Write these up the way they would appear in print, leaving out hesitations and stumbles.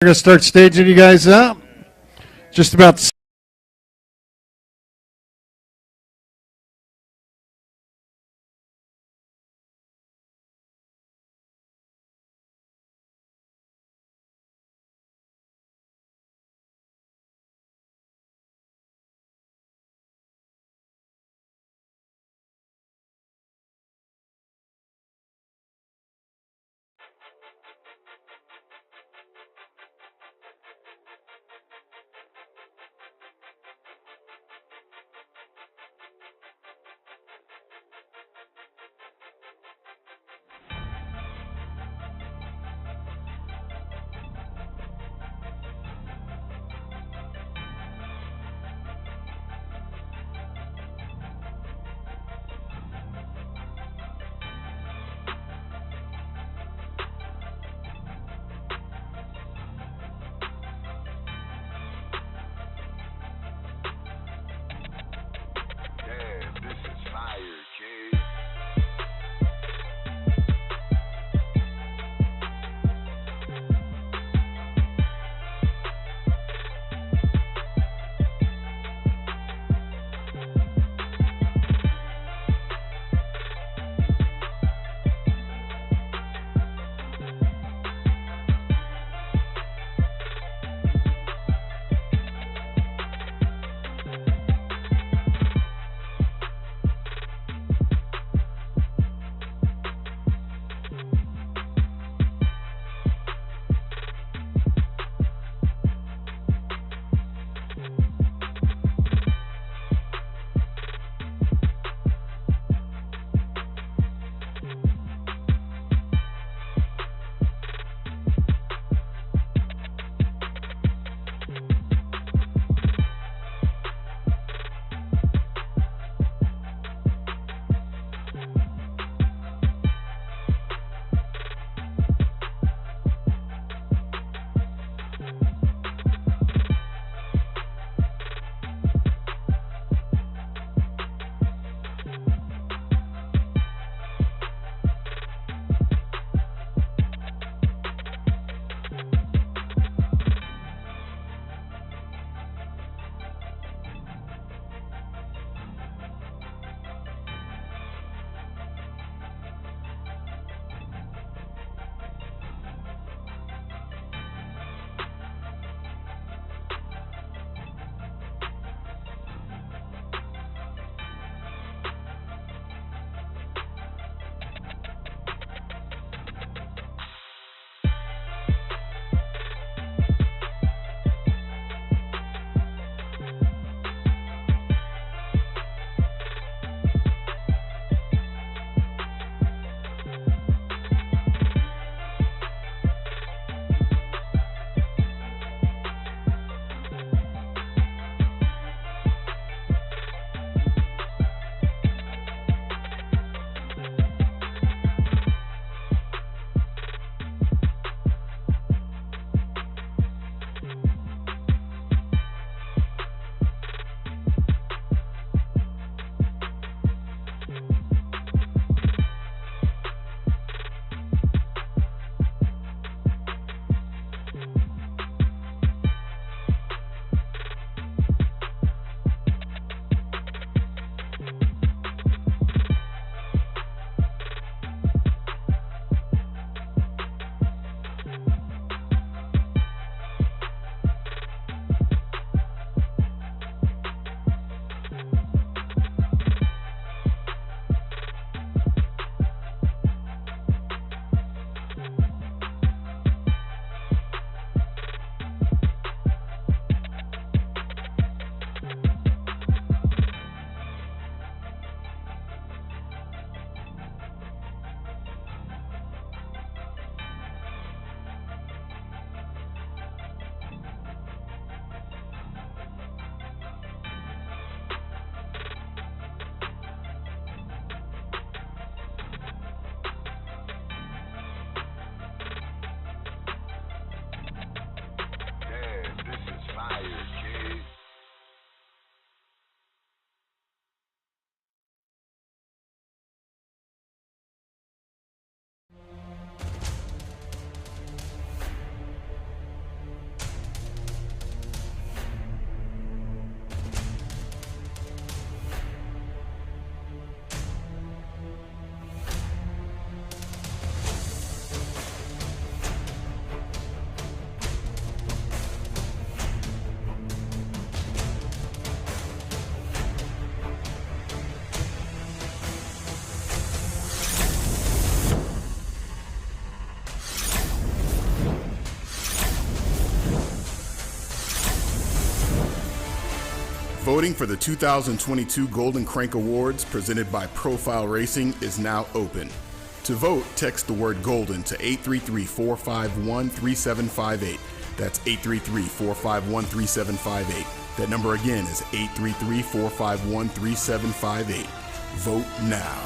We're going to start staging you guys up. Just about Voting for the 2022 Golden Crank Awards presented by Profile Racing is now open. To vote, text the word GOLDEN to 833-451-3758. That's 833-451-3758. That number again is 833-451-3758. Vote now.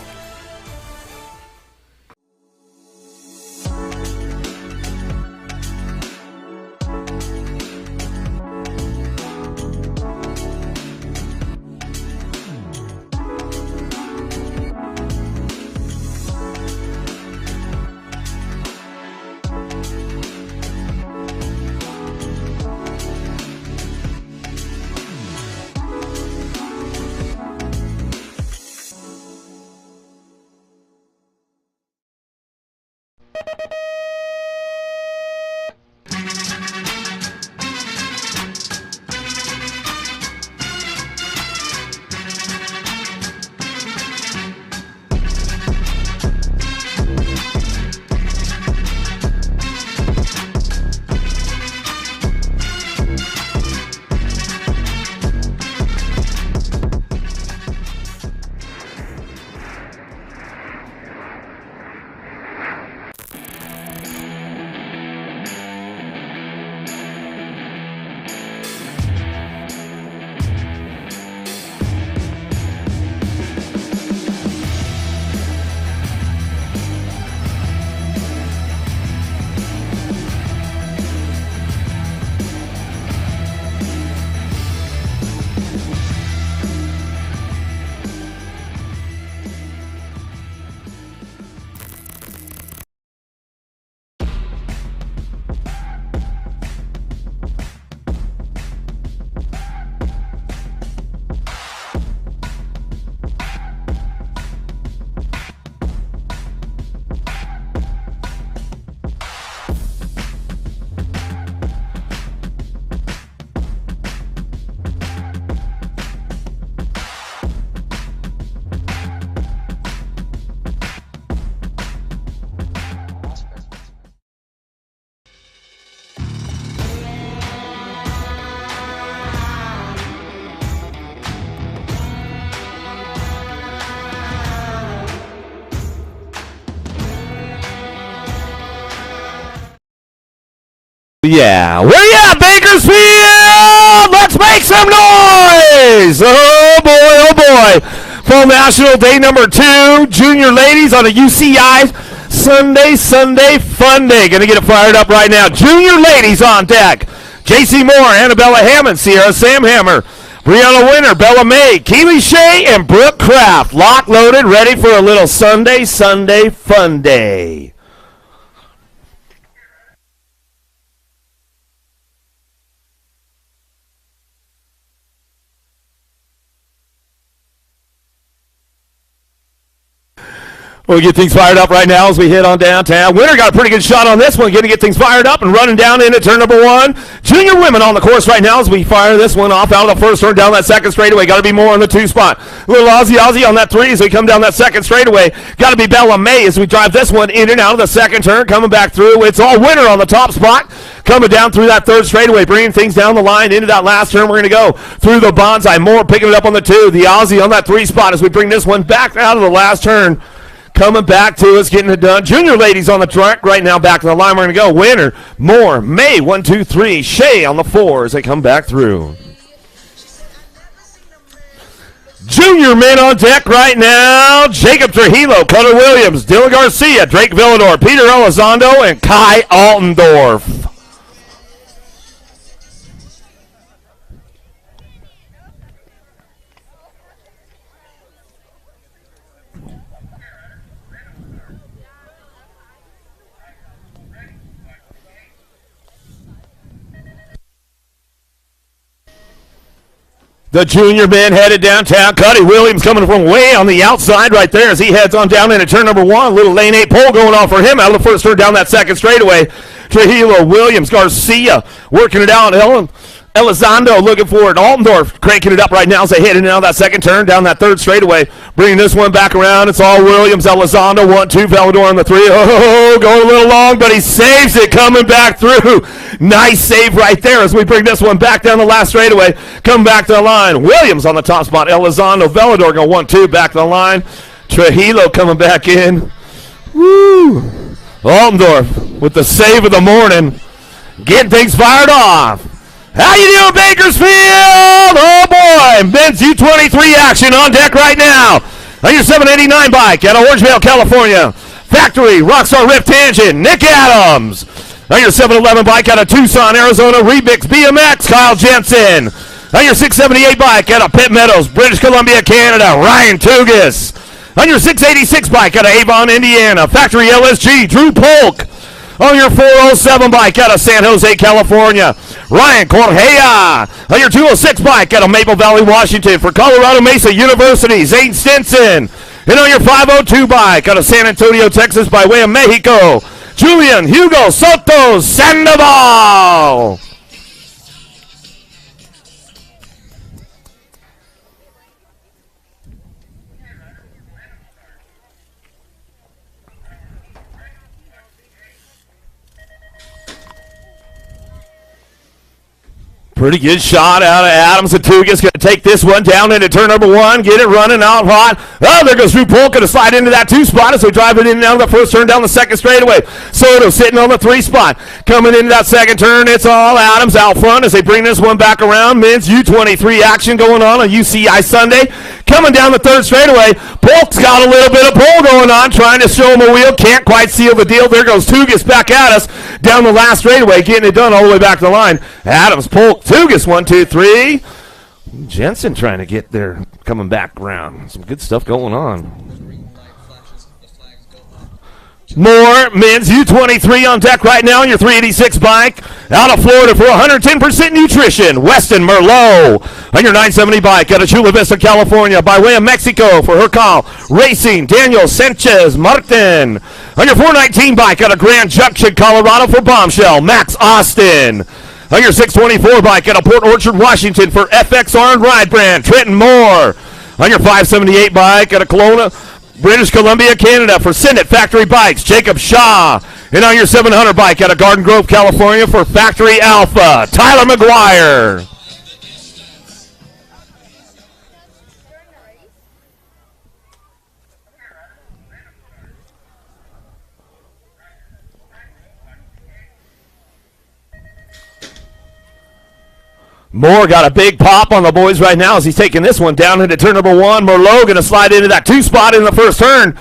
Yeah, where you at, Bakersfield? Let's make some noise! Oh boy, full national day number 2, junior ladies on a UCI Sunday fun day. Gonna get it fired up right now. Junior ladies on deck. JC Moore, Annabella Hammond, Sierra Sam Hammer, Brianna Winter, Bella May, Keely Shea, and Brooke Kraft. Lock loaded, ready for a little Sunday fun day. We'll get things fired up right now as we hit on downtown. Winter got a pretty good shot on this one. Going to get things fired up and running down into turn number 1. Junior women on the course right now as we fire this one off out of the first turn down that second straightaway. Got to be more on the 2 spot. Little Aussie on that 3 as we come down that second straightaway. Got to be Bella May as we drive this one in and out of the second turn. Coming back through. It's all Winter on the top spot. Coming down through that third straightaway. Bringing things down the line into that last turn. We're going to go through the bonsai. Moore picking it up on the 2. The Aussie on that 3 spot as we bring this one back out of the last turn. Coming back to us, getting it done. Junior ladies on the track right now, back to the line. We're going to go. Winter, Moore, May, 1, 2, 3. Shea on the 4 as they come back through. Junior men on deck right now. Jacob Trujillo, Cutter Williams, Dylan Garcia, Drake Villador, Peter Elizondo, and Kai Altendorf. The junior men headed downtown. Cuddy Williams coming from way on the outside right there as he heads on down into turn number 1. Little lane 8 pole going on for him out of the first turn down that second straightaway. Trujillo, Williams, Garcia working it out. Elizondo looking for it. Altendorf cranking it up right now as they hit it now that second turn down that third straightaway. Bringing this one back around. It's all Williams. Elizondo 1-2. Valador on the 3. Oh, going a little long, but he saves it coming back through. Nice save right there as we bring this one back down the last straightaway. Come back to the line. Williams on the top spot. Elizondo. Valador going 1-2 back to the line. Trujillo coming back in. Woo! Altendorf with the save of the morning. Getting things fired off. How you doing, Bakersfield? Oh, boy. Men's U23 action on deck right now. On your 789 bike out of Orangevale, California. Factory, Rockstar Rift Tangent, Nick Adams. On your 711 bike out of Tucson, Arizona, Remix BMX, Kyle Jensen. On your 678 bike out of Pitt Meadows, British Columbia, Canada, Ryan Tugas. On your 686 bike out of Avon, Indiana, Factory LSG, Drew Polk. On your 407 bike out of San Jose, California, Ryan Correa. On your 206 bike out of Maple Valley, Washington, for Colorado Mesa University, Zane Stinson. And on your 502 bike out of San Antonio, Texas, by way of Mexico, Julian Hugo Soto Sandoval. Pretty good shot out of Adams. And Tugas going to take this one down into turn number 1. Get it running out hot. Oh, there goes Drew Polk. Going to slide into that 2 spot as we drive it in and out of the first turn down the second straightaway. Soto sitting on the 3 spot. Coming into that second turn, it's all Adams out front as they bring this one back around. Men's U23 action going on UCI Sunday. Coming down the third straightaway. Polk's got a little bit of pull going on, trying to show him a wheel. Can't quite seal the deal. There goes Tugas back at us down the last straightaway, getting it done all the way back to the line. Adams, Polk, Tugas, 1, 2, 3. Jensen trying to get there, coming back around. Some good stuff going on. More men's U23 on deck right now on your 386 bike. Out of Florida for 110% nutrition, Weston Merlot. On your 970 bike out of Chula Vista, California, by way of Mexico for Hercal Racing, Daniel Sanchez Martin. On your 419 bike out of Grand Junction, Colorado for Bombshell, Max Austin. On your 624 bike out of Port Orchard, Washington for FXR and Ride Brand, Trenton Moore. On your 578 bike out of Kelowna, British Columbia, Canada for Senate Factory Bikes, Jacob Shaw. And on your 700 bike out of Garden Grove, California for Factory Alpha, Tyler McGuire. Moore got a big pop on the boys right now as he's taking this one down into turn number 1. Merlot going to slide into that 2 spot in the first turn.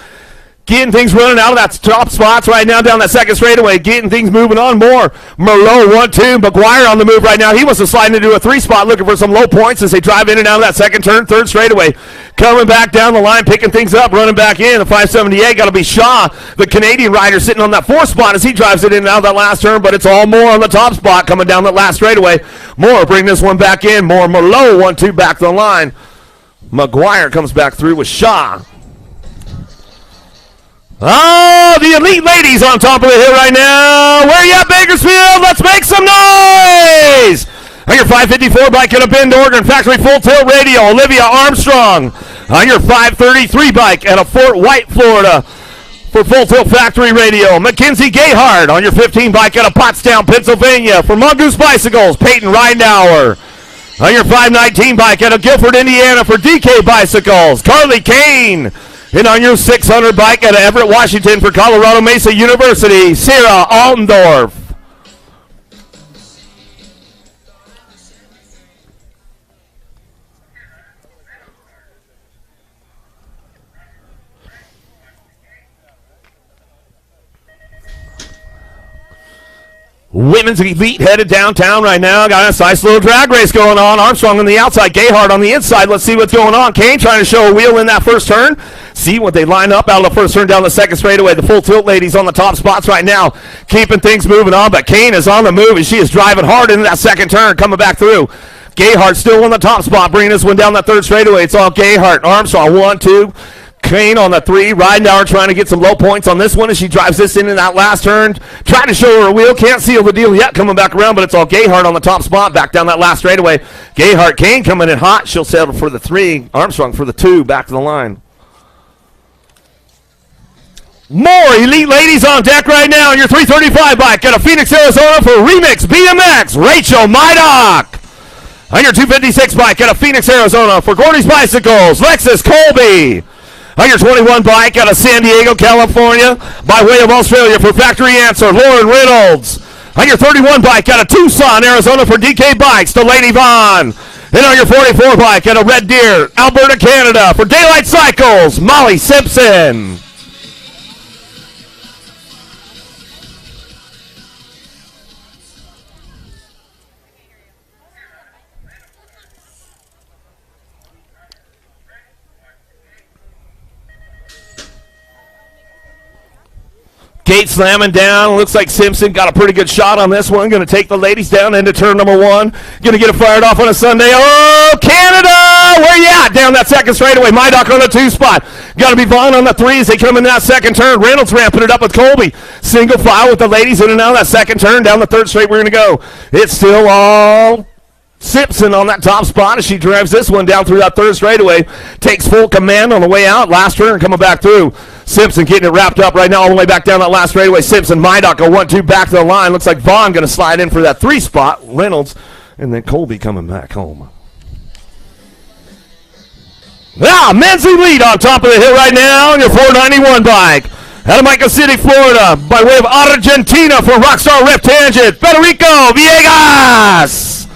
Getting things running out of that top spots right now down that second straightaway. Getting things moving on more. Merlot 1-2. McGuire on the move right now. He wants to slide into a 3 spot looking for some low points as they drive in and out of that second turn, third straightaway. Coming back down the line, picking things up, running back in. The 578 got to be Shaw, the Canadian rider, sitting on that 4 spot as he drives it in and out of that last turn, but it's all Moore on the top spot coming down that last straightaway. Moore bring this one back in. Moore, Merlot 1-2 back to the line. McGuire comes back through with Shaw. Oh, the elite ladies on top of the hill right now. Where you at, Bakersfield? Let's make some noise. On your 554 bike out of Bend, Oregon, Factory Full Tilt Radio, Olivia Armstrong. On your 533 bike out of Fort White, Florida, for Full Tilt Factory Radio, Mackenzie Gayhart. On your 15 bike out of Pottstown, Pennsylvania, for Mongoose Bicycles, Peyton Reinauer. On your 519 bike out of Guilford, Indiana, for DK Bicycles, Carly Kane. And on your 600 bike out of Everett, Washington, for Colorado Mesa University, Sarah Altendorf. Women's Elite headed downtown right now. Got a nice little drag race going on. Armstrong on the outside, Gayhart on the inside. Let's see what's going on. Kane trying to show a wheel in that first turn. See what they line up out of the first turn down the second straightaway. The Full Tilt ladies on the top spots right now, keeping things moving on. But Kane is on the move, and she is driving hard into that second turn, coming back through. Gayhart still on the top spot, bringing this one down that third straightaway. It's all Gayhart. Armstrong, 1-2. Kane on the 3. Ridenauer trying to get some low points on this one as she drives this in that last turn. Trying to show her wheel. Can't seal the deal yet. Coming back around, but it's all Gayhart on the top spot. Back down that last straightaway. Gayhart, Kane coming in hot. She'll settle for the 3. Armstrong for the 2. Back to the line. More elite ladies on deck right now. Your 335 bike out of Phoenix, Arizona for Remix BMX. Rachel Mydock. On your 256 bike out of Phoenix, Arizona for Gordy's Bicycles, Lexus Colby. On your 21 bike out of San Diego, California, by way of Australia for Factory Answer, Lauren Reynolds. On your 31 bike out of Tucson, Arizona for DK Bikes, Delaney Vaughn. And on your 44 bike out of Red Deer, Alberta, Canada for Daylight Cycles, Molly Simpson. Gate slamming down. Looks like Simpson got a pretty good shot on this one. Going to take the ladies down into turn number 1. Going to get it fired off on a Sunday. Oh, Canada! Where you at? Down that second straightaway. Mydock on the 2 spot. Got to be Vaughn on the 3 as they come in that second turn. Reynolds ramping it up with Colby. Single file with the ladies in and out of that second turn. Down the third straight we're going to go. It's still all Simpson on that top spot as she drives this one down through that third straightaway. Takes full command on the way out. Last turn coming back through. Simpson getting it wrapped up right now all the way back down that last straightaway. Simpson, Mydock, a 1-2 back to the line. Looks like Vaughn going to slide in for that 3 spot. Reynolds, and then Colby coming back home. Men's elite on top of the hill right now on your 491 bike. Out of Mica City, Florida, by way of Argentina for Rockstar Rep Tangent, Federico Villegas.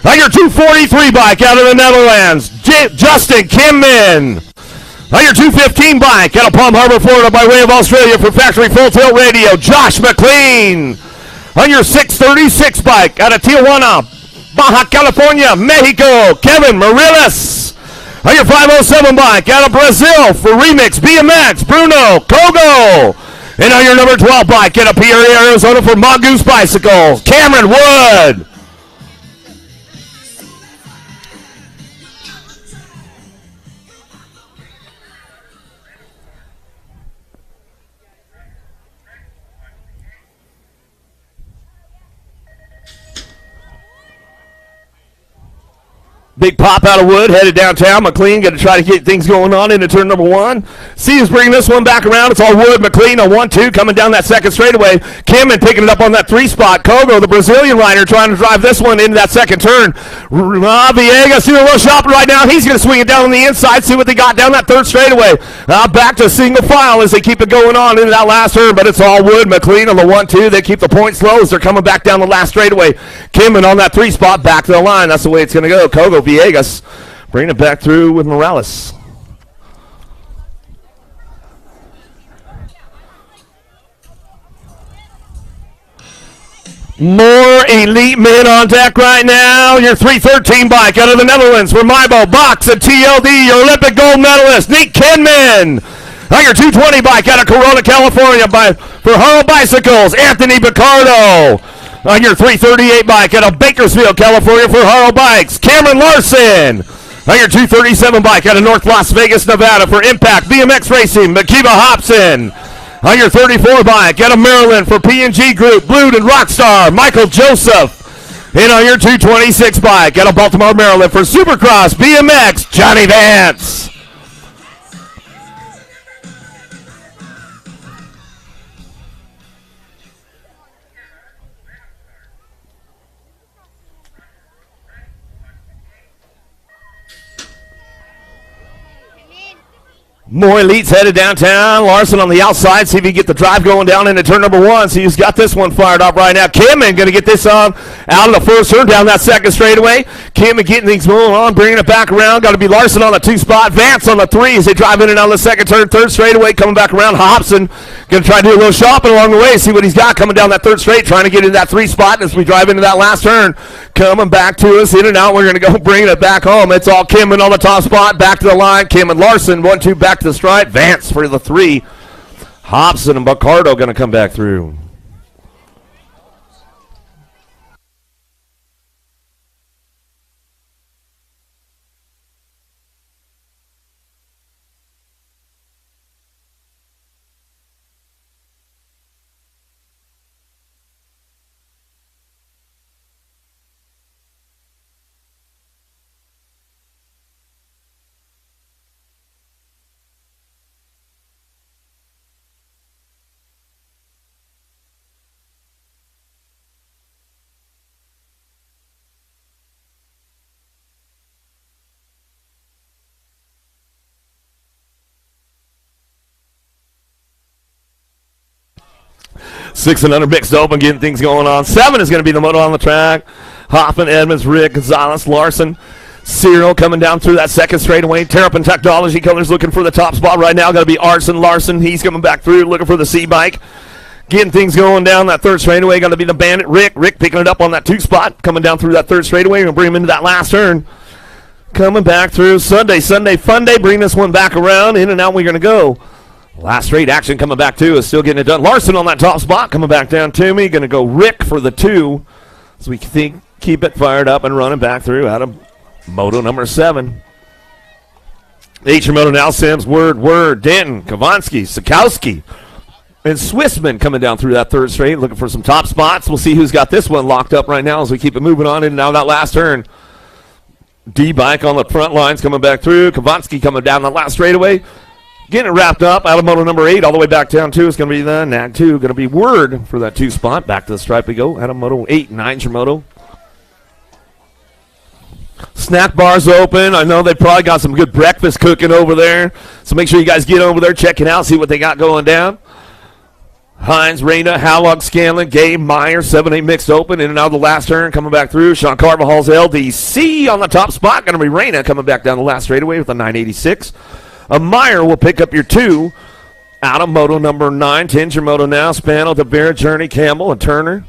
On your 243 bike out of the Netherlands, Justin Kimman. On your 215 bike out of Palm Harbor, Florida, by way of Australia for Factory Full Tilt Radio, Josh McLean. On your 636 bike out of Tijuana, Baja California, Mexico, Kevin Morales. On your 507 bike out of Brazil for Remix BMX, Bruno Kogo. And on your number 12 bike out of Peoria, Arizona for Mongoose Bicycles, Cameron Wood. Big pop out of Wood, headed downtown. McLean going to try to get things going on into turn number 1. See's bringing this one back around. It's all Wood. McLean on 1-2 coming down that second straightaway. Kimman picking it up on that 3 spot. Kogo, the Brazilian rider, trying to drive this one into that second turn. Villegas doing a little shopping right now. He's going to swing it down on the inside, see what they got down that third straightaway. Back to single file as they keep it going on into that last turn, but it's all Wood. McLean on the 1-2. They keep the points low as they're coming back down the last straightaway. Kimman on that 3 spot, back to the line. That's the way it's going to go. Kogo, Villegas bringing it back through with Morales. More elite men on deck right now. Your 313 bike out of the Netherlands for Mybo, Box, and TLD, your Olympic gold medalist, Nick Kenman. On your 220 bike out of Corona, California for Haro Bicycles, Anthony Picardo. On your 338 bike out of Bakersfield, California for Haro Bikes, Cameron Larson. On your 237 bike out of North Las Vegas, Nevada for Impact BMX Racing, Makiba Hobson. On your 34 bike out of Maryland for P&G Group, Blued and Rockstar, Michael Joseph. And on your 226 bike out of Baltimore, Maryland for Supercross BMX, Johnny Vance. More elites headed downtown. Larson on the outside. See if he can get the drive going down into turn number 1. So he's got this one fired up right now. Kimman going to get this on out of the first turn down that second straightaway. Kimman getting things moving on, bringing it back around. Got to be Larson on the 2 spot. Vance on the 3 as they drive in and out of the second turn. Third straightaway coming back around. Hobson going to try to do a little shopping along the way. See what he's got coming down that third straight. Trying to get into that 3 spot as we drive into that last turn. Coming back to us in and out. We're going to go bringing it back home. It's all Kimman on the top spot. Back to the line. Kimman Larson 1-2 back to the stride. Vance for the 3. Hobson and Bacardo going to come back through. 6 and under mixed open, getting things going on. 7 is going to be the moto on the track. Hoffman, Edmonds, Rick, Gonzalez, Larson, Cyril coming down through that second straightaway. Terrapin Technology Colors looking for the top spot right now. Got to be Arson Larson. He's coming back through, looking for the C-Bike. Getting things going down that third straightaway. Got to be the Bandit, Rick. Rick picking it up on that 2 spot, coming down through that third straightaway. We're going to bring him into that last turn. Coming back through Sunday fun day. Bring this one back around. In and out we're going to go. Last straight action coming back too is still getting it done. Larson on that top spot coming back down to me. Going to go Rick for the 2. So we think keep it fired up and running back through out of moto number 7. H moto now Sims, Word, Denton, Kavansky, Sikowski, and Swissman coming down through that third straight looking for some top spots. We'll see who's got this one locked up right now as we keep it moving on in and out of that last turn. D-Bike on the front lines coming back through. Kavansky coming down the last straightaway. Getting it wrapped up out of moto number 8 all the way back down 2. It's going to be the Nag 2. Going to be Word for that 2 spot. Back to the stripe we go out of moto 8. 9's your moto. Snack bars open. I know they probably got some good breakfast cooking over there. So make sure you guys get over there, check it out, see what they got going down. Hines, Reyna, Hallog, Scanlon, Gabe, Meyer, 7-8 mixed open. In and out of the last turn, coming back through. Sean Carvajal's LDC on the top spot. Going to be Reyna coming back down the last straightaway with a 986. Meyer will pick up your 2 out of moto number 9. 10's your moto now. Spano, DeVera, Journey, Campbell, and Turner.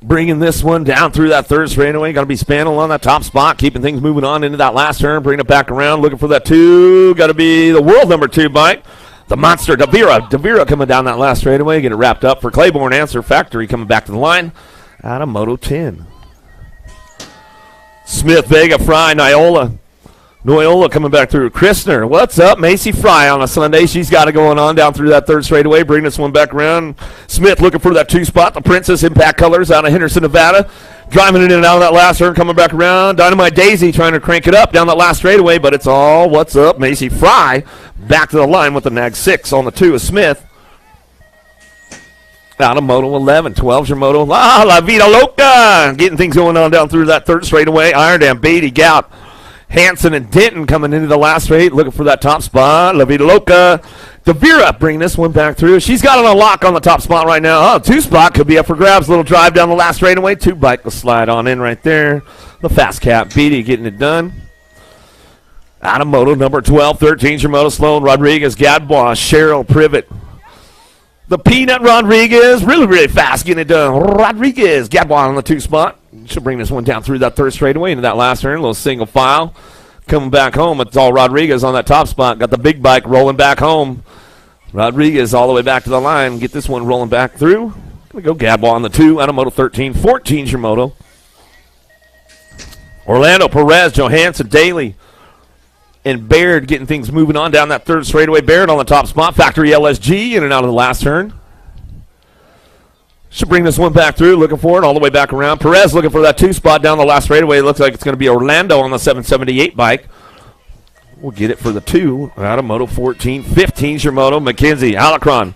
Bringing this one down through that third straightaway. Got to be Spano on that top spot, keeping things moving on into that last turn. Bringing it back around, looking for that 2. Got to be the world number 2 bike. The monster, Devira coming down that last straightaway. Get it wrapped up for Claiborne Answer Factory coming back to the line out of moto 10. Smith, Vega, Fry, Noyola coming back through. Christner, what's up? Macy Fry on a Sunday. She's got it going on down through that third straightaway. Bring this one back around. Smith looking for that 2 spot. The Princess Impact Colors out of Henderson, Nevada. Driving it in and out of that last turn. Coming back around. Dynamite Daisy trying to crank it up down that last straightaway. But it's all what's up. Macy Fry back to the line with the Nag 6 on the 2 of Smith. Out of moto 11. 12's your moto. La Vida Loca. Getting things going on down through that third straightaway. Iron Dam, Beatty, Gout. Hanson and Denton coming into the last straight, looking for that top spot. La Vida Loca. Devira bringing this one back through. She's got it on lock on the top spot right now. Oh, 2 spot could be up for grabs. Little drive down the last straightaway. 2 bike will slide on in right there. The fast cap, Beatty getting it done. Out of moto number 12. 13's your moto. Sloan, Rodriguez, Gadbois, Cheryl, Privet. The Peanut Rodriguez, really fast getting it done. Rodriguez, Gadbois on the 2 spot. She'll bring this one down through that third straightaway into that last turn. A little single file. Coming back home, it's all Rodriguez on that top spot. Got the big bike rolling back home. Rodriguez all the way back to the line. Get this one rolling back through. Gonna go Gadbois on the 2 out of moto 13. 14's your moto. Orlando, Perez, Johansson, Daly, and Baird getting things moving on down that third straightaway. Baird on the top spot. Factory LSG in and out of the last turn. Should bring this one back through, looking for it all the way back around. Perez looking for that 2 spot down the last straightaway. Looks like it's going to be Orlando on the 778 bike. We'll get it for the 2 out of moto 14. 15's your moto. McKenzie, Alacron,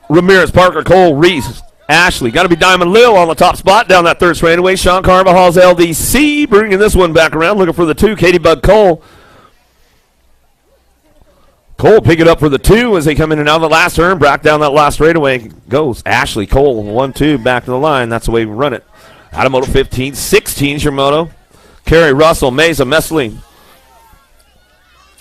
Ramirez, Parker, Cole, Reese, Ashley. Got to be Diamond Lil on the top spot down that third straightaway. Sean Carvajal's LDC bringing this one back around, looking for the 2. Katie Bug Cole. Cole pick it up for the 2 as they come in and out of the last turn. Back down that last straightaway goes Ashley Cole. 1-2 back to the line. That's the way we run it. Out of moto 15. 16's your moto. Kerry Russell, Mesa, Messling.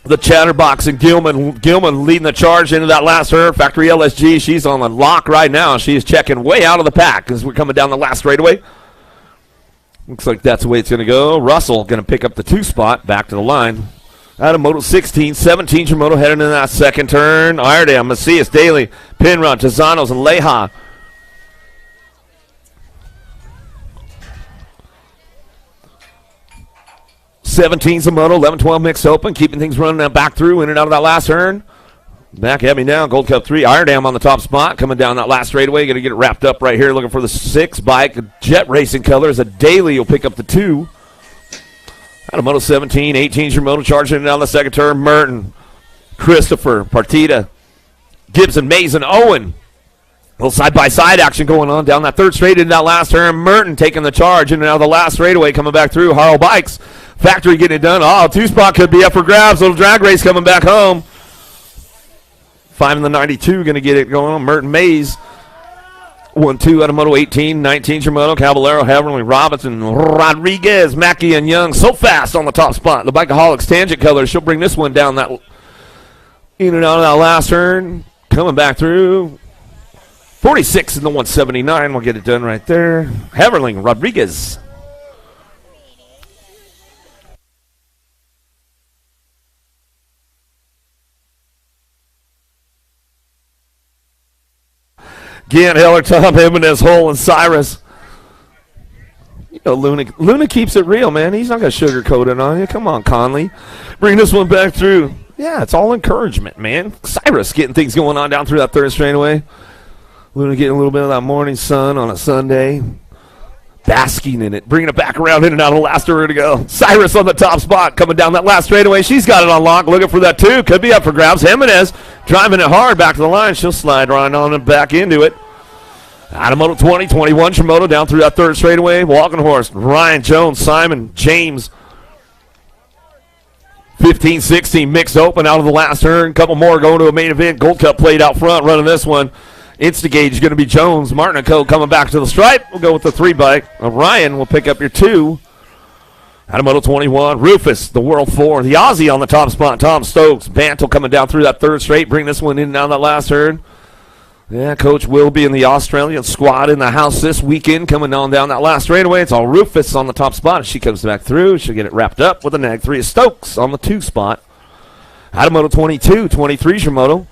The Chatterbox and Gilman leading the charge into that last turn. Factory LSG, she's on the lock right now. She's checking way out of the pack as we're coming down the last straightaway. Looks like that's the way it's going to go. Russell going to pick up the 2 spot back to the line. Out of moto 16, 17's your moto heading into that second turn. Iredale, Macias, Daly, Pinrod, Tizanos, and Leha. '17's the moto, 11-12 mixed open, keeping things running back through in and out of that last turn. Back heavy now, Gold Cup 3. Iredale on the top spot, coming down that last straightaway. Going to get it wrapped up right here, looking for the 6 bike. Jet Racing Colors, a Daly will pick up the 2. Out of moto 17, 18's your moto charging down the second turn. Merton, Christopher, Partita, Gibson, Mason, Owen. A little side-by-side action going on down that third straight into that last turn. Merton taking the charge in and out of the last straightaway, coming back through. Harl Bikes, Factory getting it done. Oh, 2 spot could be up for grabs. Little drag race coming back home. 5 in the 92 going to get it going on. Merton Mays. 1-2 out of Moto 18, 19 Moto, Caballero, Heavenly, Robinson, Rodriguez, Mackey, and Young. So fast on the top spot. The Bikeaholics tangent color. She'll bring this one down that in and out of that last turn. Coming back through. 46 in the 179. We'll get it done right there. Heverling, Rodriguez. Again, Heller, Tom, Jimenez, Hull, and Cyrus. You know, Luna keeps it real, man. He's not going to sugarcoat it on you. Come on, Conley. Bring this one back through. Yeah, it's all encouragement, man. Cyrus getting things going on down through that third straightaway. Luna getting a little bit of that morning sun on a Sunday. Basking in it. Bringing it back around in and out of the last turn to go. Cyrus on the top spot coming down that last straightaway. She's got it on lock. Looking for that two. Could be up for grabs. Jimenez driving it hard back to the line. She'll slide right on and back into it. Out of Moto 20, 21 Shimoto down through that third straightaway. Walking horse. Ryan Jones, Simon, James. 15, 16 mixed open out of the last turn. Couple more going to a main event. Gold Cup played out front running this one. Instigate is going to be Jones. Martin & Co. coming back to the stripe. We'll go with the 3 bike. Ryan will pick up your 2. Out of Moto 21, Rufus, the World 4. The Aussie on the top spot. Tom Stokes. Bantle coming down through that third straight. Bring this one in and down that last turn. Yeah, Coach will be in the Australian squad in the house this weekend coming on down that last straightaway. It's all Rufus on the top spot. As she comes back through, she'll get it wrapped up with a nag 3 of Stokes on the 2 spot. Out of Moto 22, 23 Shimoto.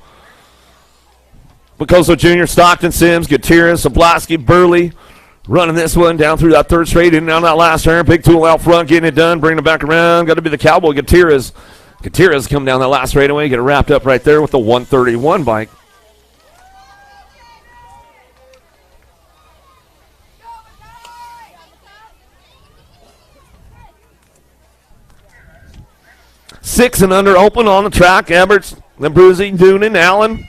Picoso Jr., Stockton, Sims, Gutierrez, Sablaski, Burley, running this one down through that third straight, in and down that last turn. Big tool out front, getting it done, bringing it back around. Got to be the Cowboy, Gutierrez. Gutierrez come down that last straightaway, get it wrapped up right there with the 131 bike. Six and under open on the track. Eberts, Lambruzzi, Doonan, Allen.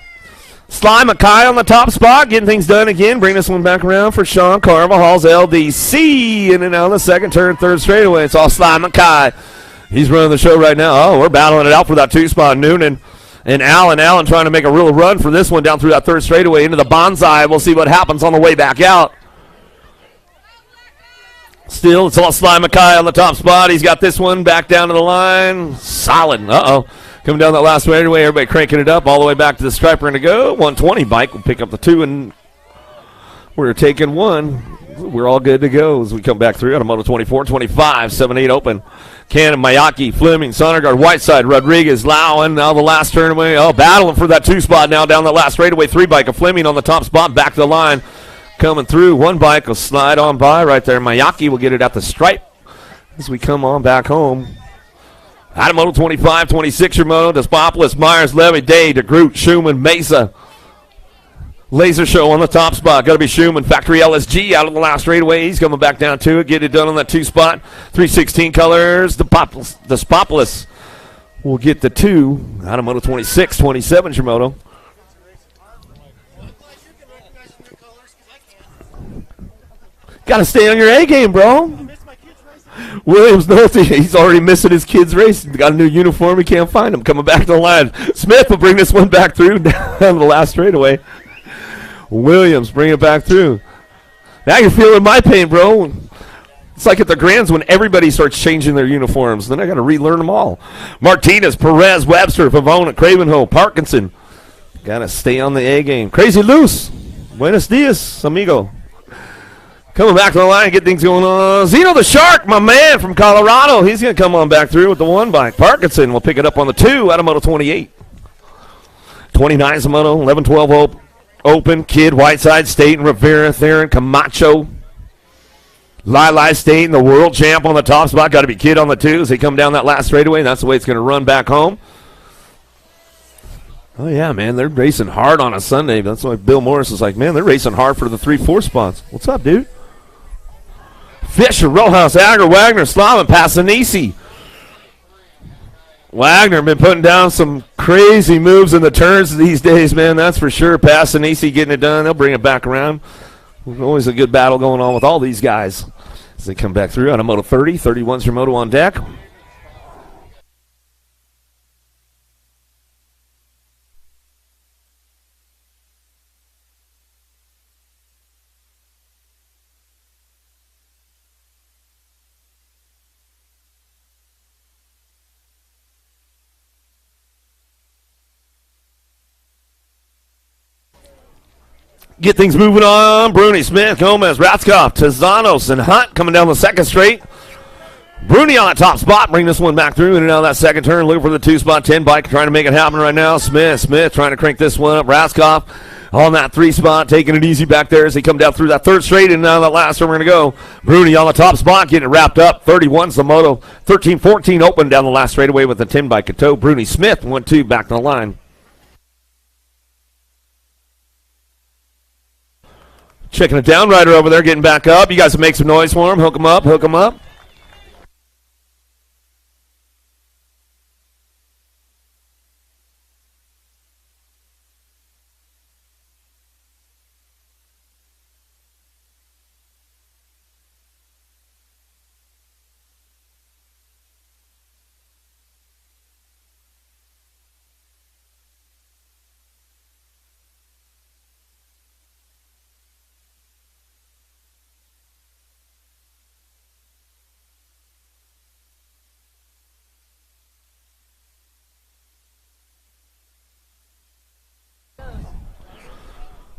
Sly Mackay on the top spot, getting things done again. Bring this one back around for Sean Carvajal's LDC. In and out of the second turn, third straightaway. It's all Sly Mackay. He's running the show right now. Oh, we're battling it out for that 2 spot. Noonan and Allen. Allen trying to make a real run for this one down through that third straightaway into the bonsai. We'll see what happens on the way back out. Still, it's all Sly Mackay on the top spot. He's got this one back down to the line. Solid. Uh-oh. Coming down that last straightaway, everybody cranking it up all the way back to the stripe. We're going to go. 120 bike will pick up the 2, and we're taking 1. We're all good to go as we come back through on a Moto 24, 25, 7-8 open. Cannon, Mayaki, Fleming, Sonnergaard, Whiteside, Rodriguez, Lowen. Now the last turn away. Oh, battling for that 2 spot now down the last straightaway. 3 bike of Fleming on the top spot, back to the line. Coming through. 1 bike will slide on by right there. Mayaki will get it at the stripe as we come on back home. Out of Moto 25, 26 Moto, Despopoulos, Myers, Levy, Day, DeGroot, Schumann, Mesa. Laser show on the top spot. Got to be Schumann. Factory LSG out of the last straightaway. He's coming back down to it. Get it done on that 2 spot. 316 colors. Despopoulos will get the 2. Out of Moto 26, 27 Shimoto. Got to stay on your A game, bro. Williams Nolte, he's already missing his kid's race. He's got a new uniform. He can't find him. Coming back to the line. Smith will bring this one back through down the last straightaway. Williams bring it back through. Now you're feeling my pain, bro. It's like at the Grands when everybody starts changing their uniforms. Then I got to relearn them all. Martinez, Perez, Webster, Pavona, Cravenho, Parkinson. Got to stay on the A game. Crazy Loose. Buenos dias, amigo. Coming back to the line, get things going on. Zeno the Shark, my man from Colorado. He's going to come on back through with the 1 bike. Parkinson will pick it up on the 2 out of Moto 28. 29 is a Moto, 11, 12 open. Kid, Whiteside, Staten, Rivera, Theron, Camacho. Lili Staten, the world champ on the top spot. Got to be Kid on the 2 as they come down that last straightaway. That's the way it's going to run back home. Oh, yeah, man, they're racing hard on a Sunday. That's why Bill Morris is like, man, they're racing hard for the 3-4 spots. What's up, dude? Fisher, Rojas, Agger, Wagner, Slavin, Passanisi. Wagner been putting down some crazy moves in the turns these days, man. That's for sure. Passanisi getting it done. They'll bring it back around. Always a good battle going on with all these guys as they come back through on a Moto 30. 31's your Moto on deck. Get things moving on. Bruni, Smith, Gomez, Ratzkoff, Tizanos, and Hunt coming down the second straight. Bruni on that top spot, bring this one back through in and out of that second turn, looking for the 2-spot. 10 bike trying to make it happen right now. Smith trying to crank this one up. Ratzkoff on that 3 spot, taking it easy back there as they come down through that third straight, and now that last turn we're going to go. Bruni on the top spot, getting it wrapped up. 31's the moto. 13-14 open down the last straightaway with the 10 bike Cateau. Bruni, Smith, 1-2 back to the line. Checking it down, Ryder over there, getting back up. You guys can make some noise for him. Hook him up, hook him up.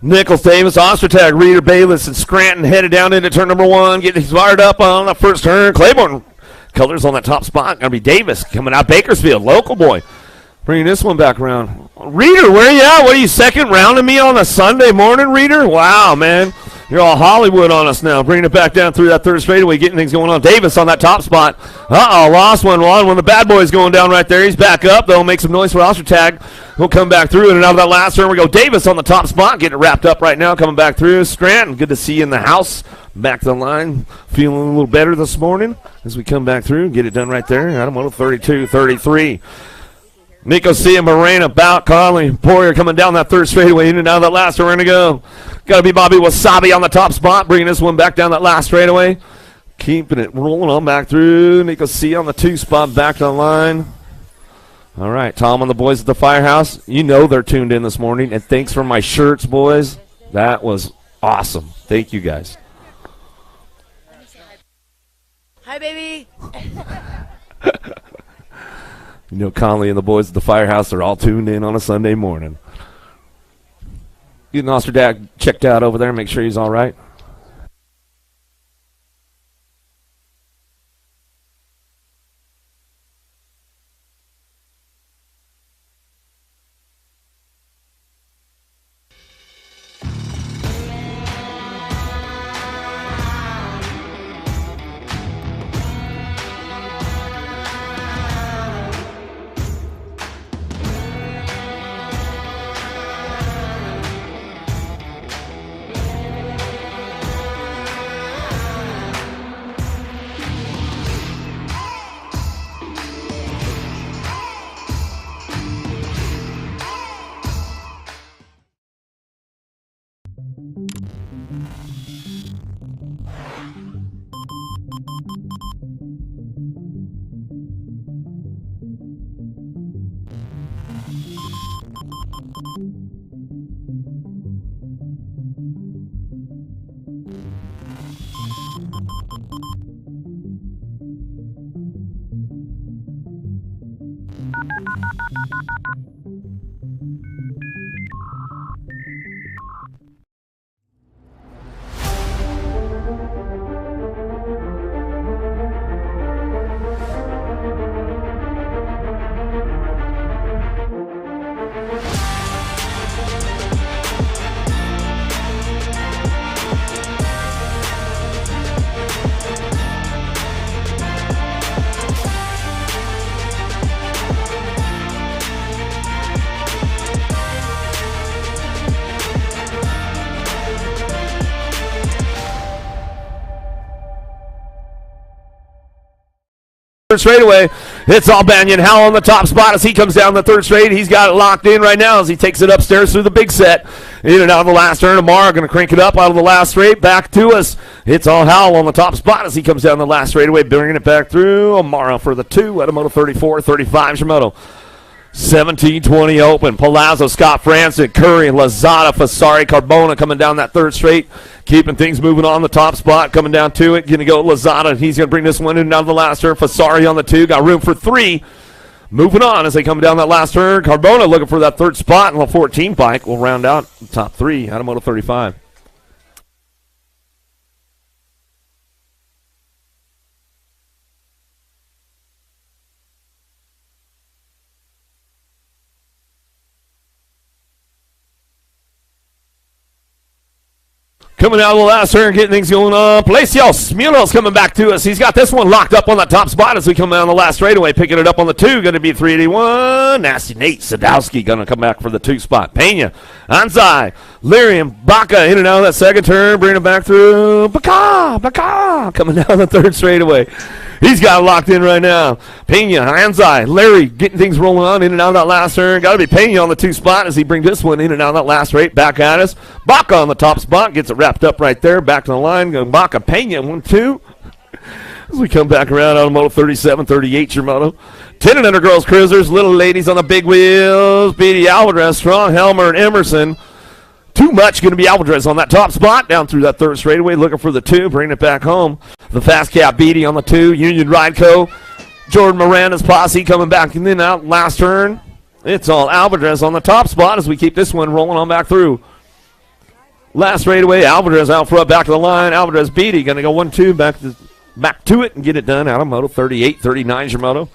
Nichols, Davis, Ostertag, Reeder, Bayless, and Scranton headed down into turn number 1. Getting fired up on the first turn. Claiborne colors on that top spot. Going to be Davis coming out. Bakersfield, local boy. Bringing this one back around. Reeder, where you at? What are you, second rounding me on a Sunday morning, Reeder? Wow, man. You're all Hollywood on us now. Bringing it back down through that third straightaway, getting things going on. Davis on that top spot. Lost one. One of the bad boys going down right there. He's back up, though. Make some noise for Ostertag. We'll come back through, and out of that last turn we go. Davis on the top spot, getting it wrapped up right now, coming back through. Scranton, good to see you in the house. Back to the line, feeling a little better this morning as we come back through. Get it done right there. I don't know, 32-33. Nicosia, Morena, Bout, Conley, Poirier coming down that third straightaway, in and out of that last turn. We're going to go. Got to be Bobby Wasabi on the top spot, bringing this one back down that last straightaway. Keeping it rolling on back through. Nicosia on the 2 spot, back to the line. All right, Tom and the boys at the Firehouse. You know they're tuned in this morning, and thanks for my shirts, boys. That was awesome. Thank you, guys. Hi, baby. You know, Conley and the boys at the Firehouse are all tuned in on a Sunday morning. Getting Osterdag checked out over there, make sure he's all right. Straight away, it's all Banyan Howell on the top spot as he comes down the third straight. He's got it locked in right now as he takes it upstairs through the big set. In and out of the last turn. Amara going to crank it up out of the last straight. Back to us. It's all Howell on the top spot as he comes down the last straightaway, bringing it back through. Amara for the 2 at a moto 34-35 Shimoto. 17-20 open. Palazzo, Scott Francis, Curry, Lazada, Fasari, Carbona coming down that third straight. Keeping things moving on the top spot. Coming down to it. Going to go Lazada. He's going to bring this one in and out of the last turn. Fasari on the 2. Got room for 3. Moving on as they come down that last turn. Carbona looking for that third spot, and the 14 bike will round out the top three out of Moto 35. Coming out of the last turn, getting things going on. Palacios Munoz coming back to us. He's got this one locked up on the top spot as we come down the last straightaway. Picking it up on the 2, going to be 381. Nasty Nate Sadowski going to come back for the 2 spot. Pena, Anzai, Lyrium, Baca in and out of that second turn. Bringing it back through. Baca coming down the 3rd straightaway. He's got it locked in right now. Pena, Anzai, Larry getting things rolling on in and out of that last turn. Got to be Pena on the 2 spot as he brings this one in and out of that last straight. Back at us. Baca on the top spot. Gets it wrapped up right there. Back to the line. Going Baca, Pena, 1-2. As we come back around on Moto 37, 38, your Moto. 10 and under girls cruisers. Little ladies on the big wheels. Beatty Alvarez, Strong, Helmer, and Emerson. Too much going to be Alvarez on that top spot. Down through that 3rd straightaway. Looking for the 2. Bringing it back home. The fast cap Beatty on the 2. Union Rideco. Jordan Miranda's posse coming back and then out last turn. It's all Alvarez on the top spot as we keep this one rolling on back through. Last straightaway. Alvarez out front. Back to the line. Alvarez Beatty going to go 1-2. Back to it and get it done out of Moto 38, 39 is your Moto.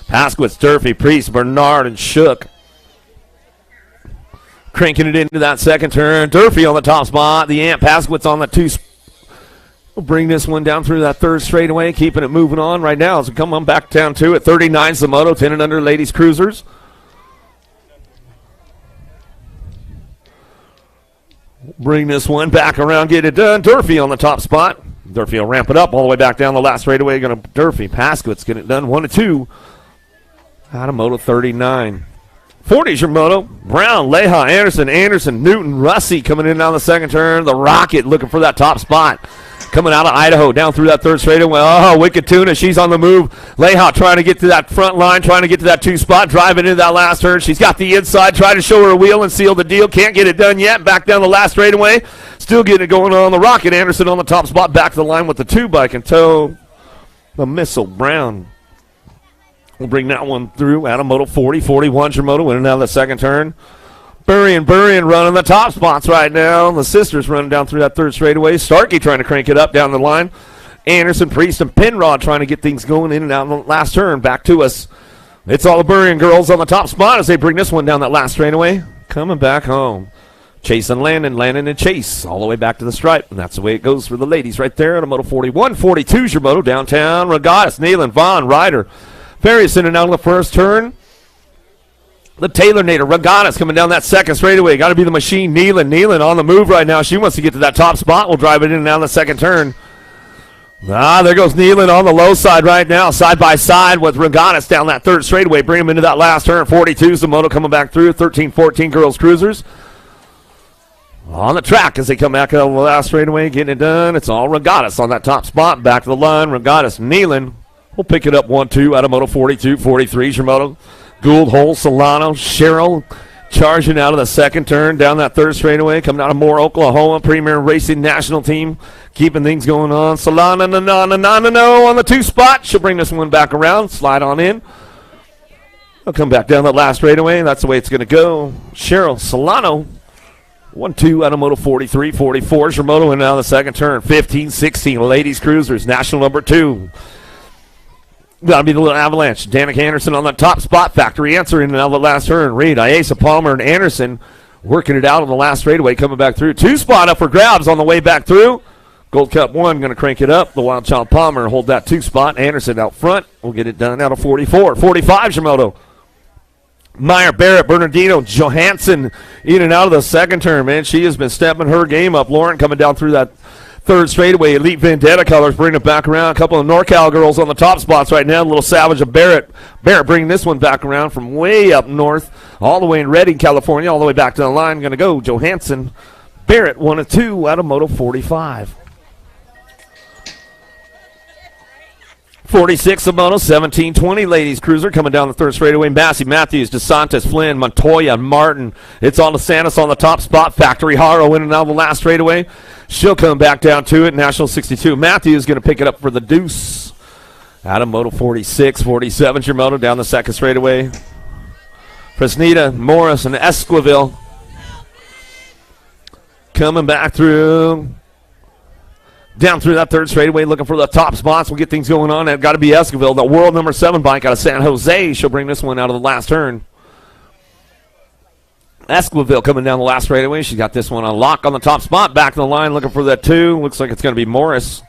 Paskowitz, Durfee, Priest, Bernard, and Shook. Cranking it into that second turn. Durfee on the top spot. The Ant Paskowitz on the 2. We'll bring this one down through that 3rd straightaway, keeping it moving on right now as we come on back down to it. 39's the Moto, 10 and under ladies cruisers. Bring this one back around, get it done. Durfee on the top spot. Durfee will ramp it up all the way back down the last straightaway. Durfee, Paskowitz get it done. 1-2 out of Moto 39. 40's your Moto. Brown, Leha, Anderson, Newton, Russi coming in on the second turn. The Rocket looking for that top spot. Coming out of Idaho down through that 3rd straightaway. Oh, Wicked Tuna, she's on the move. Leha trying to get to that front line, trying to get to that 2 spot, driving into that last turn. She's got the inside, trying to show her a wheel and seal the deal. Can't get it done yet. Back down the last straightaway. Still getting it going on the Rocket. Anderson on the top spot, back to the line with the 2 bike and tow. The Missile Brown. We'll bring that one through. Adam Moto 40, 41's your Moto, winning out of the second turn. Burrian running the top spots right now. The sisters running down through that 3rd straightaway. Starkey trying to crank it up down the line. Anderson, Priest, and Penrod trying to get things going in and out on the last turn. Back to us. It's all the Burrian girls on the top spot as they bring this one down that last straightaway. Coming back home. Chase and Landon and Chase all the way back to the stripe. And that's the way it goes for the ladies right there on a Moto 41. 42's your Moto downtown. Regattas, Nealon, Vaughn, Ryder. Ferris in and out on the 1st turn. The Taylor Nader, Regattas coming down that 2nd straightaway. Got to be the machine. Nealon on the move right now. She wants to get to that top spot. We'll drive it in and out on the 2nd turn. There goes Nealon on the low side right now. Side by side with Regattas down that 3rd straightaway. Bring him into that last turn. 42's the Moto coming back through. 13-14 girls cruisers. On the track as they come back out of the last straightaway. Getting it done. It's all Regattas on that top spot. Back to the line. Regattas, Nealon. We'll pick it up 1-2 out of Moto 42. 43's your Moto. Gould, Hole, Solano, Sherrill charging out of the 2nd turn down that 3rd straightaway. Coming out of Moore, Oklahoma. Premier Racing National Team. Keeping things going on. Solano on the 2 spot. She'll bring this one back around. Slide on in. They'll come back down that last straightaway. That's the way it's going to go. Sherrill, Solano. 1-2 out of Moto 43. 44's your Moto and now the 2nd turn. 15-16 ladies cruisers. National number 2. Got to be the little Avalanche. Danica Anderson on the top spot. Factory answering in the last turn. Reed, Iesa, Palmer, and Anderson working it out on the last straightaway, coming back through. 2 spot up for grabs on the way back through. Gold Cup 1 going to crank it up. The Wild Child Palmer hold that 2 spot. Anderson out front. We'll get it done out of 44. 45's your Moto. Meyer, Barrett, Bernardino, Johansson in and out of the 2nd turn, man. She has been stepping her game up. Lauren coming down through that 3rd straightaway. Elite Vendetta colors bringing it back around. A couple of NorCal girls on the top spots right now. A little Savage of Barrett. Barrett bringing this one back around from way up north, all the way in Redding, California, all the way back to the line. Going to go Johansson. Barrett 1-2 out of Moto 45. 46 of Moto, 17-20 ladies cruiser coming down the 3rd straightaway. Massey, Matthews, DeSantis, Flynn, Montoya, Martin. It's on DeSantis on the top spot. Factory Haro in and out of the last straightaway. She'll come back down to it. National 62. Matthews going to pick it up for the Deuce. Out of Moto 46, 47's your moto down the second straightaway. Fresneda, Morris, and Esquivel coming back through. Down through that third straightaway, looking for the top spots. We'll get things going on. It's got to be Esquivel, the world number 7 bike out of San Jose. She'll bring this one out of the last turn. Esquivel coming down the last straightaway. She's got this one on lock on the top spot. Back to the line, looking for that 2. Looks like it's going to be Morris.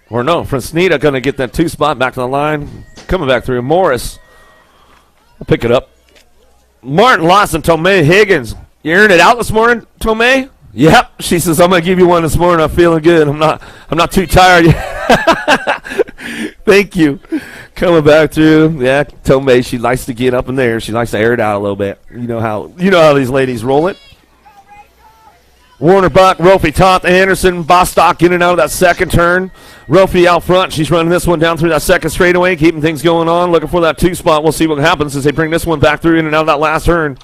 Or no, Fresneda going to get that 2 spot. Back to the line. Coming back through. Morris will pick it up. Martin Lawson, Tomei Higgins. You earned it out this morning, Tomei? Yep. She says, I'm going to give you one this morning. I'm feeling good. I'm not too tired yet. Thank you. Coming back through. Yeah, Tomei, she likes to get up in there. She likes to air it out a little bit. You know how these ladies roll it. Warner Buck, Rofi Toth, Anderson, Bostock getting out of that second turn. Rofi out front. She's running this one down through that second straightaway, keeping things going on, looking for that 2 spot. We'll see what happens as they bring this one back through in and out of that last turn.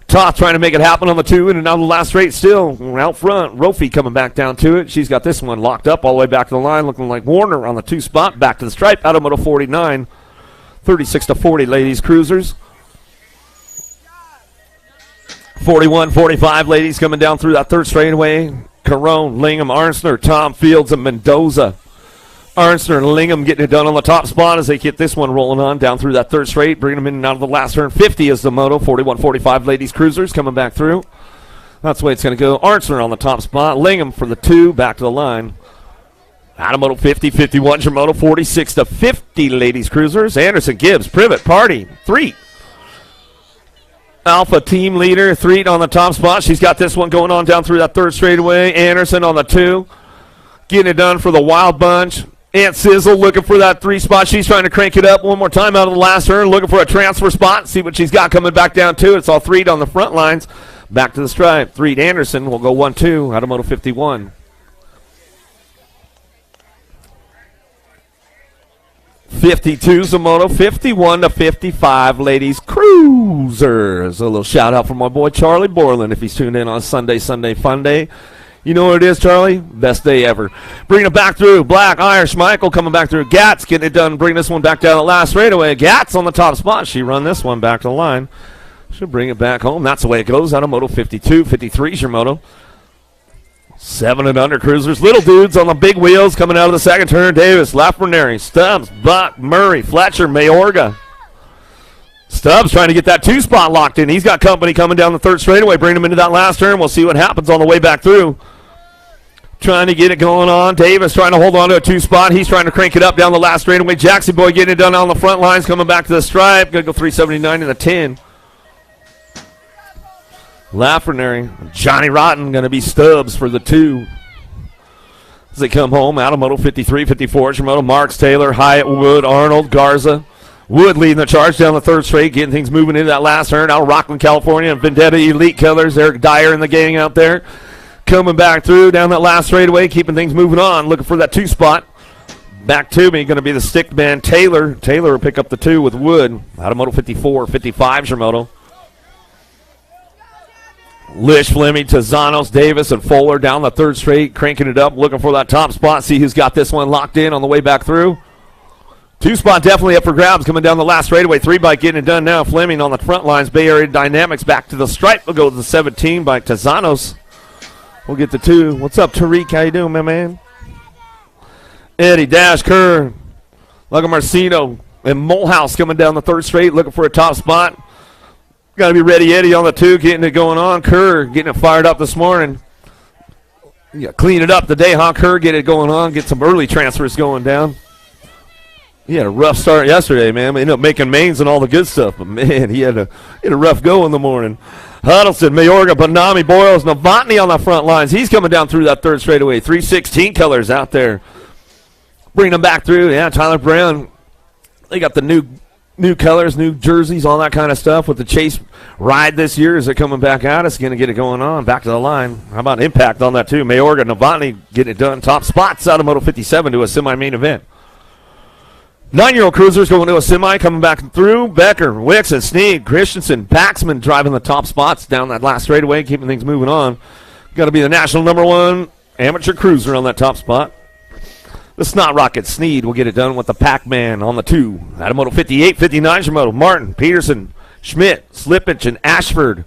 Toth trying to make it happen on the 2 in and out of the last straight still. Out front, Rofi coming back down to it. She's got this one locked up all the way back to the line, looking like Warner on the 2 spot. Back to the stripe, out of Moto 49. 36-40, ladies cruisers. 41-45, ladies coming down through that third straightaway. Carone, Lingham, Arnsner, Tom Fields, and Mendoza. Arnsner and Lingham getting it done on the top spot as they get this one rolling on down through that third straight, bringing them in and out of the last turn. 50 is the moto. 41-45, ladies cruisers coming back through. That's the way it's going to go. Arnsner on the top spot. Lingham for the 2, back to the line. Out of Moto 50, 51's your Moto 46-50, ladies cruisers. Anderson, Gibbs, Privet, Party, 3. Alpha team leader, 3 on the top spot. She's got this one going on down through that third straightaway. Anderson on the 2. Getting it done for the Wild Bunch. Aunt Sizzle looking for that 3 spot. She's trying to crank it up one more time out of the last turn. Looking for a transfer spot. See what she's got coming back down to. It's all 3 on the front lines. Back to the stripe. 3 Anderson will go 1-2 out of Moto 51. 52's a moto, 51-55, ladies cruisers. A little shout out from my boy Charlie Borland if he's tuned in on Sunday Fun Day. You know what it is, Charlie? Best day ever. Bringing it back through. Black, Irish, Michael coming back through. Gatz getting it done. Bring this one back down the last straightaway. Gatz on the top spot. She run this one back to the line. She'll bring it back home. That's the way it goes out of Moto 52. 53's your moto. 7 and under cruisers. Little dudes on the big wheels coming out of the second turn. Davis, Lafreniere, Stubbs, Buck, Murray, Fletcher, Mayorga. Stubbs trying to get that 2 spot locked in. He's got company coming down the third straightaway. Bring him into that last turn. We'll see what happens on the way back through. Trying to get it going on. Davis trying to hold on to a 2 spot. He's trying to crank it up down the last straightaway. Jackson Boy getting it done on the front lines. Coming back to the stripe. Going to go 379 in the 10. Lafreniere, Johnny Rotten going to be Stubbs for the 2. As they come home, out of Moto 53, 54, it's your Moto Marks, Taylor, Hyatt, Wood, Arnold, Garza. Wood leading the charge down the third straight, getting things moving into that last turn. Out of Rockland, California, and Vendetta Elite Colors. Eric Dyer and the gang out there. Coming back through down that last straightaway, keeping things moving on, looking for that 2 spot. Back to me, going to be the stick man, Taylor. Taylor will pick up the 2 with Wood. Out of Moto 54, 55's your moto. Lish, Fleming, Tazanos, Davis, and Fuller down the third straight, cranking it up, looking for that top spot. See who's got this one locked in on the way back through. 2 spot definitely up for grabs coming down the last straightaway. 3 bike getting it done now. Fleming on the front lines. Bay Area Dynamics back to the stripe. We'll go to the 17 bike. Tazanos will get the 2. What's up, Tariq? How you doing, my man? Eddie, Dash, Kerr, Lugger Marcino, and Molehouse coming down the third straight, looking for a top spot. Got to be ready, Eddie, on the 2, getting it going on. Kerr getting it fired up this morning. Yeah, clean it up today, huh? Kerr, get it going on. Get some early transfers going down. He had a rough start yesterday, man. Ended up making mains and all the good stuff. But, man, he had a rough go in the morning. Huddleston, Mayorga, Bonami, Boyles, Novotny on the front lines. He's coming down through that third straightaway. 316 colors out there. Bringing them back through. Yeah, Tyler Brown. They got the new colors, new jerseys, all that kind of stuff with the Chase ride this year. Is it coming back out? It's going to get it going on. Back to the line. How about impact on that, too? Mayorga, Novotny getting it done. Top spots out of Moto 57 to a semi-main event. 9-year-old cruisers going to a semi, coming back through. Becker, Wicks, and Sneed, Christensen, Paxman driving the top spots down that last straightaway, keeping things moving on. Got to be the national #1 amateur cruiser on that top spot. The Snot Rocket Sneed will get it done with the Pac-Man on the 2. Adamoto 58, 59 is your moto. Martin, Peterson, Schmidt, Slippage, and Ashford.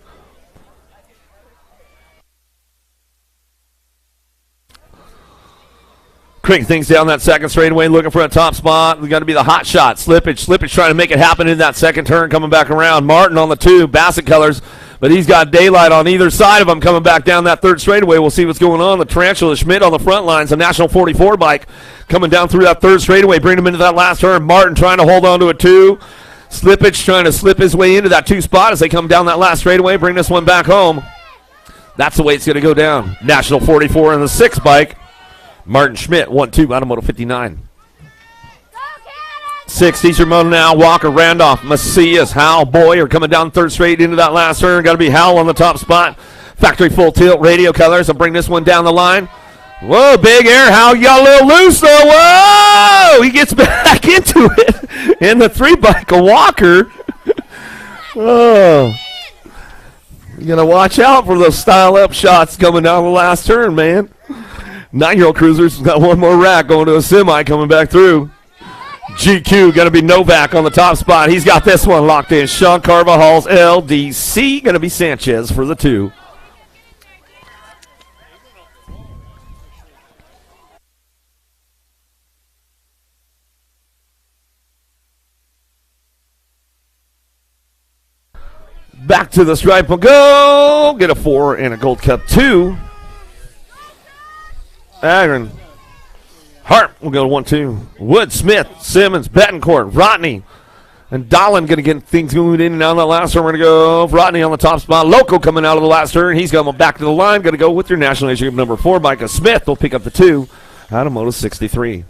Crank things down that second straightaway, looking for a top spot. We got to be the hot shot. Slippage trying to make it happen in that second turn, coming back around. Martin on the 2, Bassett colors, but he's got daylight on either side of him coming back down that third straightaway. We'll see what's going on. The Tarantula Schmidt on the front lines, a National 44 bike coming down through that third straightaway, bringing him into that last turn. Martin trying to hold on to a 2. Slippage trying to slip his way into that 2 spot as they come down that last straightaway, bring this one back home. That's the way it's going to go down. National 44 in the 6 bike. Martin Schmidt, 1-2, Adamoto 59. 6 teacher moto now. Walker, Randolph, Macias, Howell, Boyer coming down third straight into that last turn. Got to be Howell on the top spot. Factory full tilt, radio colors. I'll bring this one down the line. Whoa, big air. Howell got a little loose though. Whoa! He gets back into it in the 3 bike of Walker. Oh. You got to watch out for those style up shots coming down the last turn, man. 9-year-old Cruisers got one more rack going to a semi coming back through. GQ going to be Novak on the top spot. He's got this one locked in. Sean Carvajal's LDC going to be Sanchez for the 2. Back to the stripe will go. Get a 4 and a Gold Cup 2. Agron. Hart will go to 1-2. Wood, Smith, Simmons, Betancourt, Rodney, and Dolan going to get things moving in and out of the last turn. We're going to go Rodney on the top spot. Loco coming out of the last turn. He's going back to the line. Going to go with your National Championship number 4. Micah Smith will pick up the 2. Adamoto 63.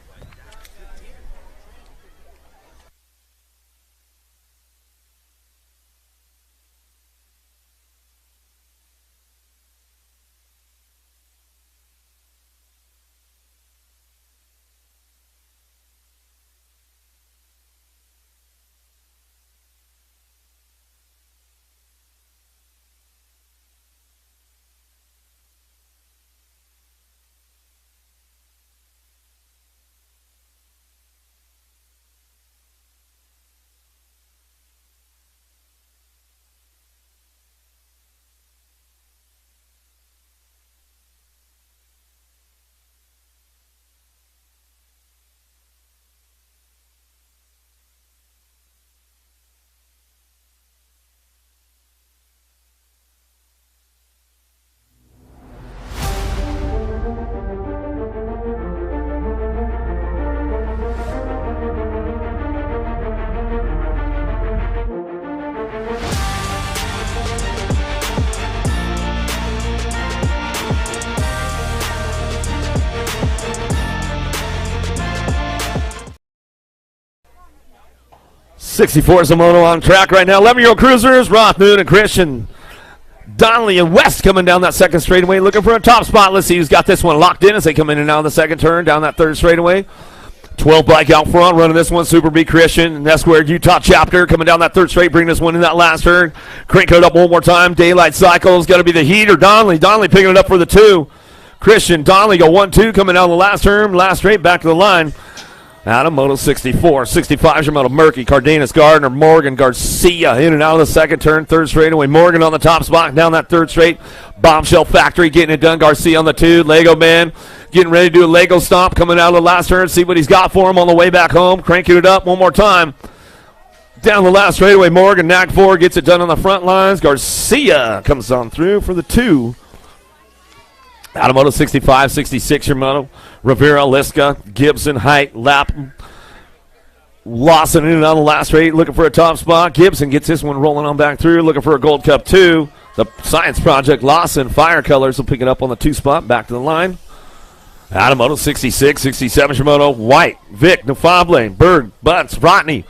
'64 is a moto on track right now. 11-year-old Cruisers, Roth, Moon, and Christian. Donnelly and West coming down that second straightaway, looking for a top spot. Let's see who's got this one locked in as they come in and out of the second turn, down that third straightaway. 12 bike out front, running this one, Super B Christian. And that's where Utah chapter coming down that third straight, bringing this one in that last turn. Crank it up one more time. Daylight Cycles, got to be the heat or Donnelly. Donnelly picking it up for the 2. Christian, Donnelly go 1-2 coming down the last turn, last straight, back to the line. Adamoto 64. 65 is your moto. Murky, Cardenas, Gardner, Morgan, Garcia in and out of the second turn, third straightaway. Morgan on the top spot, down that third straight. Bombshell Factory getting it done. Garcia on the 2. Lego Man getting ready to do a Lego stomp coming out of the last turn. See what he's got for him on the way back home. Cranking it up one more time. Down the last straightaway, Morgan, Knack 4 gets it done on the front lines. Garcia comes on through for the 2. Adamoto 65, 66 your moto. Rivera, Liska, Gibson, Height, Lapham, Lawson in and on the last straight, looking for a top spot. Gibson gets this one rolling on back through, looking for a Gold Cup 2. The Science Project, Lawson, Fire Colors will pick it up on the 2 spot, back to the line. Adamoto 66, 67 Shimono, White, Vic, Nafable, Berg, Butts, Rodney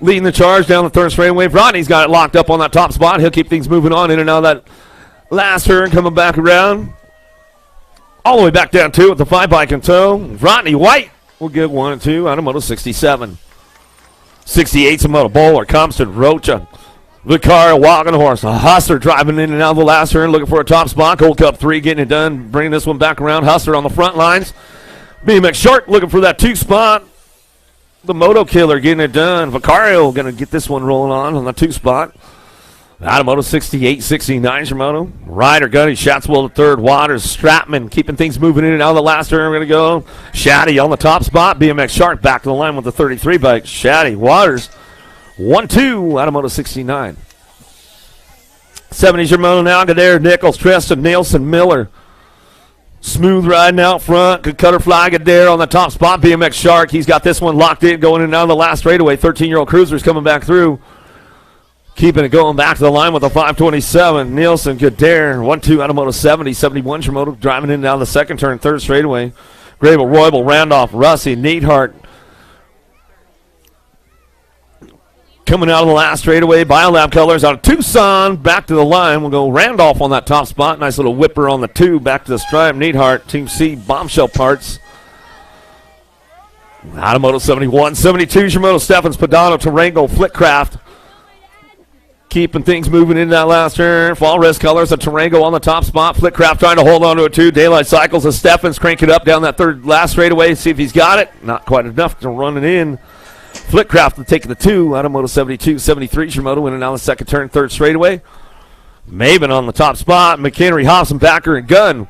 leading the charge down the third straightaway. Rodney's got it locked up on that top spot. He'll keep things moving on in and out of that last turn, coming back around. All the way back down 2 with the 5 bike in tow. Rodney White will get 1 and 2 Adamoto 67. 68's a moto. Bowler, Compton, Rocha, Vicario, Walking Horse. A Hustler driving in and out of the last turn, looking for a top spot. Gold Cup 3 getting it done, bringing this one back around. Hustler on the front lines. BMX Shark looking for that 2 spot. The Moto Killer getting it done. Vicario going to get this one rolling on the 2 spot. Automoto 68-69 is your moto. Ryder Gunny, Shatswell the third. Waters, Stratman keeping things moving in and out of the last turn. We're going to go. Shaddy on the top spot. BMX Shark back to the line with the 33 bike. Shaddy, Waters, 1-2. Automoto 69. 70's your moto now. Gadair, Nichols, Tristan, Nielsen, Miller. Smooth riding out front. Good cutter fly. Gadair on the top spot. BMX Shark, he's got this one locked in going in and out of the last straightaway. 13-year-old Cruiser's coming back through. Keeping it going back to the line with a 527. Nielsen, Gadair, 1-2, Automoto 70. 71's your moto driving in and out of the second turn, third straightaway. Grable, Roybal, Randolph, Russie, Neidhart. Coming out of the last straightaway, Biolab Colors out of Tucson. Back to the line. We'll go Randolph on that top spot. Nice little whipper on the 2. Back to the stripe. Neidhart, Team C, Bombshell Parts. Automoto 71. 72's your moto. Steffens, Padano, Tarango, Flitcraft. Keeping things moving in that last turn. Fall Rest Colors, a Tarango on the top spot. Flitcraft trying to hold on to it too. Daylight Cycles, a Steffens crank it up down that third last straightaway. See if he's got it. Not quite enough to run it in. Flitcraft taking the 2. Automoto 72, 73 your moto winning out the second turn, third straightaway. Maven on the top spot. McHenry, Hobson, Backer, and Gunn.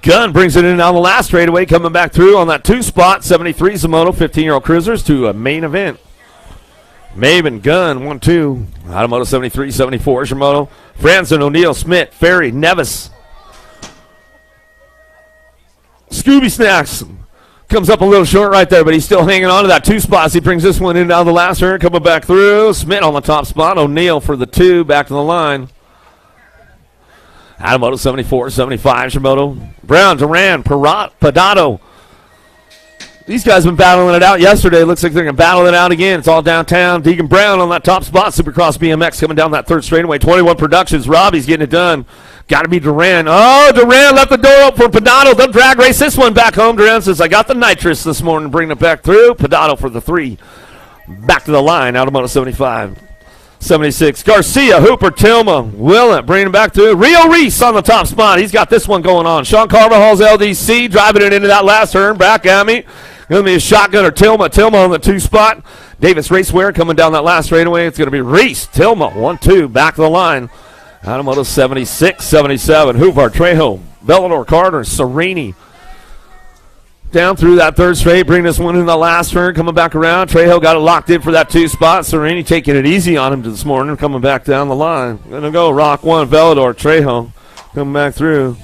Gunn brings it in on the last straightaway, coming back through on that 2 spot. 73 Zamoto, 15-year-old Cruisers to a main event. Maven, Gunn, 1-2. Automoto 73, 74 is your moto. Franson, O'Neill, Smith, Ferry, Nevis. Scooby Snacks comes up a little short right there, but he's still hanging on to that 2 spots. He brings this one in down the last turn, coming back through. Smith on the top spot. O'Neill for the 2, back to the line. Automoto 74, 75 is your moto. Brown, Duran, Padato. These guys have been battling it out yesterday. Looks like they're going to battle it out again. It's all downtown. Deegan Brown on that top spot. Supercross BMX coming down that third straightaway. 21 Productions. Robbie's getting it done. Got to be Duran. Oh, Duran left the door up for Padato. They'll drag race this one back home. Duran says, I got the nitrous this morning. Bringing it back through. Padato for the 3. Back to the line. Automoto 75. 76. Garcia, Hooper, Tilma, Willett bringing it back through. Rio Reese on the top spot. He's got this one going on. Sean Carvajal's LDC driving it into that last turn. Back at me. Going to be a shotgun or Tilma on the 2 spot. Davis Raceware coming down that last straightaway. It's going to be Reese, Tilma, 1-2, back to the line. Automoto 76, 77. Hoover, Trejo, Bellador, Carter, Serini. Down through that third straight, bring this one in the last turn, coming back around. Trejo got it locked in for that 2 spot. Serini taking it easy on him this morning, coming back down the line. Going to go Rock 1, Bellador, Trejo coming back through.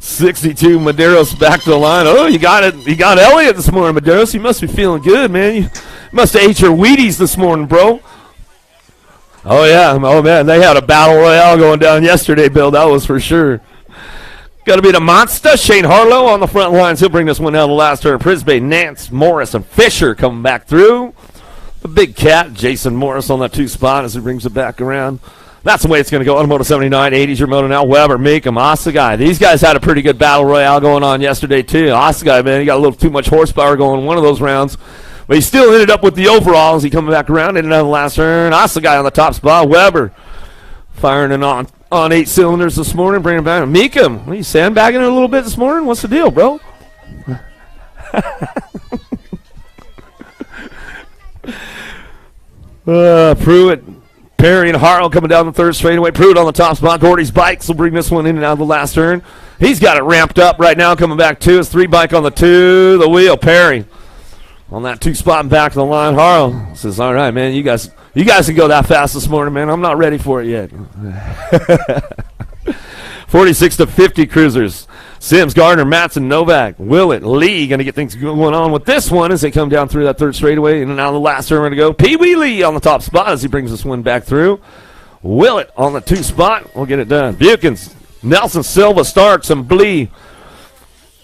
'62 Maderos back to the line. Oh, you got it. You got Elliott this morning, Maderos. You must be feeling good, man. You must have ate your Wheaties this morning, bro. Oh, yeah. Oh, man. They had a battle royale going down yesterday, Bill. That was for sure. Got to be the monster. Shane Harlow on the front lines. He'll bring this one down the last turn. Prisbay, Nance, Morris, and Fisher coming back through. The big cat, Jason Morris on that 2 spot as he brings it back around. That's the way it's going to go. Automoto 79, 80's your moto now. Weber, Meekum, Osagai. These guys had a pretty good battle royale going on yesterday, too. Osagai, man, he got a little too much horsepower going in one of those rounds. But he still ended up with the overall as he coming back around in another last turn. Osagai on the top spot. Weber firing it on 8 cylinders this morning, bringing it back. Meekum, are you sandbagging it a little bit this morning? What's the deal, bro? Pruitt. Perry and Harrell coming down the third straightaway. Pruitt on the top spot. Gordy's bikes will bring this one in and out of the last turn. He's got it ramped up right now, coming back to his 3 bike on the 2. The wheel, Perry on that 2 spot and back to the line. Harrell says, all right, man, you guys can go that fast this morning, man. I'm not ready for it yet. 46 to 50 Cruisers. Sims, Gardner, Matson, Novak, Willett, Lee going to get things going on with this one as they come down through that third straightaway. And now the last turn we're going to go. Pee Wee Lee on the top spot as he brings this one back through. Willett on the 2 spot. We'll get it done. Bukins, Nelson, Silva, Starks, and Blee.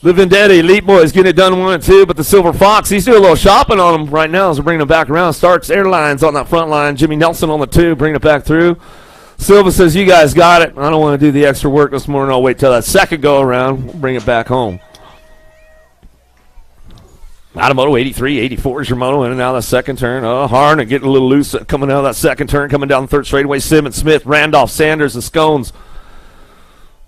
The Vendetti, Elite Boys getting it done 1 and 2, but the Silver Fox, he's doing a little shopping on them right now as we're bringing them back around. Starks Airlines on that front line. Jimmy Nelson on the 2, bringing it back through. Silva says, you guys got it. I don't want to do the extra work this morning. I'll wait till that second go around. We'll bring it back home. Automoto 83, 84 is your moto in and out of the second turn. Oh, Harn getting a little loose coming out of that second turn, coming down the third straightaway. Simmons, Smith, Randolph, Sanders, and Scones.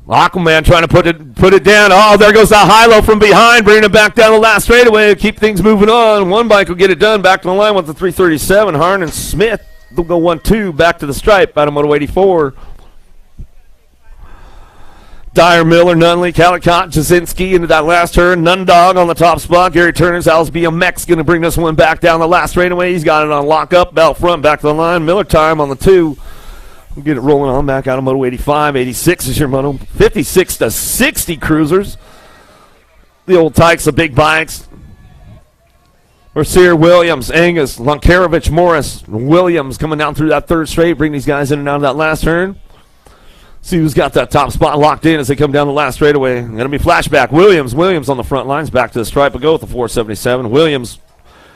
Aquaman trying to put it down. Oh, there goes that high-low from behind, bringing it back down the last straightaway. Keep things moving on. One bike will get it done. Back to the line with the 337. Harn and Smith, they'll go 1-2 back to the stripe. Automoto 84. Dyer, Miller, Nunley, Calicott, Jasinski into that last turn. Nundog on the top spot. Gary Turner's Al's BMX going to bring this one back down the last straightaway. He's got it on lock-up, belt front, back to the line. Miller time on the 2. We'll get it rolling on back out of Moto 85. 86 is your Moto. 56 to 60 cruisers. The old Tykes, the big bikes. Mercier, Williams, Angus, Lonkarovich, Morris, Williams coming down through that third straight. Bring these guys in and out of that last turn. See who's got that top spot locked in as they come down the last straightaway. Going to be flashback. Williams on the front lines. Back to the stripe. We'll go with the 477. Williams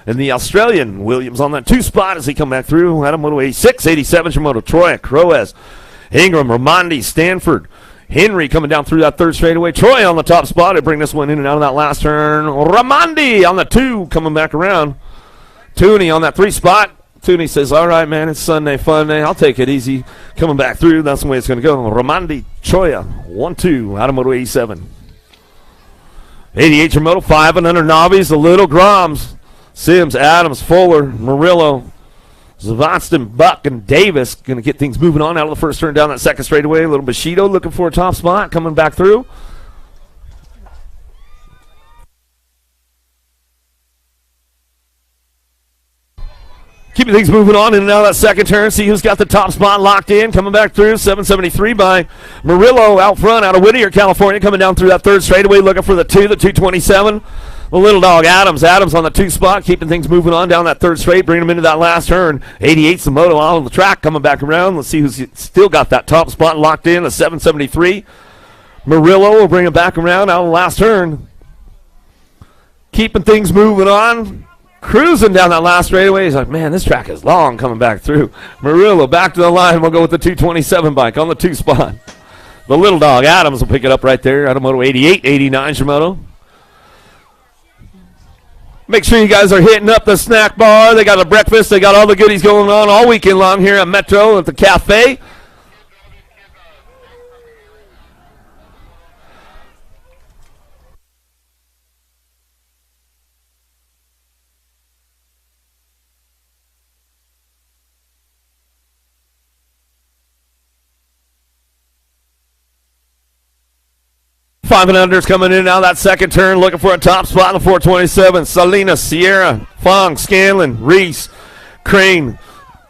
and the Australian. Williams on that 2 spot as he come back through. Adam Moto 86, 87 Shimoto. Troy, Croes, Ingram, Ramondi, Stanford, Henry coming down through that third straightaway. Troy on the top spot. They bring this one in and out of that last turn. Ramondi on the 2 coming back around. Tooney on that 3 spot. Tooney says, all right, man, it's Sunday fun day. I'll take it easy. Coming back through, that's the way it's going to go. Ramandi Choya, 1-2, Automoto 87. 88 Moto, 5 and under Novice, the Little Groms. Sims, Adams, Fuller, Murillo, Zavonston, Buck, and Davis going to get things moving on out of the first turn down that second straightaway. A little Bushido looking for a top spot, coming back through. Keeping things moving on in and out of that second turn. See who's got the top spot locked in. Coming back through. 773 by Murillo out front out of Whittier, California. Coming down through that third straightaway looking for the 227. The little dog Adams. Adams on the 2 spot. Keeping things moving on down that third straight. Bringing them into that last turn. 88's the moto out on the track. Coming back around. Let's see who's still got that top spot locked in. The 773. Murillo will bring it back around out on the last turn. Keeping things moving on. Cruising down that last straightaway. He's like, man, this track is long coming back through. Murillo back to the line. We'll go with the 227 bike on the 2 spot. The little dog, Adams, will pick it up right there. Automoto 88, 89 Shimoto. Make sure you guys are hitting up the snack bar. They got a breakfast. They got all the goodies going on all weekend long here at Metro at the cafe. Five and unders coming in now that second turn, looking for a top spot in the 427. Salinas, Sierra, Fong, Scanlon, Reese, Crane,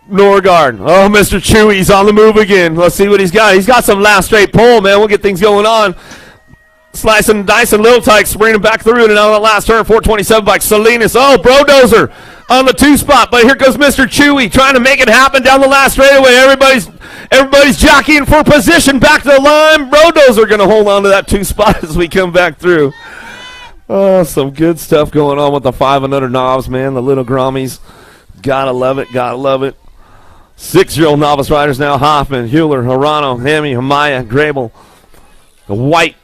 Norgard. Oh, Mr. Chewy's on the move again. Let's see what he's got. He's got some last straight pull, man. We'll get things going on. Slicing and dicing, Little Tykes bringing him back through and out of the last turn. 427 by Salinas. Oh, Brodozer on the 2 spot, but here goes Mr. Chewy trying to make it happen down the last straightaway. Everybody's jockeying for position. Back to the line. Brodozer going to hold on to that 2 spot as we come back through. Oh, some good stuff going on with the 5 and under knobs, man. The little Grommies. Gotta love it. Gotta love it. 6-year-old novice riders now. Hoffman, Hewler, Harano, Hammy, Hamaya, Grable. The White.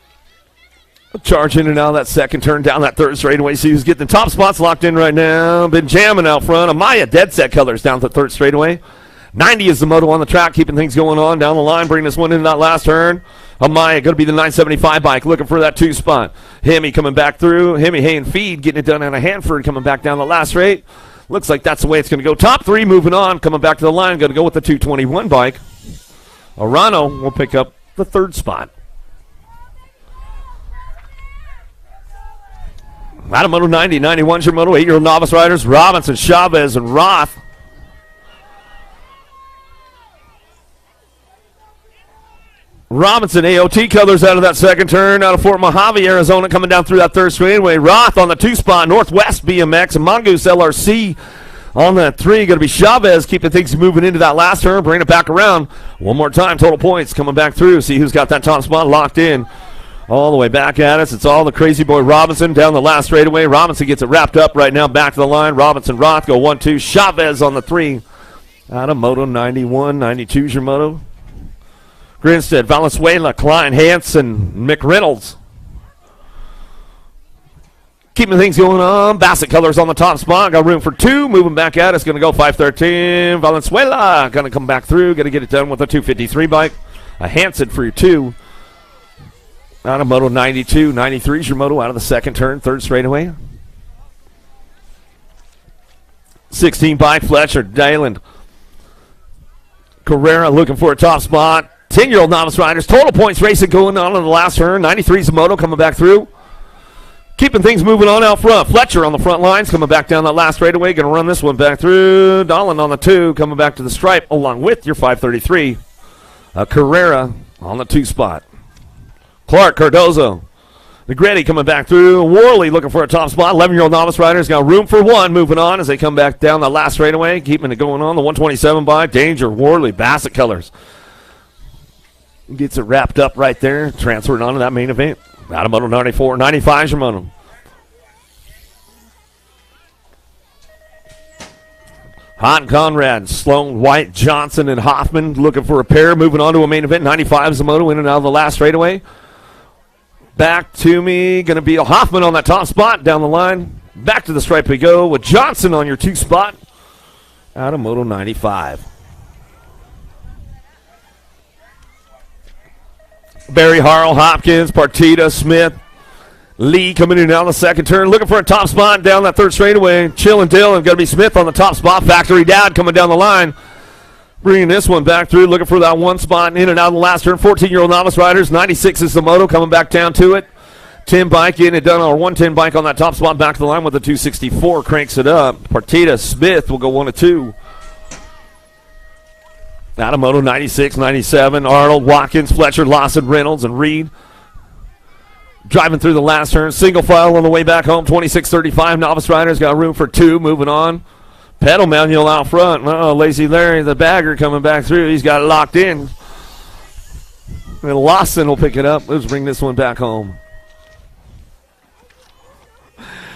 Charge in and out of that second turn down that third straightaway. See who's getting the top spots locked in right now. Been jamming out front. Amaya dead set colors down the third straightaway. 90 is the moto on the track, keeping things going on down the line. Bringing this one into that last turn. Amaya going to be the 975 bike, looking for that 2 spot. Hemi coming back through. Hemi, Hay, and Feed getting it done out of Hanford, coming back down the last straight. Looks like that's the way it's going to go. Top 3 moving on, coming back to the line. Going to go with the 221 bike. Arano will pick up the 3rd spot. Automoto 90, 91's your moto. 8-year-old novice riders. Robinson, Chavez, and Roth. Robinson, AOT colors out of that second turn. Out of Fort Mojave, Arizona, coming down through that third straightaway. Roth on the 2 spot. Northwest BMX. And Mongoose LRC on that 3. Going to be Chavez keeping things moving into that last turn. Bring it back around. One more time. Total points coming back through. See who's got that top spot locked in. All the way back at us. It's all the crazy boy Robinson down the last straightaway. Robinson gets it wrapped up right now. Back to the line. Robinson, Roth go 1-2. Chavez on the 3. Out of Moto 91. 92's your moto. Grinstead, Valenzuela, Klein, Hansen, McReynolds. Keeping things going on. Bassett Colors on the top spot. Got room for 2. Moving back at us. Going to go 513. Valenzuela going to come back through. Going to get it done with a 253 bike. A Hansen for your 2. Out of moto 92. 93 is your moto out of the second turn. Third straightaway. 16 bike. Fletcher, Dayland. Carrera looking for a top spot. 10-year-old novice riders. Total points racing going on in the last turn. 93 is the moto coming back through. Keeping things moving on out front. Fletcher on the front lines coming back down that last straightaway. Going to run this one back through. Dolan on the 2 coming back to the stripe along with your 533. Carrera on the 2 spot. Clark, Cardozo. Negretti coming back through. Worley looking for a top spot. 11-year-old novice riders got room for 1 moving on as they come back down the last straightaway. Keeping it going on. The 127 by Danger, Worley, Bassett Colors. Gets it wrapped up right there. Transferred on to that main event. Out of moto 94. 95 is your moto. Hot and Conrad, Sloan, White, Johnson, and Hoffman looking for a pair. Moving on to a main event. 95 is the moto in and out of the last straightaway. Back to me. Going to be a Hoffman on that top spot down the line. Back to the stripe we go with Johnson on your 2 spot. Out of moto 95. Barry, Harrell, Hopkins, Partita, Smith, Lee coming in down the second turn. Looking for a top spot down that third straightaway. Chill and Dillon. Going to be Smith on the top spot. Factory Dad coming down the line. Bringing this one back through. Looking for that 1 spot in and out of the last turn. 14-year-old novice riders. 96 is the moto coming back down to it. 10 bike getting it done. Or 110 bike on that top spot. Back to the line with the 264. Cranks it up. Partita, Smith will go 1 of 2. Out of moto 96, 97, Arnold, Watkins, Fletcher, Lawson, Reynolds, and Reed. Driving through the last turn. Single file on the way back home. 26-35. Novice riders got room for 2. Moving on. Pedal manual out front. Lazy Larry, the bagger, coming back through. He's got it locked in. And Lawson will pick it up. Let's bring this one back home.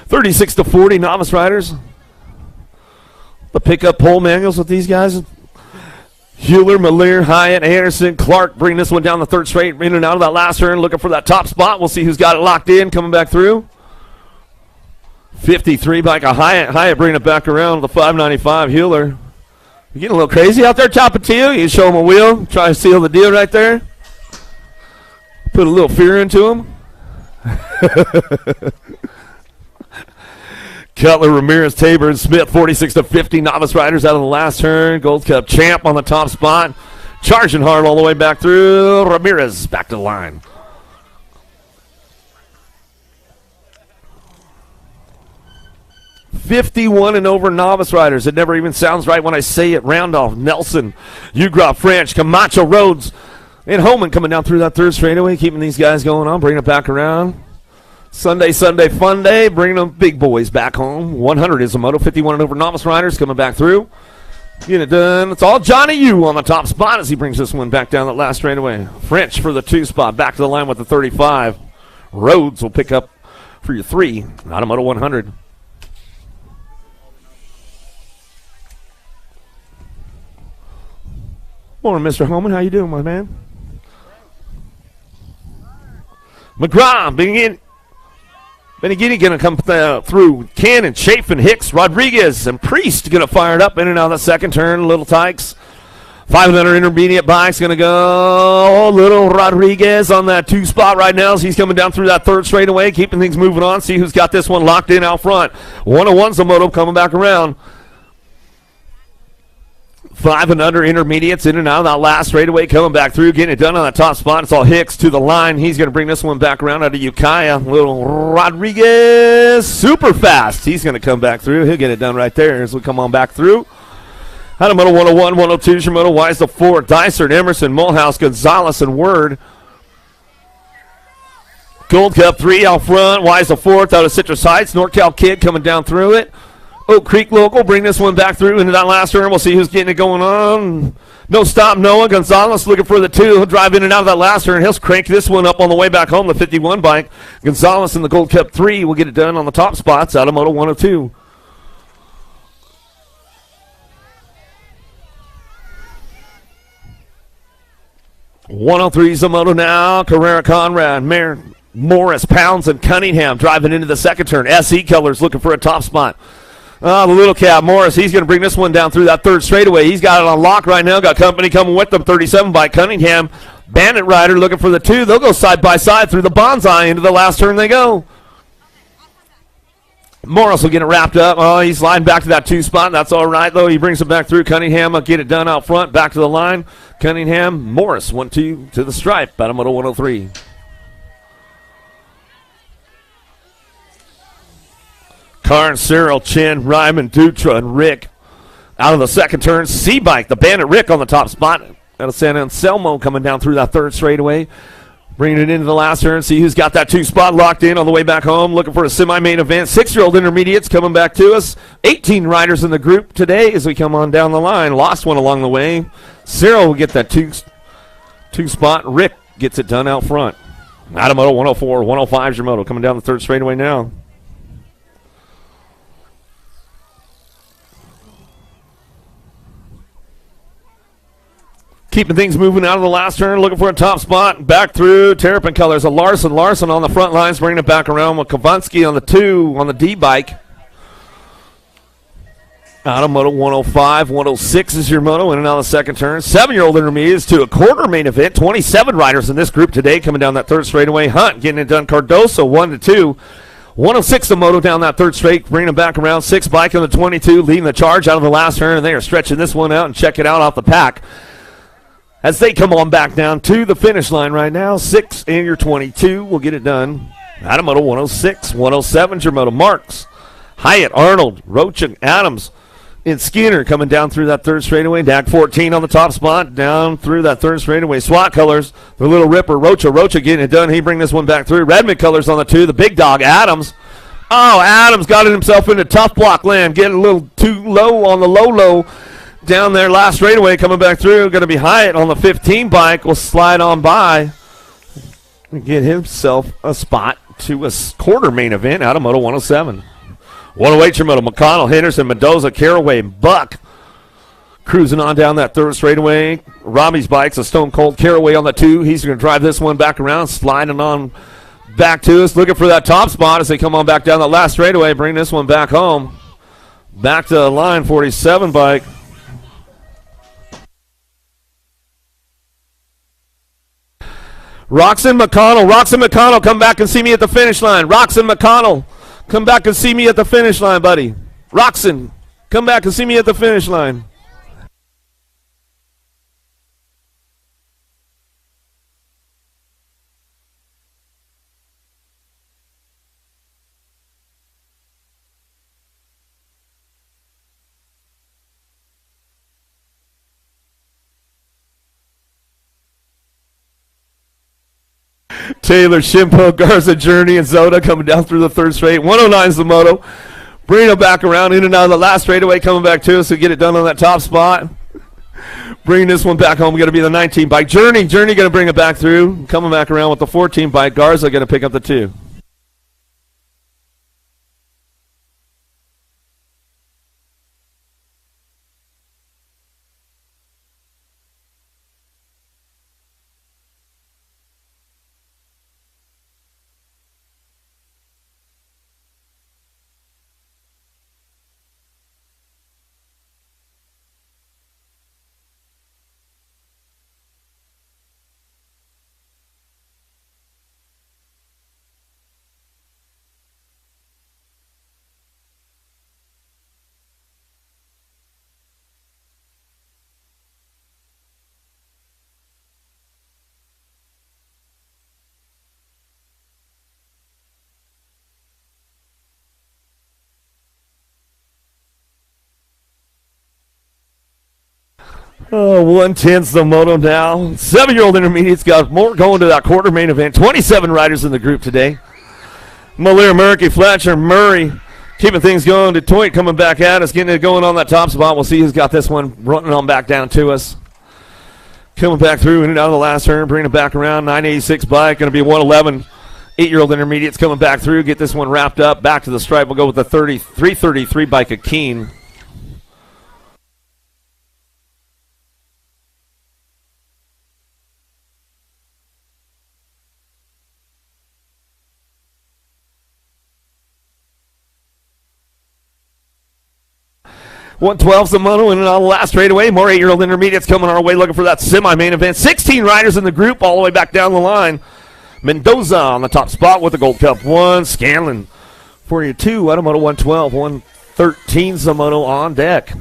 36-40. Novice riders. The pickup pole manuals with these guys. Hewler, Malier, Hyatt, Anderson, Clark bringing this one down the third straight, in and out of that last turn, looking for that top spot. We'll see who's got it locked in, coming back through. 53 bike of Hyatt. Hyatt bringing it back around the 595. Hewler. You getting a little crazy out there, Tapatio? You show him a wheel, try to seal the deal right there. Put a little fear into him. Cutler, Ramirez, Tabor, and Smith, 46-50. Novice riders out of the last turn. Gold Cup champ on the top spot. Charging hard all the way back through. Ramirez back to the line. $51 and over novice riders. It never even sounds right when I say it. Roundoff, Nelson, Ugrop, French, Camacho, Rhodes, and Homan coming down through that third straightaway, keeping these guys going on, bringing it back around. Sunday fun day, bringing them big boys back home. 100 is a moto. 51 and over novice riders coming back through. Getting it done. It's all Johnny U on the top spot as he brings this one back down that last straightaway. French for the 2 spot. Back to the line with the 35. Rhodes will pick up for your 3. Not a moto 100. Morning, Mr. Holman. How you doing, my man? McGraw, Benigini going to come through. Cannon, Chafin, Hicks, Rodriguez, and Priest going to fire it up in and out of the second turn. Little Tykes. 500 intermediate bikes going to go. Little Rodriguez on that 2 spot right now as he's coming down through that third straightaway, keeping things moving on. See who's got this one locked in out front. 101's the moto coming back around. 5 and under intermediates in and out of that last straightaway, coming back through, getting it done on that top spot. It's all Hicks to the line. He's going to bring this one back around out of Ukiah. Little Rodriguez, super fast. He's going to come back through. He'll get it done right there as we come on back through. Out of moto 101, 102 is your moto. Wise the 4, Dysart, Emerson, Mulhouse, Gonzalez, and Word. Gold Cup 3 out front. Wise the 4th out of Citrus Heights. NorCal Kid coming down through it. Oak Creek local, bring this one back through into that last turn. We'll see who's getting it going on. No stop, Noah. Gonzalez looking for the 2. He'll drive in and out of that last turn. He'll crank this one up on the way back home, the 51 bike. Gonzalez in the Gold Cup 3 will get it done on the top spots out of Moto 102. 103 is the moto now. Carrera Conrad, Morris, Pounds, and Cunningham driving into the second turn. SE Colors looking for a top spot. The little cat, Morris, he's going to bring this one down through that third straightaway. He's got it on lock right now. Got company coming with them. 37 by Cunningham. Bandit Rider looking for the 2. They'll go side by side through the bonsai. Into the last turn they go. Morris will get it wrapped up. Oh, he's sliding back to that 2 spot. That's all right, though. He brings it back through. Cunningham will get it done out front. Back to the line. Cunningham, Morris, 1-2 to the stripe. Bottom of 103. Karn, Cyril, Chin, Ryman, Dutra, and Rick out of the second turn. C-Bike, the Bandit Rick on the top spot. Out of San Anselmo coming down through that third straightaway. Bringing it into the last turn. See who's got that 2 spot locked in on the way back home. Looking for a semi-main event. 6-year-old intermediates coming back to us. 18 riders in the group today as we come on down the line. Lost one along the way. Cyril will get that 2 spot. Rick gets it done out front. Adamoto 104. 105 is your moto. Coming down the third straightaway now. Keeping things moving out of the last turn, looking for a top spot. Back through Terrapin Colors. A Larson on the front lines, bringing it back around with Kavansky on the 2 on the D-bike. Automoto 105, 106 is your moto, in and out of the second turn. 7-year-old intermediates to a quarter main event. 27 riders in this group today coming down that third straightaway. Hunt getting it done. Cardoso 1-2. 106 the moto down that third straight, bringing it back around. 6 bike on the 22, leading the charge out of the last turn, and they are stretching this one out and check it out off the pack as they come on back down to the finish line right now. 6 and your 22 will get it done. Adamoto 106, 107 your moto. Marks, Hyatt, Arnold, Roach, Adams, and Skinner coming down through that third straightaway. DAG 14 on the top spot, down through that third straightaway. SWAT Colors, the little ripper, Rocha getting it done. He bring this one back through. Redmond Colors on the 2, the big dog, Adams. Oh, Adams got himself into tough block land, getting a little too low on the low. Down there last straightaway, coming back through. Going to be Hyatt on the 15 bike. Will slide on by and get himself a spot to a quarter main event out of Moto 107. 108 your moto. McConnell, Henderson, Mendoza, Caraway, Buck cruising on down that third straightaway. Robbie's bike's a Stone Cold Caraway on the 2. He's going to drive this one back around, sliding on back to us, looking for that top spot as they come on back down that last straightaway. Bring this one back home. Back to the line, 47 bike. Roxon McConnell, come back and see me at the finish line. Roxon McConnell, come back and see me at the finish line, buddy. Roxon, come back and see me at the finish line. Taylor, Shimpo, Garza, Journey, and Zoda coming down through the third straight. 109 is the moto. Bringing it back around in and out of the last straightaway, coming back to us to get it done on that top spot. Bringing this one back home, going to be the 19 bike. Journey going to bring it back through. Coming back around with the 14 bike. Garza going to pick up the 2. Oh, 110's the moto now. 7-year-old intermediates got more going to that quarter main event. 27 riders in the group today. Malier, Murky, Fletcher, Murray keeping things going. Detroit coming back at us, getting it going on that top spot. We'll see who's got this one running on back down to us. Coming back through in and out of the last turn, bringing it back around. 986 bike, going to be 111. 8-year-old intermediates coming back through, get this one wrapped up. Back to the stripe. We'll go with the 333 bike of Keene. 112's the moto, and on the last straightaway, more 8-year-old intermediates coming our way looking for that semi-main event. 16 riders in the group all the way back down the line. Mendoza on the top spot with the Gold Cup 1. Scanlon for you 2 out of moto 112. 113's the moto on deck.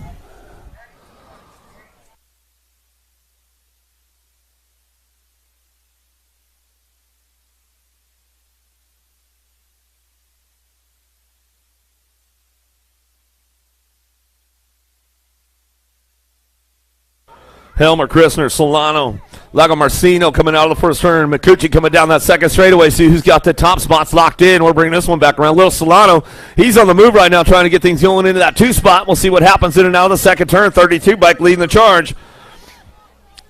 Helmer, Christner, Solano, Lagomarcino coming out of the first turn. Micucci coming down that second straightaway. See who's got the top spots locked in. We're bringing this one back around. Little Solano, he's on the move right now trying to get things going into that 2 spot. We'll see what happens in and out of the second turn. 32 bike leading the charge.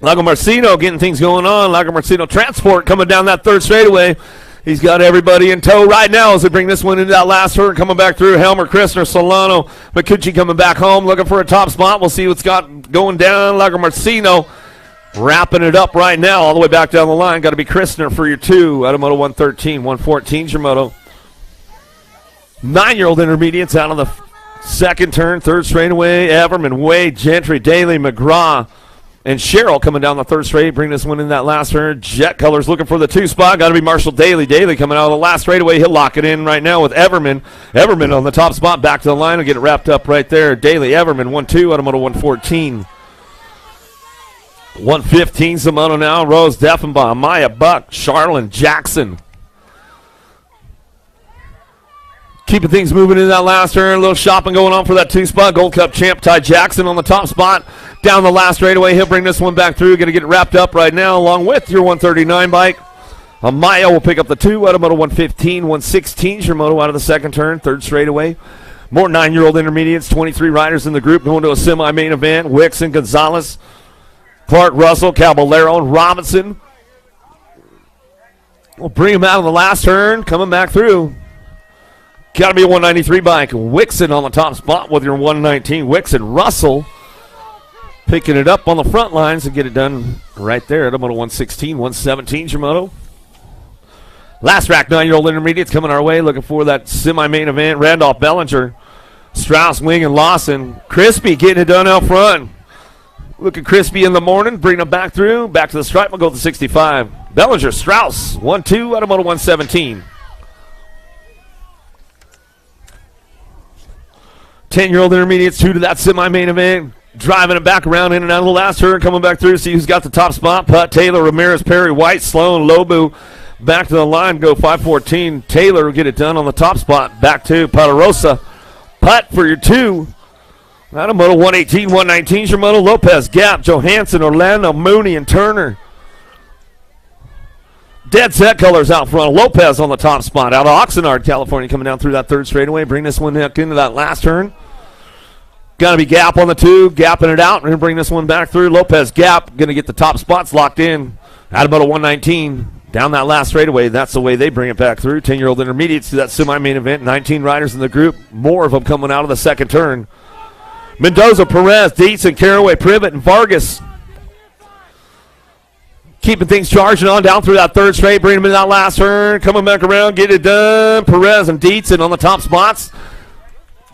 Lagomarcino getting things going on. Lagomarcino Transport coming down that third straightaway. He's got everybody in tow right now as they bring this one into that last turn. Coming back through, Helmer, Christner, Solano, Micucci coming back home, looking for a top spot. We'll see what's got going down. Lagomarcino wrapping it up right now all the way back down the line. Got to be Christner for your 2 out of moto 113. 114's your moto. 9-year-old intermediates out of the second turn, third straightaway. Everman, Wade, Gentry, Daly, McGraw, and Sherrill coming down the third straight, bring this one in that last turn. Jet Colors looking for the 2 spot. Got to be Marshall Daly. Daly coming out of the last straightaway. He'll lock it in right now with Everman. Everman on the top spot, back to the line. Will get it wrapped up right there. Daly, Everman, 1-2 out of moto 114. 115's the moto now. Rose Deffenbaugh, Maya Buck, Charlene Jackson. Keeping things moving in that last turn. A little shopping going on for that 2 spot. Gold Cup champ Ty Jackson on the top spot. Down the last straightaway. He'll bring this one back through. Going to get it wrapped up right now along with your 139 bike. Amaya will pick up the 2 out of moto 115. 116's your moto out of the second turn. Third straightaway. More 9-year-old intermediates. 23 riders in the group going to a semi-main event. Wicks and Gonzalez. Clark, Russell, Caballero, and Robinson. We'll bring him out of the last turn. Coming back through. Got to be a 193 bike. Wixon on the top spot with your 119. Wixon, Russell picking it up on the front lines and get it done right there at a moto 116. 117's your moto. Last rack 9-year-old intermediates coming our way looking for that semi-main event. Randolph Bellinger, Strauss, Wing, and Lawson. Crispy getting it done out front. Looking crispy in the morning. Bringing them back through. Back to the stripe. We'll go to 65. Bellinger, Strauss, 1-2 out of moto 117. 10-year-old intermediates, 2 to that semi-main event. Driving it back around in and out of the last turn. Coming back through to see who's got the top spot. Putt, Taylor, Ramirez, Perry, White, Sloan, Lobu. Back to the line. Go 514. Taylor will get it done on the top spot. Back to Patarosa. Putt for your 2. Out of moto 118. 119's your moto. Lopez, Gap, Johansson, Orlando, Mooney, and Turner. Dead set colors out front. Lopez on the top spot. Out of Oxnard, California, coming down through that third straightaway. Bring this one into that last turn. Got to be Gap on the 2, gapping it out. We're going to bring this one back through. Lopez, Gap, going to get the top spots locked in. Out of moto 119. Down that last straightaway. That's the way they bring it back through. 10-year-old intermediates to that semi-main event. 19 riders in the group. More of them coming out of the second turn. Mendoza, Perez, Dietz, and Caraway, Privet, and Vargas. Keeping things charging on down through that third straight. Bring them in that last turn. Coming back around. Get it done. Perez and Dietz on the top spots.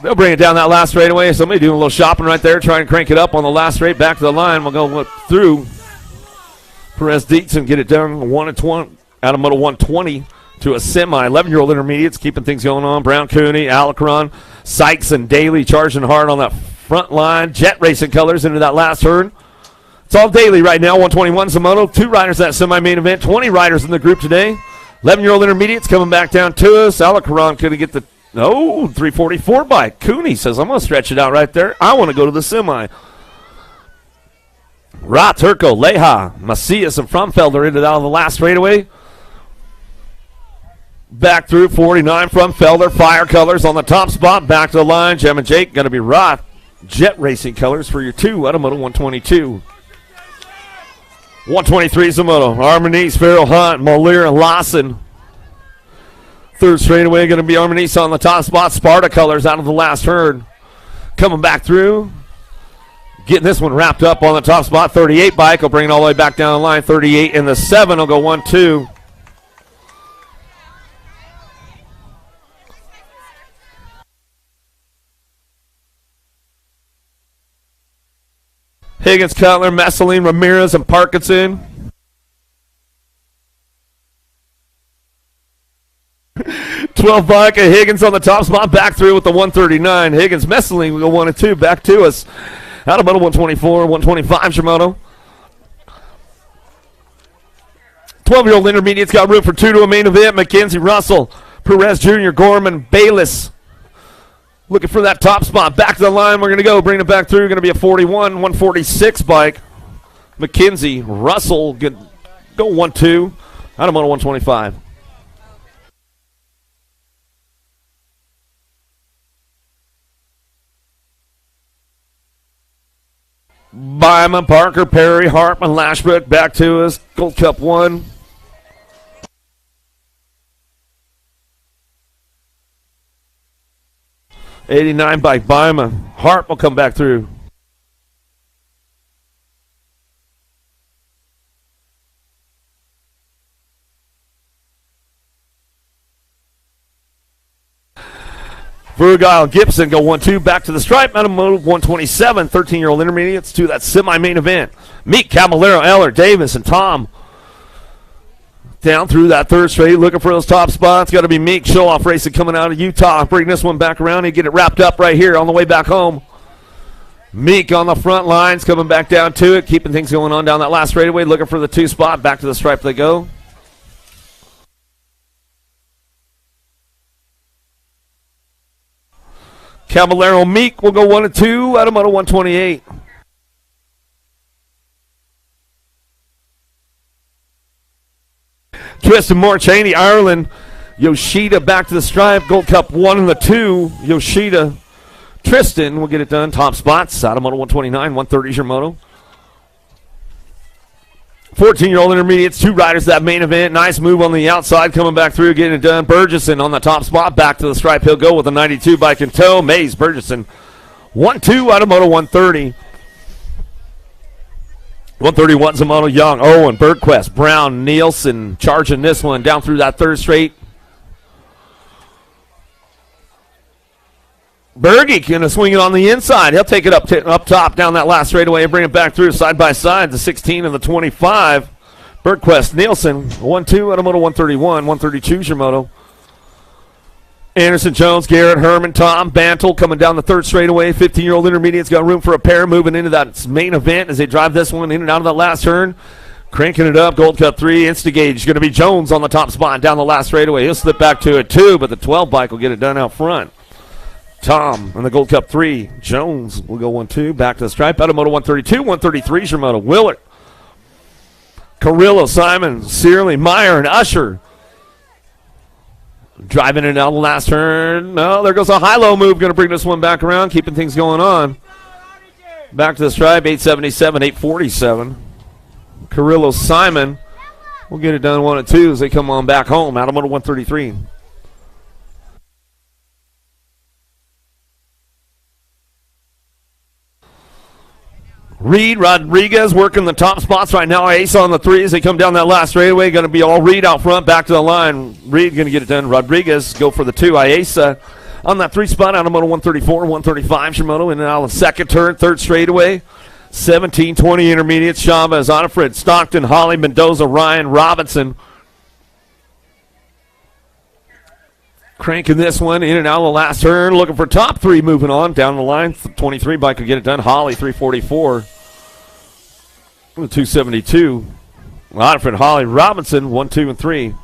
They'll bring it down that last straightaway. Somebody doing a little shopping right there, trying to crank it up on the last straight. Back to the line. We'll go through Perez, Dietz, and get it done 1-20 out of moto 120 to a semi. 11-year-old intermediates keeping things going on. Brown, Cooney, Alacron, Sykes, and Daly charging hard on that front line. Jet racing colors into that last turn. It's all Daly right now. 121's the moto. 2 riders that semi-main event. 20 riders in the group today. 11-year-old intermediates coming back down to us. Alacron could get the 344 bike. Cooney says, I'm going to stretch it out right there. I want to go to the semi. Ra, Turco, Leha, Macias, and Frumfelder into that on the last straightaway. Back through 49 Frumfelder. Fire colors on the top spot. Back to the line. Gem and Jake going to be Roth. Jet racing colors for your 2 out of moto 122. 123 is the moto. Armanese, Farrell, Hunt, Molir, and Lawson. Third straightaway going to be Armanese on the top spot. Sparta colors out of the last turn. Coming back through. Getting this one wrapped up on the top spot. 38 bike will bring it all the way back down the line. 38 in the 7 will go 1-2. Higgins, Cutler, Messeline, Ramirez, and Parkinson. 12 bike, Higgins on the top spot, back through with the 139. Higgins, Messeline, we go 1 and 2, back to us. Out of moto 124, 125, Shimoto. 12-year-old intermediate's got room for 2 to a main event. McKenzie, Russell, Perez Jr., Gorman, Bayless. Looking for that top spot. Back to the line. We're going to go. Bring it back through. Going to be a 41, 146 bike. McKenzie, Russell, go 1-2. Out of moto 125. Byman, Parker, Perry, Hartman, Lashbrook, back to us. Gold Cup 1. '89 by Byman. Hart will come back through. Vergile, Gibson go 1-2, back to the stripe. Out of moto 127, 13-year-old intermediates to that semi-main event. Meek, Caballero, Eller, Davis, and Tom. Down through that third straight, looking for those top spots. Got to be Meek, show-off racing coming out of Utah. Bring this one back around and get it wrapped up right here on the way back home. Meek on the front lines, coming back down to it, keeping things going on down that last straightaway, looking for the 2 spot. Back to the stripe they go. Caballero, Meek will go 1 and 2 out of moto 128. Tristan Moore, Cheney, Ireland, Yoshida back to the stripe. Gold Cup 1 and the 2. Yoshida, Tristan will get it done. Top spots out of moto 129, 130 is your moto. 14-year-old intermediates, 2 riders that main event. Nice move on the outside, coming back through, getting it done. Burgesson on the top spot, back to the stripe. He'll go with a 92 bike in tow. Mays, Burgesson, 1-2 out of moto 130. 131's a moto. Young, Owen, Bergquist, Brown, Nielsen charging this one down through that third straight. Berge going to swing it on the inside. He'll take it up top down that last straightaway and bring it back through side by side. The 16 and the 25. Bergquist, Nielsen, 1-2 out of moto 131. 132's your moto. Anderson, Jones, Garrett, Herman, Tom, Bantle coming down the third straightaway. 15-year-old intermediate's got room for a pair moving into that main event as they drive this one in and out of that last turn. Cranking it up, Gold Cup 3, Instigage. Going to be Jones on the top spot down the last straightaway. He'll slip back to it too, but the 12 bike will get it done out front. Tom on the Gold Cup 3. Jones will go 1-2. Back to the stripe. Out of moto 132. 133's your moto. Willard. Carrillo, Simon, Searley, Meyer, and Usher. Driving it out the last turn. No, there goes a high-low move. Going to bring this one back around. Keeping things going on. Back to the stripe. 877, 847. Carrillo, Simon will get it done 1 and 2 as they come on back home. Out of moto 133. Reed, Rodriguez working the top spots right now. Ace on the 3 as they come down that last straightaway. Going to be all Reed out front, back to the line. Reed going to get it done. Rodriguez go for the 2. Iesa on that 3 spot out of moto 134, 135 Shimoto. And now the second turn, third straightaway. 17, 20 intermediates. Chavez, Onifred, Stockton, Holly, Mendoza, Ryan, Robinson. Cranking this one in and out of the last turn. Looking for top 3 moving on down the line. 23 bike will get it done. Holly, 344. 272. Onifred, Holly, Robinson, 1, 2, and 3.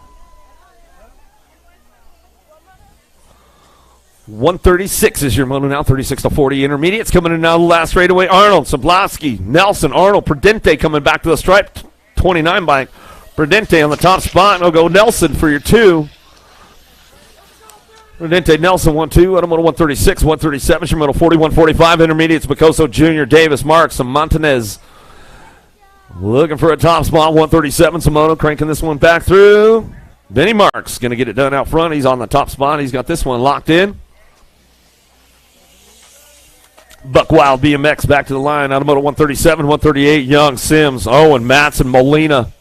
136 is your moto now. 36 to 40 intermediates coming in now the last straightaway. Arnold, Sablaski, Nelson, Arnold, Prudente coming back to the stripe. 29 bike. Prudente on the top spot. And it'll go Nelson for your 2. Prudente, Nelson, 1-2. Out of moto 136, 137. Your moto 41, 45 intermediates. Picoso Jr., Davis, Marks, and Montanez. Looking for a top spot. 137. Samoto cranking this one back through. Benny Marks going to get it done out front. He's on the top spot. He's got this one locked in. Buck Wild BMX back to the line. Out of moto 137, 138. Young, Sims, Owen, Matson, Molina.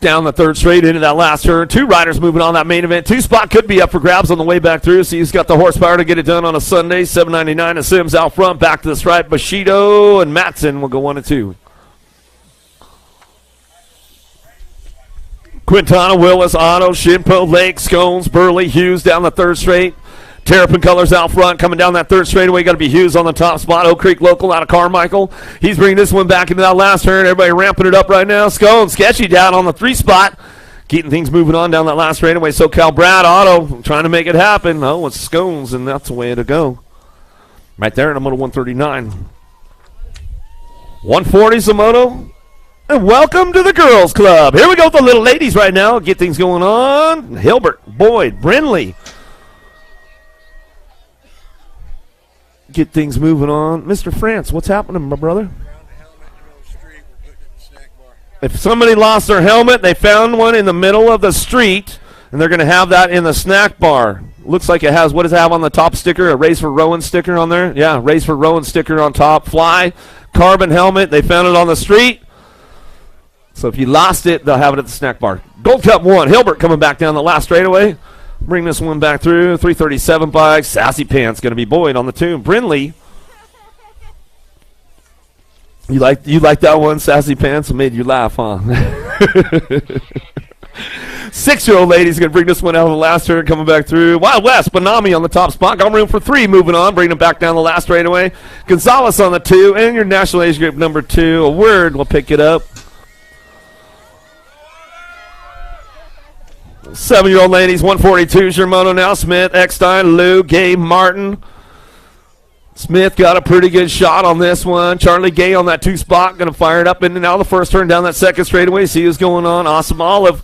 Down the third straight into that last turn. Two riders moving on that main event. Two spot could be up for grabs on the way back through. So he's got the horsepower to get it done on a Sunday. $7.99 to Sims out front. Back to the stripe. Bushido and Matson will go 1 and 2. Quintana, Willis, Otto, Shimpo, Lake, Scones, Burley, Hughes down the third straight. Terrapin Colors out front, coming down that third straightaway. Got to be Hughes on the top spot. Oak Creek Local out of Carmichael. He's bringing this one back into that last turn. Everybody ramping it up right now. Scone, Sketchy down on the 3 spot. Keeping things moving on down that last straightaway. SoCal Brad, Otto trying to make it happen. Oh, it's Scones, and that's the way to go. Right there in the moto 139. 140 Zamoto. And welcome to the Girls Club. Here we go with the little ladies right now. Get things going on. Hilbert, Boyd, Brindley. Get things moving on. Mr. France, what's happening, my brother? If somebody lost their helmet, they found one in the middle of the street, and they're going to have that in the snack bar. Looks like it has, what does it have on the top sticker? A Race for Rowan sticker on there? Yeah, Race for Rowan sticker on top. Fly, carbon helmet. They found it on the street. So if you lost it, they'll have it at the snack bar. Gold Cup 1. Hilbert coming back down the last straightaway. Bring this one back through. 337 bike. Sassy Pants going to be Boyd on the tune. Brindley. You like that one, Sassy Pants? It made you laugh, huh? 6-year-old lady's going to bring this one out of the last turn, coming back through. Wild West, Bonami on the top spot. Got room for 3 moving on. Bringing it back down the last straightaway. Gonzalez on the 2. And your national age group number 2. A word will pick it up. 7-year-old ladies, 142 is your moto now. Smith, Eckstein, Lou, Gabe, Martin. Smith got a pretty good shot on this one. Charlie Gay on that 2 spot. Going to fire it up in and out of the first turn down that second straightaway. See what's going on. Awesome Olive.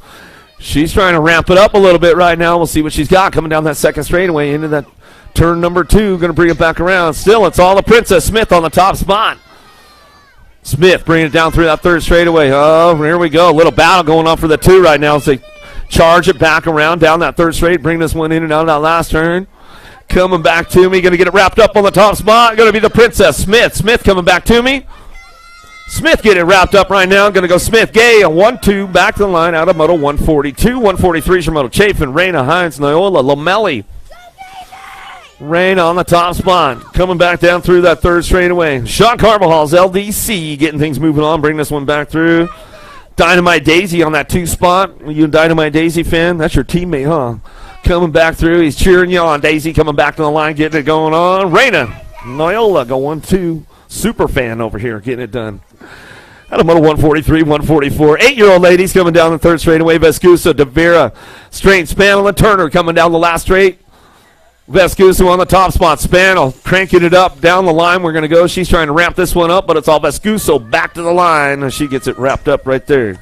She's trying to ramp it up a little bit right now. We'll see what she's got coming down that second straightaway into that turn number 2. Going to bring it back around. Still, it's all the Princess Smith on the top spot. Smith bringing it down through that third straightaway. Oh, here we go. A little battle going on for the 2 right now as they charge it back around down that third straight. Bring this one in and out of that last turn. Coming back to me. Going to get it wrapped up on the top spot. Going to be the Princess Smith. Smith coming back to me. Smith getting it wrapped up right now. Going to go Smith Gay. A 1-2 back to the line out of moto 142. 143 is your moto. Chafin, Raina, Hines, Noyola, Lamelli. Raina on the top spot. Coming back down through that third straightaway. Sean Carvajal's LDC getting things moving on. Bring this one back through. Dynamite Daisy on that 2 spot. Are you a Dynamite Daisy fan? That's your teammate, huh? Coming back through. He's cheering you on. Daisy coming back to the line, getting it going on. Raina, Noyola go 1-2. Super fan over here getting it done. Out of moto 143, 144. 8-year-old ladies coming down the third straightaway. Vescusa, Devera, Straight, Spanel, and Turner coming down the last straight. Vescusa on the top spot. Spanel cranking it up down the line. We're going to go. She's trying to ramp this one up, but it's all Vescuso back to the line. And she gets it wrapped up right there.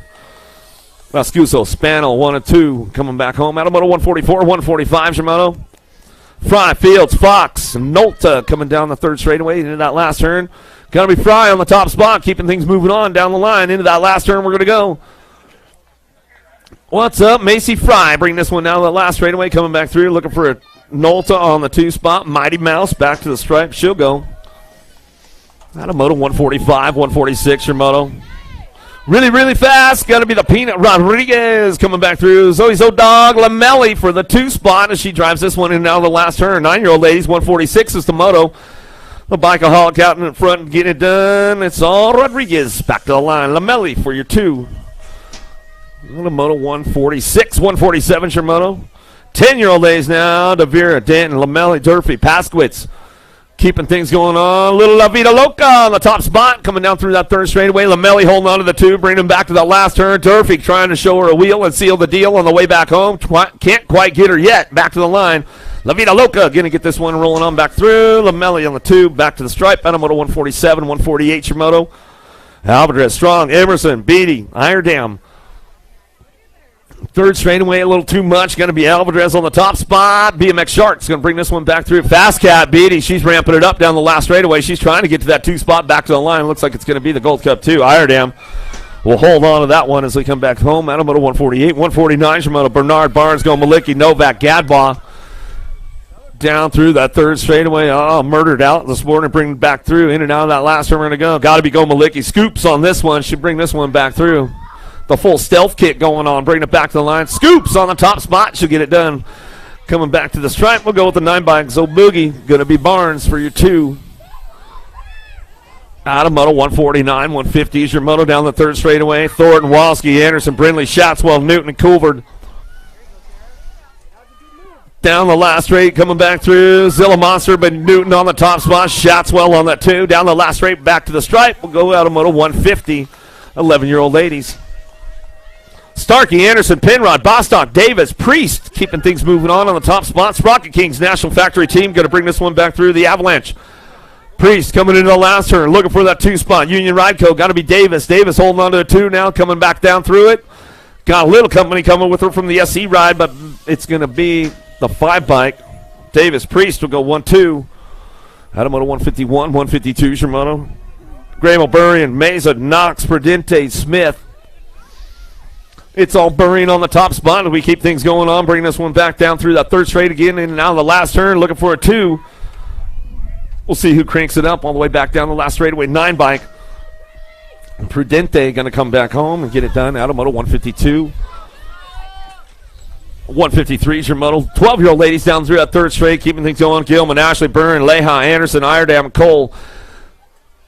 Vescuso, Spanel, 1 and 2 coming back home. Out of moto 144, 145, Shimano. Fry, Fields, Fox, and Nolta coming down the third straightaway into that last turn. Got to be Fry on the top spot, keeping things moving on down the line. Into that last turn, we're going to go. What's up, Macy Fry? Bring this one down to the last straightaway, coming back through, looking for a Nolta on the 2 spot. Mighty Mouse back to the stripe. She'll go. Out of moto 145, 146, your moto. Really, really fast. Got to be the Peanut Rodriguez coming back through. Zoe's Dog Lamelli for the 2 spot as she drives this one in and out of the last turn. 9-year-old ladies, 146 is the moto. The Bikeaholic out in front and getting it done. It's all Rodriguez back to the line. Lamelli for your 2. Little moto 146, 147 your moto. 10-year-old ladies now. Devere, Danton, Lamelli, Durfee, Paskowitz. Keeping things going on. Little La Vida Loca on the top spot. Coming down through that third straightaway. Lamelli holding on to the 2. Bringing him back to that last turn. Durfee trying to show her a wheel and seal the deal on the way back home. Can't quite get her yet. Back to the line. La Vida Loca going to get this one rolling on back through. Lamelli on the 2. Back to the stripe. Out of moto 147, 148 your moto. Alvarez, Strong, Emerson, Beatty, Iredam. Third straightaway, a little too much. Going to be Alvarez on the top spot. BMX Shark's going to bring this one back through. Fast Cat, Beatty. She's ramping it up down the last straightaway. She's trying to get to that 2 spot back to the line. Looks like it's going to be the Gold Cup 2. Iredam will hold on to that one as we come back home. Out of moto 148, 149. Shimoto, Bernard, Barnes, Go, Malicki, Novak, Gadbaugh. Down through that third straightaway. Oh, murdered out this morning. Bring it back through. In and out of that last turn we're going to go. Got to be Go, Malicki. Scoops on this one. Should bring this one back through. the full stealth kick going on, bringing it back to the line. Scoops on the top spot. She'll get it done. Coming back to the stripe, we'll go with the 9-bike. So Boogie, going to be Barnes for your 2. Out of moto, 149, 150 is your moto down the third straightaway. Thornton, Walski, Anderson, Brindley, Shatswell, Newton, and Coulford. Down the last straight, coming back through. Zilla Monster, but Newton on the top spot. Shatswell on that 2. Down the last straight, back to the stripe. We'll go out of moto, 150, 11-year-old ladies. Starkey, Anderson, Penrod, Bostock, Davis, Priest, keeping things moving on the top spot. Sprocket Kings, National Factory Team, going to bring this one back through the Avalanche. Priest coming into the last turn, looking for that 2 spot. Union Rideco, got to be Davis. Davis holding on to a 2 now, coming back down through it. Got a little company coming with her from the SC ride, but it's going to be the 5-bike. Davis, Priest will go 1-2. Out of moto 151, 152 is your moto. Graham O'Brien, Mesa, Knox, Prudente, Smith. It's all burying on the top spot as we keep things going on, bringing this one back down through that third straight again, and now the last turn, looking for a 2. We'll see who cranks it up all the way back down the last straightaway. 9-bike. Prudente going to come back home and get it done. Out of moto 152. 153 is your moto. 12-year-old ladies down through that third straight, keeping things going. Gilman, Ashley, Byrne, Leha, Anderson, Iredam, Cole.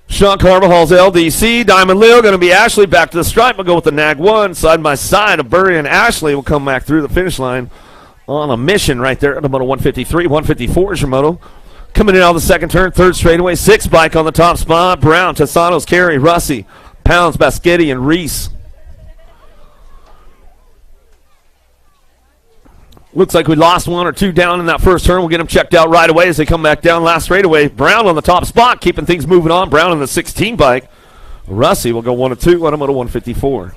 Sean Carvajal's LDC. Diamond Lil going to be Ashley back to the stripe. We'll go with the Nag 1. Side by side of Burry and Ashley will come back through the finish line on a mission right there at the moto 153. 154 is your moto. Coming in out of the second turn, third straightaway. 6-bike on the top spot. Brown, Tesanos, Carey, Russi, Pounds, Baschetti, and Reese. Looks like we lost 1 or 2 down in that first turn. We'll get them checked out right away as they come back down last straightaway. Brown on the top spot, keeping things moving on. Brown on the 16-bike. Russi will go 1 or 2 on a moto 154.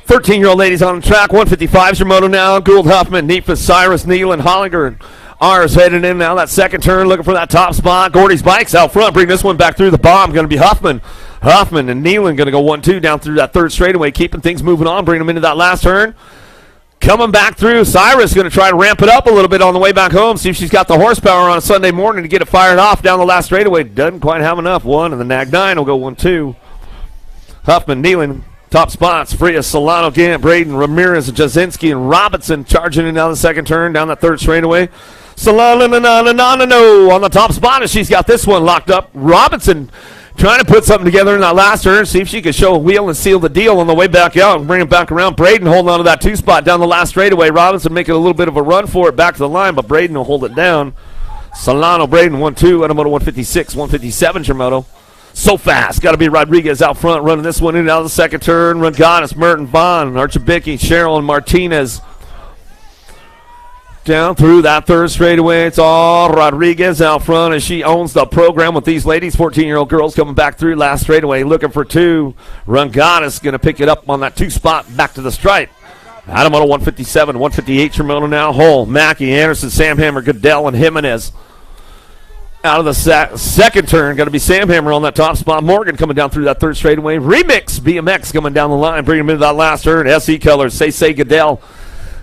Thirteen-year-old ladies on the track. 155 is your moto now. Gould, Huffman, Neefus, Cyrus, Nealon, Hollinger, and R's heading in now. That second turn, looking for that top spot. Gordy's bike's out front. Bring this one back through the bomb. Going to be Huffman. Huffman and Nealon going to go 1-2 down through that third straightaway, keeping things moving on. Bring them into that last turn. Coming back through, Cyrus going to try to ramp it up a little bit on the way back home. See if she's got the horsepower on a Sunday morning to get it fired off down the last straightaway. Doesn't quite have enough. 1, and the Nag 9 will go 1-2. Huffman, Nealon. Top spots, Frias, Solano, Gant, Braden, Ramirez, Jasinski, and Robinson charging in down the second turn, down that third straightaway. Solano on the top spot as she's got this one locked up. Robinson trying to put something together in that last turn, see if she could show a wheel and seal the deal on the way back out and bring it back around. Braden holding on to that 2 spot down the last straightaway. Robinson making a little bit of a run for it back to the line, but Braden will hold it down. Solano, Braden, 1-2, at a moto 156, 157 your moto. So fast. Got to be Rodriguez out front running this one in and out of the second turn. Ranganis, Merton, Vaughn, Archibicki, Cheryl, and Martinez. Down through that third straightaway. It's all Rodriguez out front as she owns the program with these ladies. 14-year-old girls coming back through last straightaway looking for 2. Ranganis going to pick it up on that 2 spot back to the stripe. Adam on a 157, 158 your moto now. Hull, Mackey, Anderson, Sam Hammer, Goodell, and Jimenez. Out of the second turn, going to be Sam Hammer on that top spot. Morgan coming down through that third straightaway. Remix, BMX coming down the line, bringing him into that last turn. SE Colors, say Goodell.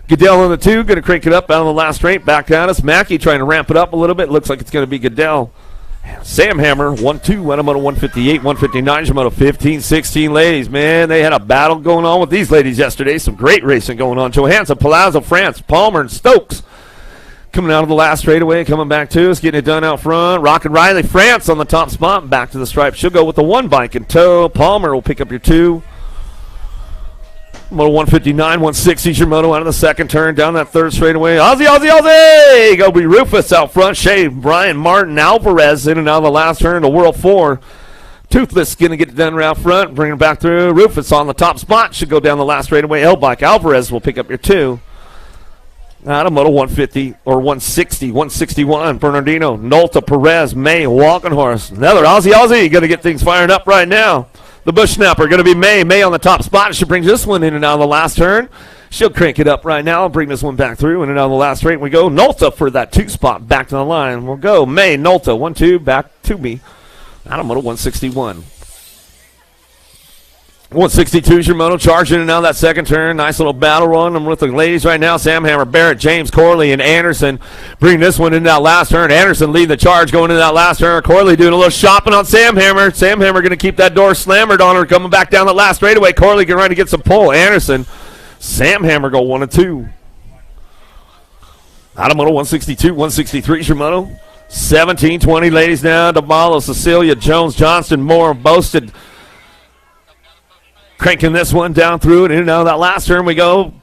Goodell on the 2, going to crank it up out of the last straight. Back at us. Mackey trying to ramp it up a little bit. Looks like it's going to be Goodell. Sam Hammer, 1-2, went him on a 158, 159, Shimono 15, 16 ladies. Man, they had a battle going on with these ladies yesterday. Some great racing going on. Johansson, Palazzo, France, Palmer, and Stokes Coming out of the last straightaway, coming back to us, getting it done out front. Rockin' Riley France on the top spot, back to the stripe. She'll go with the 1 bike in tow. Palmer will pick up your 2. Moto 159, 160 is your moto out of the second turn, down that third straightaway. Aussie, Aussie, Aussie! Go be Rufus out front. Shea, Brian, Martin, Alvarez in and out of the last turn to World 4. Toothless going to get it done right out front, bring it back through. Rufus on the top spot, should go down the last straightaway. L-bike, Alvarez will pick up your 2. Out of Moto 150 or 160, 161. Bernardino, Nolta, Perez, May, Walking Horse. Another Aussie, Aussie. Going to get things fired up right now. The bush snapper going to be May. May on the top spot. She brings this one in and out of the last turn. She'll crank it up right now and bring this one back through. In and out of the last straight we go. Nolta for that 2 spot back to the line. We'll go May, Nolta, 1-2, back to me. Out of Moto 161. 162 is your moto, charging in now that second turn. Nice little battle run. I'm with the ladies right now. Sam Hammer, Barrett, James, Corley, and Anderson bring this one into that last turn. Anderson leading the charge going into that last turn. Corley doing a little shopping on Sam Hammer. Sam Hammer going to keep that door slammered on her coming back down the last straightaway. Corley going to get some pull. Anderson, Sam Hammer go 1-2. Out of moto 162, 163 is your moto. 17-20 ladies now. DeMalo, Cecilia, Jones, Johnston, Moore, Boasted. Cranking this one down through it, in and out of that last turn we go.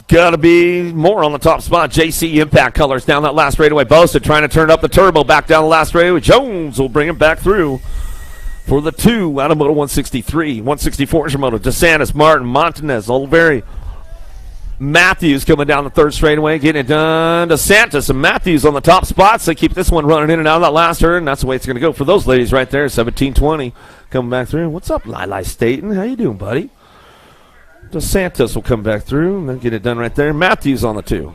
Got to be more on the top spot. JC Impact Colors down that last straightaway. Boasted trying to turn up the turbo back down the last straightaway. Jones will bring it back through for the 2 out of Moto 163. 164 is your moto. DeSantis, Martin, Montanez, Oliveri. Matthews coming down the third straightaway, getting it done. DeSantis and Matthews on the top spots. They keep this one running in and out of that last turn. That's the way it's going to go for those ladies right there. 17-20 coming back through. What's up, Lili Staten? How you doing, buddy? DeSantis will come back through and then get it done right there. Matthews on the 2.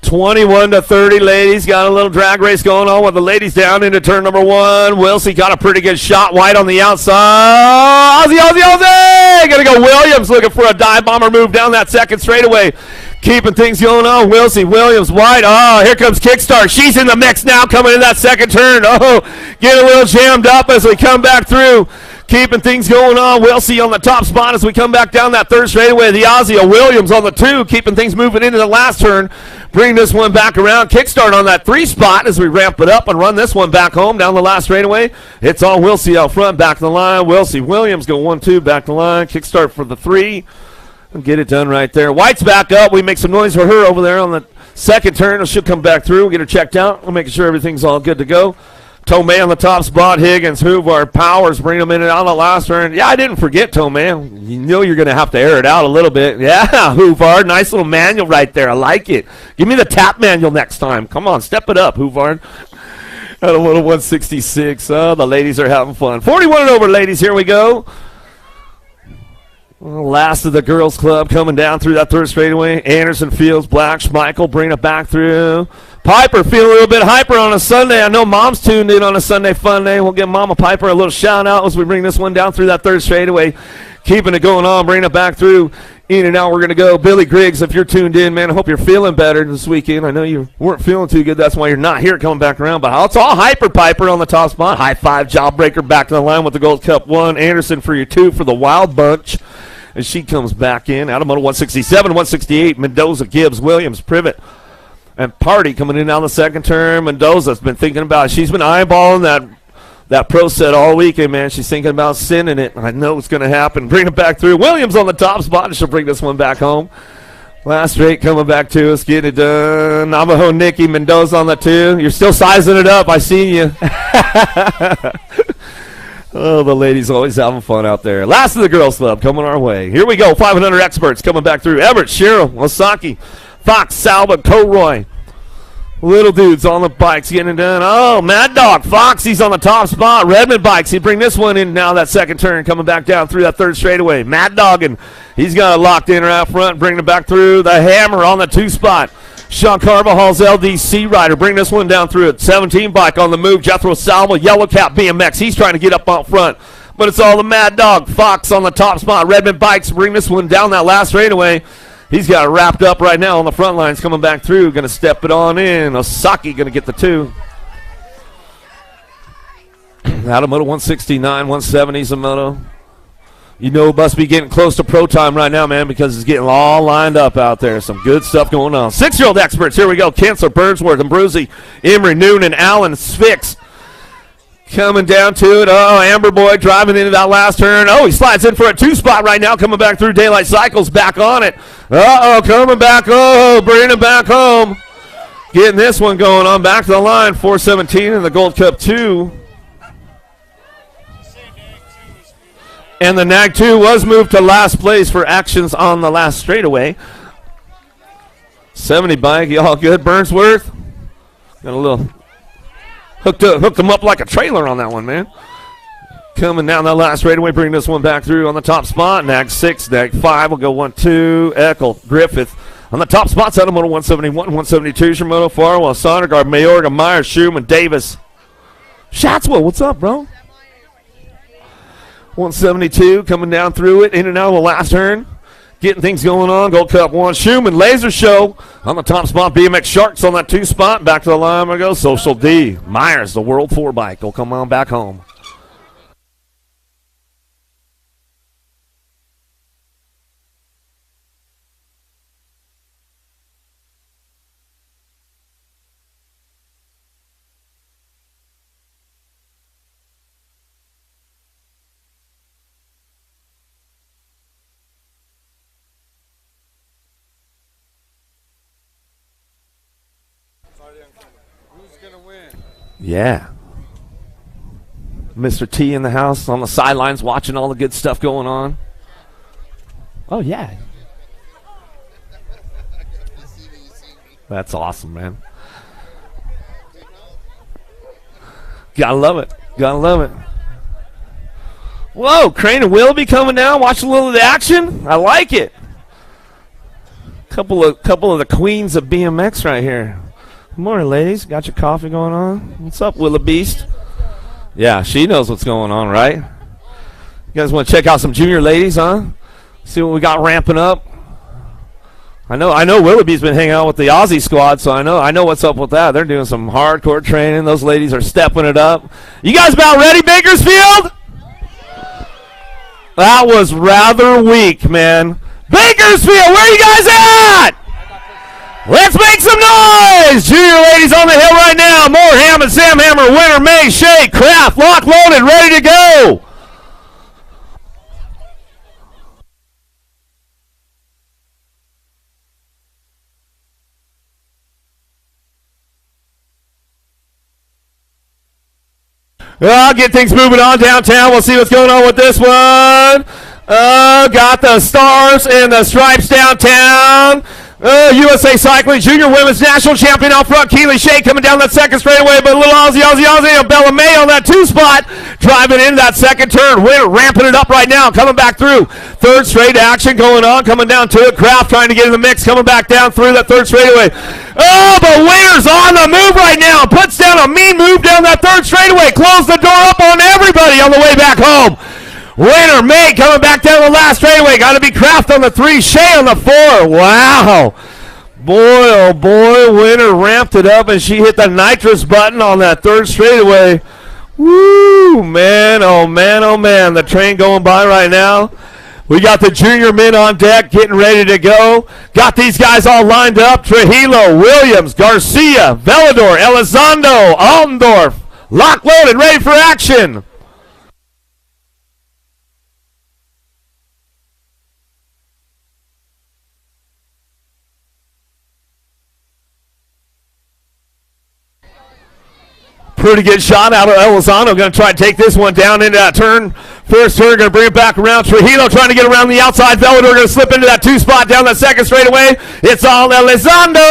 21-30, ladies. Got a little drag race going on with the ladies down into turn number 1. Wilsey got a pretty good shot wide on the outside. Aussie, Aussie, Aussie! Gonna go Williams looking for a dive bomber move down that second straightaway. Keeping things going on. Wilsey, Williams, wide. Oh, here comes Kickstart. She's in the mix now coming in that second turn. Oh, get a little jammed up as we come back through. Keeping things going on. Wilsey on the top spot as we come back down that third straightaway. The Aussie, Williams on the 2, keeping things moving into the last turn. Bring this one back around. Kickstart on that 3 spot as we ramp it up and run this one back home down the last straightaway. It's all Wilsey out front, back to the line. Wilsey, Williams go 1-2, back to the line. Kickstart for the 3. And get it done right there. White's back up. We make some noise for her over there on the second turn. She'll come back through. We'll get her checked out. We'll make sure everything's all good to go. Tomei on the top spot. Higgins, Hoover, Powers bring them in and out of the last turn. Yeah, I didn't forget Tomei. You know you're going to have to air it out a little bit. Yeah, Hoover. Nice little manual right there. I like it. Give me the tap manual next time. Come on, step it up, Hoover. At a little 166. Oh, the ladies are having fun. 41 and over, ladies. Here we go. Last of the girls' club coming down through that third straightaway. Anderson, Fields, Black, Schmeichel bring it back through. Piper feeling a little bit hyper on a Sunday. I know Mom's tuned in on a Sunday fun day. We'll give Mama Piper a little shout out as we bring this one down through that third straightaway. Keeping it going on, bringing it back through. In and out we're going to go. Billy Griggs, if you're tuned in, man, I hope you're feeling better this weekend. I know you weren't feeling too good. That's why you're not here coming back around. But it's all Hyper Piper on the top spot. High five, Jawbreaker back to the line with the Gold Cup 1. Anderson for your 2 for the Wild Bunch. As she comes back in. Out of moto 167, 168, Mendoza, Gibbs, Williams, Privet, and Party coming in on the second turn. Mendoza's been thinking about it. She's been eyeballing that pro set all weekend, man. She's thinking about sending it. I know it's going to happen. Bring it back through. Williams on the top spot, and she'll bring this one back home. Last straight coming back to us. Getting it done. Navajo Nikki, Mendoza on the 2. You're still sizing it up. I see you. Oh, the ladies always having fun out there. Last of the girls' club coming our way. Here we go. 500 experts coming back through. Everett, Cheryl, Osaki, Fox, Salva, Colroy. Little dudes on the bikes getting it done. Oh, Mad Dog, Fox, he's on the top spot. Redmond bikes, he bring this one in now that second turn coming back down through that third straightaway. Mad Dog, and he's got it locked in right out front, bringing it back through. The Hammer on the 2 spot. Sean Carvajal's LDC rider. Bring this one down through it. 17 bike on the move. Jethro Salva, Yellow Cap BMX. He's trying to get up out front. But it's all the Mad Dog. Fox on the top spot. Redmond bikes. Bring this one down that last straightaway. He's got it wrapped up right now on the front lines coming back through. Going to step it on in. Osaki going to get the 2. Out of moto 169, 170 is a moto. You know, it must be getting close to pro time right now, man, because it's getting all lined up out there. Some good stuff going on. 6-year-old experts. Here we go. Kinsler, Burnsworth, and Bruzy, Emery, Noonan, Allen, Spix. Coming down to it. Oh, Amber Boy driving into that last turn. Oh, he slides in for a 2-spot right now. Coming back through Daylight Cycles. Back on it. Uh-oh, coming back. Oh, bringing it back home. Getting this one going on. Back to the line. 4:17 in the Gold Cup 2. And the NAG 2 was moved to last place for actions on the last straightaway. 70 bike, all good. Burnsworth got a little hooked them up like a trailer on that one, man. Coming down that last straightaway, bringing this one back through on the top spot. NAG 6, NAG 5 will go 1-2. Eckel, Griffith on the top spots. Automoto 171, 172. Shimono, Farwell, Sondergaard, Mayorga, Myers, Schumann, Davis. Shatswell, what's up, bro? 172 coming down through it, in and out of the last turn. Getting things going on. Gold Cup 1. Schumann, Laser Show on the top spot. BMX Sharks on that 2 spot. Back to the line we go. Social D. Myers, the World 4 bike, will come on back home. Yeah. Mr. T in the house on the sidelines watching all the good stuff going on. Oh, yeah. That's awesome, man. Gotta love it. Gotta love it. Whoa, Crane and Willoughby coming down. Watch a little of the action. I like it. Couple of the queens of BMX right here. Good morning, ladies. Got your coffee going on? What's up, Willa Beast? Yeah, she knows what's going on, right? You guys want to check out some junior ladies, huh? See what we got ramping up. I know Willoughby's been hanging out with the Aussie squad, so I know what's up with that. They're doing some hardcore training. Those ladies are stepping it up. You guys about ready, Bakersfield? That was rather weak, man. Bakersfield, where are you guys at? Let's make some noise! Junior ladies on the hill right now. Moore, Hammond, Sam Hammer, Winter, May, Shea, Kraft, lock loaded, ready to go. I'll get things moving on downtown. We'll see what's going on with this one. Got the stars and the stripes downtown. USA Cycling Junior Women's National Champion out front. Keely Shea coming down that second straightaway, but a little Aussie, and Bella May on that 2 spot. Driving into that second turn. Winner ramping it up right now. Coming back through. Third straight action going on. Coming down to it. Kraft trying to get in the mix. Coming back down through that third straightaway. Oh, but Winner's on the move right now. Puts down a mean move down that third straightaway. Close the door up on everybody on the way back home. Winner May coming back down the last straightaway. Got to be Kraft on the 3, Shea on the 4. Wow. Boy, oh boy, Winner ramped it up, and she hit the nitrous button on that third straightaway. Woo, man, oh man, oh man. The train going by right now. We got the junior men on deck getting ready to go. Got these guys all lined up. Trujillo, Williams, Garcia, Velador, Elizondo, Altendorf. Lock loaded, ready for action. Pretty good shot out of Elizondo. Going to try and take this one down into that turn. First turn, going to bring it back around. Trujillo trying to get around the outside. Velador going to slip into that 2 spot down that second straightaway. It's all Elizondo.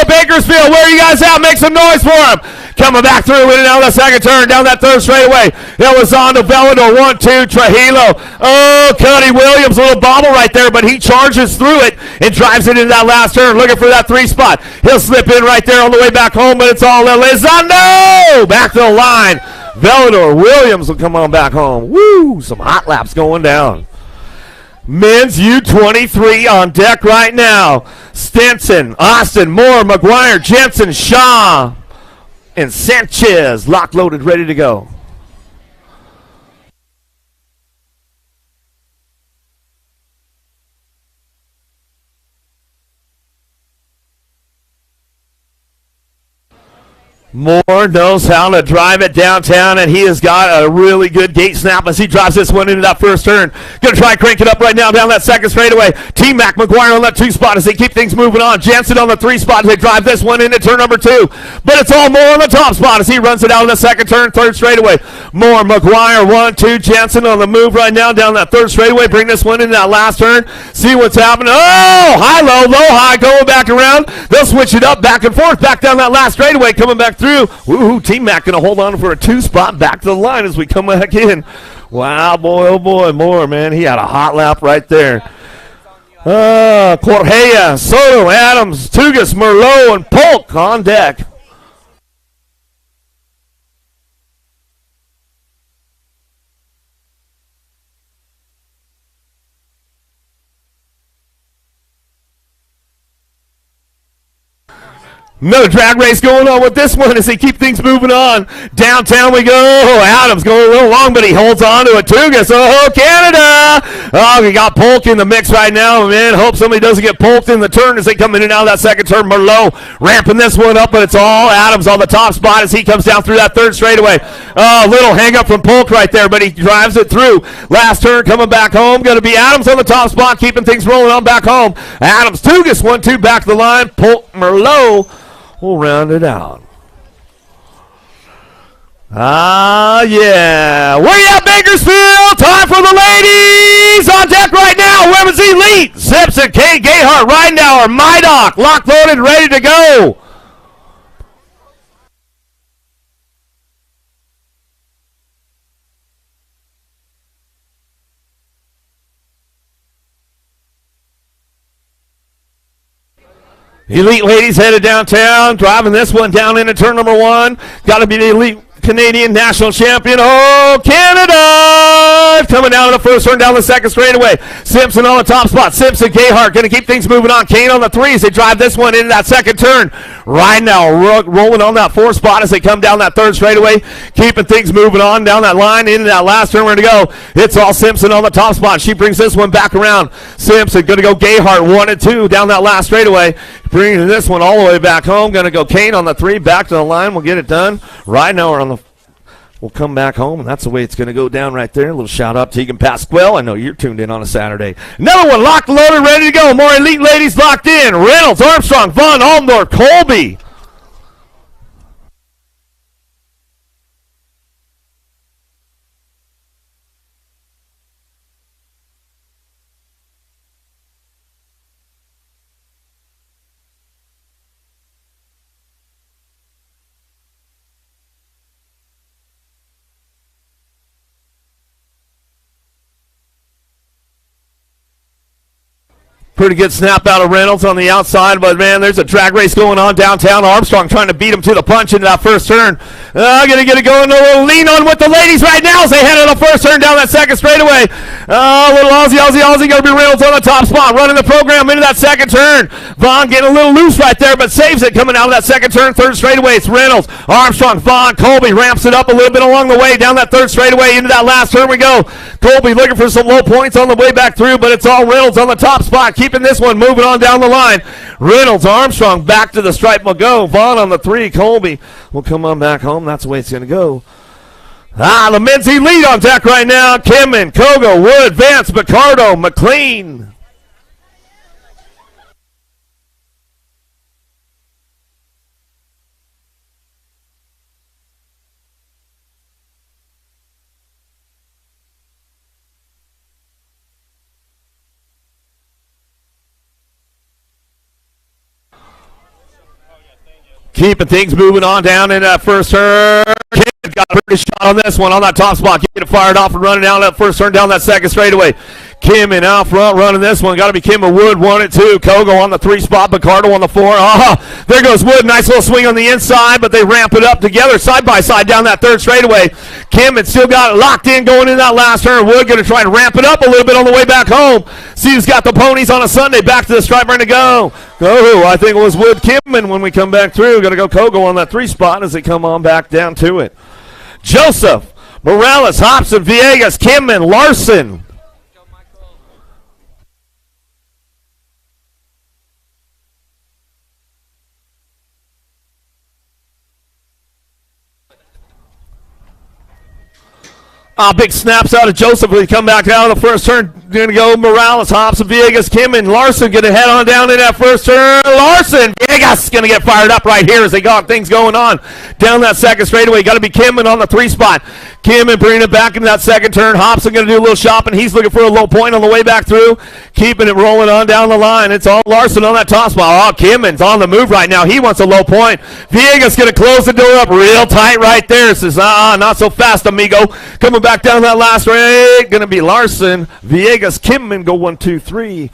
Bakersfield, where are you guys at? Make some noise for him. Coming back through in and out of the second turn, down that third straightaway. Elizondo, Velador, 1-2, Trujillo. Oh, Cody Williams, a little bobble right there, but he charges through it and drives it into that last turn, looking for that 3 spot. He'll slip in right there on the way back home, but it's all Elizondo. Back to the line. Velador, Williams will come on back home. Woo, some hot laps going down. Men's U23 on deck right now. Stinson, Austin, Moore, McGuire, Jensen, Shaw, and Sanchez, lock loaded, ready to go. Moore knows how to drive it downtown, and he has got a really good gate snap as he drives this one into that first turn. Going to try and crank it up right now down that second straightaway. T-Mac McGuire on that 2 spot as they keep things moving on. Jensen on the 3 spot as they drive this one into turn number 2. But it's all Moore on the top spot as he runs it out in the second turn, third straightaway. Moore, McGuire, 1, 2. Jensen on the move right now down that third straightaway. Bring this one into that last turn. See what's happening. Oh, high, low, low, high, going back around. They'll switch it up back and forth, back down that last straightaway, coming back through. Woohoo, T-Mac going to hold on for a 2 spot back to the line as we come back in. Wow, boy, oh boy, Moore, man, he had a hot lap right there. Correa, Soto, Adams, Tugas, Merlot, and Polk on deck. Another drag race going on with this one as they keep things moving on. Downtown we go. Adams going a little long, but he holds on to it. Tugas. Oh, Canada. Oh, we got Polk in the mix right now. Man, hope somebody doesn't get Polked in the turn as they come in and out of that second turn. Merlot ramping this one up, but it's all Adams on the top spot as he comes down through that third straightaway. Oh, little hang up from Polk right there, but he drives it through. Last turn coming back home. Going to be Adams on the top spot, keeping things rolling on back home. Adams, Tugas, 1, 2, back to the line. Polk, Merlot. We'll round it out. Yeah. Where you at, Bakersfield? Time for the ladies on deck right now. Women's Elite. Simpson, Kate Gayhart, Ridenauer, Mydock, locked, loaded, ready to go. Elite ladies headed downtown, driving this one down into turn number 1. Got to be the Elite Canadian national champion. Oh, Canada! Coming down to the first turn, down the second straightaway. Simpson on the top spot. Simpson, Gayhart going to keep things moving on. Kane on the 3s. They drive this one into that second turn. Right now, rolling on that 4 spot as they come down that third straightaway. Keeping things moving on down that line into that last turn. We're going to go. It's all Simpson on the top spot. She brings this one back around. Simpson going to go Gayhart 1 and 2 down that last straightaway. Bringing this one all the way back home. Going to go Kane on the 3, back to the line. We'll get it done. Right now we're on the. We'll come back home, and that's the way it's going to go down right there. A little shout out to Tegan Pasquale. I know you're tuned in on a Saturday. Another one locked, loaded, ready to go. More Elite ladies locked in. Reynolds, Armstrong, Vaughn, Almdorf, Colby. Pretty good snap out of Reynolds on the outside, but man, there's a drag race going on downtown. Armstrong trying to beat him to the punch into that first turn. Gonna get it going. A little lean on with the ladies right now as they head on the first turn down that second straightaway. A little Aussie. Gonna be Reynolds on the top spot, running the program into that second turn. Vaughn getting a little loose right there, but saves it coming out of that second turn, third straightaway. It's Reynolds, Armstrong, Vaughn, Colby ramps it up a little bit along the way down that third straightaway into that last turn we go. Colby looking for some low points on the way back through, but it's all Reynolds on the top spot, keeping this one moving on down the line. Reynolds, Armstrong back to the stripe will go. Vaughn on the 3. Colby will come on back home. That's the way it's going to go. The men's Elite on deck right now. Kimman, Kogo, Wood, Vance, Picardo, McLean. Keeping things moving on down in that first turn. Kim got a pretty shot on this one on that top spot. Get it fired off and running down that first turn down that second straightaway. Kim in out front running this one. Got to be Kim and Wood 1 and 2. Kogo on the 3 spot. Picardo on the 4. There goes Wood. Nice little swing on the inside, but they ramp it up together side by side down that third straightaway. Kim had still got it locked in going in that last turn. Wood going to try to ramp it up a little bit on the way back home. See who's got the ponies on a Sunday. Back to the stripe ready to go. I think it was Wood Kimman when we come back through. Going to go Kogo on that 3 spot as they come on back down to it. Joseph, Morales, Hobson, Villegas, Kimman, Larson. Big snaps out of Joseph. We come back down the first turn. Going to go Morales, Hobson, Villegas, Kim, and Larson going to head on down in that first turn. Larson, Villegas going to get fired up right here as they got things going on down that second straightaway. Got to be Kim on the 3 spot. Kim and bringing it back into that second turn. Hobson going to do a little shopping. He's looking for a low point on the way back through. Keeping it rolling on down the line. It's all Larson on that top spot. Oh, Kimmon's on the move right now. He wants a low point. Villegas going to close the door up real tight right there. Says, not so fast, amigo. Coming back down that last straight. Going to be Larson, Villegas, Kimman go 1, 2, 3.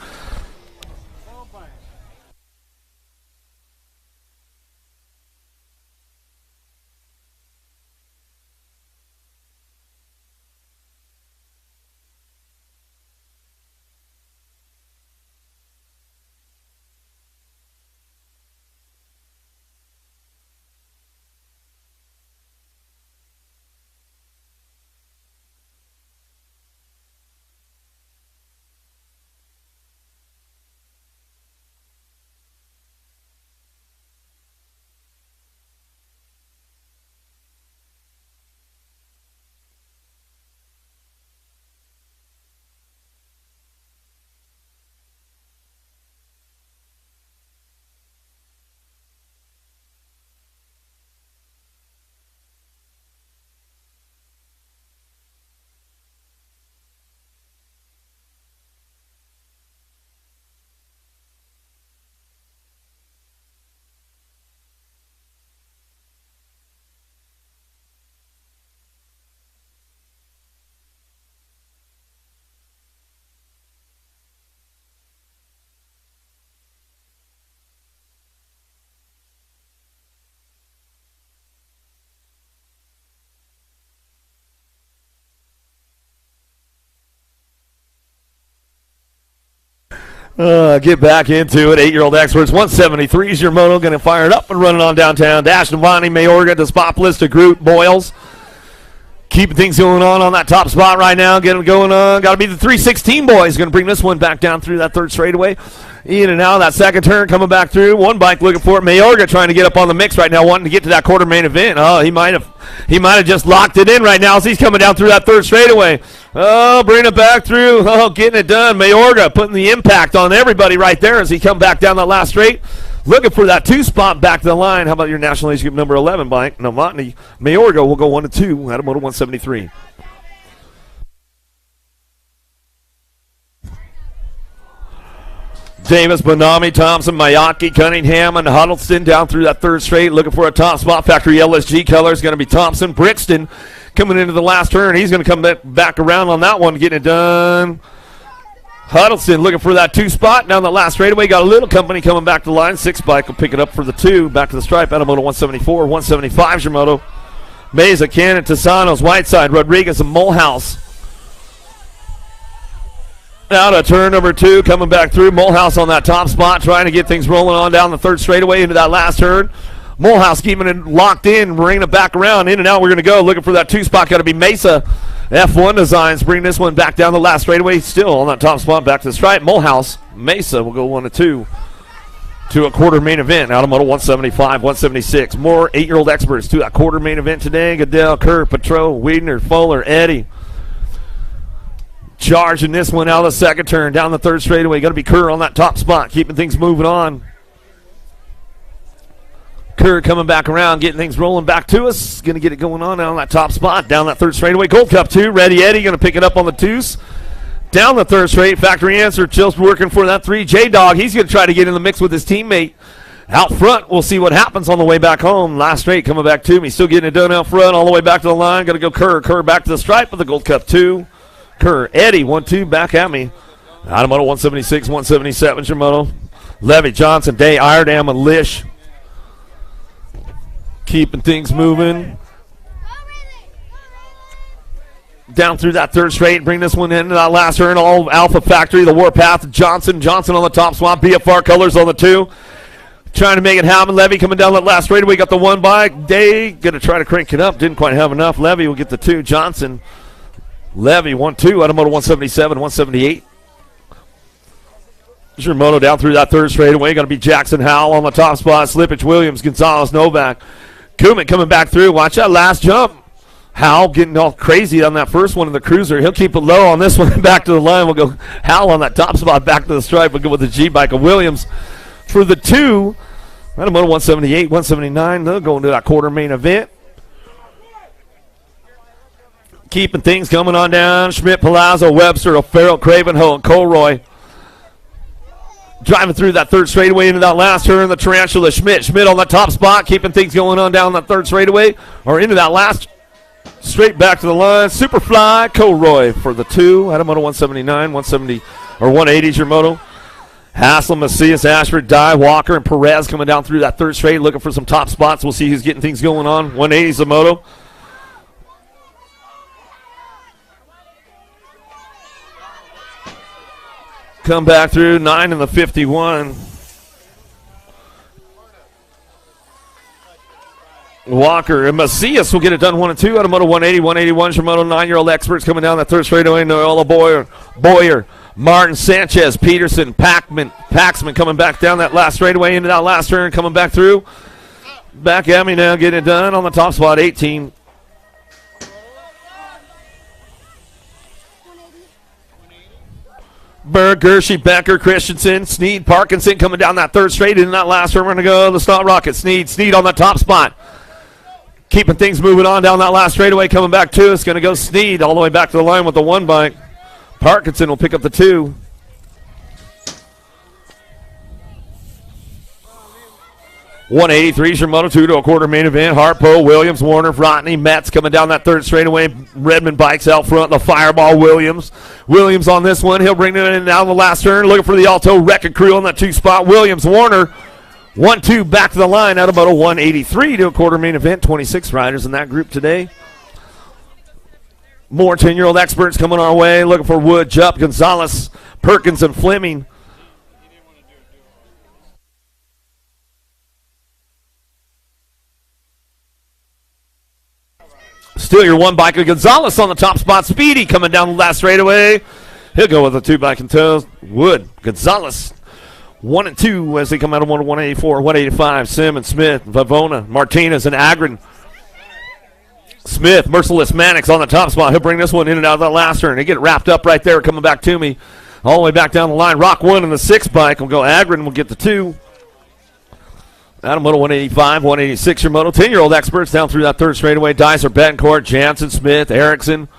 Get back into it. 8-year-old experts. 173 is your moto. Going to fire it up and run it on downtown. Dash Navani, Mayorga, Despopolis to Groot, Boyles. Keeping things going on that top spot right now. Getting it going on. Got to be the 316 boys. Going to bring this one back down through that third straightaway. In and out. That second turn coming back through. One bike looking for it. Mayorga trying to get up on the mix right now, wanting to get to that quarter main event. Oh, he might have just locked it in right now as he's coming down through that third straightaway. Oh, bringing it back through. Oh, getting it done. Mayorga putting the impact on everybody right there as he come back down that last straight. Looking for that 2 spot back to the line. How about your National Age Group number 11 bike? Novotny. Mayorga will go 1 to 2 at a moto 173. Davis, Bonami, Thompson, Mayaki, Cunningham, and Huddleston down through that third straight. Looking for a top spot. Factory LSG colors going to be Thompson. Brixton coming into the last turn. He's going to come back around on that one, getting it done. Huddleston looking for that 2 spot. Down the last straightaway. Got a little company coming back to the line. 6 bike will pick it up for the 2. Back to the stripe. Adamoto 174. 175 is your moto. Meza, Cannon, Tisanos, Whiteside, Rodriguez, and Mulhouse. Now to turn number 2, coming back through. Mulhouse on that top spot, trying to get things rolling on down the third straightaway into that last turn. Mulhouse keeping it locked in, bringing it back around. In and out we're going to go. Looking for that 2 spot. Got to be Mesa. F1 Designs bring this one back down the last straightaway. Still on that top spot, back to the stripe. Mulhouse, Mesa will go 1 to 2 to a quarter main event. Out of moto 175, 176. More 8-year-old experts to that quarter main event today. Goodell, Kerr, Petro, Wiedner, Fuller, Eddie. Charging this one out of the second turn, down the third straightaway. Got to be Kerr on that top spot, keeping things moving on. Kerr coming back around, getting things rolling back to us. Going to get it going on now on that top spot, down that third straightaway. Gold Cup 2, Ready Eddie going to pick it up on the 2s. Down the third straight, Factory Answer, Chill's working for that 3. J-Dog, he's going to try to get in the mix with his teammate. Out front, we'll see what happens on the way back home. Last straight coming back to me. Still getting it done out front, all the way back to the line. Got to go Kerr. Kerr back to the stripe with the Gold Cup 2. Kerr, Eddie, 1-2, back at me. Out of moto 176, 177, Shimoto. Levy, Johnson, Day, Iredam, and Lish. Keeping things moving. Down through that third straight, bring this one into that last turn. All Alpha Factory, the Warpath, Johnson on the top spot. BFR colors on the 2. Trying to make it happen. Levy coming down that last straightaway. Got the 1 bike. Day going to try to crank it up. Didn't quite have enough. Levy will get the 2. Johnson. Levy 1-2 out of moto 177, 178. Here's your moto down through that third straightaway. Going to be Jackson Howell on the top spot. Slippage, Williams, Gonzalez, Novak. Kuman coming back through. Watch that last jump. Hal getting all crazy on that first one in the cruiser. He'll keep it low on this one. Back to the line. We'll go Hal on that top spot. Back to the stripe. We'll go with the G-bike of Williams. For the 2, right about 178, 179. They'll go into that quarter main event. Keeping things coming on down. Schmidt, Palazzo, Webster, O'Farrell, Cravenho, and Colroy. Driving through that third straightaway into that last turn. The Tarantula, Schmidt on the top spot. Keeping things going on down that third straightaway. Or into that last straight back to the line. Superfly, Colroy for the 2. Adamoto 179, 170, or 180 is your moto. Hassel, Macias, Ashford, Dye, Walker, and Perez coming down through that third straight, looking for some top spots. We'll see who's getting things going on. 180 is the moto. Come back through, 9 in the 51. Walker and Macias will get it done 1 and 2. Automoto 180, 181. Shimoto 9-year-old experts coming down that third straightaway. Noella Boyer, Martin, Sanchez, Peterson, Paxman coming back down that last straightaway into that last turn, coming back through. Back at me now, getting it done on the top spot, 18. Berg, Gershie, Becker, Christensen, Sneed, Parkinson coming down that third straight into that last turn. We're going to go the Stott Rocket. Sneed on the top spot. Keeping things moving on down that last straightaway, coming back to us. Going to go Sneed all the way back to the line with the 1 bike. Parkinson will pick up the 2. $183 is your Moto 2 to a quarter main event. Harpo, Williams, Warner, Vrotny, Metz coming down that third straightaway. Redmond bikes out front. The Fireball Williams. Williams on this one. He'll bring it in down the last turn. Looking for the Alto Wrecking Crew on that 2 spot. Williams, Warner. 1-2 back to the line out about a 183 to a quarter main event. 26 riders in that group today. More 10-year-old experts coming our way. Looking for Wood, Jupp, Gonzalez, Perkins, and Fleming. Still your 1 bike of Gonzalez on the top spot. Speedy coming down the last straightaway. He'll go with a 2 bike and toes. Wood, Gonzalez. 1 and 2 as they come out of 184, 185. Simmons, Smith, Vavona, Martinez, and Agron. Smith, Merciless Mannix on the top spot. He'll bring this one in and out of that last turn. They get it wrapped up right there, coming back to me. All the way back down the line. Rock 1 in the 6 bike. We'll go Agron. We'll get the 2. Adam Moto 185, 186 your Moto. 10-year-old experts down through that third straightaway. Dicer, Betancourt, Jansen, Smith, Erickson.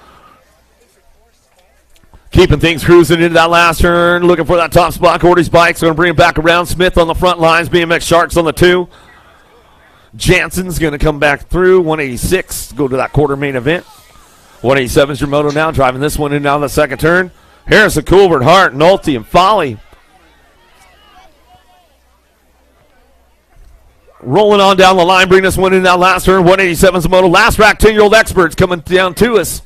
Keeping things cruising into that last turn. Looking for that top spot. Gordy's bike's going to bring it back around. Smith on the front lines. BMX Sharks on the 2. Jansen's going to come back through. 186. Go to that quarter main event. 187 is your Moto now. Driving this one in now the second turn. Harrison, Coolbert, Hart, Nolte, and Folly. Rolling on down the line, bring this one in that last turn. 187's the Moto. Last rack, 10-year-old experts coming down to us.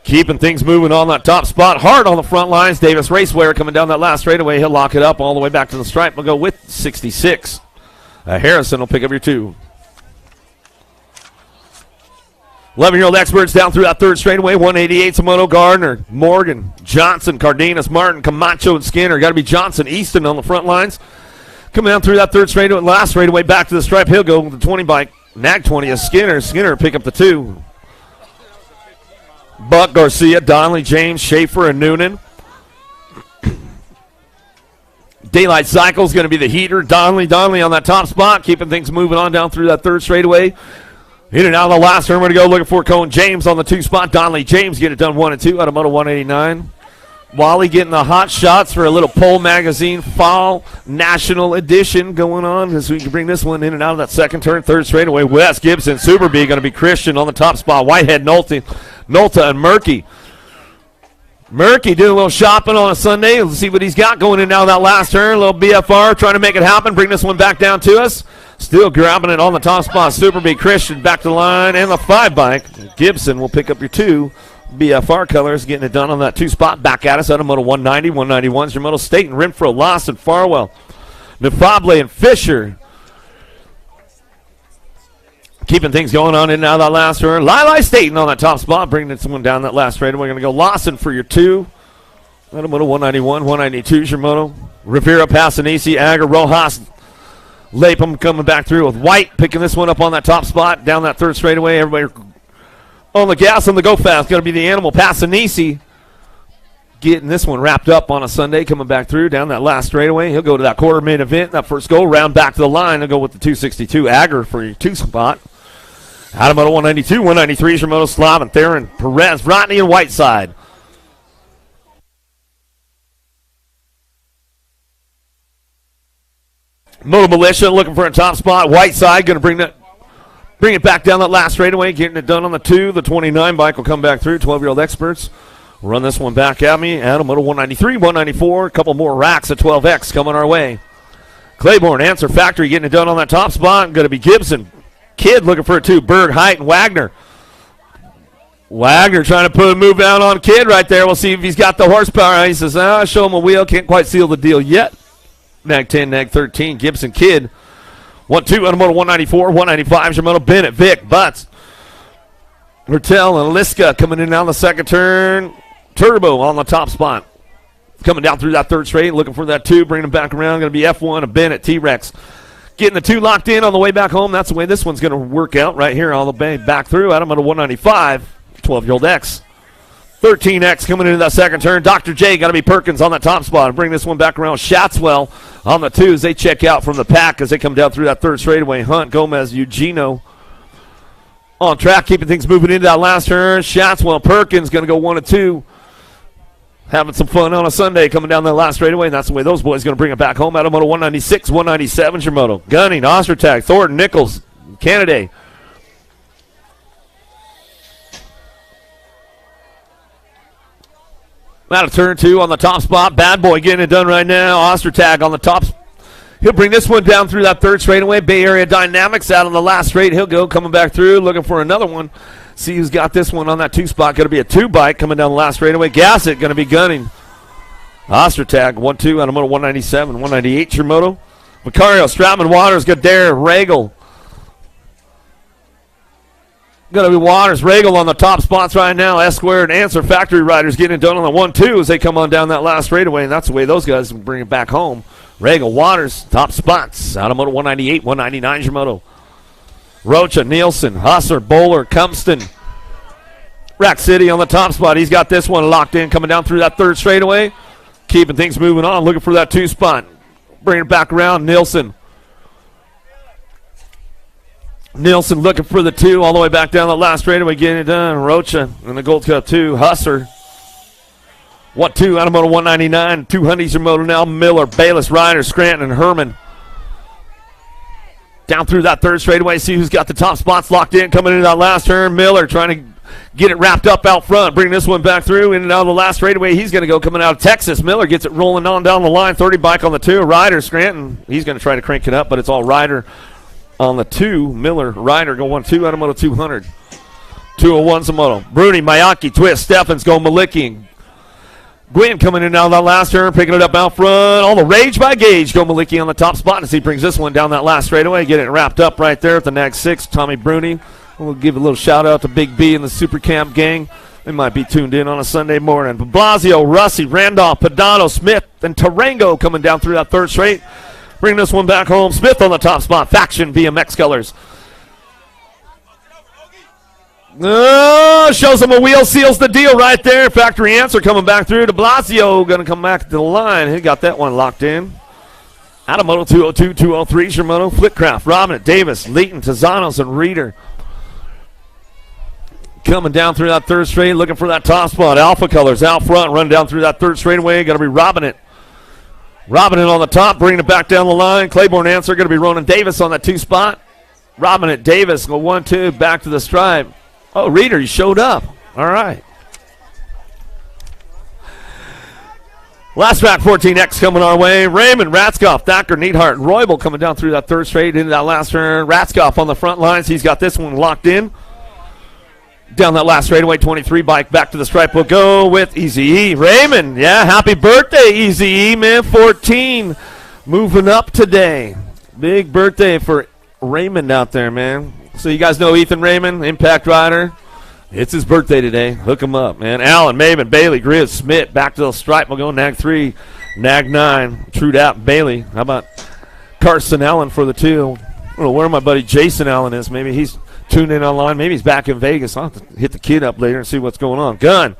Keeping things moving on that top spot. Hard on the front lines. Davis Raceware coming down that last straightaway. He'll lock it up all the way back to the stripe. We'll go with 66. Harrison will pick up your 2. 11-year-old experts down through that third straightaway. 188's the Moto. Gardner, Morgan, Johnson, Cardenas, Martin, Camacho, and Skinner. Got to be Johnson, Easton on the front lines. Coming down through that third straightaway, last straightaway back to the stripe. He'll go with the 20 bike. Nag 20 is Skinner. Skinner pick up the 2. Buck, Garcia, Donnelly, James, Schaefer, and Noonan. Daylight Cycle is going to be the heater. Donnelly on that top spot, keeping things moving on down through that third straightaway. In and out of the last turn, we're going to go looking for Cohen James on the 2 spot. Donnelly, James get it done 1 and 2 out of Moto 189. Wally getting the hot shots for a little Pole Magazine Fall National Edition going on as we can bring this one in and out of that second turn. Third straightaway, West, Gibson, Super B going to be Christian on the top spot. Whitehead, Nolta, and Murky. Murky doing a little shopping on a Sunday. Let's see what he's got going in now that last turn. A little BFR trying to make it happen. Bring this one back down to us. Still grabbing it on the top spot. Super B, Christian back to the line. And the 5 bike. Gibson will pick up your 2. BFR colors getting it done on that 2 spot. Back at us out of Moto 190, 191's your Moto. Staten, Renfro, Lawson, Farwell, Nefable, and Fisher. Keeping things going on in and out of that last turn. Lili Staten on that top spot, bringing someone down that last straightaway. We're going to go Lawson for your 2. Out of Moto 191, 192's your Moto. Rivera, Passanisi, Agar, Rojas, Lapham coming back through with White, picking this one up on that top spot, down that third straightaway. Everybody On the gas on the go fast, going to be the Animal Passanisi. Getting this one wrapped up on a Sunday, coming back through down that last straightaway. He'll go to that quarter main event. That first go round back to the line. He'll go with the 262 Agger for your 2 spot. Out of moto 192, 193 is your moto Slav and Theron, Perez, Rodney, and Whiteside. Moto Militia looking for a top spot. Whiteside going to bring it back down that last straightaway, getting it done on the 2. The 29 bike will come back through. 12-year-old experts. Run this one back at me. Adam, moto 193, 194. A couple more racks at 12X coming our way. Claiborne, Answer Factory getting it done on that top spot. Going to be Gibson. Kid looking for a 2. Berg, Height, and Wagner. Wagner trying to put a move out on Kid right there. We'll see if he's got the horsepower. He says, show him a wheel. Can't quite seal the deal yet. Nag 10, Nag 13. Gibson, Kid. 1-2 on moto 194, 195 is your moto Bennett, Vic, Butts. Hertel and Liska coming in down the second turn. Turbo on the top spot. Coming down through that third straight, looking for that 2, bringing them back around. Going to be F1, a Bennett, T-Rex. Getting the 2 locked in on the way back home. That's the way this one's going to work out right here all the way back through. Adam on a 195, 12-year-old X. 13X coming into that second turn. Dr. J got to be Perkins on that top spot. And bring this one back around. Shatswell on the 2 as they check out from the pack as they come down through that third straightaway. Hunt, Gomez, Eugenio on track, keeping things moving into that last turn. Shatswell, Perkins going to go 1 and 2. Having some fun on a Sunday coming down that last straightaway, and that's the way those boys going to bring it back home. Out of moto 196, 197 is your moto. Gunning, Ostertag, Thornton, Nichols, Kennedy. Out of turn 2 on the top spot. Bad Boy getting it done right now. Ostertag on the top. He'll bring this one down through that third straightaway. Bay Area Dynamics out on the last straight. He'll go coming back through, looking for another one. See who's got this one on that 2 spot. Going to be a 2 bike coming down the last straightaway. Gassett going to be gunning. Ostertag 1-2 out of moto 197, 198 your moto. Vicario, Stratman, Waters, Gadare, Regal. Going to be Waters, Regal on the top spots right now. S-Squared, Answer Factory Riders getting it done on the 1-2 as they come on down that last straightaway, and that's the way those guys bring it back home. Regal, Waters, top spots. Out of moto 198, 199 your moto. Rocha, Nielsen, Hustler, Bowler, Cumston. Rack City on the top spot. He's got this one locked in coming down through that third straightaway. Keeping things moving on, looking for that 2 spot. Bring it back around, Nielsen. Nielsen looking for the 2 all the way back down the last straightaway, getting it done. Rocha in the Gold Cup 2. Hustler. 1-2 out of moto 199. 200's your moto now. Miller, Bayless, Ryder, Scranton, and Herman. Down through that third straightaway. See who's got the top spots locked in coming into that last turn. Miller trying to get it wrapped up out front. Bring this one back through in and out of the last straightaway. He's going to go coming out of Texas. Miller gets it rolling on down the line. 30 bike on the 2. Ryder, Scranton. He's going to try to crank it up, but it's all Ryder on the 2. Miller, Ryder go 1-2 out of moto 200. 201's a moto. Bruni, Mayaki, Twist, Steffens go Maliki. Gwynn coming in down that last turn, picking it up out front. All the rage by Gage. Go Maliki on the top spot as he brings this one down that last straightaway. Getting it wrapped up right there at the Nag 6. Tommy Bruni. We'll give a little shout out to Big B and the Super Camp gang. They might be tuned in on a Sunday morning. Blasio, Russi, Randolph, Padano, Smith, and Tarango coming down through that third straight. Bring this one back home. Smith on the top spot. Faction BMX colors. Shows him a wheel, seals the deal right there. Factory Answer coming back through. De Blasio going to come back to the line. He got that one locked in. Out of moto 202, 203 is your moto. Flitcraft, Robin, Davis, Leighton, Tazanos, and Reeder. Coming down through that third straight, looking for that top spot. Alpha colors out front, running down through that third straightaway. Going to be Robin it. Robin it on the top, bringing it back down the line. Claiborne Answer going to be Ronan Davis on that 2 spot. Robin it, Davis go 1-2, back to the stripe. Oh, Reeder, you showed up. All right. Last track, 14X coming our way. Raymond, Ratskoff, Thacker, Neidhart, and Roybal coming down through that third straight into that last turn. Ratskoff on the front lines. He's got this one locked in. Down that last straightaway, 23 bike back to the stripe. We'll go with Easy E. Raymond, yeah, happy birthday, Easy E, man. 14. Moving up today. Big birthday for Raymond out there, man. So you guys know Ethan Raymond, Impact Rider. It's his birthday today. Hook him up, man. Allen, Maven, Bailey, Grizz, Smith, back to the stripe. We'll go Nag 3, Nag 9, True Dap, Bailey. How about Carson Allen for the 2? I don't know where my buddy Jason Allen is. Maybe he's tune in online. Maybe he's back in Vegas. I'll have to hit the kid up later and see what's going on. Gun.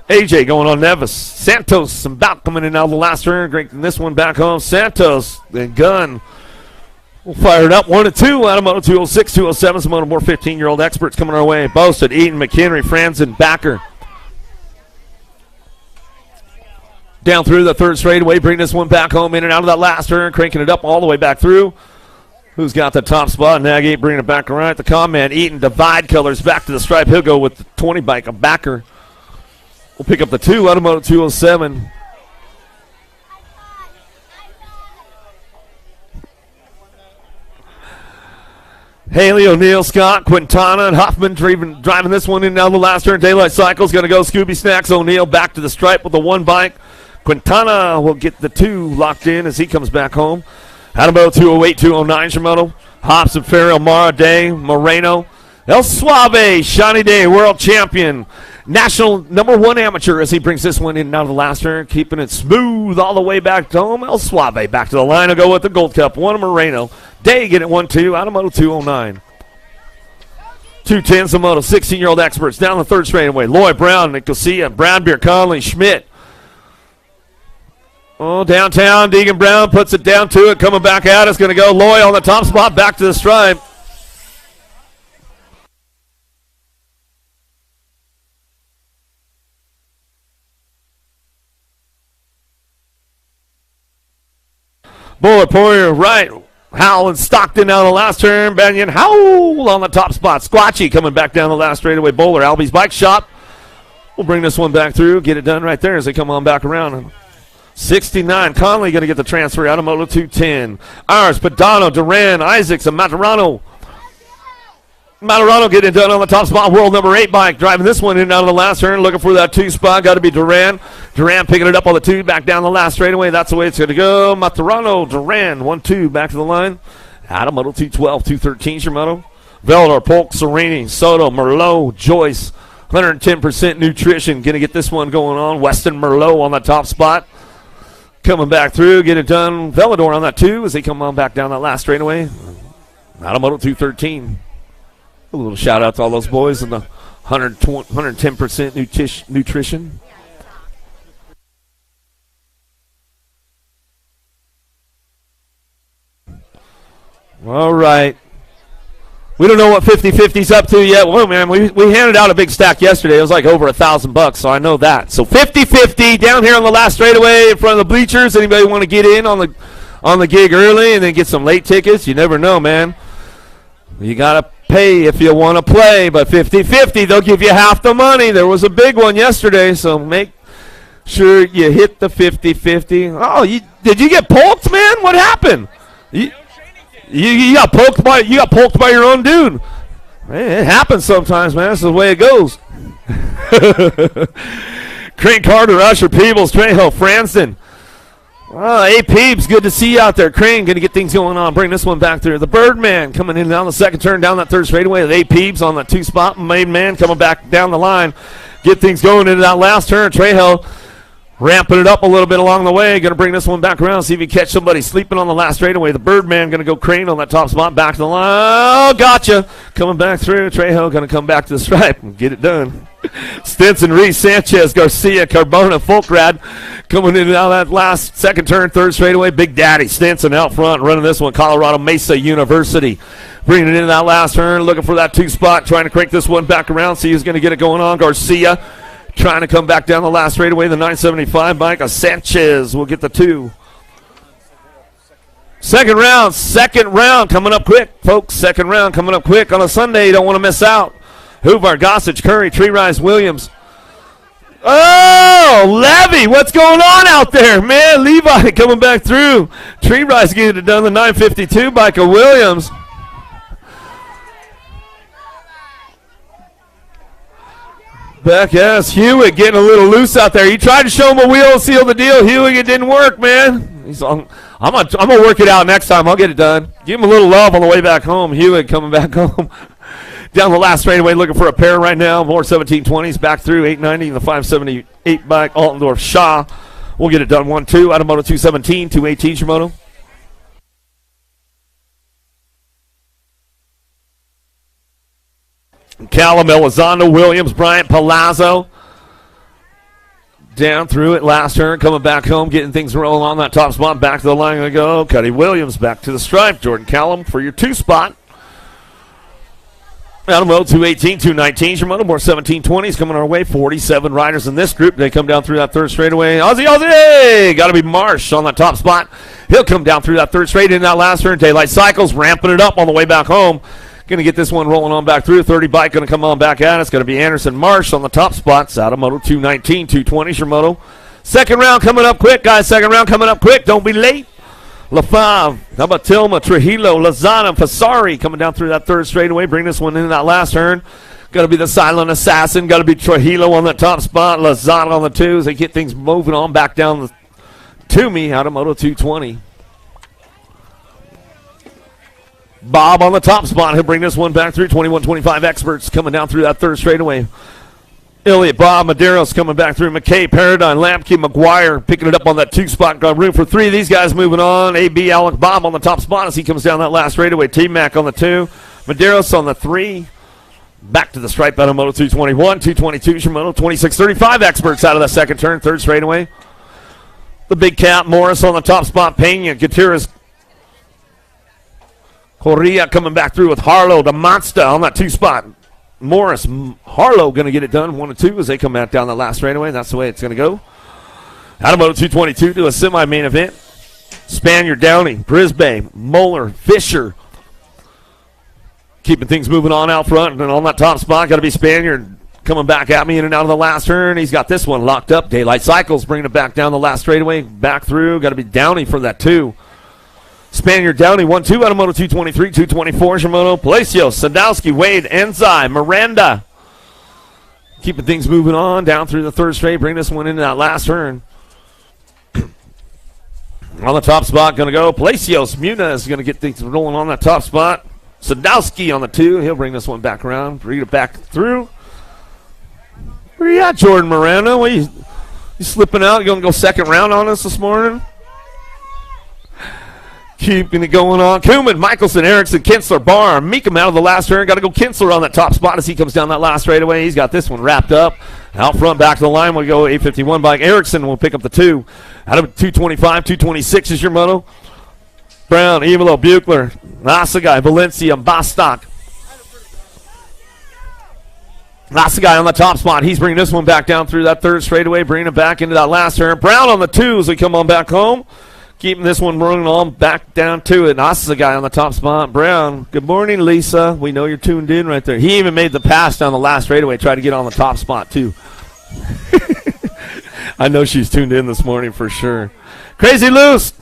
AJ going on Novice. Santos about coming in out of the last turn. Breaking this one back home. Santos and Gun. We'll fire it up 1-2 out of Moto 206, 207. Some more 15-year-old experts coming our way. Boasted, Eaton, McHenry, Franzen, Backer. Down through the third straightaway, bring this one back home in and out of that last turn, cranking it up all the way back through. Who's got the top spot? Nagy bringing it back around. The comment, Eaton, divide colors back to the stripe. He'll go with the 20 bike, a Backer. We'll pick up the 2 out of Moto 207. Haley, O'Neill, Scott, Quintana, and Huffman driving this one in now the last turn. Daylight Cycle's going to go Scooby Snacks. O'Neill back to the stripe with the 1 bike. Quintana will get the 2 locked in as he comes back home. Adamo 208, 209, Shimoto. Hops and Farrell, Mara Day, Moreno. El Suave, Shawnee Day, world champion. National #1 amateur as he brings this one in and out of the last turn, keeping it smooth all the way back home. El Suave back to the line. Will go with the Gold Cup. 1 Moreno. Day get it 1-2 out of Moto 209. 210 Moto, 16-year-old experts down the third straightaway. Lloyd Brown, Nicosia, Brownbeer, Conley, Schmidt. Oh, downtown, Deegan Brown puts it down to it, coming back out. It's going to go Lloyd on the top spot, back to the stripe. Bullet Poirier right. Howell and Stockton down the last turn. Banyan Howell on the top spot. Squatchy coming back down the last straightaway. Bowler, Albie's Bike Shop. We'll bring this one back through. Get it done right there as they come on back around. 69. Conley going to get the transfer out of Moto 210. Ours, Padano, Duran, Isaacs, and Matarano. Matarano getting it done on the top spot. World #8 bike. Driving this one in and out of the last turn. Looking for that 2 spot. Got to be Duran. Duran picking it up on the 2. Back down the last straightaway. That's the way it's going to go. Matarano, Duran. 1-2 back to the line. Out of Moto 212, 213 Shimoto. Veldor, Polk, Serini, Soto, Merlot, Joyce. 110% nutrition. Going to get this one going on. Weston Merlot on the top spot. Coming back through. Get it done. Velador on that 2 as they come on back down that last straightaway. Out of Moto 213. A little shout out to all those boys and the 110% nutrition. All right. We don't know what 50-50's up to yet. Well, man, we handed out a big stack yesterday. It was like over $1,000, so I know that. So 50-50 down here on the last straightaway in front of the bleachers. Anybody want to get in on the gig early and then get some late tickets? You never know, man. You got to pay if you want to play, but 50-50, they'll give you half the money. There was a big one yesterday, so make sure you hit the 50-50. Oh, did you get poked, man? What happened? You got poked by your own dude. Man, it happens sometimes, man. That's the way it goes. Crane Carter, Usher, Peebles, Trejo, Franson. Hey, Peeps, good to see you out there. Crane going to get things going on. Bring this one back there. The Birdman coming in down the second turn, down that third straightaway. With 8 Peeps on the 2 spot. Main man coming back down the line. Get things going into that last turn. Trejo ramping it up a little bit along the way. Going to bring this one back around. See if he can catch somebody sleeping on the last straightaway. The Birdman going to go Crane on that top spot. Back to the line. Oh, gotcha. Coming back through. Trejo going to come back to the stripe and get it done. Stinson, Reese, Sanchez, Garcia, Carbona, Folkrad coming in now that last second turn, third straightaway. Big Daddy Stinson out front running this one. Colorado Mesa University bringing it into that last turn, looking for that 2 spot, trying to crank this one back around. See who's going to get it going on. Garcia trying to come back down the last straightaway. The 975 bike. Sanchez will get the 2. Second round coming up quick, folks. Second round coming up quick on a Sunday. You don't want to miss out. Hoover, Gossage, Curry, Tree Rise, Williams. Oh, Levy, what's going on out there, man? Levi coming back through. Tree Rise getting it done, the 952 bike of Williams. Back, yes, Hewitt getting a little loose out there. He tried to show him a wheel, seal the deal. Hewitt, it didn't work, man. He's on. I'm gonna work it out next time. I'll get it done. Give him a little love on the way back home. Hewitt coming back home. Down the last straightaway, looking for a pair right now. More 1720s back through 890 and the 578 bike. Altendorf Shaw. We'll get it done 1-2 out of Moto 217, 218 Shimoto. Callum Elizondo, Williams, Bryant, Palazzo. Down through it, last turn, coming back home, getting things rolling on that top spot. Back to the line we go. Cuddy Williams back to the stripe. Jordan Callum for your 2 spot. Out of mode 218, 219. Your motor more 1720s coming our way. 47 riders in this group. They come down through that third straightaway. Aussie! Got to be Marsh on that top spot. He'll come down through that third straight in that last turn. Daylight Cycles ramping it up on the way back home. Going to get this one rolling on back through. 30 bike going to come on back at us. Going to be Anderson Marsh on the top spots. Out of moto 219, 220 is your moto. Second round coming up quick, guys. Second round coming up quick. Don't be late. LaFave, how about Tilma, Trujillo, Lozana, Fasari coming down through that third straightaway. Bring this one in that last turn. Got to be the Silent Assassin. Got to be Trujillo on the top spot. Lozana on the 2s. They get things moving on back down to me out of moto 220. Bob on the top spot. He'll bring this one back through. 21-25 experts coming down through that third straightaway. Elliott, Bob, Maderos coming back through. McKay, Paradigm, Lampke, McGuire picking it up on that 2 spot. Got room for 3 of these guys moving on. AB, Alec, Bob on the top spot as he comes down that last straightaway. T-Mac on the 2. Maderos on the 3. Back to the stripe out of moto 221. 222 is your moto. 26-35 experts out of that second turn. Third straightaway. The big cat, Morris on the top spot. Pena, Gutierrez, Correa coming back through with Harlow, the monster on that 2 spot. Morris, Harlow going to get it done 1 and 2 as they come back down the last straightaway. That's the way it's going to go. Out of moto 222 to a semi-main event. Spaniard, Downey, Brisbane, Moeller, Fisher. Keeping things moving on out front. And on that top spot, got to be Spaniard coming back at me in and out of the last turn. He's got this one locked up. Daylight Cycles bringing it back down the last straightaway. Back through. Got to be Downey for that 2. Spaniard, Downey, 1-2 out of moto 223, 224 is your moto. Palacios, Sadowski, Wade, Enzai, Miranda. Keeping things moving on down through the third straight. Bring this one into that last turn. On the top spot, going to go. Palacios, Muna is going to get things rolling on that top spot. Sadowski on the 2. He'll bring this one back around. Bring it back through. Where you at, Jordan Miranda? What, you slipping out? You going to go second round on us this morning? Keeping it going on. Kuhlman, Michelson, Erickson, Kinsler, Barr. Meekum out of the last turn. Got to go Kinsler on that top spot as he comes down that last straightaway. He's got this one wrapped up. Out front, back to the line. We'll go 851 bike. Erickson will pick up the 2. Out of 225, 226 is your moto. Brown, Evelo, Buechler, Nasagai, Valencia, Bostock. Nasagai on the top spot. He's bringing this one back down through that third straightaway, bringing it back into that last turn. Brown on the 2 as we come on back home. Keeping this one running on back down to it. Nasagai on the top spot. Brown, good morning, Lisa. We know you're tuned in right there. He even made the pass down the last straightaway, tried to get on the top spot, too. I know she's tuned in this morning for sure. Crazy Loose.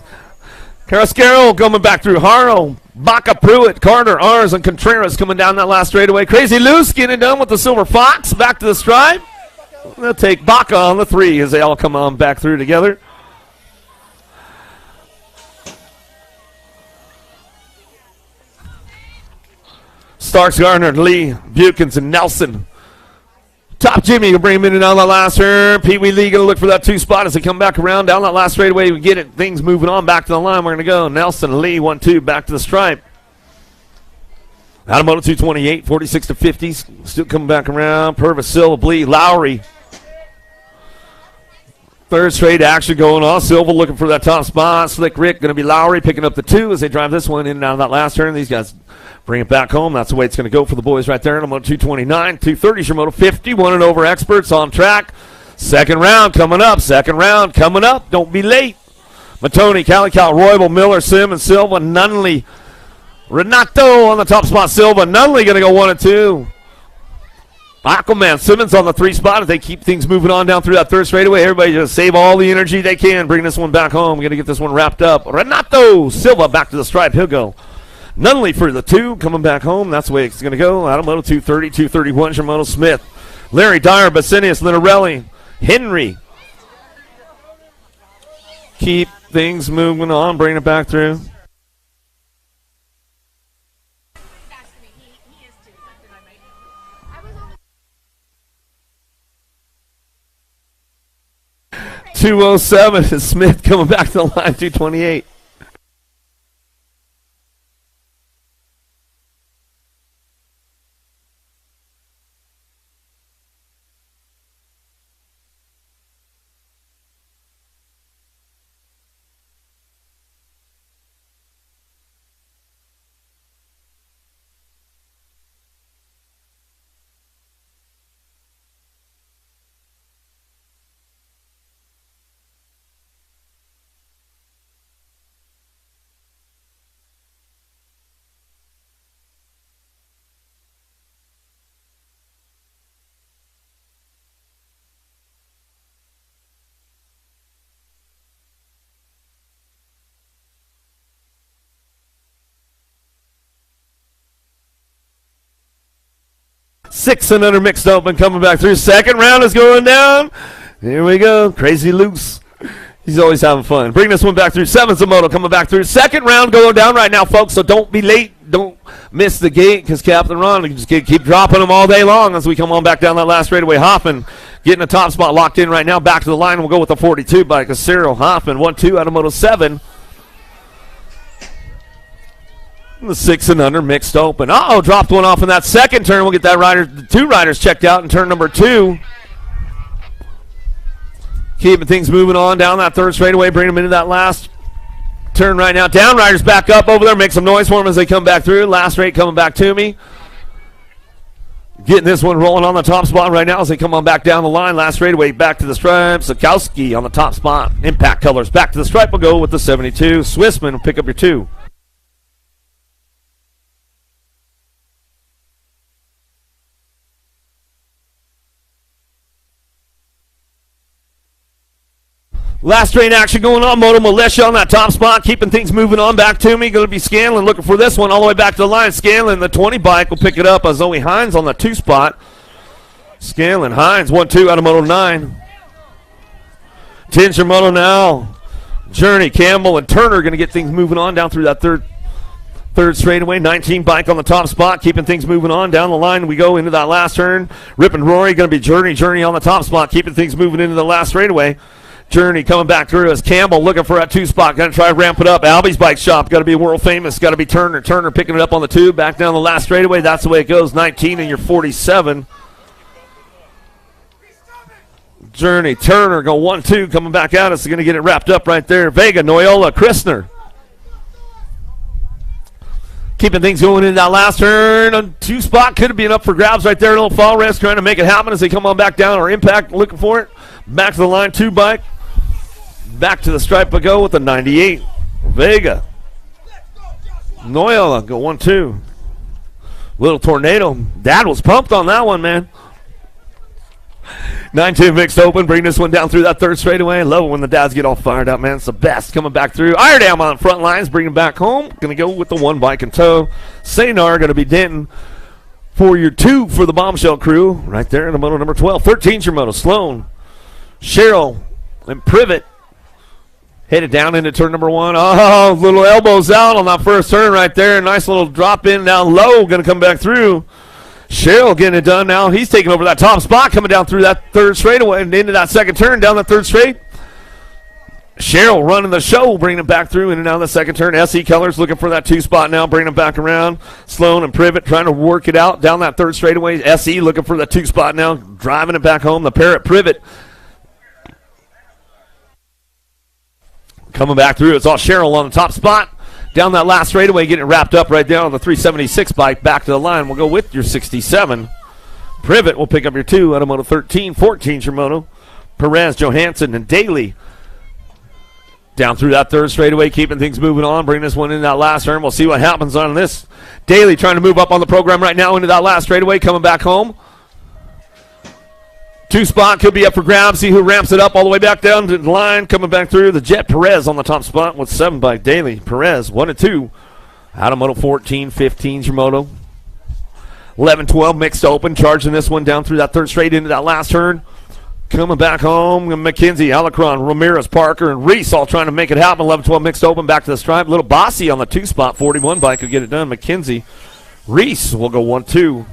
Carrasquero coming back through. Haro, Baca, Pruitt, Carter, Ars, and Contreras coming down that last straightaway. Crazy Loose getting done with the Silver Fox. Back to the stripe. They'll take Baca on the 3 as they all come on back through together. Starks, Gardner, Lee, Bukins, and Nelson. Top Jimmy will bring him in and down that last turn. Pee Wee Lee going to look for that 2 spot as they come back around down that last straightaway. We get it. Things moving on back to the line. We're going to go. Nelson, Lee, 1-2, back to the stripe. Out of moto 228, 46 to 50s. Still coming back around. Purvis, Silva, Blee, Lowry. Third straight action going on. Silva looking for that top spot. Slick Rick going to be Lowry picking up the 2 as they drive this one in and out of that last turn. These guys bring it back home. That's the way it's going to go for the boys right there. And I'm on 229, 230 is your moto. 51 and over experts on track. Second round coming up. Second round coming up. Don't be late. Matoni, Calical, Roybal, Miller, Simmons, Silva, Nunley. Renato on the top spot. Silva, Nunley going to go 1 and 2. Aquaman, Simmons on the 3 spot as they keep things moving on down through that third straightaway. Everybody just save all the energy they can. Bring this one back home. We're going to get this one wrapped up. Renato Silva back to the stripe. He'll go. Nunley for the 2 coming back home. That's the way it's going to go. Out of moto 230, 231, Shimano Smith. Larry Dyer, Basinius, Linarelli, Henry. Keep things moving on. Bring it back through. .207 is Smith coming back to the line, 228. 6 and under mixed open coming back through. Second round is going down. Here we go. Crazy Loose. He's always having fun. Bring this one back through. 7's a moto coming back through. Second round going down right now, folks, so don't be late. Don't miss the gate because Captain Ron can just keep dropping them all day long as we come on back down that last straightaway. Hoffman getting a top spot locked in right now. Back to the line. We'll go with the 42 bike of Cyril Hoffman. 1-2 out of Moto 7. The 6 and under mixed open. Uh-oh, dropped one off in that second turn. We'll get that rider, the 2 riders checked out in turn number 2. Keeping things moving on down that third straightaway. Bring them into that last turn right now. Down riders back up over there. Make some noise for them as they come back through. Last straight coming back to me. Getting this one rolling on the top spot right now as they come on back down the line. Last straightaway back to the stripe. Sikowski on the top spot. Impact Colors back to the stripe. We'll go with the 72. Swissman will pick up your 2. Last straight action going on. Moto Militia on that top spot, keeping things moving on back to me. Going to be Scanlon looking for this one all the way back to the line. Scanlon, the 20 bike, will pick it up. Zoe Hines on the 2 spot. Scanlon, Hines, 1-2 out of Moto 9. Tinscher Moto now. Journey, Campbell, and Turner going to get things moving on down through that third straightaway. 19 bike on the top spot, keeping things moving on down the line. We go into that last turn. Rip and Rory going to be Journey on the top spot, keeping things moving into the last straightaway. Journey coming back through as Campbell looking for that 2 spot. Going to try to ramp it up. Albie's Bike Shop got to be world famous. Got to be Turner. Turner picking it up on the 2. Back down the last straightaway. That's the way it goes. 19 and your 47. Journey. Turner go 1-2 coming back at us. Going to get it wrapped up right there. Vega, Noyola, Christner. Keeping things going in that last turn. On 2 spot could have been up for grabs right there. A little fall rest trying to make it happen as they come on back down. Or Impact looking for it. Back to the line, 2 bike. Back to the stripe we go with the 98. Vega. Noyola go 1-2. Little Tornado. Dad was pumped on that one, man. 9-2 mixed open. Bring this one down through that third straightaway. I love it when the dads get all fired up, man. It's the best. Coming back through. Iredam on the front lines. Bringing back home. Going to go with the 1 bike in tow. Saynar going to be Denton for your 2 for the Bombshell crew. Right there in the moto number 12. 13's your moto. Sloan. Cheryl and Privet headed down into turn number 1. Oh, little elbows out on that first turn right there. Nice little drop in down low. Going to come back through. Cheryl getting it done now. He's taking over that top spot coming down through that third straightaway and into that second turn down that third straight. Cheryl running the show, bringing it back through in and out of the second turn. SE Colors looking for that 2 spot now, bringing it back around. Sloan and Privet trying to work it out down that third straightaway. SE looking for that 2 spot now, driving it back home. The Parrot Privet coming back through. It's all Cheryl on the top spot. Down that last straightaway, getting it wrapped up right there on the 376 bike. Back to the line. We'll go with your 67. Privet will pick up your 2 out of Moto 13. 14's your moto. Perez, Johansson, and Daly down through that third straightaway, keeping things moving on. Bring this one in that last turn. We'll see what happens on this. Daly trying to move up on the program right now into that last straightaway, coming back home. 2 spot could be up for grabs. See who ramps it up all the way back down to the line. Coming back through the Jet Perez on the top spot with 7 by Daly. Perez 1-2 out of Moto 14. 15's your moto. 11-12 mixed open. Charging this one down through that third straight into that last turn. Coming back home. McKenzie, Alacron, Ramirez, Parker, and Reese all trying to make it happen. 11-12 mixed open. Back to the stripe. Little Bossy on the 2 spot. 41 bike could get it done. McKenzie. Reese will go 1-2.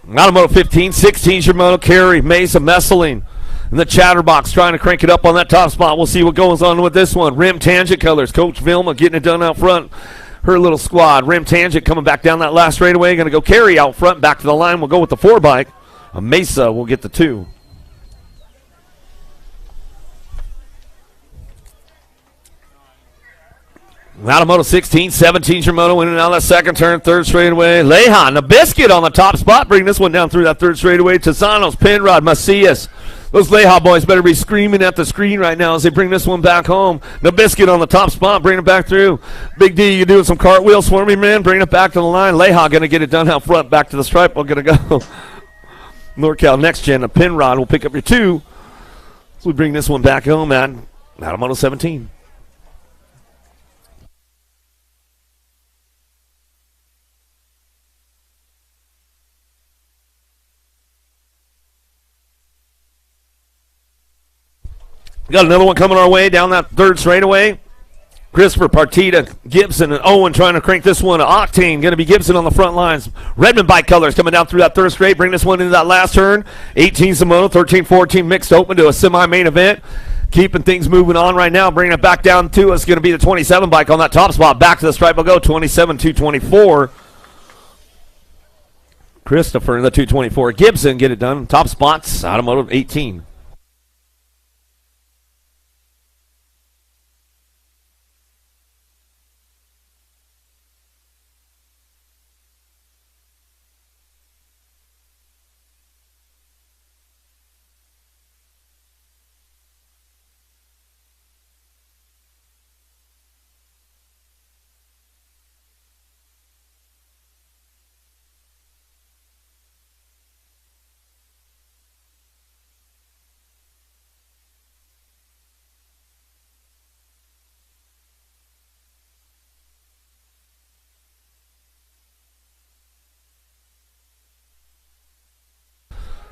Out of Moto 15, 16's your moto. Carey, Mesa, Messeling, and the Chatterbox trying to crank it up on that top spot. We'll see what goes on with this one. Rim Tangent Colors. Coach Vilma getting it done out front. Her little squad. Rim Tangent coming back down that last straightaway. Going to go Carey out front. Back to the line. We'll go with the 4 bike. A Mesa will get the 2. Out of Moto 16, 17's your moto, in and out of that second turn, third straightaway. Lehan, the Biscuit on the top spot, bring this one down through that third straightaway. Tizanos, Penrod, Macias. Those Leha boys better be screaming at the screen right now as they bring this one back home. The Biscuit on the top spot, bring it back through. Big D, you doing some cartwheels for me, man? Bring it back to the line. Leha going to get it done out front, back to the stripe. We're going to go. NorCal Next Gen, a Penrod will pick up your 2. So we bring this one back home, man. Out of Moto 17. Got another one coming our way down that third straightaway. Christopher, Partita, Gibson, and Owen trying to crank this one. Octane going to be Gibson on the front lines. Redmond bike colors coming down through that third straight. Bring this one into that last turn. 18 Samono, 13-14 mixed open to a semi-main event. Keeping things moving on right now. Bringing it back down to us. Going to be the 27 bike on that top spot. Back to the stripe will go. 27-224. Christopher in the 224. Gibson get it done. Top spots. Automotive 18.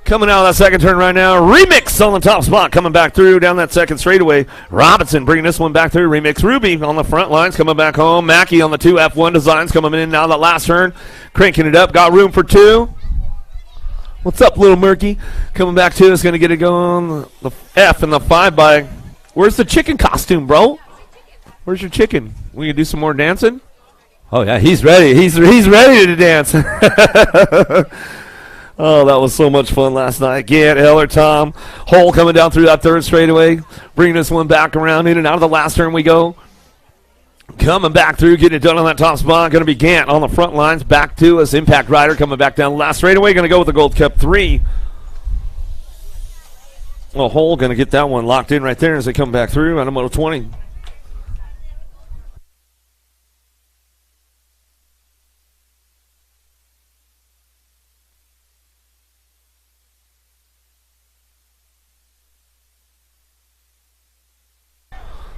Coming out of that second turn right now. Remix on the top spot. Coming back through down that second straightaway. Robinson bringing this one back through. Remix. Ruby on the front lines coming back home. Mackey on the two F1 designs coming in now that last turn. Cranking it up. Got room for two. What's up, little Murky? Coming back to us. Going to get it going. The F and the 5 bike. Where's the chicken costume, bro? Where's your chicken? We can do some more dancing? Oh, yeah. He's ready. He's ready to dance. Oh, that was so much fun last night. Gant, Heller, Tom, Hole coming down through that third straightaway. Bringing this one back around in and out of the last turn we go. Coming back through, getting it done on that top spot. Going to be Gant on the front lines. Back to us. Impact Rider coming back down the last straightaway. Going to go with the Gold Cup 3. Well, Hole going to get that one locked in right there as they come back through. Automotive 20.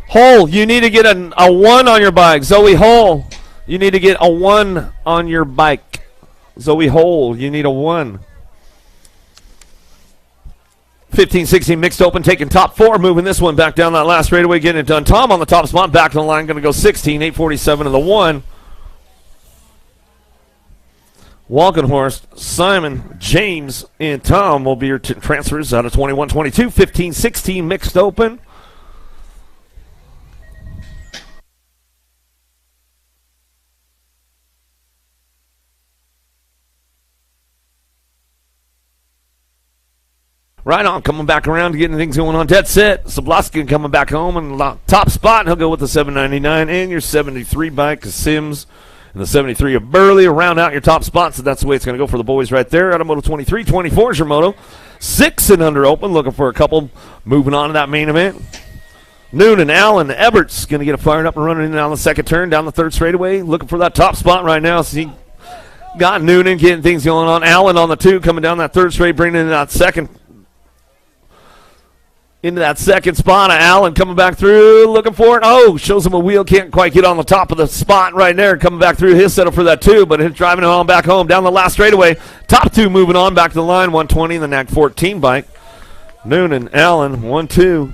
Hole, you need to get a 1 on your bike. Zoe Hole, you need to get a 1 on your bike. Zoe Hole, you need a 1. 15-16 mixed open, taking top 4, moving this one back down that last straightaway, getting it done. Tom on the top spot, back to the line, going to go 16, 847 to the 1. Walkenhorst, Simon, James, and Tom will be your transfers out of 21-22, 15-16 mixed open. Right on, coming back around to getting things going on. Dead set. Sablaskin coming back home and top spot. And he'll go with the 799 and your 73 bike of Sims and the 73 of Burley. Round out your top spots. So that's the way it's going to go for the boys right there. Automoto 23. 24 is your moto. 6 and under open. Looking for a couple. Moving on to that main event. Noonan, Allen, Eberts going to get it fired up and running in down the second turn. Down the third straightaway. Looking for that top spot right now. So he got Noonan getting things going on. Allen on the 2 coming down that third straight. Bringing in that second. Into that second spot. Allen coming back through, looking for it. Oh, shows him a wheel. Can't quite get on the top of the spot right there. Coming back through his setup for that 2, but it's driving it on back home. Down the last straightaway. Top 2 moving on back to the line. 120 the NAC 14 bike. Noonan, Allen, 1-2.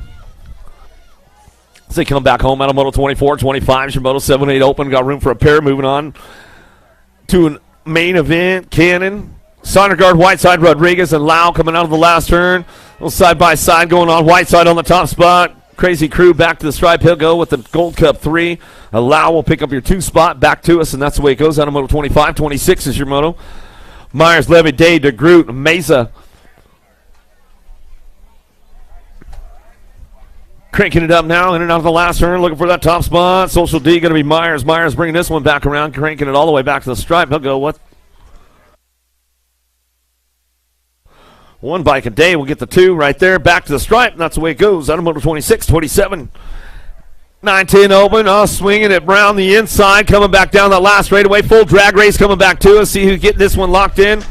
As they come back home out of Moto 24, 25 is your Moto 7-8 open. Got room for a pair. Moving on to a main event. Cannon, Sondergaard, Whiteside, Rodriguez, and Lau coming out of the last turn. A little side-by-side going on. Whiteside on the top spot. Crazy Crew back to the stripe. He'll go with the Gold Cup 3. Lau will pick up your 2 spot. Back to us, and that's the way it goes. Out of Moto 25. 26 is your moto. Myers, Levy, Day, DeGroot, Mesa. Cranking it up now, in and out of the last turn, looking for that top spot. Social D going to be Myers. Myers bringing this one back around, cranking it all the way back to the stripe. He'll go with 1 bike a day. We'll get the 2 right there, back to the stripe, and that's the way it goes. Out of Moto 26, 27. 9-10 open, swinging it around the inside, coming back down that last straightaway. Full drag race coming back to us. See who's getting this one locked in.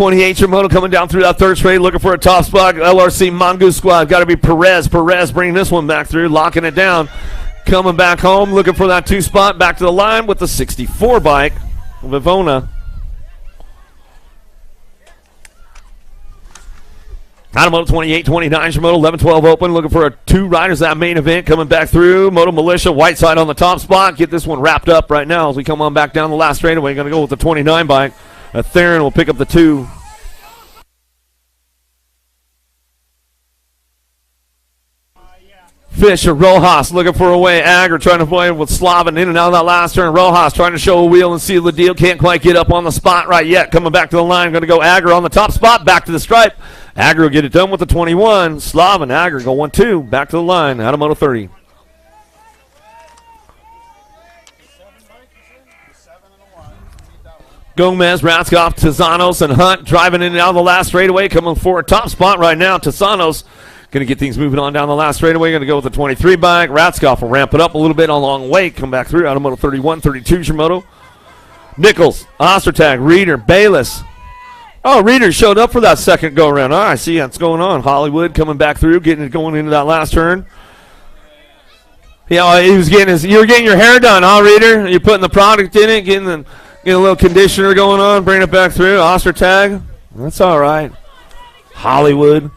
Your moto coming down through that third straight, looking for a top spot. LRC Mongoose squad, got to be Perez. Perez bringing this one back through, locking it down. Coming back home, looking for that 2 spot. Back to the line with the 64 bike, Vivona. Automoto 28, 29, Shimoto 11, 12 open. Looking for 2 riders that main event. Coming back through. Moto Militia, Whiteside on the top spot. Get this one wrapped up right now as we come on back down the last straightaway. Going to go with the 29 bike. Theron will pick up the 2. Fisher, Rojas looking for a way. Agger trying to play with Slavin in and out of that last turn. Rojas trying to show a wheel and seal the deal. Can't quite get up on the spot right yet. Coming back to the line. Going to go Agger on the top spot. Back to the stripe. Agger will get it done with the 21. Slavin, Agger go 1-2. Back to the line. Automoto 30. Gomez, Ratzkoff, Tezanos, and Hunt driving in and out of the last straightaway. Coming for a top spot right now. Tezanos going to get things moving on down the last straightaway. Going to go with the 23 bike. Ratzkoff will ramp it up a little bit on a long way. Come back through. Automoto 31, 32, Shimoto. Nichols, Ostertag, Reeder, Bayless. Oh, Reeder showed up for that second go-around. All right, I see what's going on. Hollywood coming back through, getting it going into that last turn. Yeah, he was you were getting your hair done, huh, Reeder? You're putting the product in it, getting a little conditioner going on, bringing it back through. Ostertag, that's all right. Hollywood.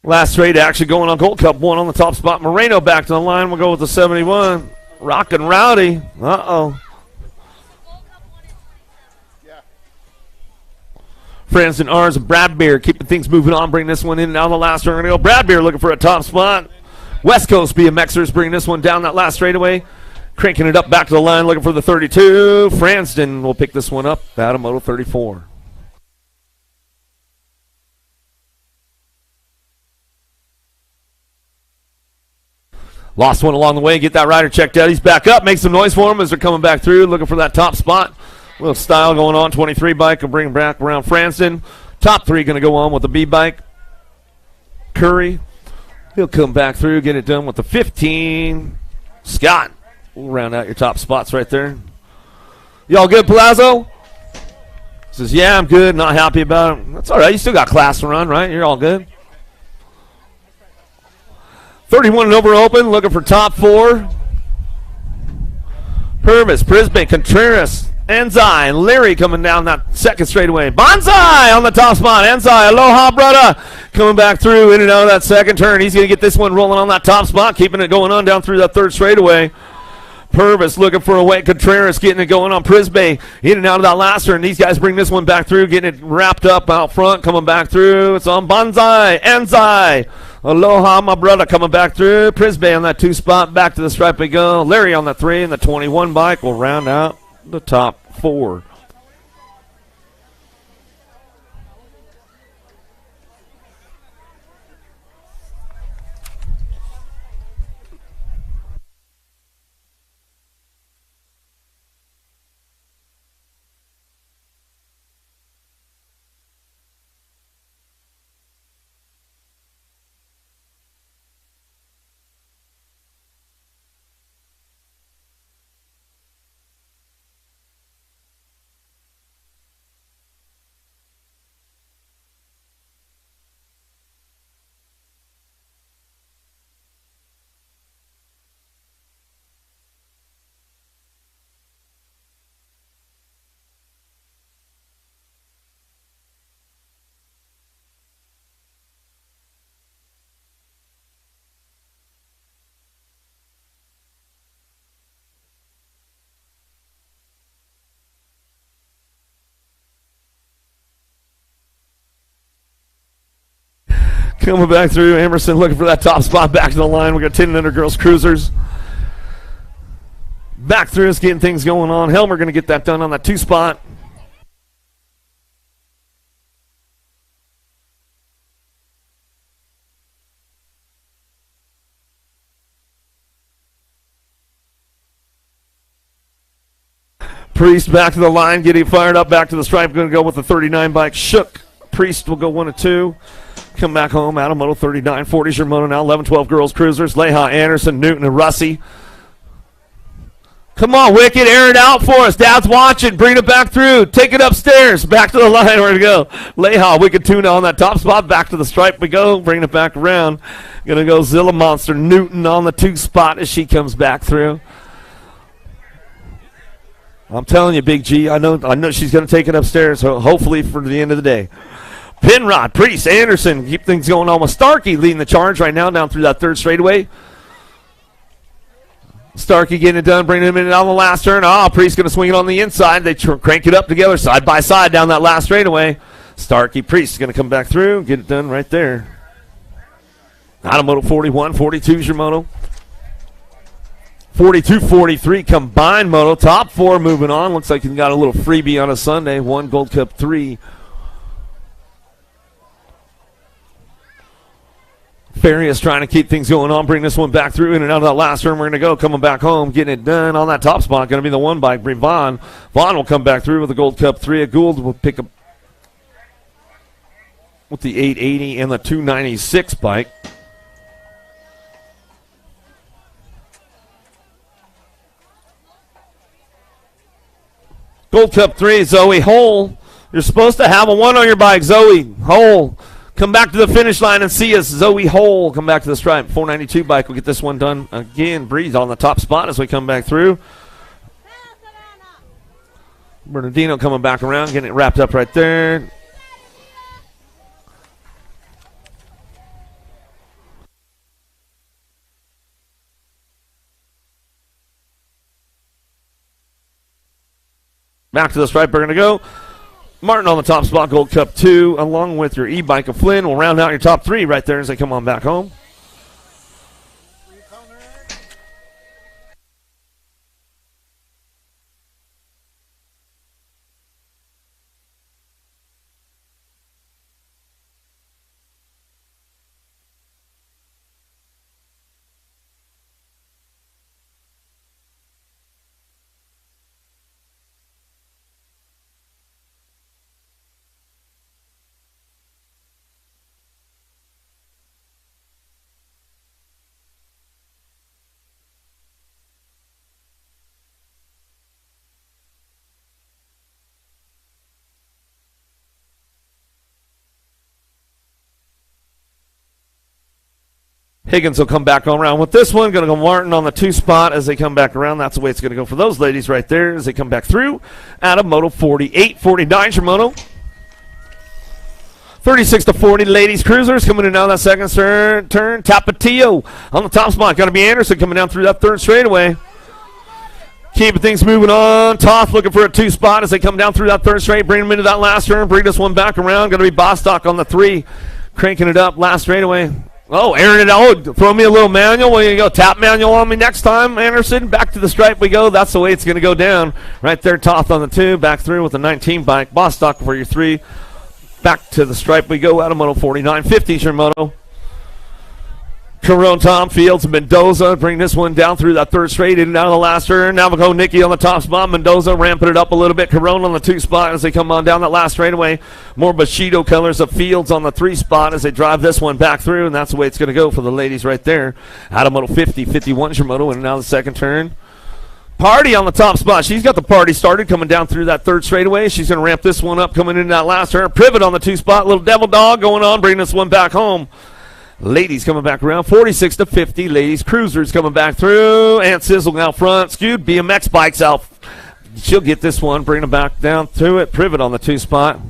Last straight action going on Gold Cup 1 on the top spot. Moreno back to the line. We'll go with the 71. Rockin' Rowdy. Uh-oh. Franson Ars and Brad Beer keeping things moving on, bringing this one in and out of the last turn. We're going to go Brad Beer looking for a top spot. West Coast BMXers bringing this one down that last straightaway. Cranking it up back to the line, looking for the 32. Franston will pick this one up. Automoto 34. Lost one along the way. Get that rider checked out. He's back up. Make some noise for him as they're coming back through, looking for that top spot. A little style going on. 23 bike will bring him back around Franston. Top 3 going to go on with the B bike. Curry. He'll come back through, get it done with the 15. Scott. We'll round out your top spots right there. Y'all good, Palazzo? Says, yeah, I'm good. Not happy about it. That's all right. You still got class to run, right? You're all good. 31 and over open, looking for top 4. Purvis, Brisbane, Contreras, Enzai, and Leary coming down that second straightaway. Bonsai on the top spot. Enzai, aloha, brother. Coming back through, in and out of that second turn. He's going to get this one rolling on that top spot, keeping it going on down through that third straightaway. Purvis looking for a way. Contreras getting it going on. Prisbay in and out of that last turn. These guys bring this one back through, getting it wrapped up out front, coming back through. It's on Bonsai, Enzai. Aloha, my brother, coming back through. Prisbay on that 2 spot. Back to the stripe we go. Larry on the 3, and the 21 bike will round out the top 4. Coming back through, Emerson looking for that top spot. Back to the line. We got 10 and under girls cruisers. Back through us, getting things going on. Helmer going to get that done on that 2 spot. Priest back to the line, getting fired up. Back to the stripe. Going to go with the 39 bike. Shook. Priest will go 1 and 2. Come back home. Automoto 39, 40's your moto now. 11, 12 girls cruisers. Leha, Anderson, Newton, and Russie. Come on, Wicked, air it out for us. Dad's watching. Bring it back through. Take it upstairs. Back to the line. Where to go? Leha, Wicked Tuna on that top spot. Back to the stripe we go. Bring it back around. Going to go Zilla Monster Newton on the 2 spot as she comes back through. I'm telling you, Big G, I know she's going to take it upstairs, hopefully for the end of the day. Penrod, Priest, Anderson, keep things going on with Starkey leading the charge right now down through that 3rd straightaway. Starkey getting it done, bringing him in on the last turn. Priest going to swing it on the inside. They crank it up together side by side down that last straightaway. Starkey, Priest going to come back through, get it done right there. Out of moto 41, 42 is your moto. 42, 43 combined moto. Top 4 moving on. Looks like he got a little freebie on a Sunday. 1 Gold Cup 3. Farias trying to keep things going on, bring this one back through in and out of that last turn. We're going to go, coming back home, getting it done on that top spot. Going to be the 1 bike, Vaughn. Vaughn will come back through with the Gold Cup 3. A Gould will pick up with the 880 and the 296 bike. Gold Cup 3, Zoe Hole. You're supposed to have a 1 on your bike, Zoe Hole. Come back to the finish line and see us. Zoe Hole, come back to the stripe. 492 bike will get this one done again. Breeze on the top spot as we come back through. Bernardino coming back around, getting it wrapped up right there. Back to the stripe, we're going to go. Martin on the top spot, Gold Cup 2, along with your e-bike of Flynn. Will round out your top 3 right there as they come on back home. Higgins will come back around with this one. Going to go Martin on the 2 spot as they come back around. That's the way it's going to go for those ladies right there as they come back through. Out of moto 48, 49 your moto. 36 to 40 ladies cruisers coming in down that second turn. Tapatio on the top spot. Going to be Anderson coming down through that 3rd straightaway. Keeping things moving on. Toth looking for a 2 spot as they come down through that 3rd straight. Bring them into that last turn. Bring this one back around. Going to be Bostock on the 3. Cranking it up last straightaway. Oh, airing it out. Throw me a little manual. Well, you go tap manual on me next time, Anderson. Back to the stripe we go. That's the way it's going to go down. Right there, Toth on the 2. Back through with the 19 bike. Bostock for your 3. Back to the stripe we go. Out of moto 49. 50 is your moto. Carone, Tom Fields, Mendoza bring this one down through that 3rd straight in and out of the last turn. Navajo, Nikki on the top spot. Mendoza ramping it up a little bit. Carone on the 2 spot as they come on down that last straightaway. More Bushido colors of Fields on the 3 spot as they drive this one back through, and that's the way it's going to go for the ladies right there. Out of moto 50, 51 is your moto, and now the 2nd turn. Party on the top spot. She's got the party started coming down through that 3rd straightaway. She's going to ramp this one up coming into that last turn. Privet on the 2 spot. Little Devil Dog going on, bringing this one back home. Ladies coming back around, 46 to 50. Ladies cruisers coming back through. Aunt Sizzle out front. Skewed BMX bikes out. She'll get this one, bring them back down to it. Privet on the 2 spot.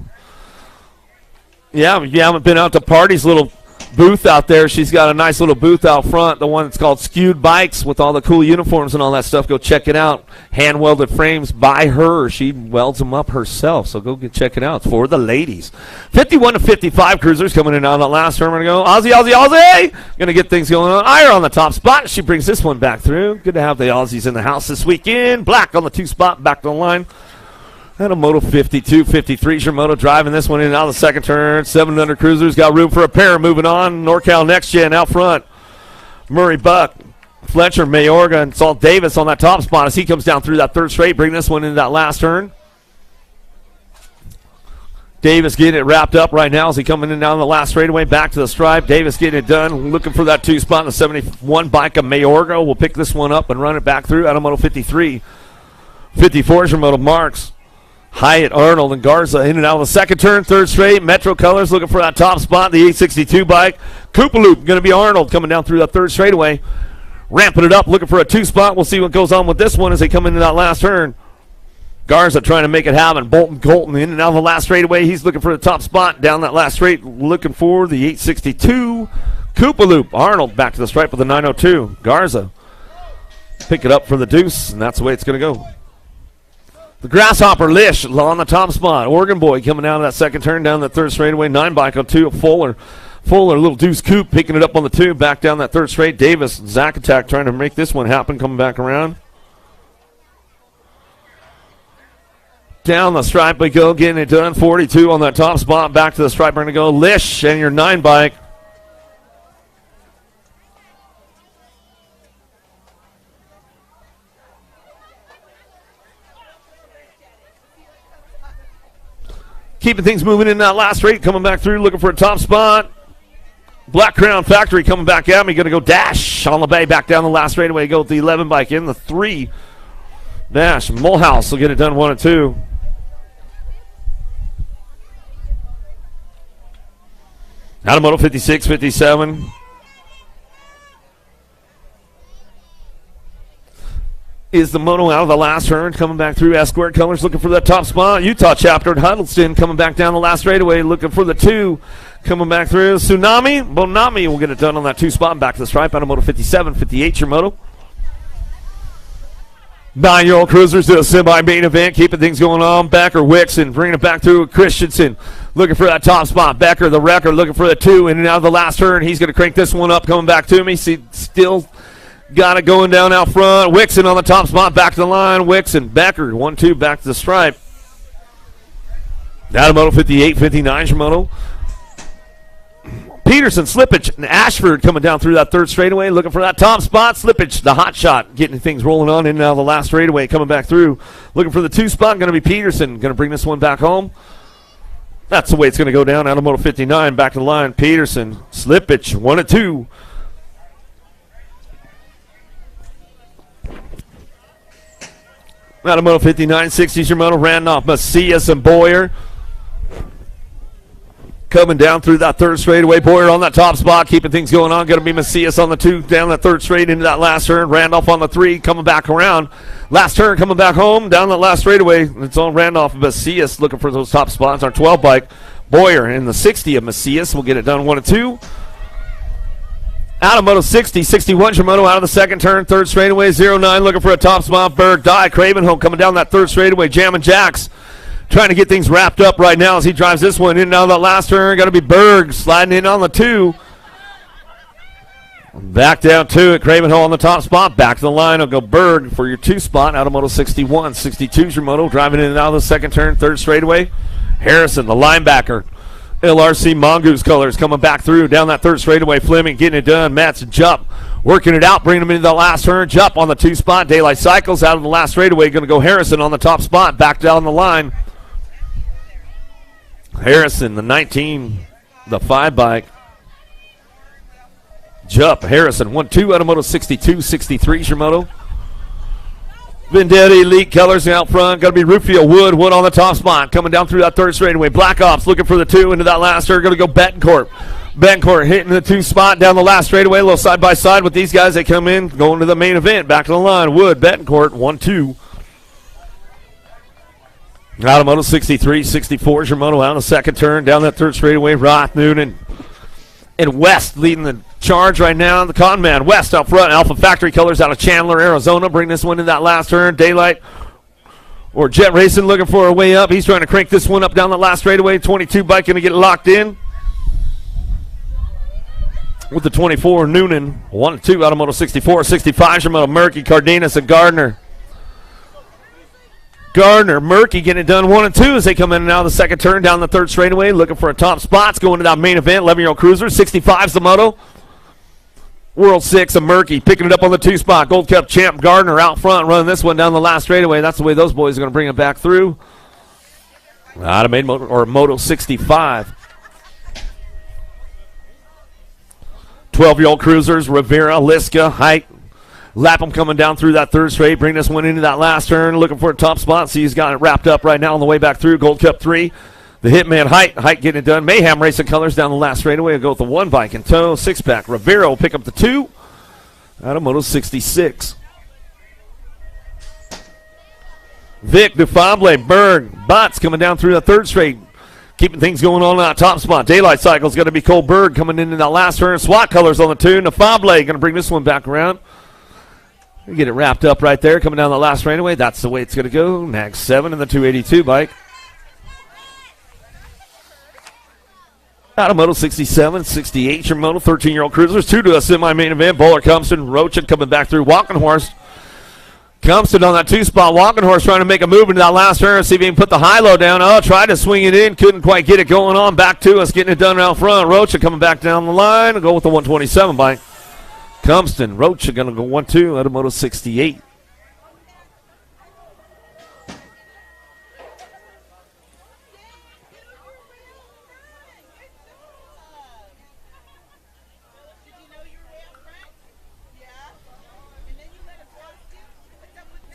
Yeah, if you haven't been out to Party's little booth out there, she's got a nice little booth out front, the one that's called Skewed Bikes with all the cool uniforms and all that stuff. Go check it out. Hand welded frames by her. She welds them up herself, so go check it out. It's for the ladies. 51 to 55 cruisers coming in on the last turn. We're going to go Aussie, Aussie, Aussie. Going to get things going on. Ira on the top spot. She brings this one back through. Good to have the Aussies in the house this weekend. Black on the 2 spot, back to the line. And a moto 52, 53 is your moto, driving this one in and out of the 2nd turn. 700 cruisers, got room for a pair. Moving on, NorCal Next Gen out front. Murray Buck, Fletcher, Mayorga, and Salt Davis on that top spot as he comes down through that 3rd straight. Bring this one into that last turn. Davis getting it wrapped up right now as he coming in down the last straightaway, back to the stripe. Davis getting it done, looking for that 2 spot in the 71 bike of Mayorga. We'll pick this one up and run it back through out of Moto 53. 54 is your Moto Marks. Hyatt, Arnold, and Garza in and out of the second turn, third straight. Metro Colors looking for that top spot, the 862 bike. Koopaloop going to be Arnold coming down through that third straightaway. Ramping it up, looking for a 2 spot. We'll see what goes on with this one as they come into that last turn. Garza trying to make it happen. Bolton Colton in and out of the last straightaway. He's looking for the top spot down that last straight, looking for the 862. Koopaloop. Arnold back to the stripe with the 902. Garza pick it up for the deuce, and that's the way it's going to go. The Grasshopper Lish on the top spot. Oregon Boy coming out of that second turn down that third straightaway. 9 bike on 2 of Fuller. Fuller, little deuce Coop picking it up on the 2. Back down that third straight. Davis, Zach Attack trying to make this one happen, coming back around. Down the stripe we go, getting it done. 42 on that top spot. Back to the stripe we're going to go. Lish and your 9 bike. Keeping things moving in that last straight, coming back through, looking for a top spot. Black Crown Factory coming back at me. Going to go Dash on the bay, back down the last straightaway. Go with the 11 bike in the 3. Dash. Mulhouse will get it done 1 and 2. Out of Moto 56, 57. Is the moto out of the last turn, coming back through. S-Squared Colors looking for that top spot. Utah chapter at Huddleston coming back down the last straightaway, looking for the 2. Coming back through. Bonami will get it done on that 2 spot and back to the stripe. Out of Moto 57, 58 your moto. 9-year-old cruisers to a semi-main event, keeping things going on. Becker, Wixon, bringing it back through. Christensen looking for that top spot. Becker, the wrecker, looking for the 2 in and out of the last turn. He's going to crank this one up, coming back to me. See, still got it going down out front. Wixon on the top spot, back to the line. Wixon, Becker, 1-2, back to the stripe. Out of Moto 58, 59 your moto. Peterson, Slippage, and Ashford coming down through that third straightaway, looking for that top spot. Slippage, the hot shot, getting things rolling on in and out of the last straightaway, coming back through. Looking for the 2 spot, going to be Peterson, going to bring this one back home. That's the way it's going to go down. Out of Moto 59, back to the line. Peterson, Slippage, 1 and 2. Out of Moto 59, 60s your moto. Randolph, Macias, and Boyer. Coming down through that third straightaway. Boyer on that top spot, keeping things going on. Going to be Macias on the 2, down that third straight into that last turn. Randolph on the 3, coming back around. Last turn, coming back home, down that last straightaway. It's on Randolph and Macias looking for those top spots. Our 12 bike. Boyer in the 60 of Macias will get it done 1 and 2. Out of Moto 60, 61 your moto out of the second turn, third straightaway. 09 looking for a top spot. Berg, Die, Cravenholm coming down that third straightaway. Jamming Jacks. Trying to get things wrapped up right now as he drives this one in and out of that last turn. Got to be Berg sliding in on the 2. Back down to it. Cravenholm on the top spot. Back to the line. Will go Berg for your 2 spot. Out of Moto 61. 62 is your moto. Driving in and out of the second turn, third straightaway. Harrison, the linebacker. LRC Mongoose Colors coming back through down that third straightaway. Fleming getting it done. Matt's Jupp working it out, bringing him into the last turn. Jupp on the 2 spot. Daylight Cycles out of the last straightaway. Going to go Harrison on the top spot. Back down the line. Harrison, the 19, the 5 bike. Jupp, Harrison, 1-2 out of Moto 62, 63 is your moto. Vendetta Elite Colors out front. Going to be Rufio Wood on the top spot. Coming down through that third straightaway. Black Ops looking for the 2 into that last turn. Going to go Betancourt. Betancourt hitting the 2 spot down the last straightaway. A little side by side with these guys. They come in, going to the main event. Back to the line. Wood, Betancourt, 1-2. Out of Moto 63, 64 is your moto out of the second turn. Down that third straightaway. Roth, Noonan, and West leading the charge right now. The Con Man, West up front. Alpha Factory Colors out of Chandler, Arizona. Bring this one in that last turn. Daylight or Jet Racing looking for a way up. He's trying to crank this one up down the last straightaway. 22 bike going to get locked in. With the 24, Noonan. 1-2 out of Moto 64. 65 is your moto. Murky, Cardenas, and Gardner. Murky getting it done 1-2 as they come in and out of the second turn down the third straightaway, looking for a top spots, going to that main event. 11-year-old cruiser, 65's the moto. World 6 of Murky picking it up on the 2 spot. Gold Cup champ Gardner out front running this one down the last straightaway. That's the way those boys are going to bring it back through. Out of Moto 65. 12-year-old cruisers, Rivera, Liska, Height, Lapham coming down through that third straight, bring this one into that last turn, looking for a top spot. See, he's got it wrapped up right now on the way back through. Gold Cup 3. The Hitman, Height getting it done. Mayhem Racing Colors down the last straightaway. We'll go with the 1 bike in tow. 6-pack. Rivera will pick up the 2 out of Moto 66. Vic, Dufable, Berg, Butts coming down through the third straight. Keeping things going on that top spot. Daylight Cycle is going to be Cole Berg coming in that last turn. SWAT Colors on the 2. Dufable going to bring this one back around. We get it wrapped up right there coming down the last straightaway. That's the way it's going to go. Nag 7 in the 282 bike. Out of Moto 67, 68, your Moto 13-year-old cruisers. 2 to a semi-main event. Bowler Compton, Rochin coming back through. Walking Horse. Compton on that 2 spot. Walking Horse trying to make a move into that last turn. See if he can put the high-low down. Oh, tried to swing it in. Couldn't quite get it going on. Back to us, getting it done out front. Rochin coming back down the line. We'll go with the 127 bike. Compton, Rochin going to go 1-2 out of Moto 68.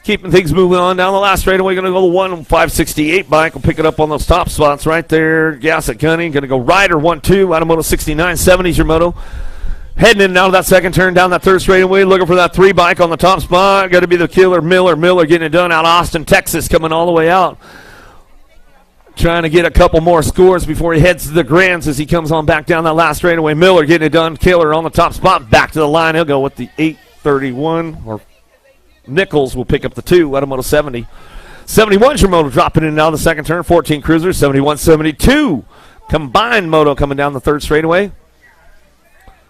Keeping things moving on down the last straightaway. Going to go the 1-568 bike. We'll pick it up on those top spots right there. Gas at Gunny. Going to go Ryder 1-2 out of Moto 69. 70's your Moto. Heading in and out of that second turn down that third straightaway. Looking for that 3 bike on the top spot. Got to be the killer Miller. Miller getting it done out of Austin, Texas. Coming all the way out. Trying to get a couple more scores before he heads to the Grands as he comes on back down that last straightaway. Miller getting it done. Killer on the top spot. Back to the line. He'll go with the 831 or Nichols will pick up the 2 out of Moto 70. 71's your Moto dropping in and out of the second turn. 14 cruisers. 71, 72. Combined Moto coming down the third straightaway.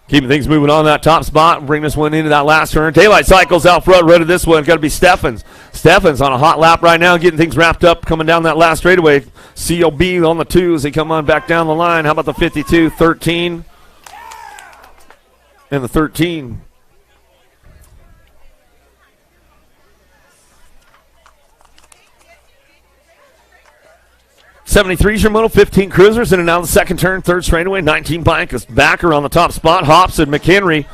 Keeping things moving on that top spot and bring this one into that last turn. Daylight Cycles out front. Red of this one. Got to be Steffens. Steffens on a hot lap right now, getting things wrapped up, coming down that last straightaway. COB on the 2 as they come on back down the line. How about the 52, 13? And the 13. 73's your Moto, 15 cruisers in and out of the second turn, third straightaway, 19 bike is Backer on the top spot. Hops and McHenry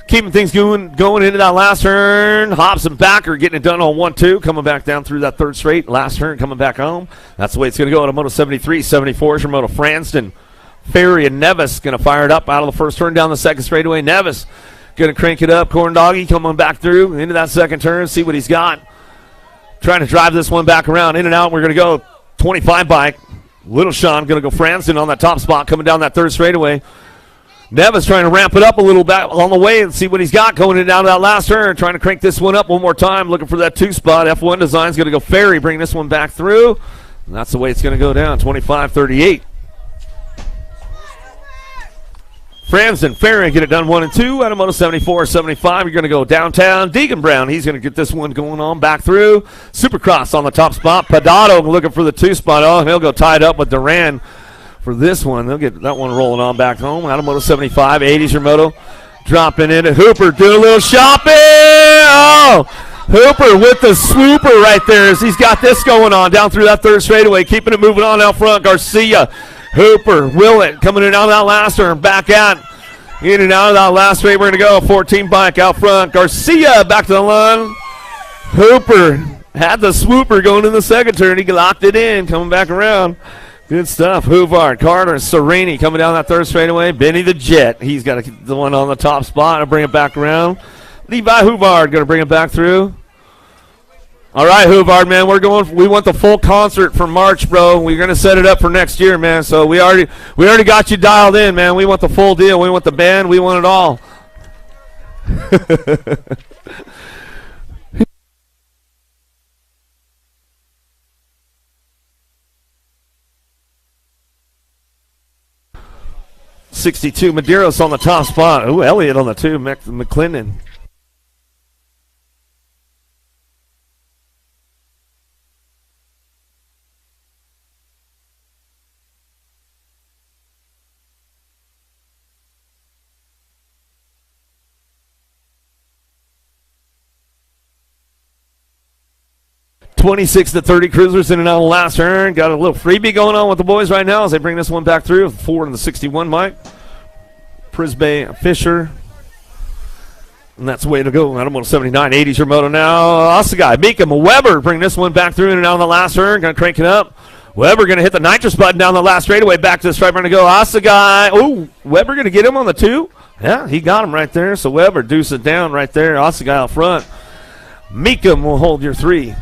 keeping things going into that last turn. Hops and Backer getting it done on 1-2, coming back down through that third straight. Last turn coming back home. That's the way it's going to go at a Moto 73. 74 is your Moto. Franston, Ferry, and Nevis going to fire it up out of the first turn down the second straightaway. Nevis going to crank it up. Corn Doggy coming back through into that second turn. See what he's got. Trying to drive this one back around. In and out. We're going to go 25 bike. Little Sean going to go Franston on that top spot coming down that third straightaway. Nevis trying to ramp it up a little bit along the way and see what he's got going in down to that last turn. Trying to crank this one up one more time. Looking for that 2 spot. F1 Design's going to go Ferry. Bring this one back through. And that's the way it's going to go down. 25-38. Franston, Ferry get it done 1 and 2 out of Moto 74, 75. You're going to go downtown. Deegan Brown, he's going to get this one going on back through. Supercross on the top spot. Padado looking for the 2 spot. Oh, he'll go tied up with Duran for this one. They'll get that one rolling on back home. Out of Moto 75, 80's your Moto. Dropping in. Hooper doing a little shopping. Oh, Hooper with the swooper right there as he's got this going on down through that third straightaway. Keeping it moving on out front. Garcia. Hooper, Willett coming in out of that last turn, back out, in and out of that last straight. We're going to go 14 bike out front. Garcia back to the line. Hooper had the swooper going in the second turn. He locked it in, coming back around. Good stuff. Hoovard, Carter, Sereni coming down that third straightaway. Benny the Jet, he's got the one on the top spot and bring it back around. Levi Hoovard going to bring it back through. All right, Hoovard, man, we want the full concert for March, bro. We're going to set it up for next year, man. So we already got you dialed in, man. We want the full deal. We want the band. We want it all. '62 Medeiros on the top spot. Ooh, Elliott on the 2. McClendon. 26-30 Cruisers in and out of the last turn. Got a little freebie going on with the boys right now as they bring this one back through. 4 in the 61, Mike. Prisbay, Fisher. And that's the way to go. Automotive 79, 80's your moto now. Osagai, Meekum, Weber bring this one back through in and out of the last turn. Going to crank it up. Weber going to hit the nitrous button down the last straightaway. Back to the stripe. Going to go. Osagai. Oh, Weber going to get him on the 2. Yeah, he got him right there. So Weber deuce it down right there. Osagai out front. Meekum will hold your 3.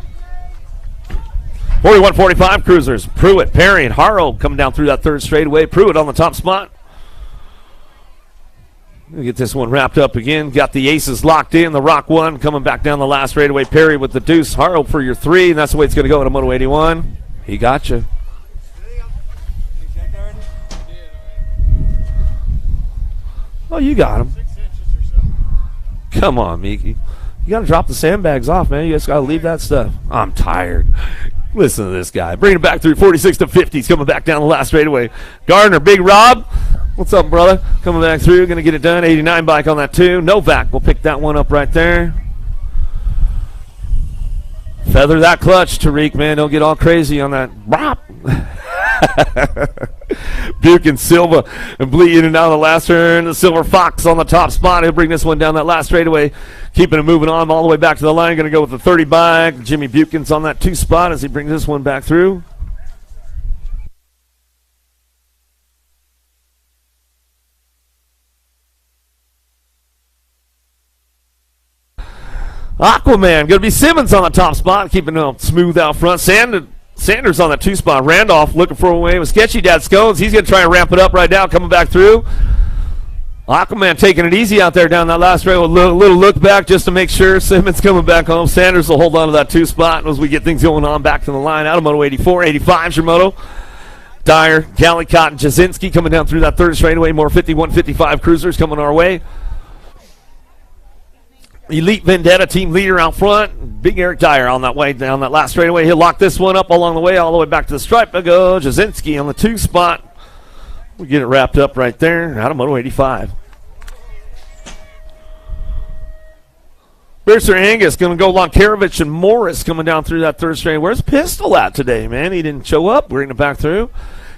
41-45 Cruisers. Pruitt, Perry, and Harrow coming down through that third straightaway. Pruitt on the top spot. We'll get this one wrapped up again. Got the aces locked in. The Rock 1 coming back down the last straightaway. Perry with the deuce. Harrow for your 3, and that's the way it's going to go in a Moto 81. He got you. Oh, you got him. Come on, Miki. You got to drop the sandbags off, man. You just got to leave that stuff. I'm tired. Listen to this guy. Bring it back through 46-50. He's coming back down the last straightaway. Gardner, Big Rob. What's up, brother? Coming back through. Going to get it done. 89 bike on that, too. Novak will pick that one up right there. Feather that clutch, Tariq, man. Don't get all crazy on that. Buke and Silva and bleed in and out of the last turn. The Silver Fox on the top spot. He'll bring this one down that last straightaway. Keeping it moving on all the way back to the line. Going to go with the 30 bike. Jimmy Buchan's on that 2 spot as he brings this one back through. Aquaman, going to be Simmons on the top spot, keeping it smooth out front. Sanders on the 2 spot. Randolph looking for a way with Sketchy Dad Scones. He's going to try and ramp it up right now, coming back through. Aquaman taking it easy out there down that last rail. A little look back just to make sure. Simmons coming back home. Sanders will hold on to that 2 spot as we get things going on back to the line. Out of Moto 84, 85's your moto. Dyer, Gallicott, and Jasinski coming down through that third straightaway. More 51-55 Cruisers coming our way. Elite Vendetta team leader out front. Big Eric Dyer on that way down that last straightaway. He'll lock this one up along the way, all the way back to the stripe. There goes Jasinski on the 2 spot. We'll get it wrapped up right there. Out of Moto 85. Mercer Angus going to go Lonkarovich and Morris coming down through that third straightaway. Where's Pistol at today, man? He didn't show up. We're going to back through.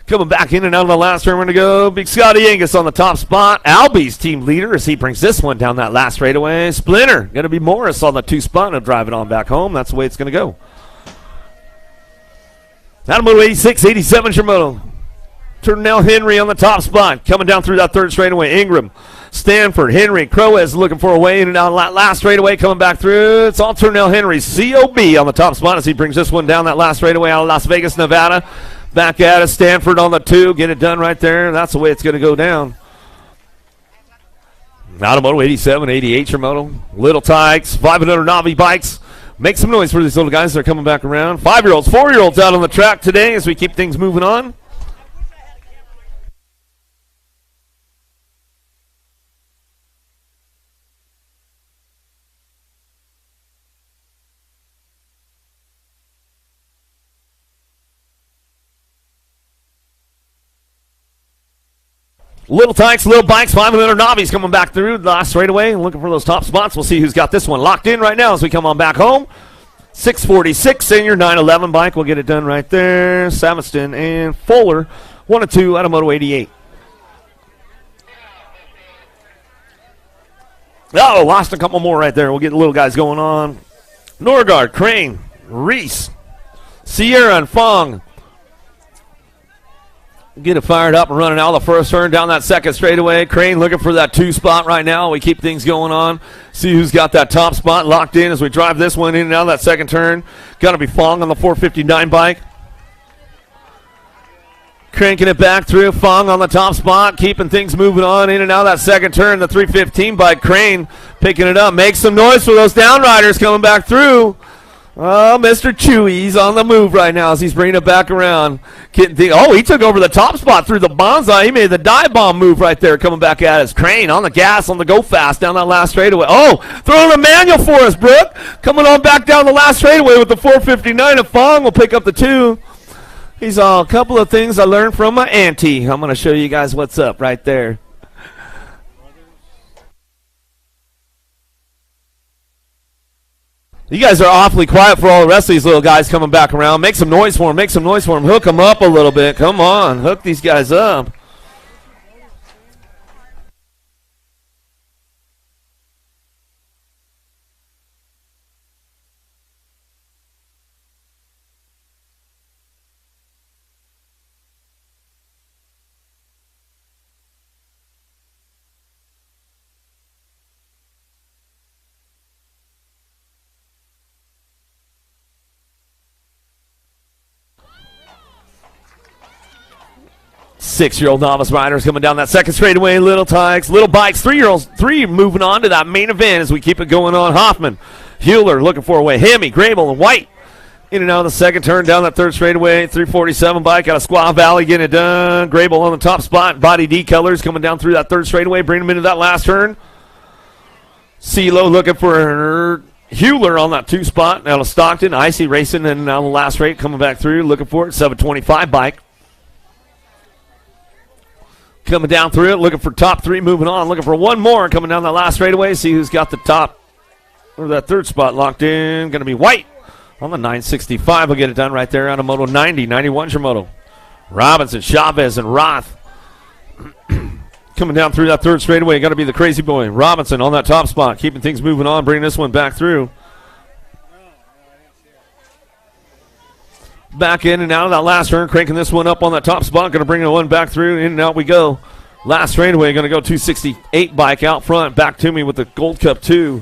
Coming back in and out of the last turn, we're going to go Big Scotty Angus on the top spot. Albie's team leader as he brings this one down that last straightaway. Splinter, going to be Morris on the 2 spot and drive it on back home. That's the way it's going to go. Out of Moto 86, 87's your moto. Turnell Henry on the top spot. Coming down through that third straightaway. Ingram, Stanford, Henry, Crowes looking for a way in and out of that last straightaway. Coming back through. It's all Turnell Henry. COB on the top spot as he brings this one down that last straightaway out of Las Vegas, Nevada. Back at it, Stanford on the 2. Get it done right there. That's the way it's going to go down. Out of Moto 87, 88 your moto. Little Tykes, 500 Navi bikes. Make some noise for these little guys that are coming back around. 5-year-olds, 4-year-olds out on the track today as we keep things moving on. Little Tykes, little bikes, 500 Navis coming back through the last straightaway and looking for those top spots. We'll see who's got this one locked in right now as we come on back home. 646 senior 911 bike. We'll get it done right there. Saviston and Fuller, 1 and 2 out of Moto 88. Oh, lost a couple more right there. We'll get the little guys going on. Norgard, Crane, Reese, Sierra, and Fong. Get it fired up and running out of the first turn down that second straightaway. Crane looking for that 2 spot right now. We keep things going on. See who's got that top spot locked in as we drive this one in and out of that second turn. Got to be Fong on the 459 bike. Cranking it back through. Fong on the top spot. Keeping things moving on in and out of that second turn. The 315 bike. Crane picking it up. Make some noise for those downriders coming back through. Oh, Mr. Chewy's on the move right now as he's bringing it back around. He took over the top spot through the bonsai. He made the dive bomb move right there coming back at us. Crane on the gas on the go fast down that last straightaway. Oh, throwing a manual for us, Brooke. Coming on back down the last straightaway with the 459, and Fong will pick up the 2. He's a couple of things I learned from my auntie. I'm going to show you guys what's up right there. You guys are awfully quiet for all the rest of these little guys coming back around. Make some noise for them. Make some noise for them. Hook them up a little bit. Come on. Hook these guys up. Six-year-old novice riders coming down that second straightaway. Little tykes, little bikes. 3-year-olds, three moving on to that main event as we keep it going on. Hoffman, Hewler looking for a way. Hammy, Grable, and White in and out of the second turn down that third straightaway. 347 bike out of Squaw Valley getting it done. Grable on the top spot. Body D colors coming down through that third straightaway. Bring them into that last turn. CeeLo looking for Hewler on that two spot out of Stockton. Icy racing and now the last rate coming back through. Looking for it. 725 bike. Coming down through it, looking for top three, moving on, looking for one more, coming down that last straightaway. See who's got the top, or that third spot locked in. Going to be White on the 965. We'll get it done right there out of Moto 90. 91's your Moto. Robinson, Chavez, and Roth. Coming down through that third straightaway, got to be the crazy boy. Robinson on that top spot, keeping things moving on, bringing this one back through. Back in and out of that last turn, cranking this one up on that top spot. Going to bring the one back through. In and out we go. Last straightaway, going to go 268 bike out front. Back to me with the Gold Cup 2.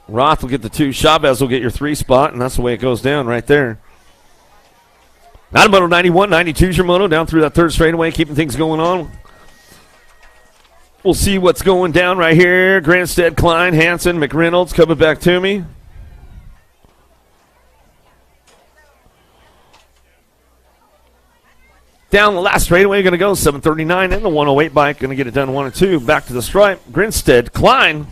Roth will get the 2. Chavez will get your 3 spot, and that's the way it goes down right there. Out of Moto 91, 92's your Moto. Down through that third straightaway, keeping things going on. We'll see what's going down right here. Grandstead, Klein, Hansen, McReynolds coming back to me. Down the last straightaway, going to go 739 and the 108 bike. Going to get it done 1 and 2. Back to the stripe. Grinstead, Klein.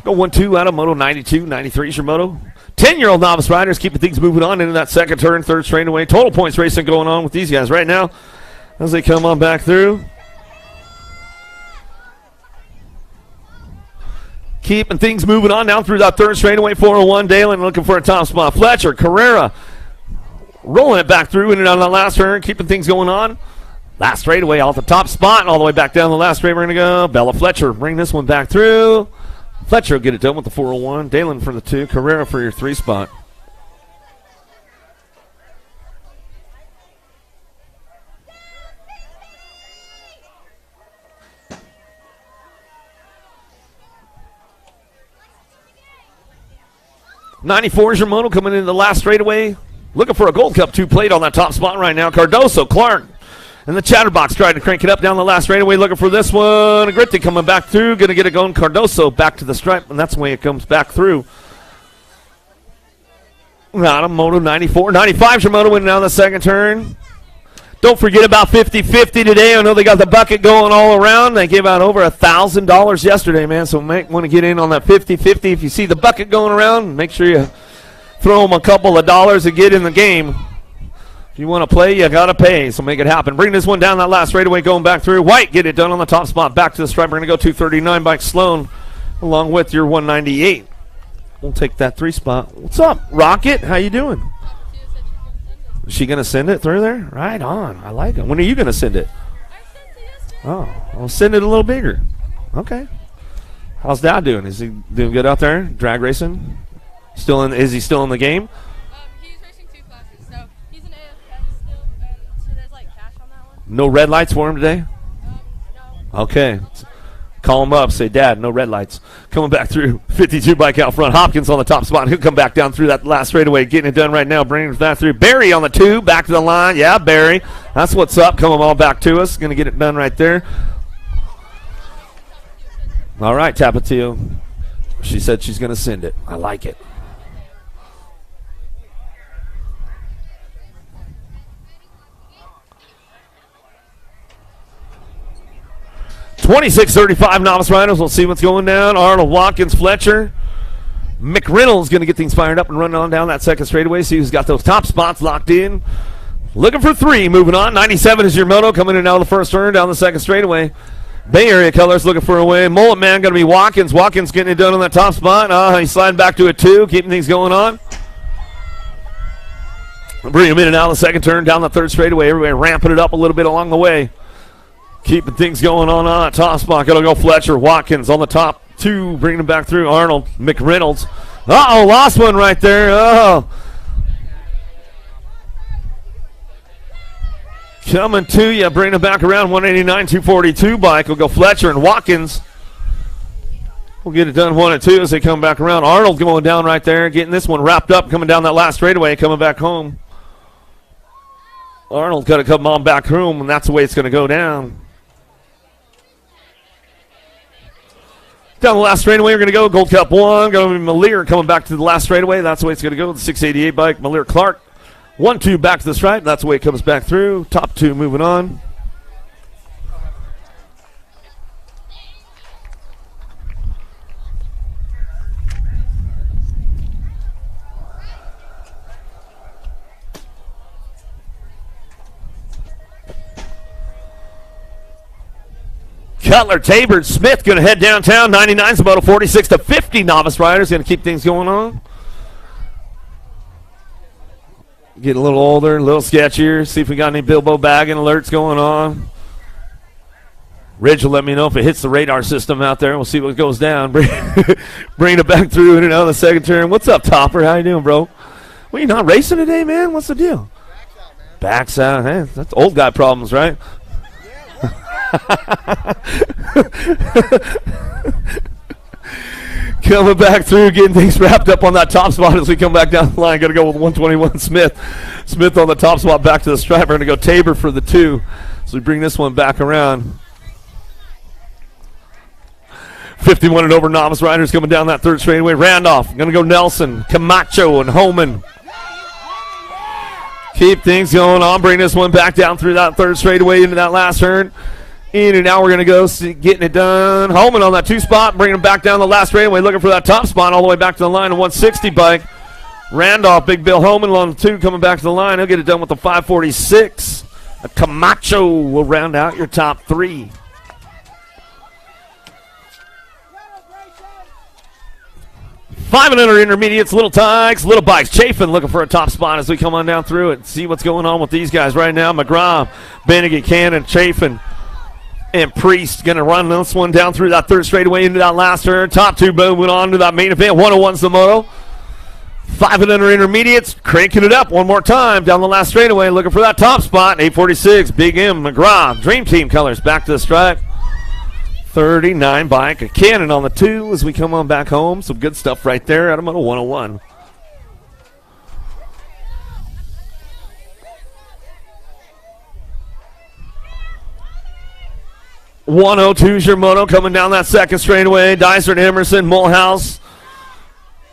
Go 1-2 out of Moto 92. 93 is your Moto. 10-year-old novice riders keeping things moving on into that second turn, third straightaway. Total points racing going on with these guys right now as they come on back through. Keeping things moving on down through that third straightaway. 401, Dalen looking for a top spot. Fletcher, Carrera. Rolling it back through in and out of the last turn, keeping things going on. Last straightaway off the top spot, and all the way back down the last straight. We're going to go. Bella Fletcher, bring this one back through. Fletcher will get it done with the 401. Dalen for the 2. Carrera for your 3 spot. '94 is your Moto coming into the last straightaway. Looking for a Gold Cup 2 plate on that top spot right now. Cardoso, Clark, and the Chatterbox trying to crank it up down the last straightaway. Looking for this one. Gritty coming back through. Going to get it going. Cardoso back to the stripe, and that's the way it comes back through. Out of Moto 94. 95's your Moto winning down the second turn. Don't forget about 50-50 today. I know they got the bucket going all around. They gave out over $1,000 yesterday, man, so might want to get in on that 50-50. If you see the bucket going around, make sure you throw them a couple of dollars and get in the game. If you want to play, you got to pay, so make it happen. Bring this one down that last straightaway, going back through. White, get it done on the top spot. Back to the stripe. We're going to go 239 by Sloan along with your 198. We'll take that 3 spot. What's up, Rocket? How you doing? Is she going to send it through there? Right on. I like it. When are you going to send it? Oh, I'll send it a little bigger. Okay. How's Dad doing? Is he doing good out there? Drag racing? Still in? Is he still in the game? He's racing 2 classes, so he's an AFX still, so there's like cash on that one. No red lights for him today? No. Okay. Call him up. Say, Dad, no red lights. Coming back through. 52 bike out front. Hopkins on the top spot. He'll come back down through that last straightaway. Getting it done right now. Bringing that through. Barry on the 2. Back to the line. Yeah, Barry. That's what's up. Coming all back to us. Going to get it done right there. All right, Tapatio. She said she's going to send it. I like it. .26:35 novice riders. We'll see what's going down. Arnold, Watkins, Fletcher. McReynolds going to get things fired up and run on down that second straightaway. See who's got those top spots locked in. Looking for 3. Moving on. 97 is your Moto coming in out of the first turn down the second straightaway. Bay Area colors looking for a win. Mullet man going to be Watkins. Watkins getting it done on that top spot. He's sliding back to a 2, keeping things going on. Bring him in and out of the second turn, down the third straightaway. Everybody ramping it up a little bit along the way. Keeping things going on that top spot. Going to go Fletcher. Watkins on the top 2, bringing him back through. Arnold, McReynolds. Lost one right there. Coming to you, bringing him back around. 189, 242 bike. Will go Fletcher and Watkins. We'll get it done 1 and 2 as they come back around. Arnold going down right there, getting this one wrapped up, coming down that last straightaway, coming back home. Arnold got to come on back home, and that's the way it's going to go down. Down the last straightaway, we're going to go Gold Cup 1. Going to be Malier coming back to the last straightaway. That's the way it's going to go. The 688 bike, Malier Clark. 1-2 back to the stripe. That's the way it comes back through. Top 2 moving on. Cutler, Tabor, Smith going to head downtown. 99's about a 46 to 50. Novice riders going to keep things going on. Getting a little older, a little sketchier. See if we got any Bilbo bagging alerts going on. Ridge will let me know if it hits the radar system out there. We'll see what goes down. Bring it back through in and out of the second turn. What's up, Topper? How you doing, bro? Well, you not racing today, man? What's the deal? Backs out. Hey, that's old guy problems, right? Coming back through, getting things wrapped up on that top spot as we come back down the line. Going to go with 121 Smith. Smith on the top spot back to the stripe. We're going to go Tabor for the 2. So we bring this one back around. 51 and over novice riders coming down that third straightaway. Randolph. Going to go Nelson, Camacho, and Homan. Keep things going on. Bring this one back down through that third straightaway into that last turn. In and out, we're going to go getting it done. Holman on that 2 spot, bringing him back down the last straightaway, looking for that top spot all the way back to the line. A 160 bike. Randolph, Big Bill Holman on the 2 coming back to the line. He'll get it done with the 546. A Camacho will round out your top 3. Five and under intermediates, little tykes, little bikes. Chafin looking for a top spot as we come on down through it. See what's going on with these guys right now. McGraw, Bennigan, Cannon, Chafin, and Priest going to run this one down through that third straightaway into that last turn. Top 2 moving on to that main event. 101's the moto. 5 and under intermediates, cranking it up one more time down the last straightaway, looking for that top spot. 846, Big M, McGraw, Dream Team colors back to the stripe. 39 bike, a Cannon on the 2 as we come on back home. Some good stuff right there at a moto 101. .102's your moto coming down that second straightaway. Dysart, Emerson, Mulhouse,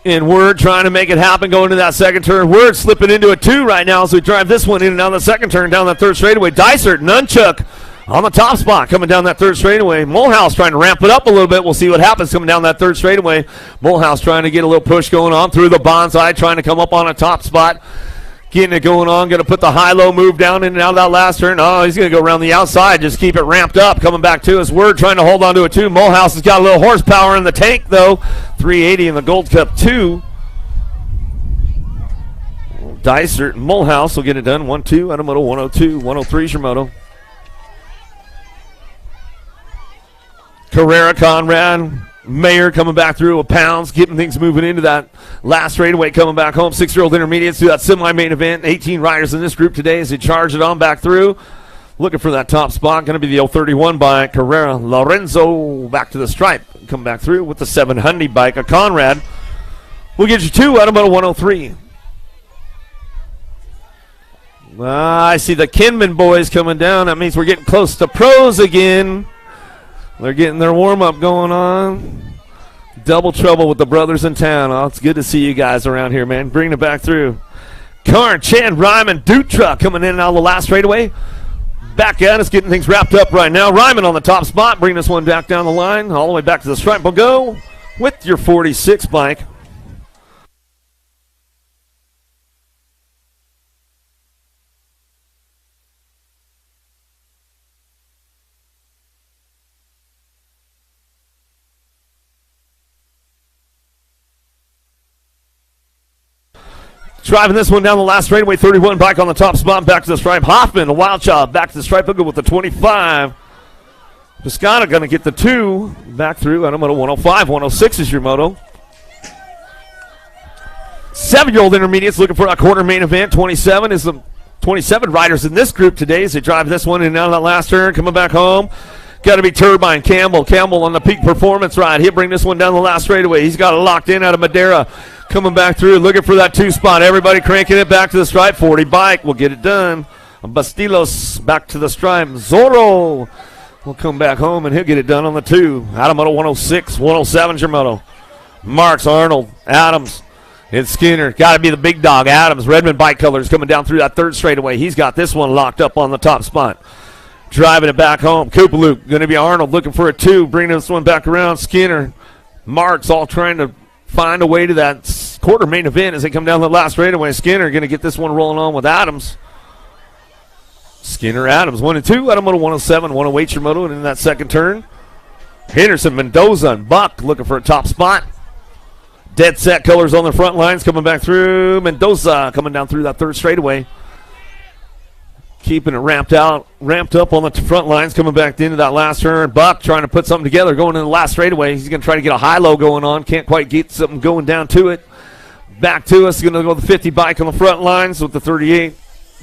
and Word trying to make it happen going to that second turn. Word slipping into a 2 right now as we drive this one in and out of the second turn down that third straightaway. Dysart, Nunchuk on the top spot coming down that third straightaway. Mulhouse trying to ramp it up a little bit. We'll see what happens coming down that third straightaway. Mulhouse trying to get a little push going on through the bonsai, trying to come up on a top spot. Getting it going on, going to put the high-low move down in and out of that last turn. Oh, he's going to go around the outside, just keep it ramped up. Coming back to us. Word trying to hold on to it, too. Mulhouse has got a little horsepower in the tank, though. 380 in the Gold Cup 2. Dysart and Mulhouse will get it done. 1-2 out of moto 102. 103 is your moto. Carrera, Conrad, Mayer coming back through with Pounds, getting things moving into that last straightaway, coming back home. 6-year-old intermediates to that semi-main event. 18 riders in this group today as they charge it on back through. Looking for that top spot. Going to be the 031 by Carrera. Lorenzo back to the stripe. Come back through with the 700 bike. A Conrad will get you 2 out of moto 103. I see the Kinman boys coming down. That means we're getting close to pros again. They're getting their warm-up going on. Double trouble with the brothers in town. Oh, it's good to see you guys around here, man. Bringing it back through. Karn, Chan, Ryman, Dutra coming in and out of the last straightaway. Back at us, getting things wrapped up right now. Ryman on the top spot, bringing this one back down the line. All the way back to the stripe. We'll go with your 46 bike. Driving this one down the last straightaway, 31 bike on the top spot, back to the stripe. Hoffman, a wild shot, back to the stripe, looking with the 25. Piscata going to get the 2 back through at a moto 105. 106 is your moto. 7-year-old intermediates looking for a quarter main event. 27 is the 27 riders in this group today as they drive this one in and out of that last turn, coming back home. Got to be Turbine Campbell. Campbell on the peak performance ride. He'll bring this one down the last straightaway. He's got it locked in out of Madera. Coming back through, looking for that 2 spot. Everybody cranking it back to the stripe. 40 bike will get it done. Bastilos back to the stripe. Zorro will come back home and he'll get it done on the 2. Out of moto 106. 107 is your moto. Marks, Arnold, Adams. It's Skinner. Got to be the big dog. Adams, Redmond bike colors coming down through that 3rd straightaway. He's got this one locked up on the top spot. Driving it back home. Koopaloop going to be Arnold looking for a 2. Bringing this one back around. Skinner, Marks all trying to find a way to that quarter main event as they come down the last straightaway. Skinner going to get this one rolling on with Adams. Skinner, Adams, 1 and 2. Adam moto 107, 108 your moto, and in that second turn, Henderson, Mendoza, and Buck looking for a top spot. Dead set colors on the front lines coming back through. Mendoza coming down through that 3rd straightaway. Keeping it ramped up on the front lines, coming back into that last turn. Buck trying to put something together, going in the last straightaway. He's going to try to get a high-low going on. Can't quite get something going down to it. Back to us. Going to go with the 50 bike on the front lines with the 38.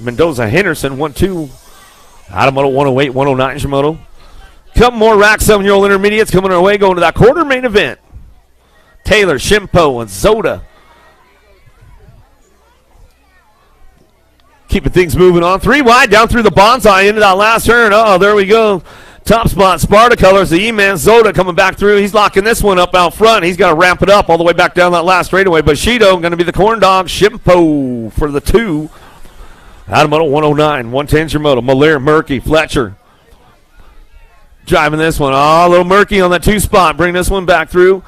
Mendoza, Henderson, 1-2. Out of moto 108, 109 is your moto. Couple more rack 7-year-old intermediates coming our way, going to that quarter main event. Taylor, Shimpo, and Zoda. Keeping things moving on. 3 wide down through the bonsai into that last turn. Oh, there we go. Top spot, Sparta colors, the E-Man. Zoda coming back through. He's locking this one up out front. He's got to ramp it up all the way back down that last straightaway. Bushido going to be the corn dog. Shimpo for the 2. Out of moto 109. 110's your moto. Malaire, Murky, Fletcher. Driving this one. Oh, a little murky on that 2 spot. Bring this one back through.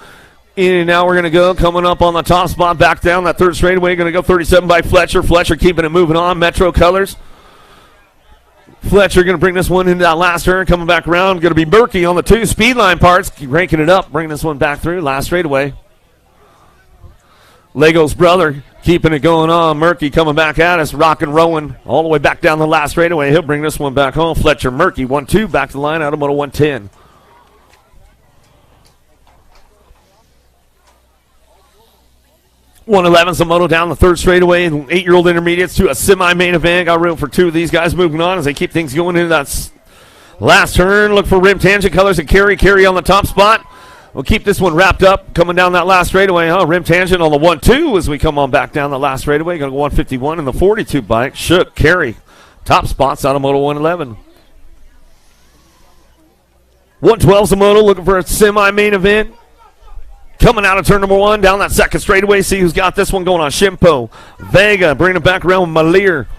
In and out we're going to go. Coming up on the top spot. Back down that 3rd straightaway. Going to go 37 by Fletcher. Fletcher keeping it moving on. Metro colors. Fletcher going to bring this one into that last turn. Coming back around. Going to be Murky on the 2. Speedline parts. Keep ranking it up. Bringing this one back through. Last straightaway. Lego's brother keeping it going on. Murky coming back at us. Rock and rolling all the way back down the last straightaway. He'll bring this one back home. Fletcher, Murky, 1-2. Back to the line out of moto 110. .111's a moto down the 3rd straightaway. 8-year-old intermediates to a semi-main event. Got room for 2 of these guys moving on as they keep things going into that last turn. Look for rim tangent colors and carry on the top spot. We'll keep this one wrapped up coming down that last straightaway. Rim tangent on the 1-2 as we come on back down the last straightaway. Going to go 151 in the 42 bike. Shook, carry. Top spots out of moto 111. 112's a moto looking for a semi-main event. Coming out of turn number 1, down that 2nd straightaway. See who's got this one going on. Shimpo. Vega bringing it back around with Malier.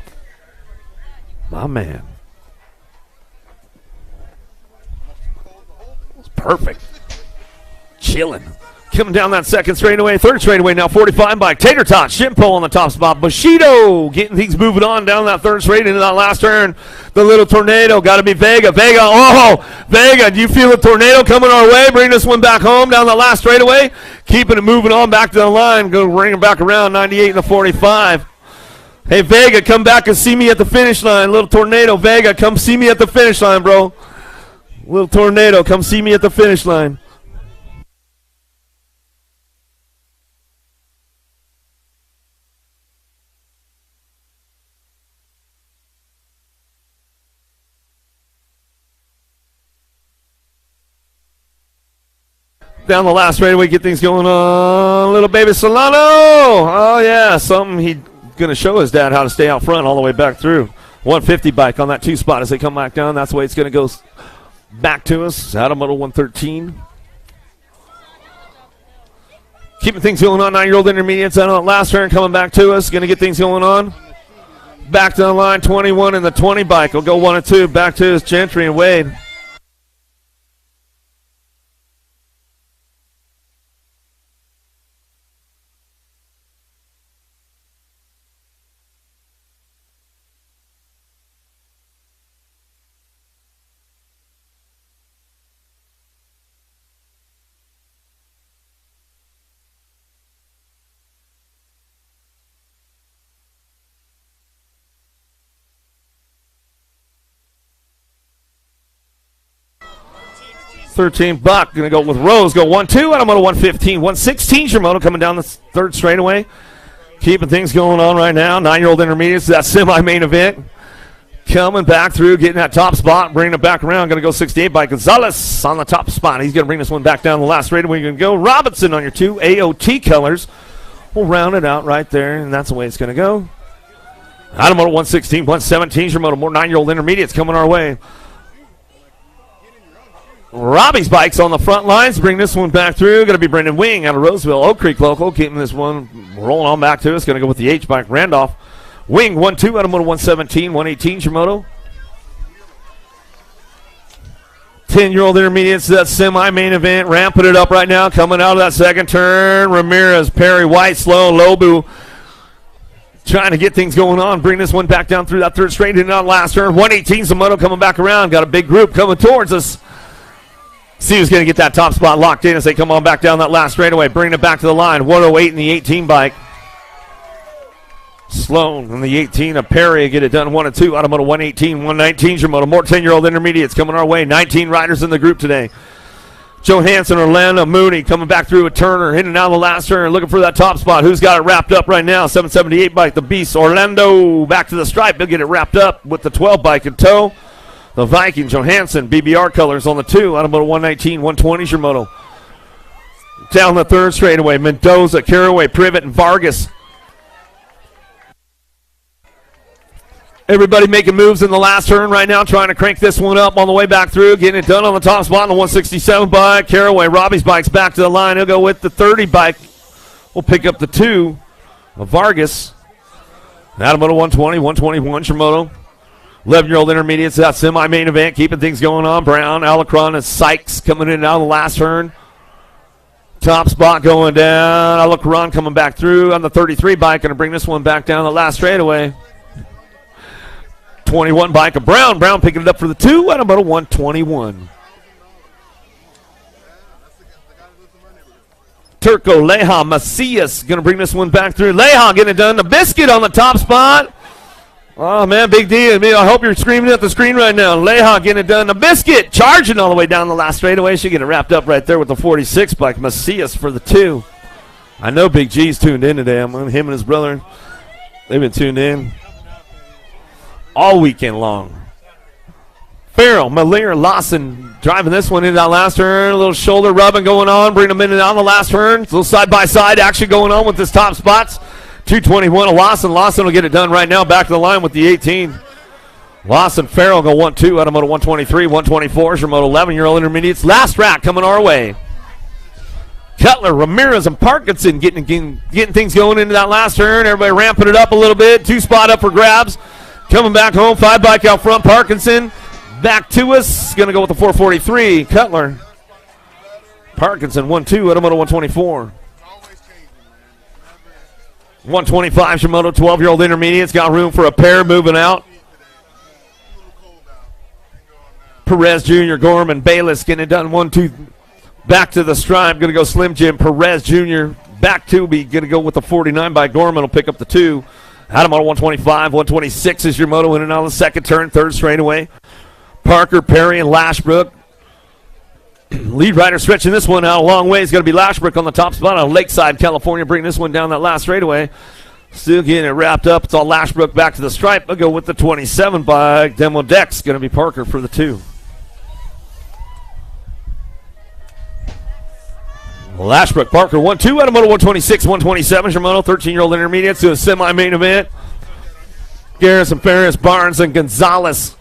My man. It's perfect. Chilling. Coming down that 2nd straightaway. 3rd straightaway now. 45 bike. Tater Tot. Shimpo on the top spot. Bushido getting things moving on down that 3rd straight into that last turn. The little tornado. Got to be Vega. Vega. Oh, Vega. Do you feel the tornado coming our way? Bring this one back home down the last straightaway. Keeping it moving on back to the line. Go bring it back around. 98 and the 45. Hey, Vega, come back and see me at the finish line. Little tornado. Vega, come see me at the finish line, bro. Little tornado. Come see me at the finish line. Down the last straightaway, get things going on. Little baby Solano. Oh, yeah, something he's going to show his dad how to stay out front all the way back through. 150 bike on that 2 spot as they come back down. That's the way it's going to go back to us. Out of moto 113. Keeping things going on. 9-year-old intermediates out on that last turn coming back to us. Going to get things going on. Back to the line, 21 in the 20 bike. We'll go 1 and 2. Back to us, Gentry and Wade. 13, Buck. Going to go with Rose. Go 1-2. Automoto 115. 116, Shimoda coming down the third straightaway. Keeping things going on right now. 9-year-old intermediates. That semi-main event. Coming back through, getting that top spot, bringing it back around. Going to go 68 by Gonzalez on the top spot. He's going to bring this one back down the last straightaway. You're going to go Robinson on your 2 AOT colors. We'll round it out right there, and that's the way it's going to go. Automoto 116, 117, Shimoda. More 9-year-old intermediates coming our way. Robbie's bikes on the front lines. Bring this one back through. Going to be Brendan Wing out of Roseville, Oak Creek local. Keeping this one rolling on back to us. Going to go with the H bike, Randolph. Wing 1-2, Automoto 117, 118, Shimoda. 10-year-old intermediates, that semi-main event. Ramping it up right now. Coming out of that second turn. Ramirez, Perry, White, Sloan, Lobu. Trying to get things going on. Bring this one back down through that third straight and on last turn. 118, Shimoda coming back around. Got a big group coming towards us. See who's going to get that top spot locked in as they come on back down that last straightaway. Bringing it back to the line. 108 in the 18 bike. Sloan in the 18 of Perry. Get it done 1-2. Automoto 118, 119. Shimoda. More 10-year-old intermediates coming our way. 19 riders in the group today. Johansson, Orlando, Mooney coming back through with Turner. Hitting out the last turn. Looking for that top spot. Who's got it wrapped up right now? 778 bike. The Beast. Orlando back to the stripe. He'll get it wrapped up with the 12 bike in tow. The Viking, Johansson, BBR colors on the 2. Automoto 119, 120, Shimoda. Down the third straightaway, Mendoza, Caraway, Privet, and Vargas. Everybody making moves in the last turn right now, trying to crank this one up on the way back through, getting it done on the top spot on the 167 bike. Caraway, Robbie's bike's back to the line. He'll go with the 30 bike. We'll pick up the 2 of Vargas. Automoto 120, 121, Shimoda. 11-year-old intermediates, that semi-main event, keeping things going on. Brown, Alacron, and Sykes coming in and out of the last turn. Top spot going down. Alacron coming back through on the 33 bike. Going to bring this one back down the last straightaway. 21 bike of Brown. Brown picking it up for the 2 at about a 121. Turco, Leha, Macias going to bring this one back through. Leha getting it done. The Biscuit on the top spot. Oh, man, big deal. I hope you're screaming at the screen right now. Leha getting it done. The Biscuit charging all the way down the last straightaway. She'll get it wrapped up right there with the 46 bike. Macias for the 2. I know Big G's tuned in today. Him and his brother, they've been tuned in all weekend long. Farrell, Malier, Lawson driving this one into that last turn. A little shoulder rubbing going on. Bring them in and out on the last turn. A little side-by-side action going on with this top spots. 221 of Lawson. Lawson will get it done right now. Back to the line with the 18. Lawson, Farrell go 1-2. Automoto 123, 124. Shimoda 11-year-old intermediates. Last rack coming our way. Cutler, Ramirez, and Parkinson getting things going into that last turn. Everybody ramping it up a little bit. 2 spot up for grabs. Coming back home. 5 bike out front. Parkinson back to us. Going to go with the 443. Cutler. Parkinson 1-2. Automoto 124. 125 Shimoda, 12-year-old intermediates. Got room for a pair moving out. Perez Jr., Gorman, Bayless getting it done. 1-2. Back to the stripe. Going to go Slim Jim. Perez Jr. back to be. Going to go with the 49 by Gorman. Will pick up the 2. Automoto 125, 126 is Shimoda in and out of the second turn, third straightaway. Parker, Perry, and Lashbrook. Lead rider stretching this one out a long way. It's going to be Lashbrook on the top spot on Lakeside, California. Bring this one down that last straightaway. Still getting it wrapped up. It's all Lashbrook back to the stripe. I'll go with the 27 by Demo Dex. Going to be Parker for the 2. Lashbrook, Parker, 1-2. Automoto 126, 127. Shimoda, 13-year-old intermediates to a semi-main event. Garrison, Ferris, Barnes, and Gonzalez.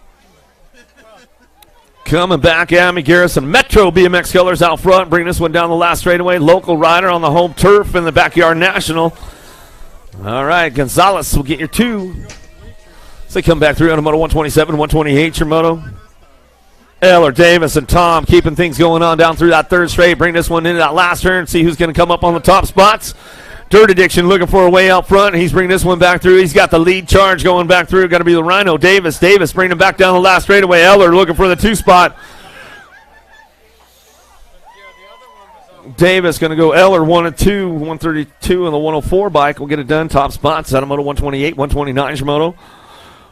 Coming back at me, Garrison. Metro BMX colors out front. Bring this one down the last straightaway. Local rider on the home turf in the Backyard National. All right, Gonzalez will get your 2. So they come back through Automoto 127, 128, Shimoda. Eller, Davis, and Tom keeping things going on down through that third straight. Bring this one into that last turn. See who's going to come up on the top spots. Dirt Addiction looking for a way out front. He's bringing this one back through. He's got the lead charge going back through. Got to be the Rhino. Davis bringing him back down the last straightaway. Eller looking for the 2 spot. Davis going to go Eller 1-2, 132 on the 104 bike. We'll get it done. Top spots. Automoto 128, 129 Shimoda.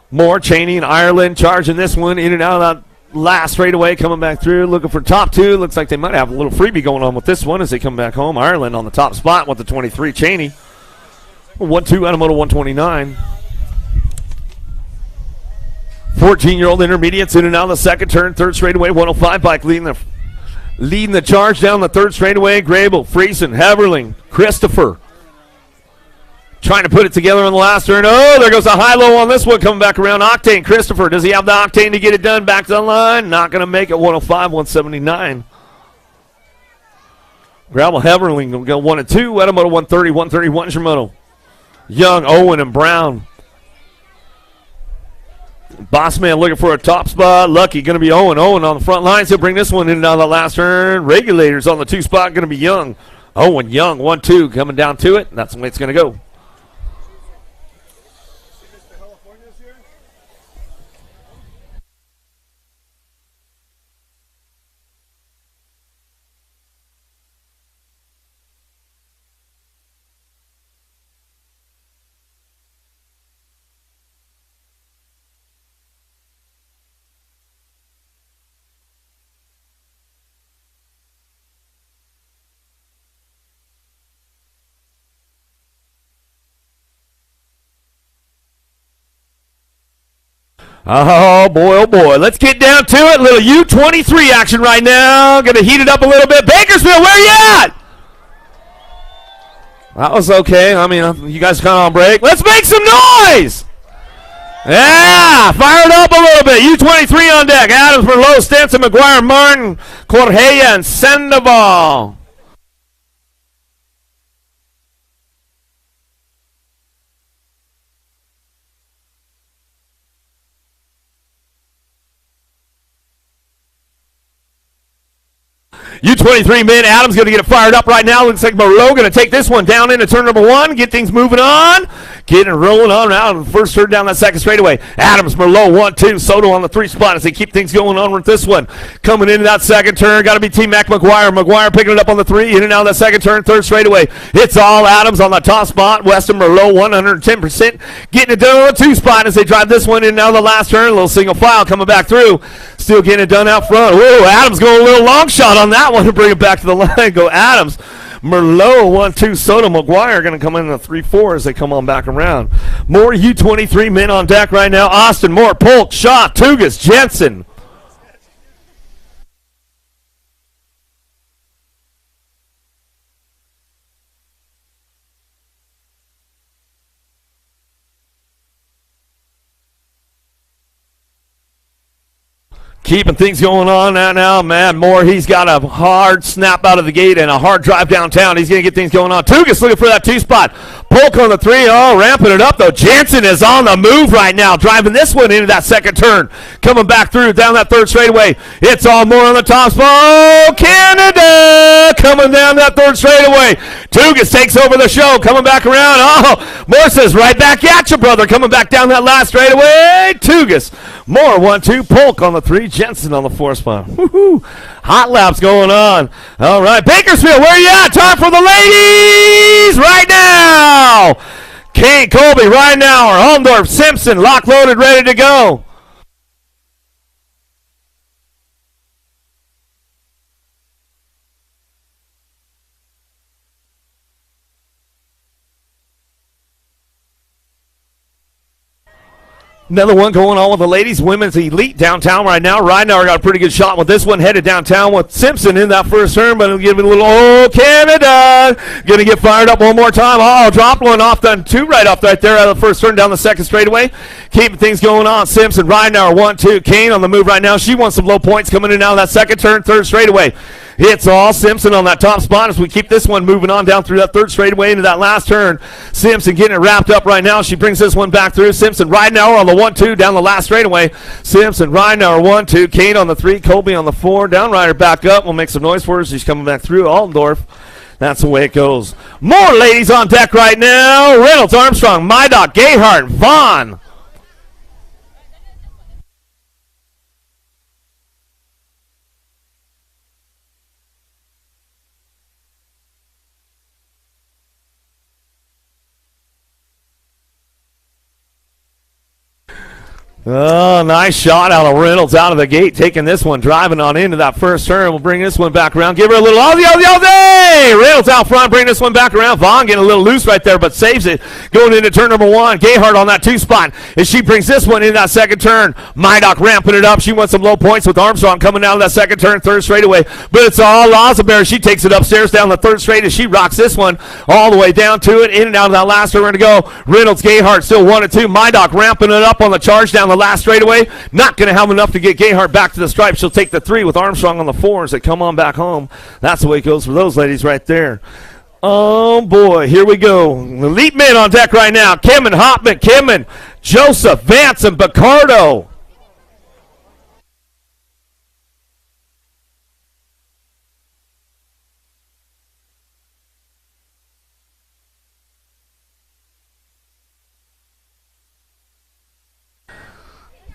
Moore, Cheney, and Ireland charging this one in and out of that last straightaway coming back through, looking for top two. Looks like they might have a little freebie going on with this one as they come back home. Ireland on the top spot with the 23, Cheney. 1-2 out of moto 129. 14-year-old intermediates in and out of the second turn, third straightaway, 105 bike leading the charge down the third straightaway. Grable, Friesen, Heverling, Christopher. Trying to put it together on the last turn. Oh, there goes a high-low on this one coming back around. Octane, Christopher, does he have the octane to get it done? Back to the line. Not going to make it. 105, 179. Gravel, Heverling will go 1 and 2. Edamoto 130, 131 Shimono. Young, Owen, and Brown. Bossman looking for a top spot. Lucky going to be Owen. Owen on the front lines. He'll bring this one in and out of the last turn. Regulators on the 2 spot going to be Young. Owen, Young, 1-2 coming down to it. That's the way it's going to go. Oh, boy. Let's get down to it. Little U23 action right now. Going to heat it up a little bit. Bakersfield, where you at? That was okay. I mean, you guys kind of on break. Let's make some noise. Yeah, fire it up a little bit. U23 on deck. Adams, Merlot, Stenson, McGuire, Martin, Correia, and Sandoval. U23 men. Adams going to get it fired up right now. Looks like Moreau going to take this one down into turn number 1. Get things moving on. Getting it rolling on out. First turn down that second straightaway. Adams, Merlot, 1-2. Soto on the 3 spot as they keep things going on with this one. Coming into that second turn. Got to be Team Mac McGuire. McGuire picking it up on the 3. In and out of that second turn. Third straightaway. It's all Adams on the top spot. Weston, Merlot, 110%. Getting it done on the 2 spot as they drive this one in and out of the last turn. A little single file coming back through. Still getting it done out front. Whoa, Adams going a little long shot on that one to bring it back to the line. Go Adams. Merlot 1-2. Soto, McGuire going to come in the 3-4 as they come on back around. More U23 men on deck right now. Austin, Moore, Polk, Shaw, Tugas, Jensen. Keeping things going on now, man. Moore, he's got a hard snap out of the gate and a hard drive downtown. He's going to get things going on. Tugas looking for that 2 spot. Polk on the 3. Oh, ramping it up, though. Jansen is on the move right now, driving this one into that second turn. Coming back through down that third straightaway. It's all Moore on the top spot. Oh, Canada coming down that third straightaway. Tugas takes over the show, coming back around. Oh, Moore says, right back at you, brother. Coming back down that last straightaway. Tugas. Moore 1-2. Polk on the 3. Jensen on the 4 spot. Woo-hoo. Hot laps going on. All right, Bakersfield, where you at? Time for the ladies right now. Kane, Colby, Reinauer, Holmdorf, Simpson, lock loaded, ready to go. Another one going on with the ladies. Women's elite downtown right now. Reinauer got a pretty good shot with this one. Headed downtown with Simpson in that first turn, but he'll give it a little, oh, Canada. Going to get fired up one more time. Oh, dropped one off, done 2 right off right there out of the first turn down the second straightaway. Keeping things going on. Simpson, Reinauer, 1-2. Kane on the move right now. She wants some low points coming in out of that second turn, third straightaway. It's all Simpson on that top spot as we keep this one moving on down through that third straightaway into that last turn. Simpson getting it wrapped up right now. She brings this one back through. Simpson, Reinauer on the 1-2 down the last straightaway. Simpson, Reinauer, 1-2. Kane on the 3. Colby on the 4. Downrider back up. We'll make some noise for her. She's coming back through. Altendorf. That's the way it goes. More ladies on deck right now. Reynolds, Armstrong, Mydock, Gayhart, Vaughn. Oh, nice shot out of Reynolds out of the gate, taking this one, driving on into that first turn. We'll bring this one back around. Give her a little Aussie, Aussie, Aussie! Reynolds out front, bring this one back around. Vaughn getting a little loose right there, but saves it. Going into turn number one. Gayhart on that 2 spot as she brings this one in that second turn. Mydock ramping it up. She wants some low points with Armstrong coming down that second turn, third straightaway. But it's all Lazabear. She takes it upstairs down the third straight as she rocks this one all the way down to it. In and out of that last turn. We're going to go. Reynolds, Gayhart still 1 and 2. Mydock ramping it up on the charge down the last straightaway. Not going to have enough to get Gayhart back to the stripe. She'll take the 3 with Armstrong on the 4s that come on back home. That's the way it goes for those ladies right there. Oh, boy. Here we go. The elite men on deck right now. Kimman, Hopman, Kimman, Joseph, Vance, and Picardo.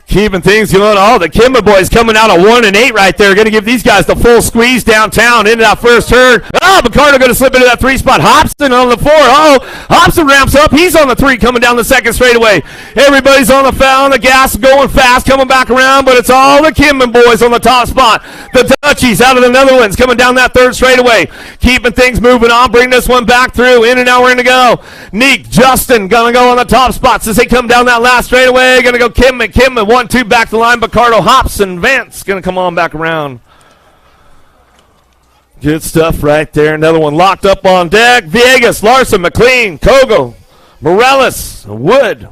Keeping things going. Oh, the Kimba boys coming out of 1 and 8 right there. Going to give these guys the full squeeze downtown into that first turn. Oh, Picardo going to slip into that 3 spot. Hobson on the 4. Oh, Hobson ramps up. He's on the 3 coming down the second straightaway. Everybody's on the foul, on the gas, going fast, coming back around, but it's all the Kimba boys on the top spot. The Dutchies out of the Netherlands coming down that third straightaway. Keeping things moving on. Bring this one back through. In and out, we're going to go. Neek, Justin going to go on the top spots as they come down that last straightaway. Going to go Kimman, 1-2 back the line. Picardo, Hobson, Vance going to come on back around. Good stuff right there. Another one locked up on deck. Viegas, Larson, McLean, Kogo, Morales, Wood.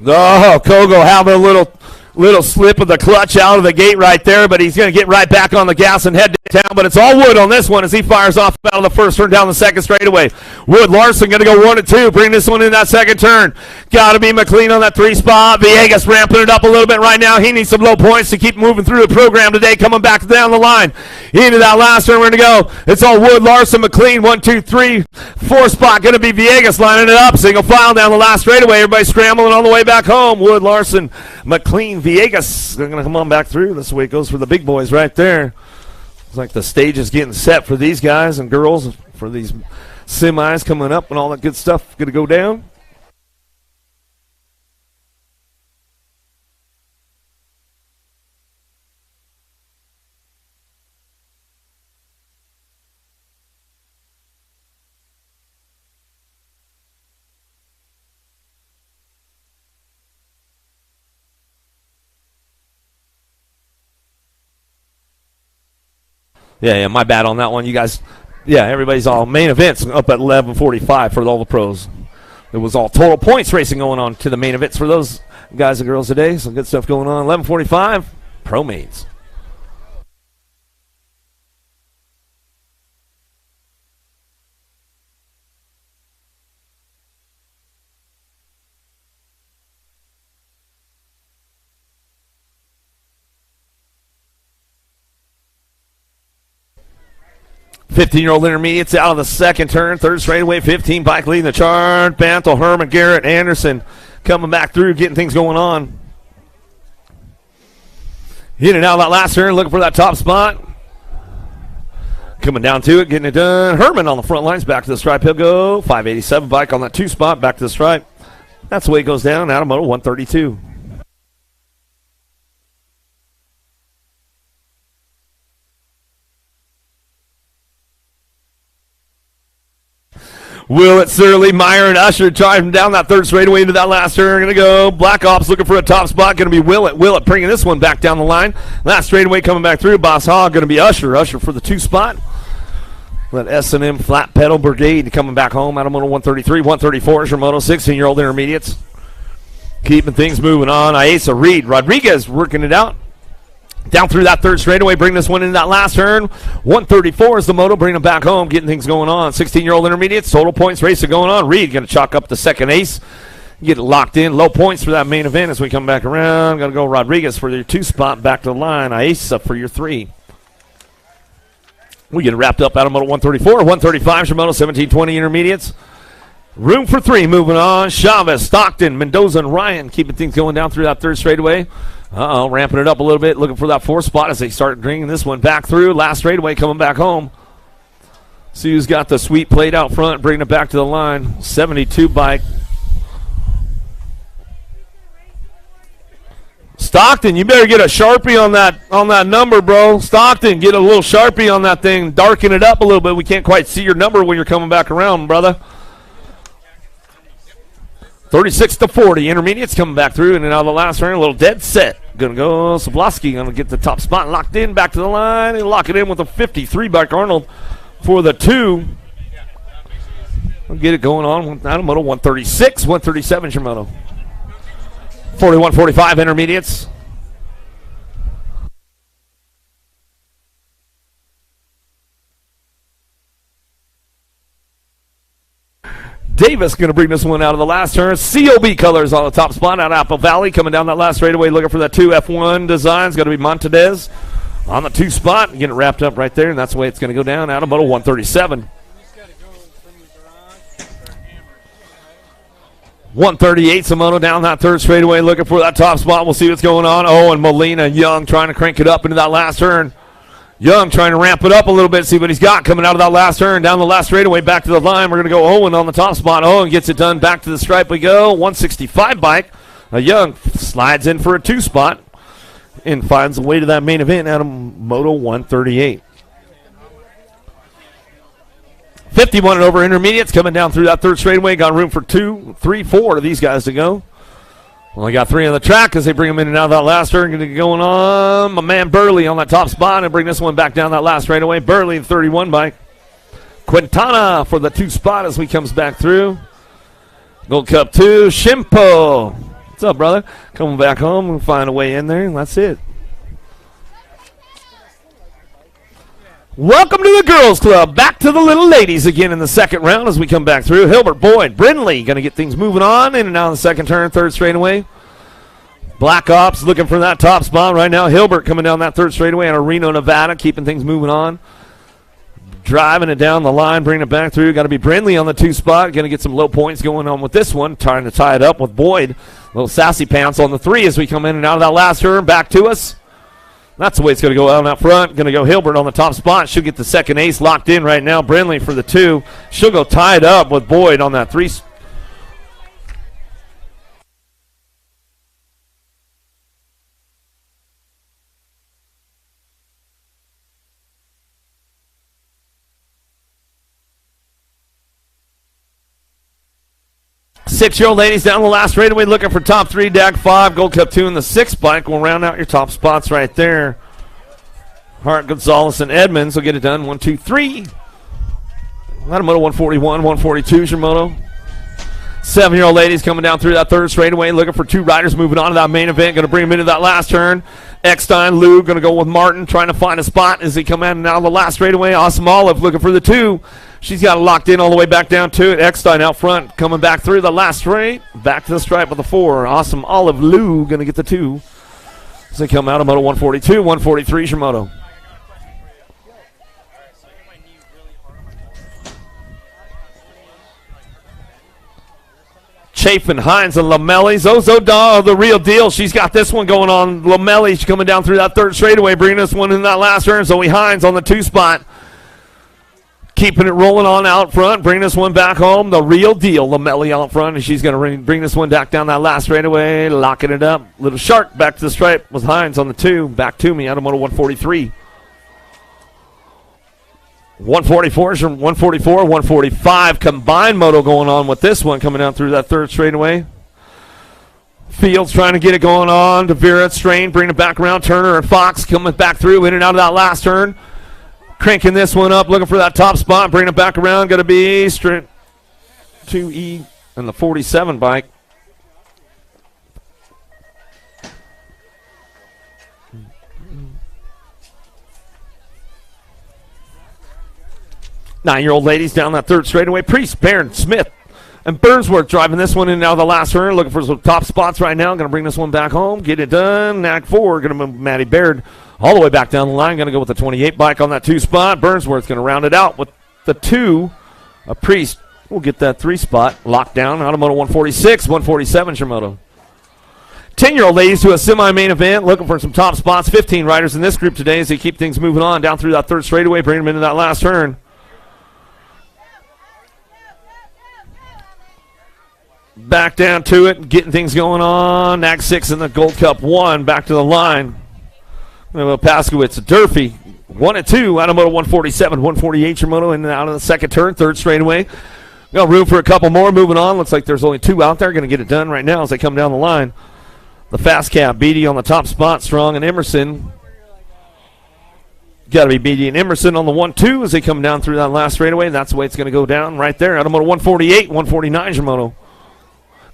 Oh, Kogo having a little slip of the clutch out of the gate right there, but he's going to get right back on the gas and head down. But it's all Wood on this one as he fires off out of the first turn down the second straightaway. Wood, Larson going to go 1 and 2. Bring this one in that second turn. Got to be McLean on that 3 spot. Viegas ramping it up a little bit right now. He needs some low points to keep moving through the program today. Coming back down the line into that last turn. We're going to go. It's all Wood, Larson, McLean. 1, 2, 3, 4 spot. Going to be Viegas lining it up. Single file down the last straightaway. Everybody scrambling on the way back home. Wood, Larson, McLean, Viegas. They're going to come on back through. This is the way it goes for the big boys right there. It's like the stage is getting set for these guys and girls for these semis coming up and all that good stuff going to go down. Yeah, my bad on that one. You guys, everybody's all main events up at 11:45 for all the pros. It was all total points racing going on to the main events for those guys and girls today. Some good stuff going on. 11:45, pro mains. Fifteen-year-old intermediates out of the second turn, third straightaway, 15 bike leading the chart. Bantle, Herman, Garrett, Anderson coming back through, getting things going on. In and out of that last turn, looking for that top spot. Coming down to it, getting it done. Herman on the front lines, back to the stripe. He'll go 587 bike on that 2 spot, back to the stripe. That's the way it goes down. Out of moto 132. Willett, Surly, Meyer, and Usher driving down that third straightaway into that last turn. Going to go. Black Ops looking for a top spot. Going to be Willett. Willett bringing this one back down the line. Last straightaway coming back through. Boss Hogg going to be Usher. Usher for the 2 spot. That S&M Flat Pedal Brigade coming back home out of Moto 133. 134 is your Moto 16-year-old intermediates. Keeping things moving on. Iesa, Reed, Rodriguez working it out. Down through that third straightaway, bring this one into that last turn. 134 is the moto, bring them back home, getting things going on. 16-year-old intermediates, total points racing going on. Reed going to chalk up the second ace. Get it locked in. Low points for that main event as we come back around. Going to go Rodriguez for your 2 spot, back to the line. Iesa for your 3. We get it wrapped up out of Moto 134. 135 is your Moto 1720 intermediates. Room for three, moving on. Chavez, Stockton, Mendoza, and Ryan keeping things going down through that third straightaway. Ramping it up a little bit, looking for that fourth spot as they start bringing this one back through. Last straightaway coming back home. See who's got the sweep plate out front, bringing it back to the line. 72 bike. Stockton, you better get a Sharpie on that number, bro. Stockton, get a little Sharpie on that thing. Darken it up a little bit. We can't quite see your number when you're coming back around, brother. 36-40. Intermediates coming back through, and then out of the last round, a little dead set. Gonna go Sobolowski. Gonna get the top spot locked in, back to the line, and lock it in with a 53 by Arnold for the 2. We'll get it going on. Moto 136, 137 is your moto. 41-45 intermediates. Davis going to bring this one out of the last turn. COB colors on the top spot out of Apple Valley. Coming down that last straightaway looking for that 2 F1 design. It's going to be Montez on the 2 spot. Getting it wrapped up right there, and that's the way it's going to go down out of Moto 137. 138 Samono down that third straightaway looking for that top spot. We'll see what's going on. Oh, and Molina Young trying to crank it up into that last turn. Young trying to ramp it up a little bit, see what he's got coming out of that last turn. Down the last straightaway, back to the line. We're going to go Owen on the top spot. Owen gets it done. Back to the stripe we go. 165 bike. Young slides in for a 2 spot and finds a way to that main event out of Moto 138. 51 and over intermediates coming down through that third straightaway. Got room for 2, 3, 4 of these guys to go. Only got 3 on the track as they bring them in and out of that last turn. Going to get going on. My man Burley on that top spot and bring this one back down that last straightaway. Burley, 31 bike. Quintana for the 2 spot as we comes back through. Gold Cup 2, Shimpo. What's up, brother? Coming back home and find a way in there, and that's it. Welcome to the Girls Club. Back to the little ladies again in the second round as we come back through. Hilbert, Boyd, Brindley going to get things moving on in and out of the second turn, third straightaway. Black Ops looking for that top spot right now. Hilbert coming down that third straightaway out of Reno, Nevada, keeping things moving on. Driving it down the line, bringing it back through. Got to be Brindley on the 2 spot. Going to get some low points going on with this one. Trying to tie it up with Boyd. Little sassy pants on the 3 as we come in and out of that last turn. Back to us. That's the way it's going to go out front. Going to go Hilbert on the top spot. She'll get the second ace locked in right now. Brindley for the 2. She'll go tied up with Boyd on that 3. Six-year-old ladies down the last straightaway looking for top 3, DAG 5, Gold Cup 2, and the 6 bike will round out your top spots right there. Hart, Gonzalez, and Edmonds will get it done. 1, 2, 3. Moto 141, 142 is your moto. 7-year-old ladies coming down through that third straightaway looking for 2 riders moving on to that main event. Going to bring them into that last turn. Eckstein, Lou going to go with Martin trying to find a spot as they come in and out of the last straightaway. Awesome Olive looking for the 2. She's got it locked in all the way back down to it. Eckstein out front coming back through the last straight. Back to the stripe with the 4. Awesome Olive, Lou going to get the 2. As they come out of Moto 142, 143 is your moto. Chafin, Hines, and Lamelli's. Ozoda, the real deal. She's got this one going on. Lamelli's coming down through that third straightaway, bringing this one in that last turn. Zoe Hines on the 2 spot. Keeping it rolling on out front, bringing this one back home. The real deal, Lamelli out front, and she's going to bring this one back down that last straightaway, locking it up. Little Shark back to the stripe with Hines on the 2. Back to me out of Moto 143. 144, 144, 145 combined moto going on with this one coming down through that third straightaway. Fields trying to get it going on. Devera, Strain, bringing it back around. Turner and Fox coming back through in and out of that last turn. Cranking this one up, looking for that top spot, bringing it back around. Going to be straight 2E and the 47 bike. Nine-year-old ladies down that third straightaway. Priest, Barron, Smith, and Burnsworth driving this one in now the last turn. Looking for some top spots right now. Going to bring this one back home. Get it done. Knack 4. Going to move Maddie Baird all the way back down the line. Going to go with the 28 bike on that 2 spot. Burnsworth going to round it out with the 2. A Priest. will get that 3 spot locked down. Automoto 146, 147 Shimoto. 10-year-old ladies to a semi-main event, looking for some top spots. 15 riders in this group today as they keep things moving on down through that third straightaway, bringing them into that last turn. Back down to it, getting things going on. NAG 6 in the Gold Cup 1, back to the line. Paskowitz, Durfee, 1 and 2. Automoto 147, 148 Shimoto in and out of the second turn, third straightaway. Got room for a couple more. Moving on. Looks like there's only 2 out there. Going to get it done right now as they come down the line. The fast cap, Beatty on the top spot, Strong and Emerson. Got to be Beatty and Emerson on the 1-2 as they come down through that last straightaway. That's the way it's going to go down right there. Automoto 148, 149 Shimoto.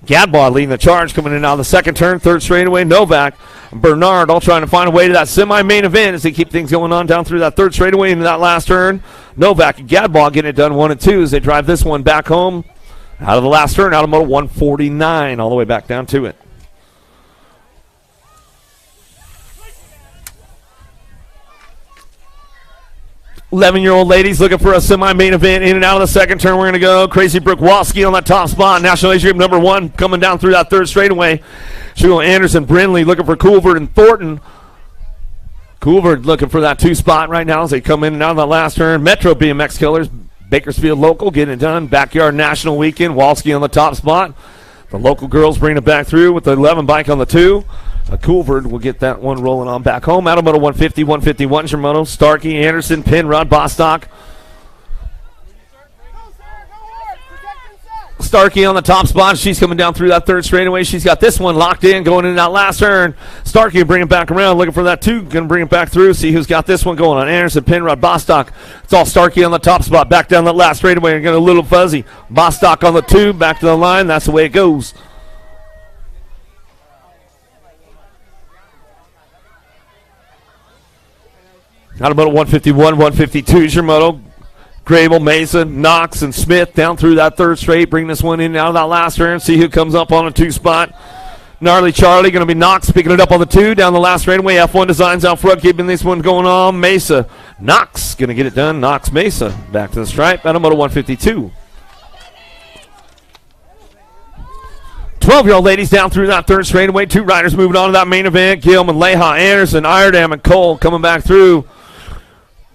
Gadbaugh leading the charge, coming in out of the second turn, third straightaway. Novak and Bernard all trying to find a way to that semi-main event as they keep things going on down through that third straightaway into that last turn. Novak and Gadbaugh getting it done 1 and 2 as they drive this one back home out of the last turn. Automoto 149 all the way back down to it. 11-year-old ladies looking for a semi-main event in and out of the second turn. We're going to go Crazy Brooke Walski on that top spot. National Age Group number 1 coming down through that third straightaway. She'll Anderson, Brindley looking for Coolvard and Thornton. Coolvard looking for that 2 spot right now as they come in and out of that last turn. Metro BMX Killers, Bakersfield local, getting it done. Backyard National Weekend, Walski on the top spot. The local girls bringing it back through with the 11 bike on the 2. Coolvard will get that one rolling on back home. Automoto 150, 151 Shimoto. Starkey, Anderson, Penrod, Bostock. Starkey on the top spot. She's coming down through that third straightaway. She's got this one locked in, going in that last turn. Starkey bring it back around, looking for that 2. Going to bring it back through. See who's got this one going on. Anderson, Penrod, Bostock. It's all Starkey on the top spot. Back down that last straightaway and get a little fuzzy. Bostock on the 2, back to the line. That's the way it goes. Automoto 151, 152 Shimoto. Grable, Mason, Knox, and Smith down through that third straight. Bring this one in and out of that last turn. See who comes up on a 2 spot. Gnarly Charlie going to be Knox picking it up on the 2 down the last straightaway. F1 Designs out front keeping this one going on. Mesa, Knox going to get it done. Knox, Mesa back to the stripe. Automoto 152. 12-year-old ladies down through that third straightaway. 2 riders moving on to that main event. Gilman, Leha, Anderson, Iredam, and Cole coming back through.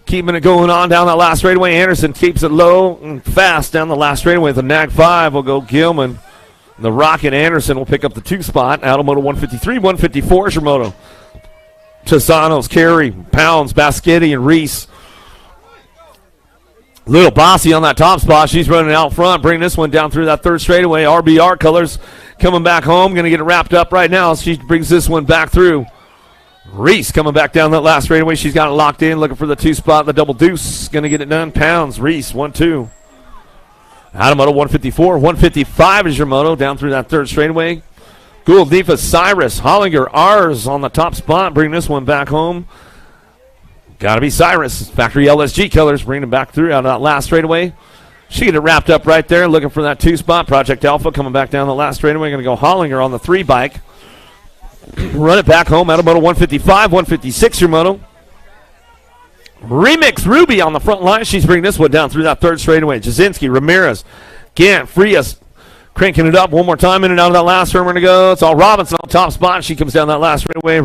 Keeping it going on down that last straightaway. Anderson keeps it low and fast down the last straightaway. The NAG 5 will go Gilman. The Rocket Anderson will pick up the 2 spot. Automoto 153, 154 Shimoto. Chisanos, Carey, Pounds, Baschetti, and Reese. Little Bossy on that top spot. She's running out front, bringing this one down through that third straightaway. RBR colors coming back home. Going to get it wrapped up right now. She brings this one back through. Reese coming back down that last straightaway. She's got it locked in, looking for the 2 spot. The double deuce going to get it done. Pounds, Reese, 1-2. Automoto 154, 155 is your moto down through that third straightaway. Gould, Defa, Cyrus, Hollinger, R's on the top spot. Bring this one back home. Got to be Cyrus. Factory LSG Killers bringing it back through out of that last straightaway. She get it wrapped up right there, looking for that 2 spot. Project Alpha coming back down the last straightaway. Going to go Hollinger on the 3 bike. Run it back home. Automoto 155, 156 your moto. Remix Ruby on the front line. She's bringing this one down through that third straightaway. Jasinski, Ramirez, Gant, Frias, cranking it up one more time in and out of that last turn. We're going to go. It's all Robinson on the top spot. She comes down that last straightaway.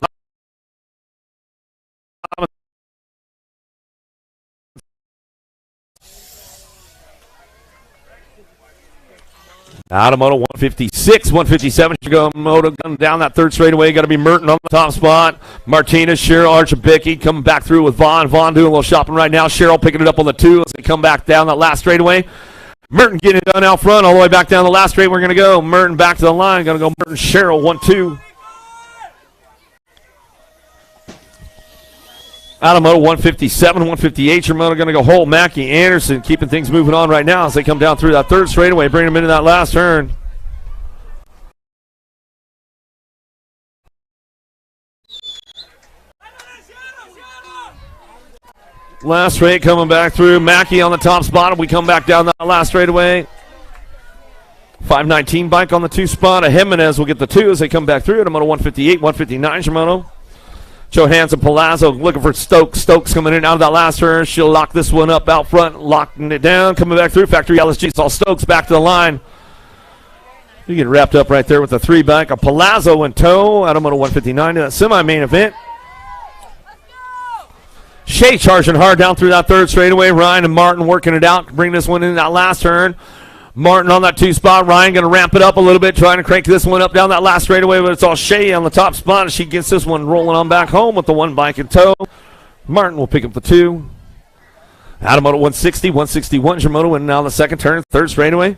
Automoto 156, 157. Moto down that third straightaway. Got to be Merton on the top spot. Martinez, Cheryl, Archibicki coming back through with Vaughn. Vaughn doing a little shopping right now. Cheryl picking it up on the 2 as they come back down that last straightaway. Merton getting it done out front all the way back down the last straight. We're going to go. Merton back to the line. Going to go Merton, Cheryl, 1-2. Automoto 157, 158. Your moto going to go Holt, Mackey, Anderson, keeping things moving on right now as they come down through that third straightaway, bring them into that last turn. Last straight coming back through. Mackey on the top spot. We come back down that last straightaway. 519 bike on the 2 spot. A Jimenez will get the 2 as they come back through. Automoto 158, 159 Shimano. Johansson, Palazzo looking for Stokes. Stokes coming in out of that last turn. She'll lock this one up out front, locking it down. Coming back through Factory LSG. It's all Stokes back to the line. You get wrapped up right there with the 3-bike. A Palazzo in tow. Out of moto 159 to that semi-main event. Shea charging hard down through that third straightaway. Ryan and Martin working it out. Bring this one in that last turn. Martin on that 2 spot. Ryan going to ramp it up a little bit, trying to crank this one up down that last straightaway, but it's all Shea on the top spot as she gets this one rolling on back home with the 1 bike in tow. Martin will pick up the 2. Out of moto 160, 161 Shimoto, and now the second turn, third straightaway.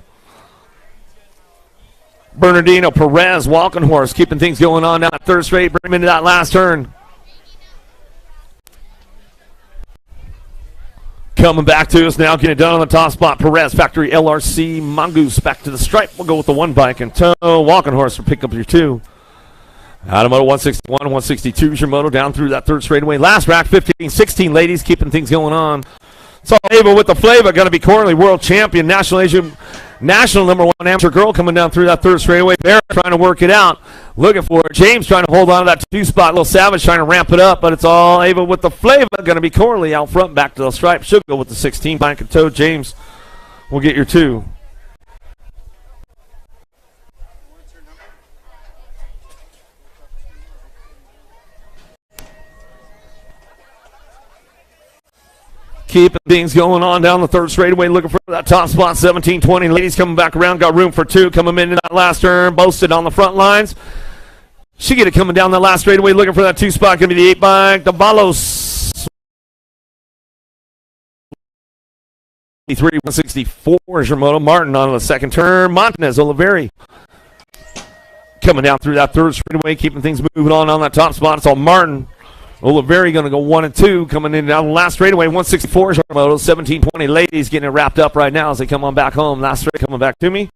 Bernardino Perez, walking horse, keeping things going on down that third straight. Bring him into that last turn. Coming back to us now, getting it done on the top spot. Perez, Factory LRC, Mongoose back to the stripe. We'll go with the 1 bike in tow. Walking horse will pick up your 2. Out of moto 161, 162 Shimoto down through that third straightaway. Last rack, 15, 16 ladies, keeping things going on. It's all Ava with the flavor. Going to be Corley, world champion, national number 1 amateur girl coming down through that third straightaway. Barrett trying to work it out. Looking for it. James trying to hold on to that 2 spot. Little Savage trying to ramp it up, but it's all Ava with the flavor. Going to be Corley out front, back to the stripe. She'll go with the 16 bike and tow. James will get your 2. Keeping things going on down the third straightaway, looking for that top spot, 17-20. Ladies coming back around, got room for 2. Coming into that last turn, boasted on the front lines. She get it coming down that last straightaway, looking for that 2 spot. Going to be the 8 bike. Davalos. 164 Shimoto. Martin on the second turn. Montanez Oliveri coming down through that third straightaway, keeping things moving on that top spot. It's all Martin. Oliveri going to go 1 and 2, coming in down the last straightaway. 164 Shimoto. 17-20 ladies getting it wrapped up right now as they come on back home. Last straight coming back to me.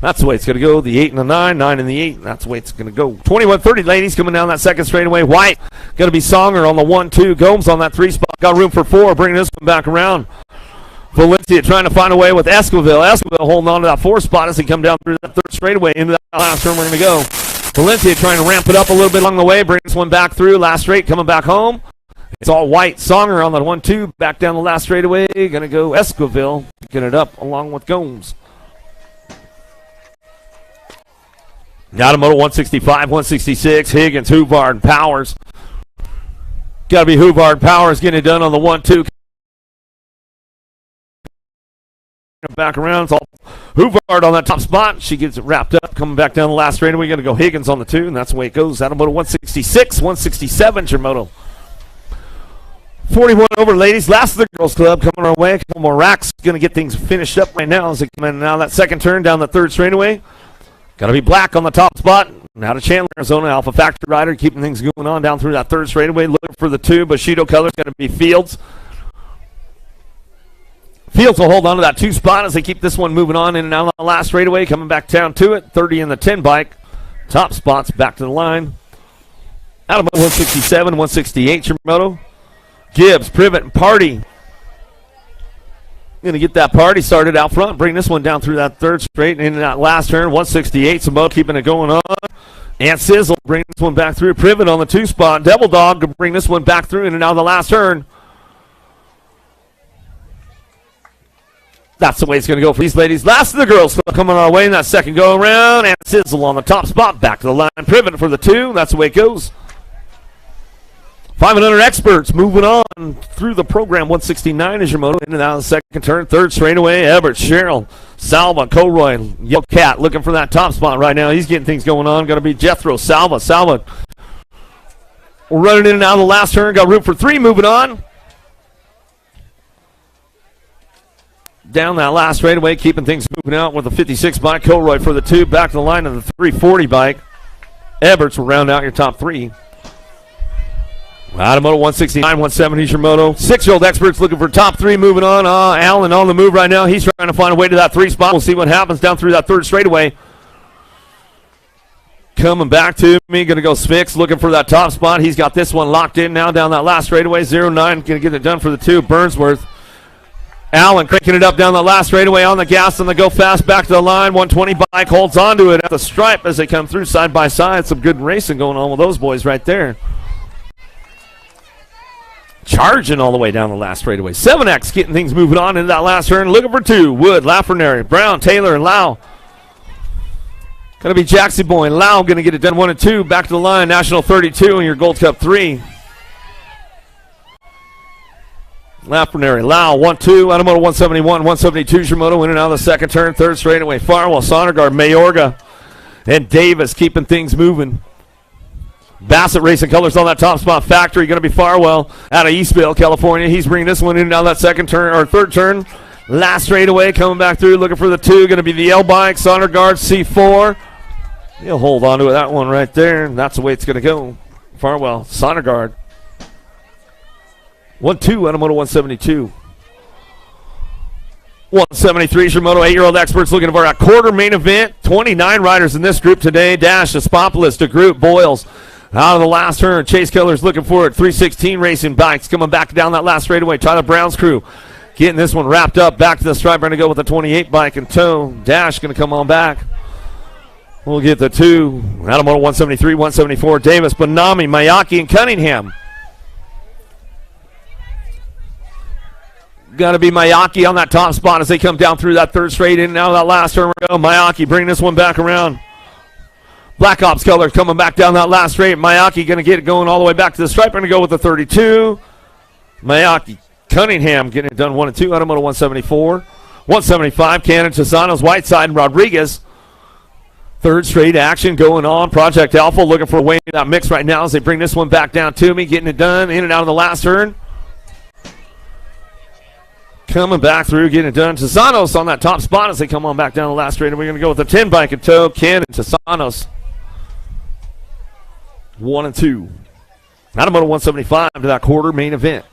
That's the way it's going to go. The 8 and the 9, 9 and the 8. That's the way it's going to go. 21-30 ladies coming down that second straightaway. White going to be Songer on the 1-2. Gomes on that 3 spot. Got room for 4. Bringing this one back around. Valencia trying to find a way with Esquivel. Esquivel holding on to that 4 spot as they come down through that third straightaway. Into that last turn we're going to go. Valencia trying to ramp it up a little bit along the way. Bring this one back through. Last straight coming back home. It's all White. Songer on the 1-2. Back down the last straightaway. Going to go Esquivel. Picking it up along with Gomes. Got a moto 165, 166. Higgins, Huvard, Powers. Got to be Huvard, Powers getting it done on the 1-2. Back around. It's all Huvard on that top spot. She gets it wrapped up. Coming back down the last straightaway. We're going to go Higgins on the 2, and that's the way it goes. Out of moto 166, 167. Shimoto. 41 over, ladies. Last of the girls' club coming our way. A couple more racks. Going to get things finished up right now as they come in. Now that second turn down the third straightaway. Got to be Black on the top spot. Now to Chandler, Arizona, Alpha Factory rider, keeping things going on down through that third straightaway. Looking for the 2. Bushido colors going to be Fields. Fields will hold on to that 2 spot as they keep this one moving on in and out of the last straightaway. Coming back down to it. 30 in the 10 bike. Top spots back to the line. Out of 167, 168 Shimoto. Gibbs, Privet, and Party. Going to get that Party started out front. Bring this one down through that third straight and into that last turn. 168, Samoa keeping it going on. And Sizzle bring this one back through. Privet on the 2 spot. Devil Dog to bring this one back through in and out of the last turn. That's the way it's going to go for these ladies. Last of the girls coming our way in that second go around. And Sizzle on the top spot. Back to the line. Privet for the 2. That's the way it goes. 500 experts moving on through the program. 169 is your moto. In and out of the second turn. Third straightaway. Everett, Cheryl, Salva, Colroy, Yellow Cat looking for that top spot right now. He's getting things going on. Going to be Jethro, Salva. We're running in and out of the last turn. Got room for 3 moving on. Down that last straightaway, keeping things moving out with the 56 bike. Colroy for the 2. Back to the line of the 340 bike. Everts will round out your top 3. Out of moto 169, 170 is your moto. 6-year-old experts looking for top 3 moving on. Allen on the move right now. He's trying to find a way to that 3 spot. We'll see what happens down through that third straightaway. Coming back to me. Going to go Spix looking for that top spot. He's got this one locked in now down that last straightaway. 0-9. Going to get it done for the 2. Burnsworth. Allen cranking it up down the last straightaway on the gas and the go fast back to the line. 120 bike holds on to it at the stripe as they come through side by side. Some good racing going on with those boys right there. Charging all the way down the last straightaway. 7X getting things moving on into that last turn. Looking for 2. Wood, Lafreniere, Brown, Taylor, and Lau. Going to be Jackson Boy and Lau going to get it done 1 and 2. Back to the line. National 32 and your Gold Cup 3. Lafreniere, Lau, 1-2. Automoto 171, 172. Shimoto in and out of the second turn. Third straightaway. Farwell, Sondergaard, Mayorga, and Davis keeping things moving. Bassett Racing Colors on that top spot. Factory going to be Farwell out of Eastvale, California. He's bringing this one in and out of that second turn or third turn. Last straightaway coming back through, looking for the 2. Going to be the L bike. Sondergaard C4. He'll hold on to that one right there, and that's the way it's going to go. Farwell, Sondergaard. 1-2, Automoto 172. 173, Shimoto, 8-year-old experts looking for a quarter main event. 29 riders in this group today. Dash, Espopolis, DeGroot, Boyles. Out of the last turn, Chase Keller's looking for it. 316 Racing Bikes coming back down that last straightaway. Tyler Brown's crew getting this one wrapped up. Back to the stripe. Going to go with the 28 bike in tow. Dash going to come on back. We'll get the 2. Automoto 173, 174. Davis, Bonami, Mayaki, and Cunningham. Got to be Mayaki on that top spot as they come down through that third straight in and out of that last turn. Mayaki bringing this one back around. Black Ops Colors coming back down that last straight. Mayaki going to get it going all the way back to the stripe. Going to go with the 32. Mayaki, Cunningham getting it done 1 and 2. Automoto 174. 175. Cannon, Tisanos, Whiteside, and Rodriguez. Third straight action going on. Project Alpha looking for a way in that mix right now as they bring this one back down to me. Getting it done in and out of the last turn. Coming back through, getting it done. Tisanos on that top spot as they come on back down the last straight. And we're going to go with the 10 bike in tow. Cannon, Tisanos. 1 and 2. Automoto 175 to that quarter main event.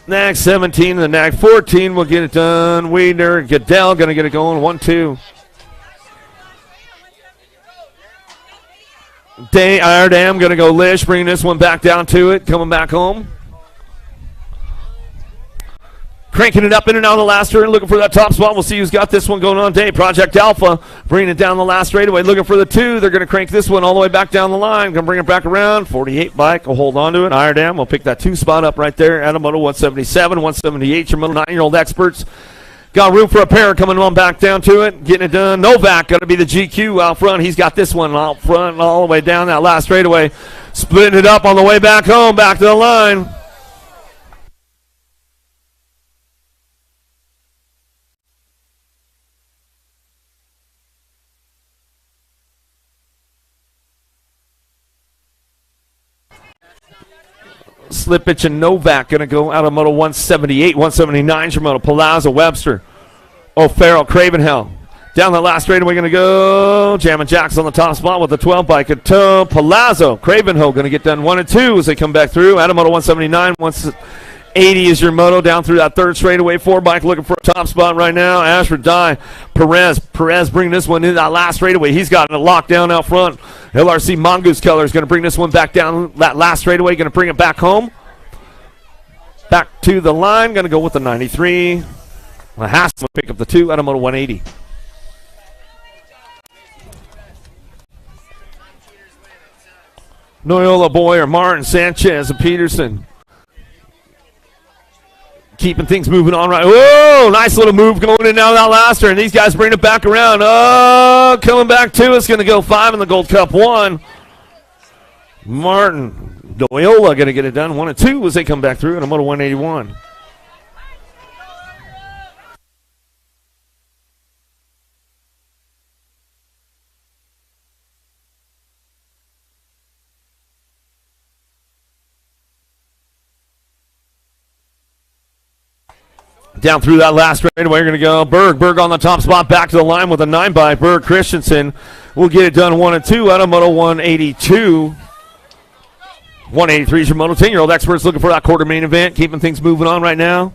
Nag 17 and the Nag 14 will get it done. Weidner, Goodell going to get it going. 1-2. Iredam going to go Lish, bringing this one back down to it, coming back home. Cranking it up in and out of the last turn, looking for that top spot. We'll see who's got this one going on today. Project Alpha bringing it down the last straightaway, looking for the 2. They're going to crank this one all the way back down the line. Going to bring it back around. 48 bike will hold on to it. Iredam will pick that 2 spot up right there. Automoto 177, 178. Your middle 9-year-old experts. Got room for a pair coming on back down to it. Getting it done. Novak going to be the GQ out front. He's got this one out front all the way down that last straightaway. Splitting it up on the way back home, back to the line. Slippage and Novak going to go out of Moto 178, 179. Shimoto, Palazzo, Webster, O'Farrell, Cravenhill. Down the last straightaway going to go. Jammin' Jack's on the top spot with the 12 bike at toe. Palazzo, Cravenhill going to get done 1 and 2 as they come back through. Out of Moto 179, 180 is your moto down through that third straightaway. 4 bike looking for a top spot right now. Ashford, Dye, Perez bringing this one in that last straightaway. He's got it locked down out front. LRC Mongoose Color is going to bring this one back down that last straightaway. Going to bring it back home. Back to the line. Going to go with the 93. Haas will pick up the 2 out of Moto 180. Noyola Boyer, Martin, Sanchez, and Peterson. Keeping things moving on right. Whoa, nice little move going in now that last turn. These guys bring it back around. Oh, coming back to us. Going to go 5 in the Gold Cup 1. Martin, Doyola going to get it done 1 and 2 as they come back through in a Moto 181. Down through that last straightaway, we're going to go Berg on the top spot, back to the line with a 9 by Berg. Christensen will get it done 1 and 2 out of Moto 182. 183 is your Moto 10-year-old experts looking for that quarter main event, keeping things moving on right now.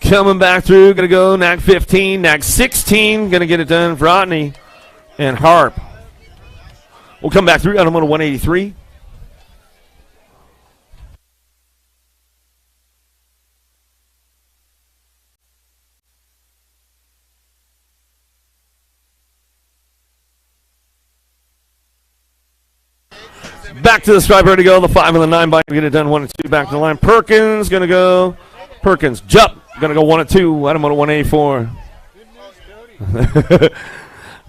Coming back through, going to go Nag 15, Nag 16, going to get it done for Otney and Harp. We'll come back through out of Moto 183. Back to the stripe, ready to go. The 5 and the 9 bike. Get it done 1 and 2. Back to the line. Perkins going to go. Perkins, jump. Going to go 1 and 2. Adam on a 184.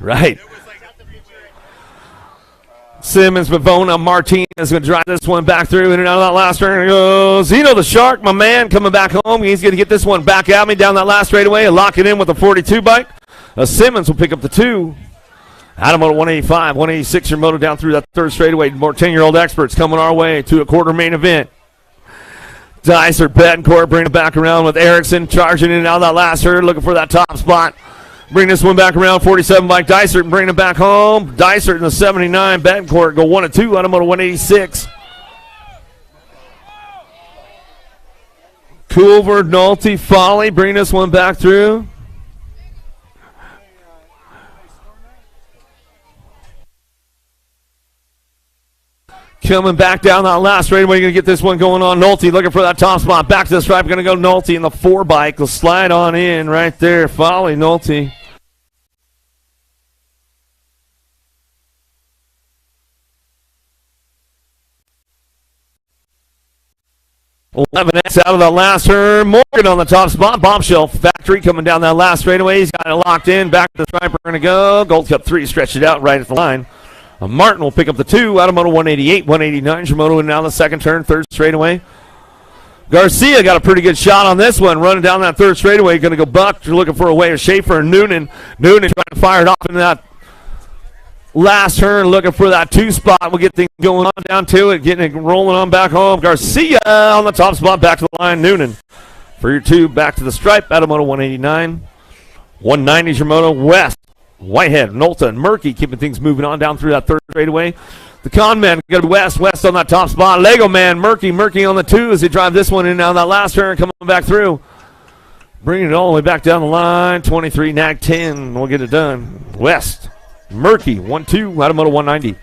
Right. Simmons, Pavona, Martinez going to drive this one back through in and out of that last turn. Goes Zeno the Shark, my man, coming back home. He's going to get this one back at me down that last straightaway and lock it in with a 42 bike. Simmons will pick up the 2. Adam on a 185, 186 your moto down through that third straightaway. More 10-year-old experts coming our way to a quarter main event. Dicer, Betancourt bringing it back around with Erickson charging in and out of that last turn, looking for that top spot. Bring this one back around, 47 bike Dysert, bringing it back home. Dysert in the 79, Betancourt go 1 and 2, Adam on a 186. Culver, Nolte, Folly, bring this one back through. Coming back down that last straightaway, going to get this one going on. Nolte looking for that top spot. Back to the stripe, going to go Nolte in the 4 bike. Will slide on in right there. Folly, Nolte. 11X out of the last turn. Morgan on the top spot. Bombshell Factory coming down that last straightaway. He's got it locked in. Back to the stripe. We're going to go. Gold Cup 3. Stretch it out right at the line. Martin will pick up the 2. Automoto 188, 189. Shimoto in now the second turn. Third straightaway. Garcia got a pretty good shot on this one. Running down that third straightaway. Going to go Buck. You're looking for a way of Schaefer and Noonan. Noonan trying to fire it off in that last turn, looking for that 2 spot. We'll get things going on down to it, getting it rolling on back home. Garcia on the top spot, back to the line. Noonan for your 2, back to the stripe. Adamoto 189. 190 is your moto. West, Whitehead, Nolta, and Murky keeping things moving on down through that third straightaway. The con man got to be West on that top spot. Lego man, Murky on the 2 as they drive this one in now that last turn, coming back through. Bringing it all the way back down the line. 23, nag 10. We'll get it done. West. Murky, 1-2, Automoto 190.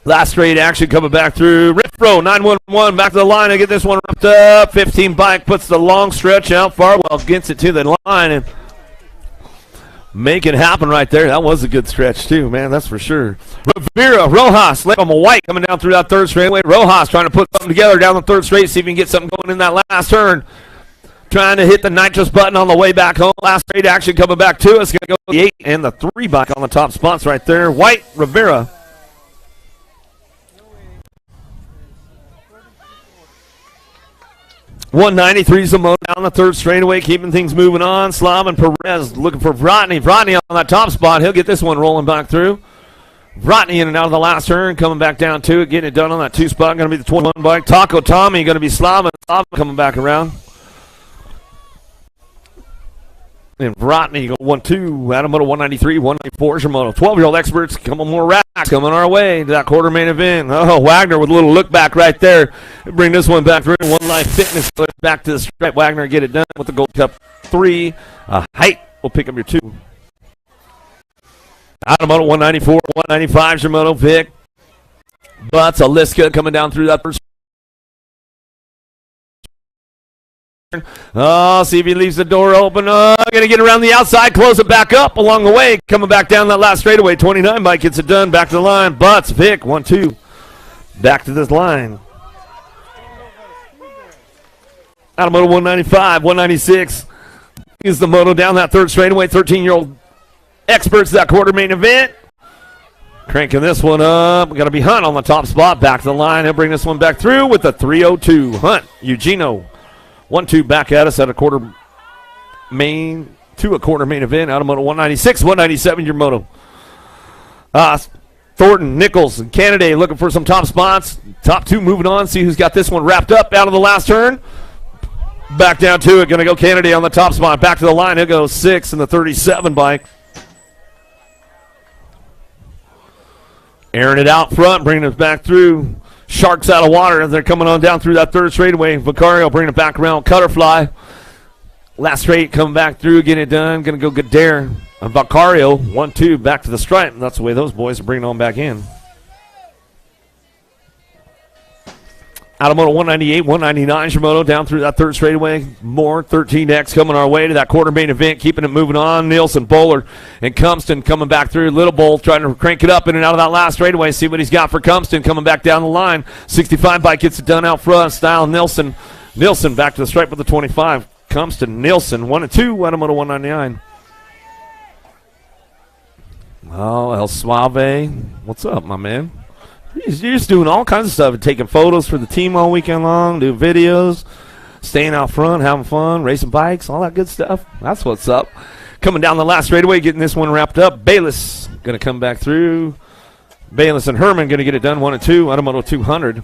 Last straight action coming back through. Riffro, 911, back to the line. I get this one wrapped up. 15 bike puts the long stretch out. Farwell gets it to the line and make it happen right there. That was a good stretch, too, man. That's for sure. Rivera, Rojas, led on a white coming down through that third straightaway. Rojas trying to put something together down the third straight, see if he can get something going in that last turn. Trying to hit the nitrous button on the way back home. Last straight action coming back to us. Going to go the 8 and the 3 bike on the top spots right there. White, Rivera. $193 is the moto down the third straightaway, keeping things moving on. Slav and Perez looking for Vrotny. Vrotny on that top spot. He'll get this one rolling back through. Vrotny in and out of the last turn, coming back down to it, getting it done on that 2 spot. Going to be the 21 bike. Taco Tommy going to be Slav coming back around. And Vrotny go 1-2. Adamoto 193, 194 is your moto. 12-year-old experts coming more racks coming our way to that quarter main event. Oh, Wagner with a little look back right there. Bring this one back through. One Life Fitness back to the stripe. Wagner get it done with the Gold Cup 3. Height will pick up your 2. Adamoto 194, 195 is your moto. Vic Butts, Aliska coming down through that first. Oh, see if he leaves the door open. Oh, going to get around the outside, close it back up along the way. Coming back down that last straightaway. 29 bike gets it done. Back to the line. Butts, Vic, 1-2. Back to this line. Automoto 195, 196 is the moto down that third straightaway. 13-year-old experts that quarter main event. Cranking this one up. Got to be Hunt on the top spot. Back to the line. He'll bring this one back through with the 302. Hunt, Eugenio. 1-2 back at us at a quarter main event. Automoto 196, 197 your moto. Thornton, Nichols, and Kennedy looking for some top spots. Top 2 moving on. See who's got this one wrapped up out of the last turn. Back down to it. Going to go Kennedy on the top spot. Back to the line. He'll go 6 in the 37 bike. Airing it out front, bringing it back through. Sharks out of water as they're coming on down through that third straightaway. Vicario bringing it back around. Cutterfly. Last straight coming back through, getting it done. Going to go Gadare. Vicario, 1-2, back to the stripe. And that's the way those boys are bringing on back in. Out of moto 198, 199 your moto down through that third straightaway. More 13X coming our way to that quarter main event, keeping it moving on. Nielsen, Bowler, and Cumston coming back through. Little Bowl trying to crank it up in and out of that last straightaway. See what he's got for Cumston coming back down the line. 65 bike gets it done out front. Style Nielsen. Nielsen back to the stripe with the 25. Cumston, Nielsen, 1 and 2 out of moto 199. Oh, El Suave. What's up, my man? You're just doing all kinds of stuff, taking photos for the team all weekend long, doing videos, staying out front, having fun, racing bikes, all that good stuff. That's what's up. Coming down the last straightaway, getting this one wrapped up. Bayless going to come back through. Bayless and Herman going to get it done 1 and 2 out of moto 200.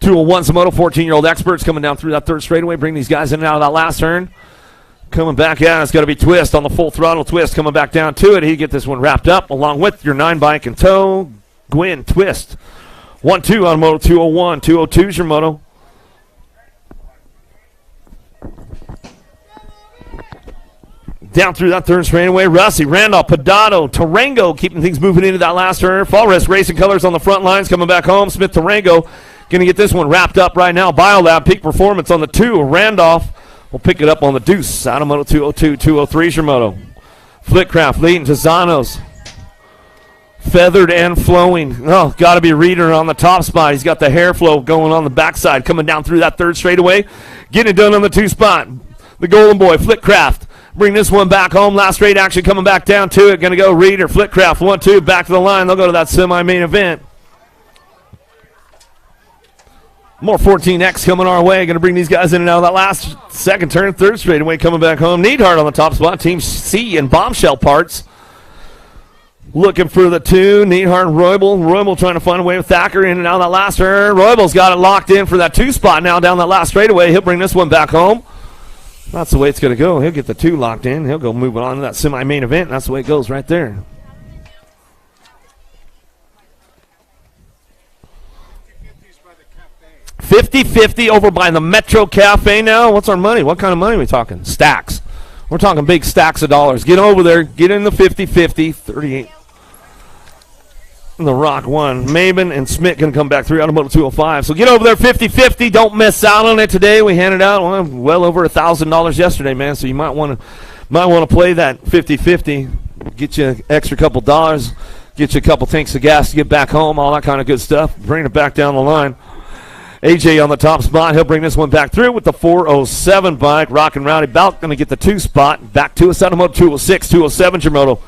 201's the moto, 14-year-old experts coming down through that third straightaway, bring these guys in and out of that last turn. Coming back, it's got to be Twist on the full throttle. Twist coming back down to it. He get this one wrapped up along with your 9 bike in tow. Gwyn, Twist. 1-2 on moto 201. 202's your moto. Down through that third straightaway, Rusty, Randolph, Pedato, Tarango keeping things moving into that last turn. Fall Risk Racing Colors on the front lines coming back home. Smith, Tarango going to get this one wrapped up right now. Biolab, Peak Performance on the 2. Randolph will pick it up on the deuce. Out of moto 202, 203's your moto. Flitcraft leading to Zanos. Feathered and flowing. Oh, got to be Reader on the top spot. He's got the hair flow going on the backside, coming down through that third straightaway. Getting it done on the 2 spot. The Golden Boy, Flitcraft. Bring this one back home. Last straight action coming back down to it. Going to go Reader, Flitcraft, 1-2, back to the line. They'll go to that semi-main event. More 14X coming our way. Going to bring these guys in and out of that last second turn, third straightaway coming back home. Needhart on the top spot. Team C and Bombshell Parts. Looking for the 2. Needhart and Roybal. Roybal trying to find a way with Thacker in and out of that last turn. Roybal's got it locked in for that 2 spot now down that last straightaway. He'll bring this one back home. That's the way it's going to go. He'll get the 2 locked in. He'll go moving on to that semi-main event. That's the way it goes right there. $50-50 over by the Metro Cafe now. What's our money? What kind of money are we talking? Stacks. We're talking big stacks of dollars. Get over there. Get in the 50-50. 38. And the Rock 1. Maben and Smith going to come back through out of moto 205. So get over there 50-50. Don't miss out on it today. We handed out well over $1,000 yesterday, man. So you might want to play that 50-50. Get you an extra couple dollars. Get you a couple tanks of gas to get back home. All that kind of good stuff. Bring it back down the line. AJ on the top spot. He'll bring this one back through with the 407 bike. Rock and Rowdy Bout going to get the 2 spot. Back to us out of moto 206, 207 your moto.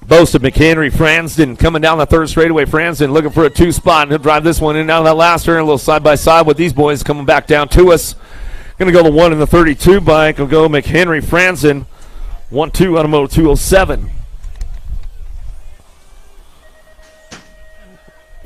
Boasted McHenry, Fransden coming down the third straightaway. Fransden looking for a 2 spot, and he'll drive this one in and out of that last turn. A little side-by-side with these boys coming back down to us. Going to go the 1 in the 32 bike. Will go McHenry, Fransden. 1-2 out of moto 207.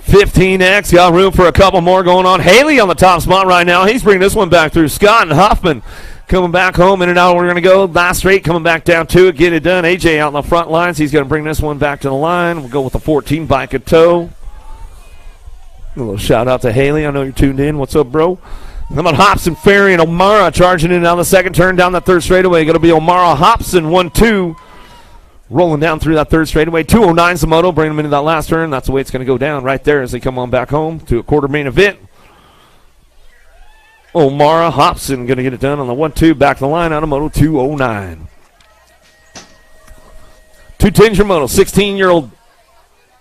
15X, got room for a couple more going on. Haley on the top spot right now. He's bringing this one back through. Scott and Huffman coming back home in and out. We're going to go last straight, coming back down to it, get it done. AJ out in the front lines. He's going to bring this one back to the line. We'll go with the 14 bike in tow. A little shout out to Haley. I know you're tuned in. What's up, bro? How about Hobson, Ferry, and O'Mara charging in down the second turn, down that third straightaway. Going to be O'Mara, Hobson, 1-2. Rolling down through that third straightaway. 209's the moto. Bring them into that last turn. That's the way it's going to go down right there as they come on back home to a quarter main event. O'Mara, Hobson going to get it done on the 1-2. Back to the line out of moto 209. 210's your moto. 16-year-old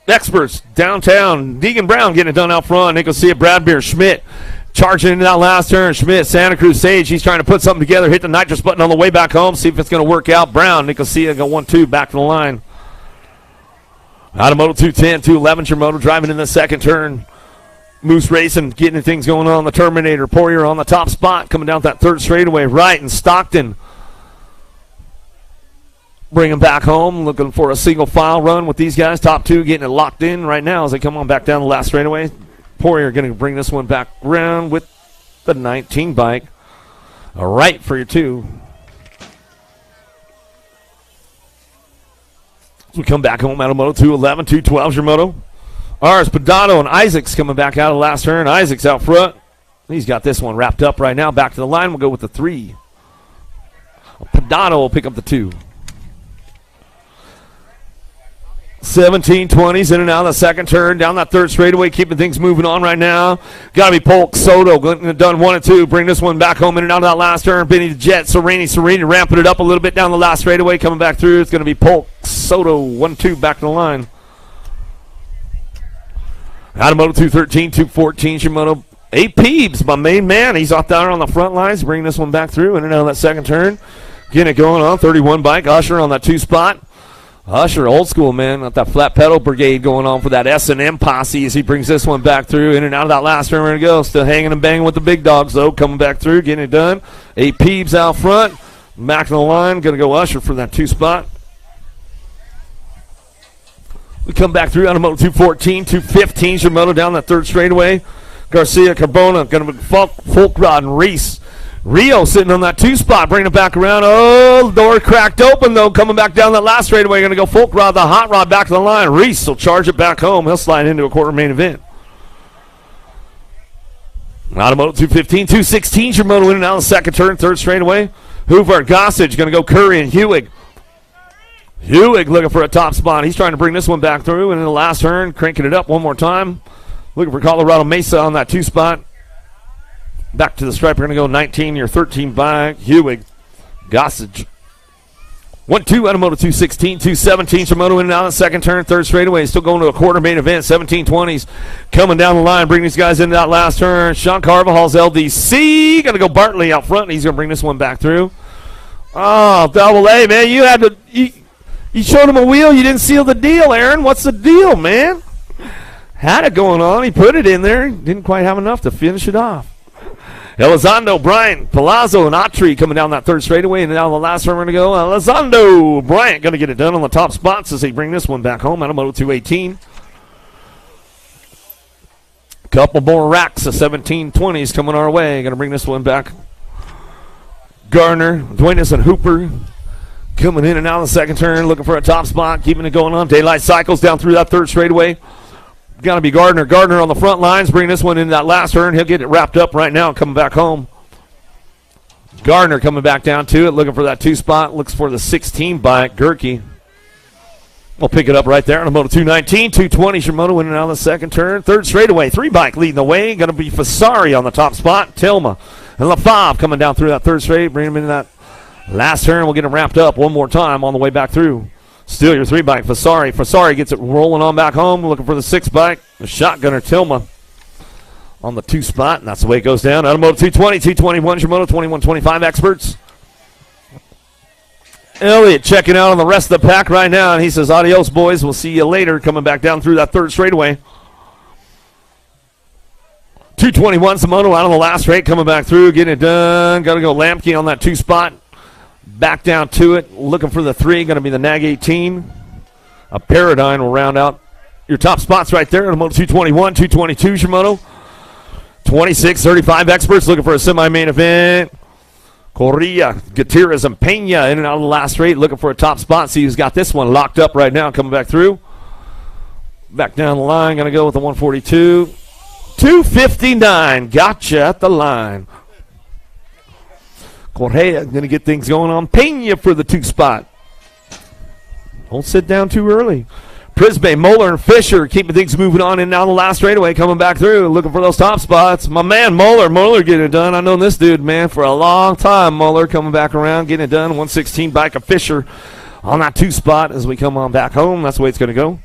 experts downtown. Deegan Brown getting it done out front. Nicosia, Bradbeer, Schmidt charging into that last turn. Schmidt, Santa Cruz Sage. He's trying to put something together. Hit the nitrous button on the way back home. See if it's going to work out. Brown, Nicosia go 1-2 back to the line. Out of moto 210, 211's your moto driving in the second turn. Moose Racing getting things going on the Terminator. Poirier on the top spot coming down that third straightaway. Right and Stockton. Bring him back home. Looking for a single file run with these guys. Top 2 getting it locked in right now as they come on back down the last straightaway. Poirier going to bring this one back around with the 19 bike. All right for your 2. We come back home out of moto 211, 212's your moto. Ours, Pedato and Isaacs coming back out of the last turn. Isaacs out front. He's got this one wrapped up right now. Back to the line. We'll go with the 3. Pedato will pick up the 2. 17-20s in and out of the second turn. Down that third straightaway, keeping things moving on right now. Got to be Polk Soto. Done 1 and 2. Bring this one back home in and out of that last turn. Benny the Jet. Sereni ramping it up a little bit down the last straightaway. Coming back through. It's going to be Polk Soto. 1-2 back to the line. Adamoto 213, 214. Shimoto. 8 Peebs, my main man. He's off there on the front lines. Bring this one back through in and out of that second turn. Getting it going on. 31 bike. Usher on that 2 spot. Usher, old school, man. Got that flat pedal brigade going on for that S&M posse as he brings this one back through. In and out of that last turn. Ready to go. Still hanging and banging with the big dogs, though. Coming back through. Getting it done. 8 Peebs out front. Back to the line. Going to go Usher for that 2 spot. We come back through on a Moto 214, 215. Shimoto down that third straightaway. Garcia, Carbona. Going to be Folkrod and Reese. Rio sitting on that 2 spot, bringing it back around. Oh, the door cracked open, though. Coming back down that last straightaway. Going to go Folk Rod, the hot rod, back to the line. Reese will charge it back home. He'll slide into a quarter main event. Automotive 215, 216. Shimoto in and out of the second turn, third straightaway. Hoover, Gossage, going to go Curry and Hewig. Hewig looking for a top spot. He's trying to bring this one back through. And in the last turn, cranking it up one more time. Looking for Colorado Mesa on that 2 spot. Back to the stripe. We're going to go 19 or 13 by Hewig. Gossage. 1-2, Automotive 216, 217. Shimoto in and out of the second turn, third straightaway. Still going to a quarter main event. 17-20s coming down the line. Bring these guys into that last turn. Sean Carvajal's LDC. Going to go Bartley out front. He's going to bring this one back through. Oh, double A, man. You had to. You showed him a wheel. You didn't seal the deal, Aaron. What's the deal, man? Had it going on. He put it in there. Didn't quite have enough to finish it off. Elizondo, Bryant, Palazzo, and Autry coming down that third straightaway. And now the last one we're going to go. Elizondo, Bryant going to get it done on the top spots as they bring this one back home out of Moto 218. Couple more racks of 17-20s coming our way. Going to bring this one back. Garner, Duenas, and Hooper coming in and out of the second turn, looking for a top spot, keeping it going on. Daylight Cycles down through that third straightaway. Got to be Gardner. Gardner on the front lines, bringing this one in that last turn. He'll get it wrapped up right now, coming back home. Gardner coming back down to it, looking for that 2 spot. Looks for the 16 bike, Gerke. We'll pick it up right there on a Moto 219, 220. Shimoto in and out of the second turn. Third straightaway, 3 bike leading the way. Going to be Fasari on the top spot. Tilma and LaFave coming down through that third straight, bringing him in that last turn. We'll get him wrapped up one more time on the way back through. Still your 3 bike, Fasari. Fasari gets it rolling on back home, looking for the 6 bike. The shotgunner, Tilma, on the 2 spot, and that's the way it goes down. Automotive 220, 221, Shimoto 21-25 experts. Elliott checking out on the rest of the pack right now, and he says, adios, boys. We'll see you later. Coming back down through that third straightaway. 221, Shimoto out on the last straight, coming back through, getting it done. Got to go Lampke on that 2 spot. Back down to it, looking for the 3, going to be the NAG 18. A Paradigm will round out your top spots right there. Automotive 221, 222, Shimoto. 26, 35 experts looking for a semi-main event. Correa, Gutierrez, and Pena in and out of the last straight, looking for a top spot. See who's got this one locked up right now, coming back through. Back down the line, going to go with the 142. 259, gotcha at the line. Correa going to get things going on. Pena for the 2 spot. Don't sit down too early. Prisbe, Moeller, and Fisher keeping things moving on in now the last straightaway, coming back through, looking for those top spots. My man, Moeller getting it done. I've known this dude, man, for a long time. Moeller coming back around, getting it done. 116 bike of Fisher on that 2 spot as we come on back home. That's the way it's going to go.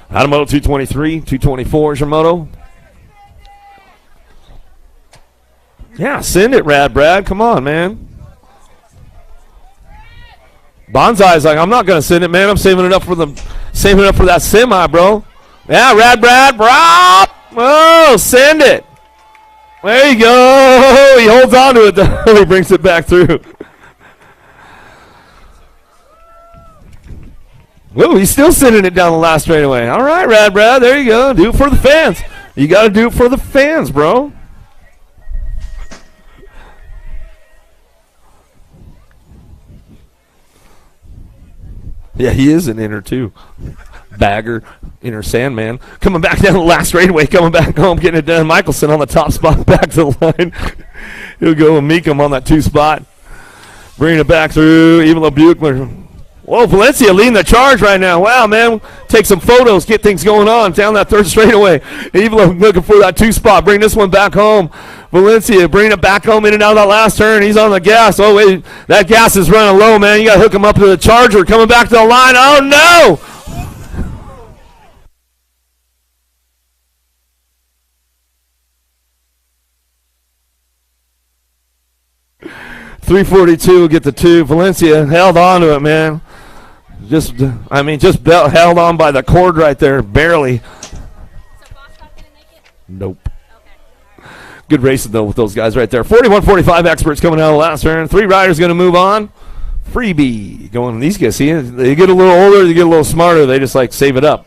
Automoto 223, 224, Shimoto. Yeah, send it, Rad Brad. Come on, man. Bonsai's like, I'm not gonna send it, man. I'm saving it up for that semi, bro. Yeah, Rad Brad, bro. Oh, send it. There you go. He holds on to it though. He brings it back through. Whoa, he's still sending it down the last straightaway. All right, Rad Brad. There you go. Do it for the fans. You got to do it for the fans, bro. Yeah, he is an inner, too. Bagger, inner Sandman. Coming back down the last straightaway, coming back home, getting it done. Michelson on the top spot, back to the line. He'll go and Meekum on that 2 spot. Bringing it back through, even though Buechler Whoa, Valencia leading the charge right now. Wow, man. Take some photos, get things going on down that third straightaway. Even looking for that 2 spot. Bring this one back home. Valencia bringing it back home in and out of that last turn. He's on the gas. Oh, wait. That gas is running low, man. You got to hook him up to the charger. Coming back to the line. Oh, no. 342 get the 2. Valencia held on to it, man. Just held on by the cord right there, barely. Nope. Good racing, though, with those guys right there. 41-45 experts coming out of the last turn. 3 riders going to move on. Freebie going. These guys, see, they get a little older, they get a little smarter. They just, save it up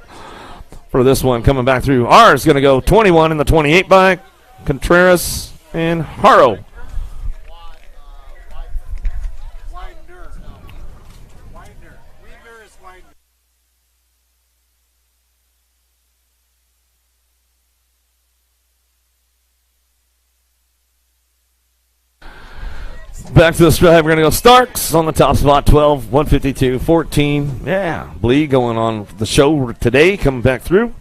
for this one coming back through. R is going to go 21 in the 28 bike. Contreras and Haro. Back to the stripe, we're going to go Starks on the top spot, 12, 152, 14. Yeah, Blee going on the show today, coming back through.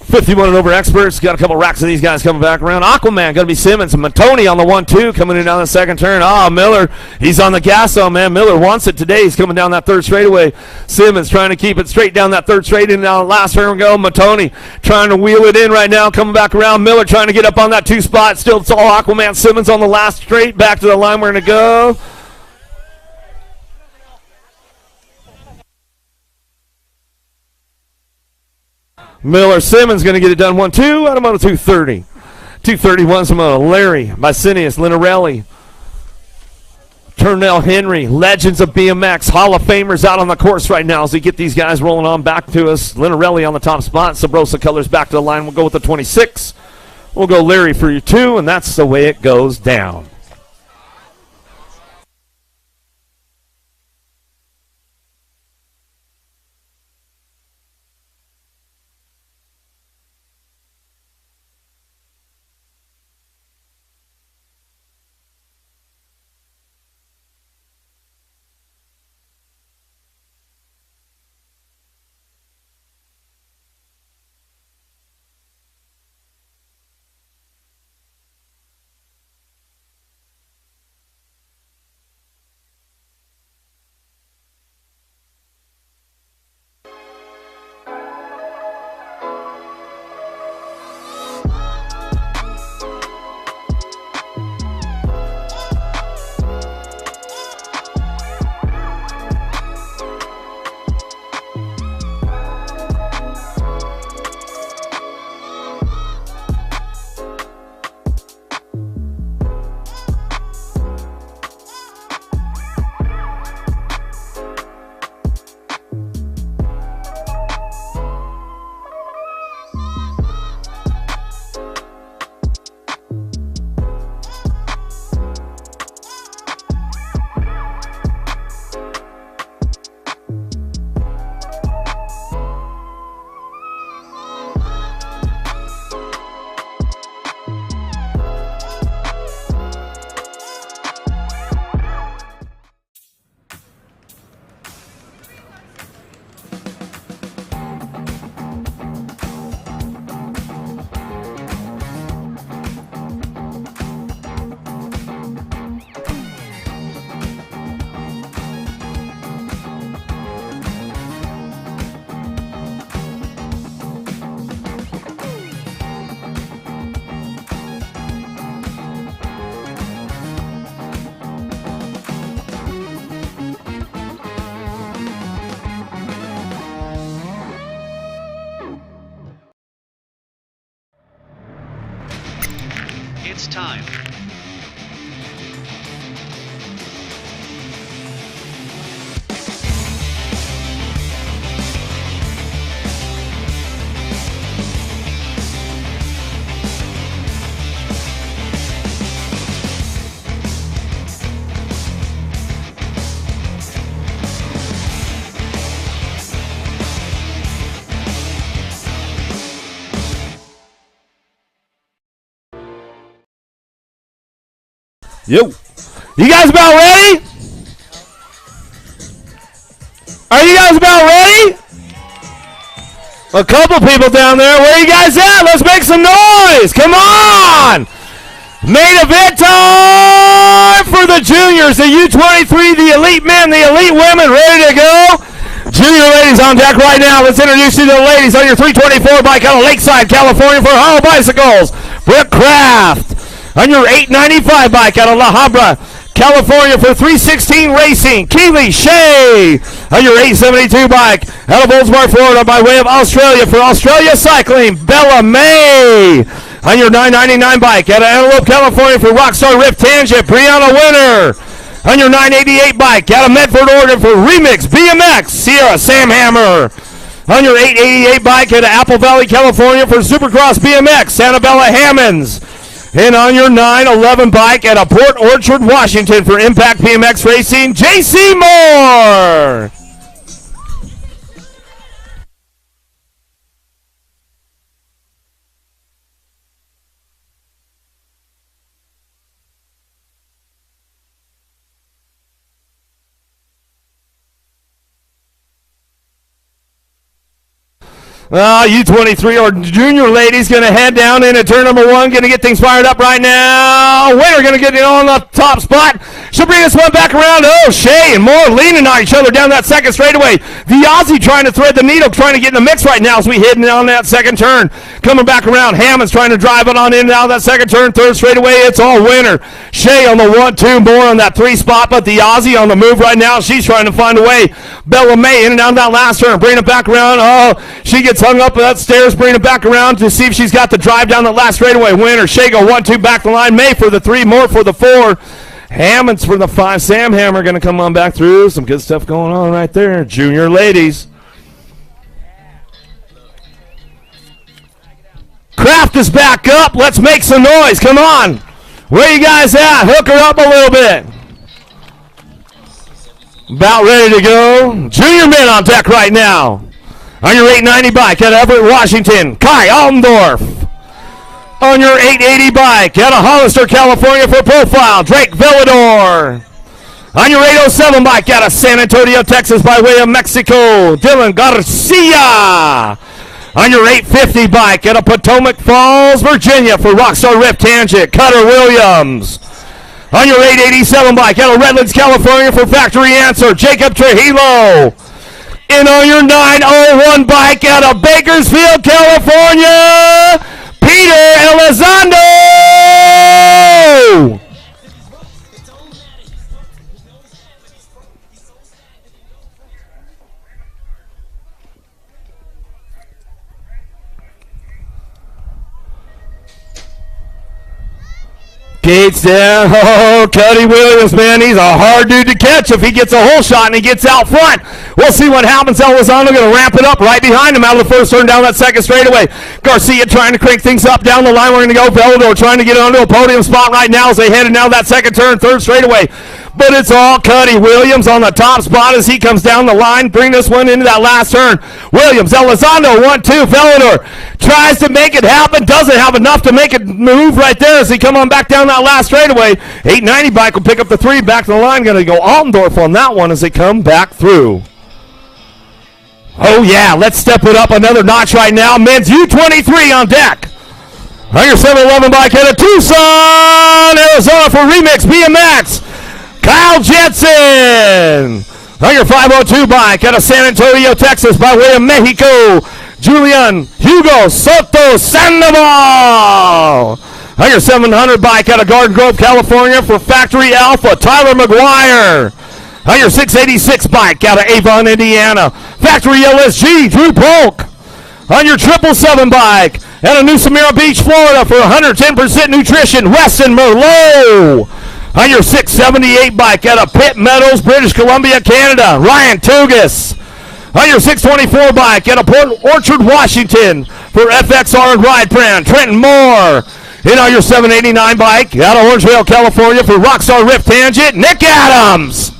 51 and over experts. Got a couple racks of these guys coming back around. Aquaman going to be Simmons. And Matoni on the 1-2 coming in down the second turn. Miller, he's on the gas though, man. Miller wants it today. He's coming down that third straightaway. Simmons trying to keep it straight down that third straight. And now last turn we go. Matoni trying to wheel it in right now. Coming back around. Miller trying to get up on that 2 spot. Still it's all Aquaman. Simmons on the last straight. Back to the line we're going to go. Miller Simmons going to get it done 1-2 out of moto 230. 231 Samoa. Larry, Vicinius, Linarelli, Turnell Henry, legends of BMX, Hall of Famers out on the course right now as we get these guys rolling on back to us. Linarelli on the top spot. Sabrosa Colors back to the line. We'll go with the 26. We'll go Larry for your 2, and that's the way it goes down. It's time. Yo, you guys about ready? Are you guys about ready? A couple people down there. Where are you guys at? Let's make some noise. Come on. Main event time for the juniors, the U23, the elite men, the elite women, ready to go. Junior ladies on deck right now. Let's introduce you to the ladies on your 324 bike out of Lakeside, California for Hollow Bicycles. Brooke Kraft. On your 895 bike out of La Habra, California for 316 Racing, Keely Shea. On your 872 bike out of Oldsmar, Florida by way of Australia for Australia Cycling, Bella May. On your 999 bike out of Antelope, California for Rockstar Rift Tangent, Brianna Winter. On your 988 bike out of Medford, Oregon for Remix BMX, Sierra Samhammer. On your 888 bike out of Apple Valley, California for Supercross BMX, Annabella Hammonds. And on your 911 bike out of Port Orchard, Washington for Impact BMX Racing, JC Moore. U23 or junior ladies going to head down into turn number one, going to get things fired up right now. Winner going to get it on the top spot. She'll bring this one back around. Oh, Shea and Moore leaning on each other down that second straightaway. The Aussie trying to thread the needle, trying to get in the mix right now as we head down that second turn. Coming back around, Hammond's trying to drive it on in now that second turn, third straightaway. It's all Winner. Shea on the 1-2, Moore on that 3 spot, but the Aussie on the move right now. She's trying to find a way. Bella May in and down that last turn, bringing it back around. Oh, she gets hung up that stairs, bringing it back around to see if she's got the drive down the last straightaway. Winner, Shea go 1-2 back the line. May for the 3, Moore for the 4. Hammonds for the 5. Sam Hammer going to come on back through. Some good stuff going on right there. Junior ladies. Kraft is back up. Let's make some noise. Come on. Where you guys at? Hook her up a little bit. About ready to go. Junior men on deck right now. On your 890 bike out of Everett, Washington, Kai Altendorf. On your 880 bike out of Hollister, California for Profile, Drake Villador. On your 807 bike out of San Antonio, Texas by way of Mexico, Dylan Garcia. On your 850 bike out of Potomac Falls, Virginia for Rockstar Rift Tangent, Cutter Williams. On your 887 bike out of Redlands, California for Factory Answer, Jacob Trujillo. And on your 901 bike out of Bakersfield, California, Peter Elizondo. Gates down. Oh, Cuddy Williams, man. He's a hard dude to catch if he gets a hole shot and he gets out front. We'll see what happens. Elizondo going to ramp it up right behind him out of the first turn down that second straightaway. Garcia trying to crank things up down the line. We're going to go. Vellador trying to get onto a podium spot right now as they headed down that second turn, third straightaway. But it's all Cuddy Williams on the top spot as he comes down the line. Bring this one into that last turn. Williams, Elizondo, 1-2. Vellador tries to make it happen. Doesn't have enough to make it move right there as he come on back down that last straightaway. 890 bike will pick up the 3. Back to the line. Going to go Altendorf on that one as they come back through. Oh, yeah. Let's step it up another notch right now. Men's U23 on deck. On your 711 bike out of Tucson, Arizona for Remix BMX. Kyle Jensen. On your 502 bike out of San Antonio, Texas by way of Mexico, Julian Hugo Soto Sandoval. On your 700 bike out of Garden Grove, California for Factory Alpha, Tyler McGuire. On your 686 bike out of Avon, Indiana, Factory LSG, Drew Polk. On your 777 bike out of New Smyrna Beach, Florida for 110% nutrition, Weston Merlot. On your 678 bike out of Pitt Meadows, British Columbia, Canada, Ryan Tugas. On your 624 bike out of Port Orchard, Washington for FXR and Ride Brand, Trenton Moore. And on your 789 bike out of Orangevale, California for Rockstar Rift Tangent, Nick Adams.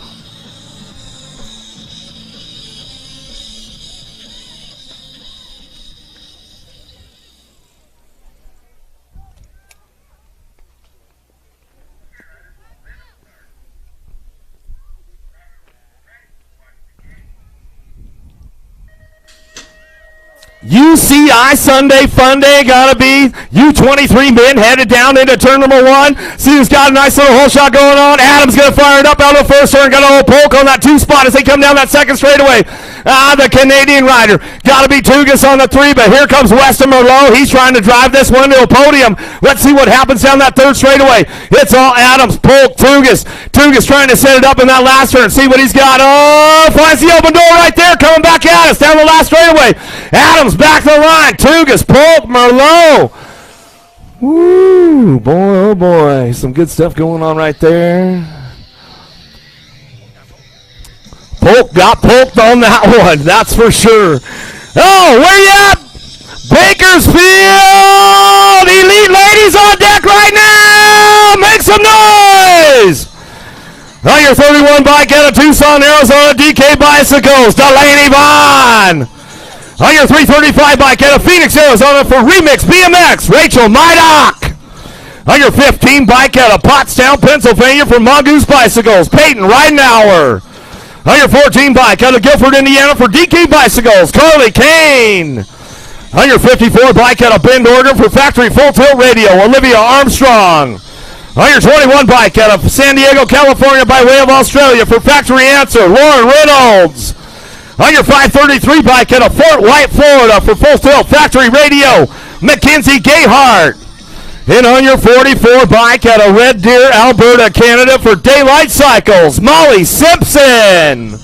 UCI Sunday Fun Day, gotta be U23 men headed down into turn number 1. See who's got a nice little hole shot going on. Adams gonna fire it up out of the first turn. Got a little poke on that 2 spot as they come down that second straightaway. The Canadian rider. Gotta be Tugas on the 3, but here comes Weston Merlot. He's trying to drive this one to a podium. Let's see what happens down that 3rd straightaway. It's all Adams, Polk, Tugas. Tugas trying to set it up in that last turn. See what he's got. Oh, finds the open door right there. Coming back at us down the last straightaway. Adams back to the line. Tugas, Polk, Merlot. Woo, boy, oh boy. Some good stuff going on right there. Polk got poked on that one, that's for sure. Oh, where you at? Bakersfield! Elite ladies on deck right now! Make some noise! On your 31 bike out of Tucson, Arizona, DK Bicycles, Delaney Vaughn. On your 335 bike out of Phoenix, Arizona for Remix BMX, Rachel Mydock. On your 15 bike out of Pottstown, Pennsylvania for Mongoose Bicycles, Peyton Ridenauer. On your 14 bike out of Guilford, Indiana for DK Bicycles, Carly Kane. On your 54 bike out of Bend, Oregon for Factory Full Tilt Radio, Olivia Armstrong. On your 21 bike out of San Diego, California by way of Australia for Factory Answer, Lauren Reynolds. On your 533 bike out of Fort White, Florida for Full Tilt Factory Radio, Mackenzie Gayhart. And on your 44 bike out of Red Deer, Alberta, Canada for Daylight Cycles, Molly Simpson.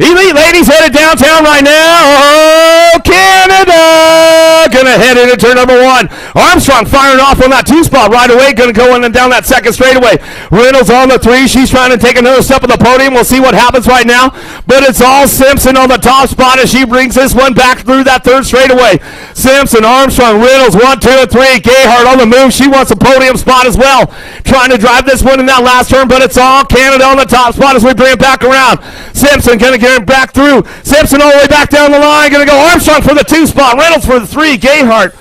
Elite ladies headed downtown right now. Oh, Canada! Gonna head into turn number 1. Armstrong firing off on that 2 spot right away. Gonna go in and down that second straightaway. Reynolds on the 3. She's trying to take another step on the podium. We'll see what happens right now. But it's all Simpson on the top spot as she brings this one back through that 3rd straightaway. Simpson, Armstrong, Reynolds, 1, 2, and 3. Gayhart on the move. She wants a podium spot as well. Trying to drive this one in that last turn, but it's all Canada on the top spot as we bring it back around. Simpson gonna get him back through. Simpson all the way back down the line. Gonna go Armstrong for the 2 spot. Reynolds for the 3. Gayhart,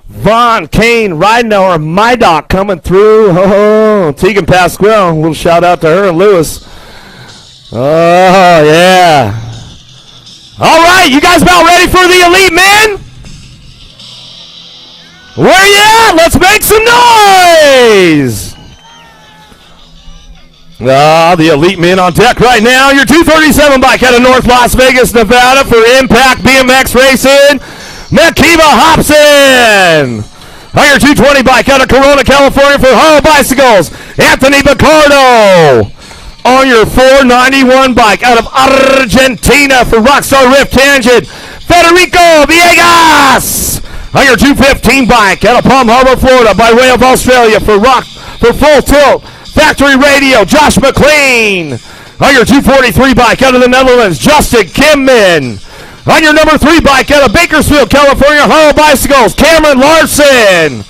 Vaughn, Kane, Ridenauer, Mydock coming through. Oh, Tegan Pasquale. A little shout out to her and Lewis. Oh, yeah. All right, you guys about ready for the elite men? Where you at? Let's make some noise. The elite men on deck right now. Your 237 bike out of North Las Vegas, Nevada for Impact BMX Racing, Makiba Hobson. On your 220 bike out of Corona, California for Hall Bicycles, Anthony Picardo. On your 491 bike out of Argentina for Rockstar Rift Tangent, Federico Villegas. On your 215 bike out of Palm Harbor, Florida by way of Australia for Full Tilt Factory Radio, Josh McLean. On your 243 bike out of the Netherlands, Justin Kimman. On your number 3 bike out of Bakersfield, California, Hall Bicycles, Cameron Larson.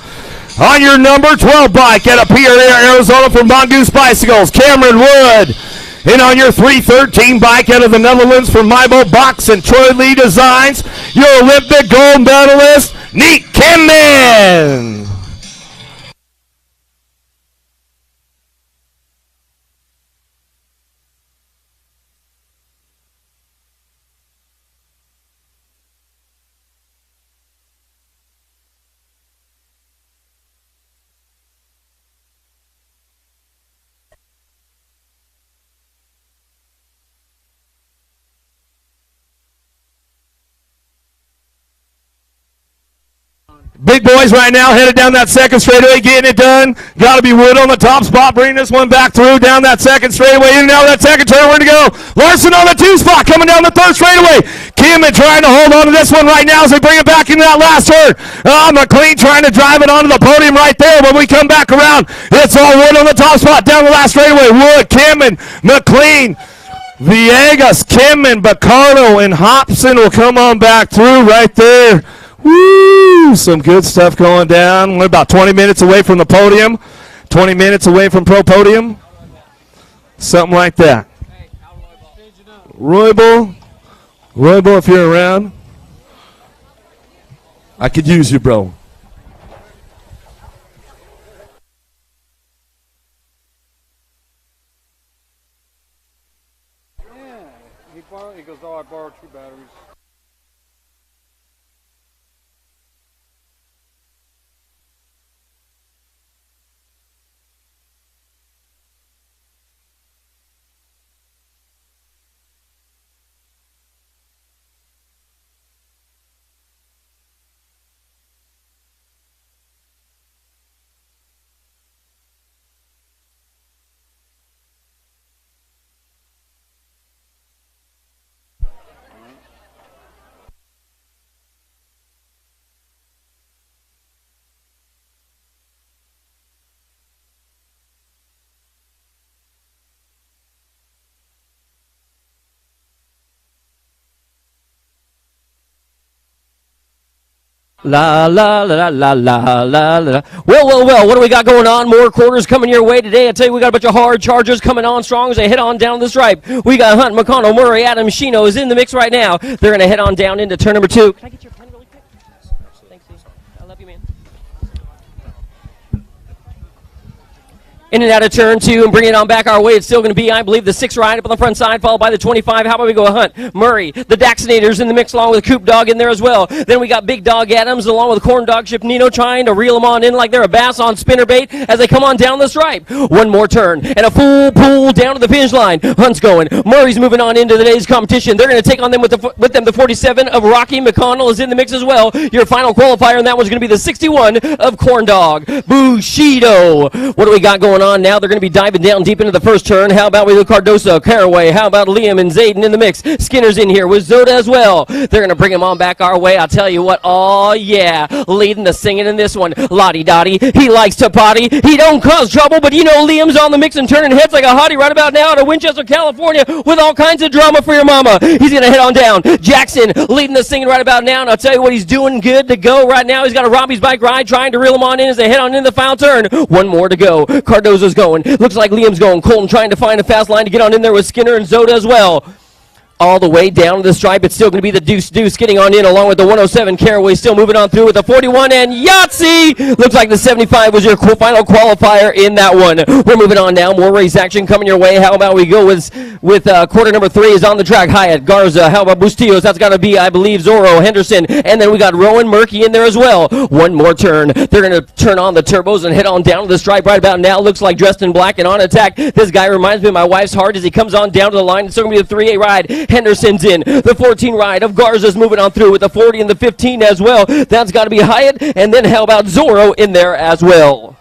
On your number 12 bike out of Pierre, Arizona for Mongoose Bicycles, Cameron Wood. And on your 313 bike out of the Netherlands for Mybo Box and Troy Lee Designs, your Olympic gold medalist, Neat Kimman. Big boys right now headed down that second straightaway, getting it done. Got to be Wood on the top spot, bringing this one back through down that second straightaway. In and out of that second turn, where to go? Larson on the 2 spot, coming down the 3rd straightaway. Kimman trying to hold on to this one right now as they bring it back into that last turn. McLean trying to drive it onto the podium right there. When we come back around, it's all Wood on the top spot down the last straightaway. Wood, Kimman, McLean, Villegas, Kimman, Bacardo, and Hobson will come on back through right there. Woo! Some good stuff going down. We're about 20 minutes away from the podium. 20 minutes away from pro podium. Something like that. Roybal, Robo, if you're around, I could use you, bro. He goes, oh, I borrowed 2 batteries. La la la la la la la. Well, what do we got going on? More quarters coming your way today. I tell you, we got a bunch of hard chargers coming on strong as they head on down the stripe. We got Hunt, McConnell, Murray, Adams, Shino is in the mix right now. They're going to head on down into turn number 2. Can I get your pen really quick? Thanks, Steve. I love you, man. In and out of turn 2 and bring it on back our way. It's still going to be, I believe, the 6 ride up on the front side, followed by the 25. How about we go Hunt, Murray, the Daxinators in the mix along with Coop Dog in there as well. Then we got Big Dog Adams along with Corn Dog Ship Nino trying to reel them on in like they're a bass on spinnerbait as they come on down the stripe. One more turn and a full pull down to the finish line. Hunt's going. Murray's moving on into today's competition. They're going to take on them with them the 47 of Rocky. McConnell is in the mix as well. Your final qualifier in that one's going to be the 61 of Corn Dog. Bushido. What do we got going on now? They're going to be diving down deep into the first turn. How about we look Cardoso, Caraway? How about Liam and Zayden in the mix? Skinner's in here with Zoda as well. They're going to bring him on back our way. I'll tell you what, oh yeah, leading the singing in this one. Lottie Dottie, he likes to potty. He don't cause trouble, but you know Liam's on the mix and turning heads like a hottie right about now out of Winchester, California with all kinds of drama for your mama. He's going to head on down. Jackson leading the singing right about now, and I'll tell you what, he's doing good to go right now. He's got a Robbie's bike ride trying to reel him on in as they head on in the final turn. One more to go. Cardozo's going. Looks like Liam's going. Colton trying to find a fast line to get on in there with Skinner and Zoda as well. All the way down to the stripe. It's still going to be the Deuce getting on in along with the 107. Caraway still moving on through with the 41. And Yahtzee! Looks like the 75 was your final qualifier in that one. We're moving on now. More race action coming your way. How about we go with quarter number 3 is on the track. Hyatt, Garza. How about Bustillos? That's got to be, I believe, Zorro, Henderson. And then we got Rowan Murky in there as well. One more turn. They're going to turn on the turbos and head on down to the stripe right about now. Looks like dressed in black and on attack. This guy reminds me of my wife's heart as he comes on down to the line. It's still going to be the 3A ride. Henderson's in. The 14 ride of Garza's moving on through with the 40 and the 15 as well. That's got to be Hyatt. And then how about Zorro in there as well?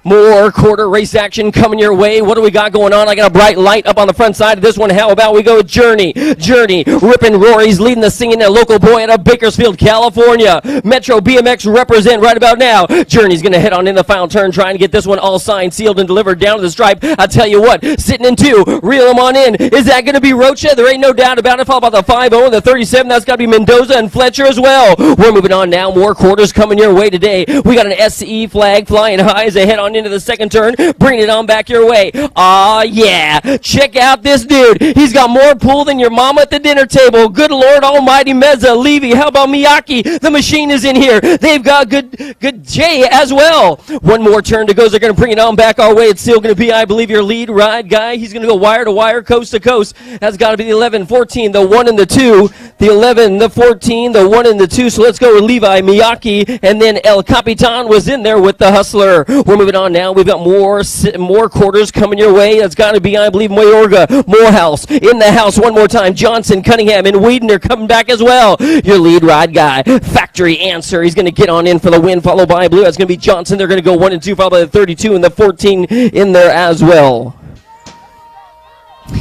More quarter race action coming your way. What do we got going on? I got a bright light up on the front side of this one. How about we go with Journey? Journey, ripping Rory's leading the singing, a local boy out of Bakersfield, California. Metro BMX represent right about now. Journey's going to head on in the final turn, trying to get this one all signed, sealed, and delivered down to the stripe. I tell you what, sitting in 2, reel him on in. Is that going to be Rocha? There ain't no doubt about it. How about the 5-0 and the 37? That's got to be Mendoza and Fletcher as well. We're moving on now. More quarters coming your way today. We got an SE flag flying high as they head on into the second turn. Bring it on back your way. Aw, yeah. Check out this dude. He's got more pull than your mama at the dinner table. Good Lord Almighty, Meza, Levy. How about Miyake? The machine is in here. They've got good Jay as well. One more turn to go. They're going to bring it on back our way. It's still going to be, I believe, your lead ride guy. He's going to go wire to wire, coast to coast. That's got to be the 11, 14, the 1 and the 2. The 11, the 14, the 1 and the 2. So let's go with Levi, Miyake, and then El Capitan was in there with the Hustler. We're moving on now. We've got more quarters coming your way. That's got to be, I believe, Mayorga, Morehouse in the house one more time. Johnson, Cunningham, and Whedon are coming back as well. Your lead ride guy, Factory Answer. He's going to get on in for the win, followed by Blue. That's going to be Johnson. They're going to go 1 and 2, followed by the 32 and the 14 in there as well.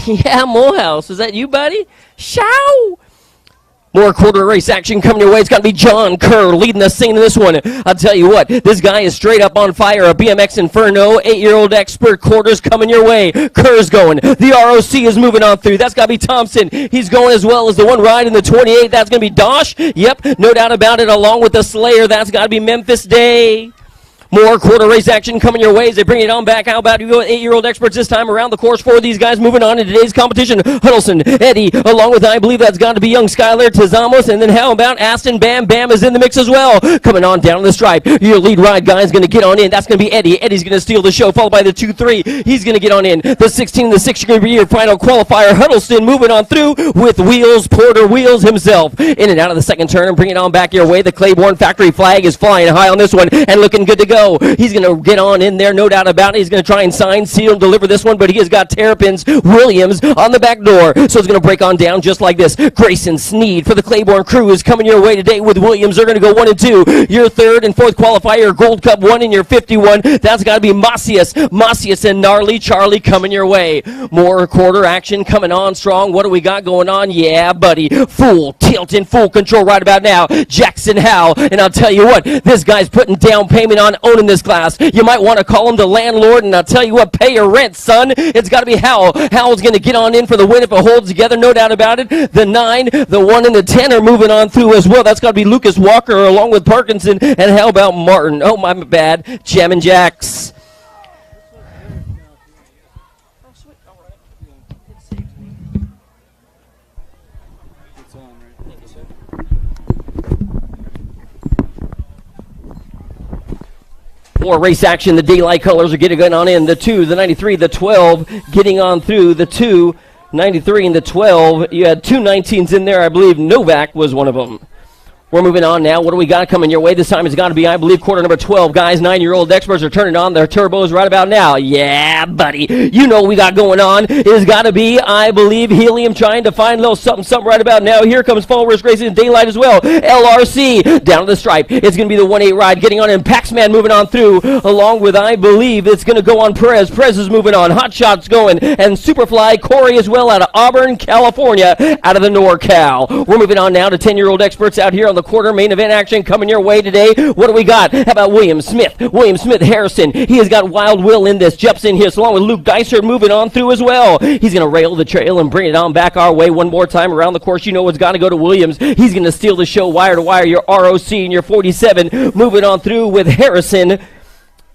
Yeah, Morehouse. Is that you, buddy? Show! More quarter race action coming your way. It's got to be John Kerr leading the scene in this one. I'll tell you what, this guy is straight up on fire. A BMX Inferno, 8-year-old expert quarters coming your way. Kerr's going. The ROC is moving on through. That's got to be Thompson. He's going as well as the one ride in the 28. That's going to be Dosh. Yep, no doubt about it, along with the Slayer. That's got to be Memphis Day. More quarter race action coming your way as they bring it on back. How about you go 8-year-old experts this time around the course for these guys moving on in today's competition. Huddleston, Eddie, along with I believe that's got to be young Skylar Tazamos, and then how about Aston Bam Bam is in the mix as well. Coming on down the stripe. Your lead ride guy is going to get on in. That's going to be Eddie. Eddie's going to steal the show, followed by the 2-3. He's going to get on in. The 16 and the 6 are going to be your final qualifier. Huddleston moving on through with Wheels, Porter Wheels himself. In and out of the second turn and bring it on back your way. The Claiborne factory flag is flying high on this one and looking good to go. He's going to get on in there, no doubt about it. He's going to try and sign, seal, and deliver this one, but he has got Terrapins Williams on the back door. So it's going to break on down just like this. Grayson Sneed for the Claiborne crew is coming your way today with Williams. They're going to go 1 and 2. Your third and fourth qualifier, Gold Cup 1 and your 51. That's got to be Macias and Gnarly Charlie coming your way. More quarter action coming on strong. What do we got going on? Yeah, buddy. Full tilt in full control right about now. Jackson Howe. And I'll tell you what, this guy's putting down payment on owning this class. You might want to call him the landlord, and I'll tell you what, pay your rent, son. It's got to be Howell. Howell's going to get on in for the win if it holds together, no doubt about it. The 9, the 1, and the 10 are moving on through as well. That's got to be Lucas Walker along with Parkinson. And how about Martin? Oh, my bad. Jammin' Jacks. More race action. The daylight colors are getting on in. The 2, the 93, the 12 getting on through. The 2, 93, and the 12. You had 2 19s in there. I believe Novak was one of them. We're moving on now. What do we got coming your way? This time it's got to be, I believe, quarter number 12. Guys, 9-year-old experts are turning on their turbos right about now. Yeah, buddy. You know what we got going on. It's got to be, I believe, Helium trying to find a little something right about now. Here comes Fall Risk Racing Daylight as well. LRC down to the stripe. It's going to be the 1-8 ride getting on, and Paxman moving on through, along with, I believe, it's going to go on Perez. Perez is moving on. Hot Shots going, and Superfly Corey as well out of Auburn, California, out of the NorCal. We're moving on now to 10-year-old experts out here on the quarter main event action coming your way today. What do we got? How about William Smith Harrison? He has got Wild Will in this. Jumps in here along with Luke Dicer moving on through as well. He's going to rail the trail and bring it on back our way one more time around the course. You know it's got to go to Williams. He's going to steal the show wire to wire. Your ROC and your 47 moving on through with Harrison,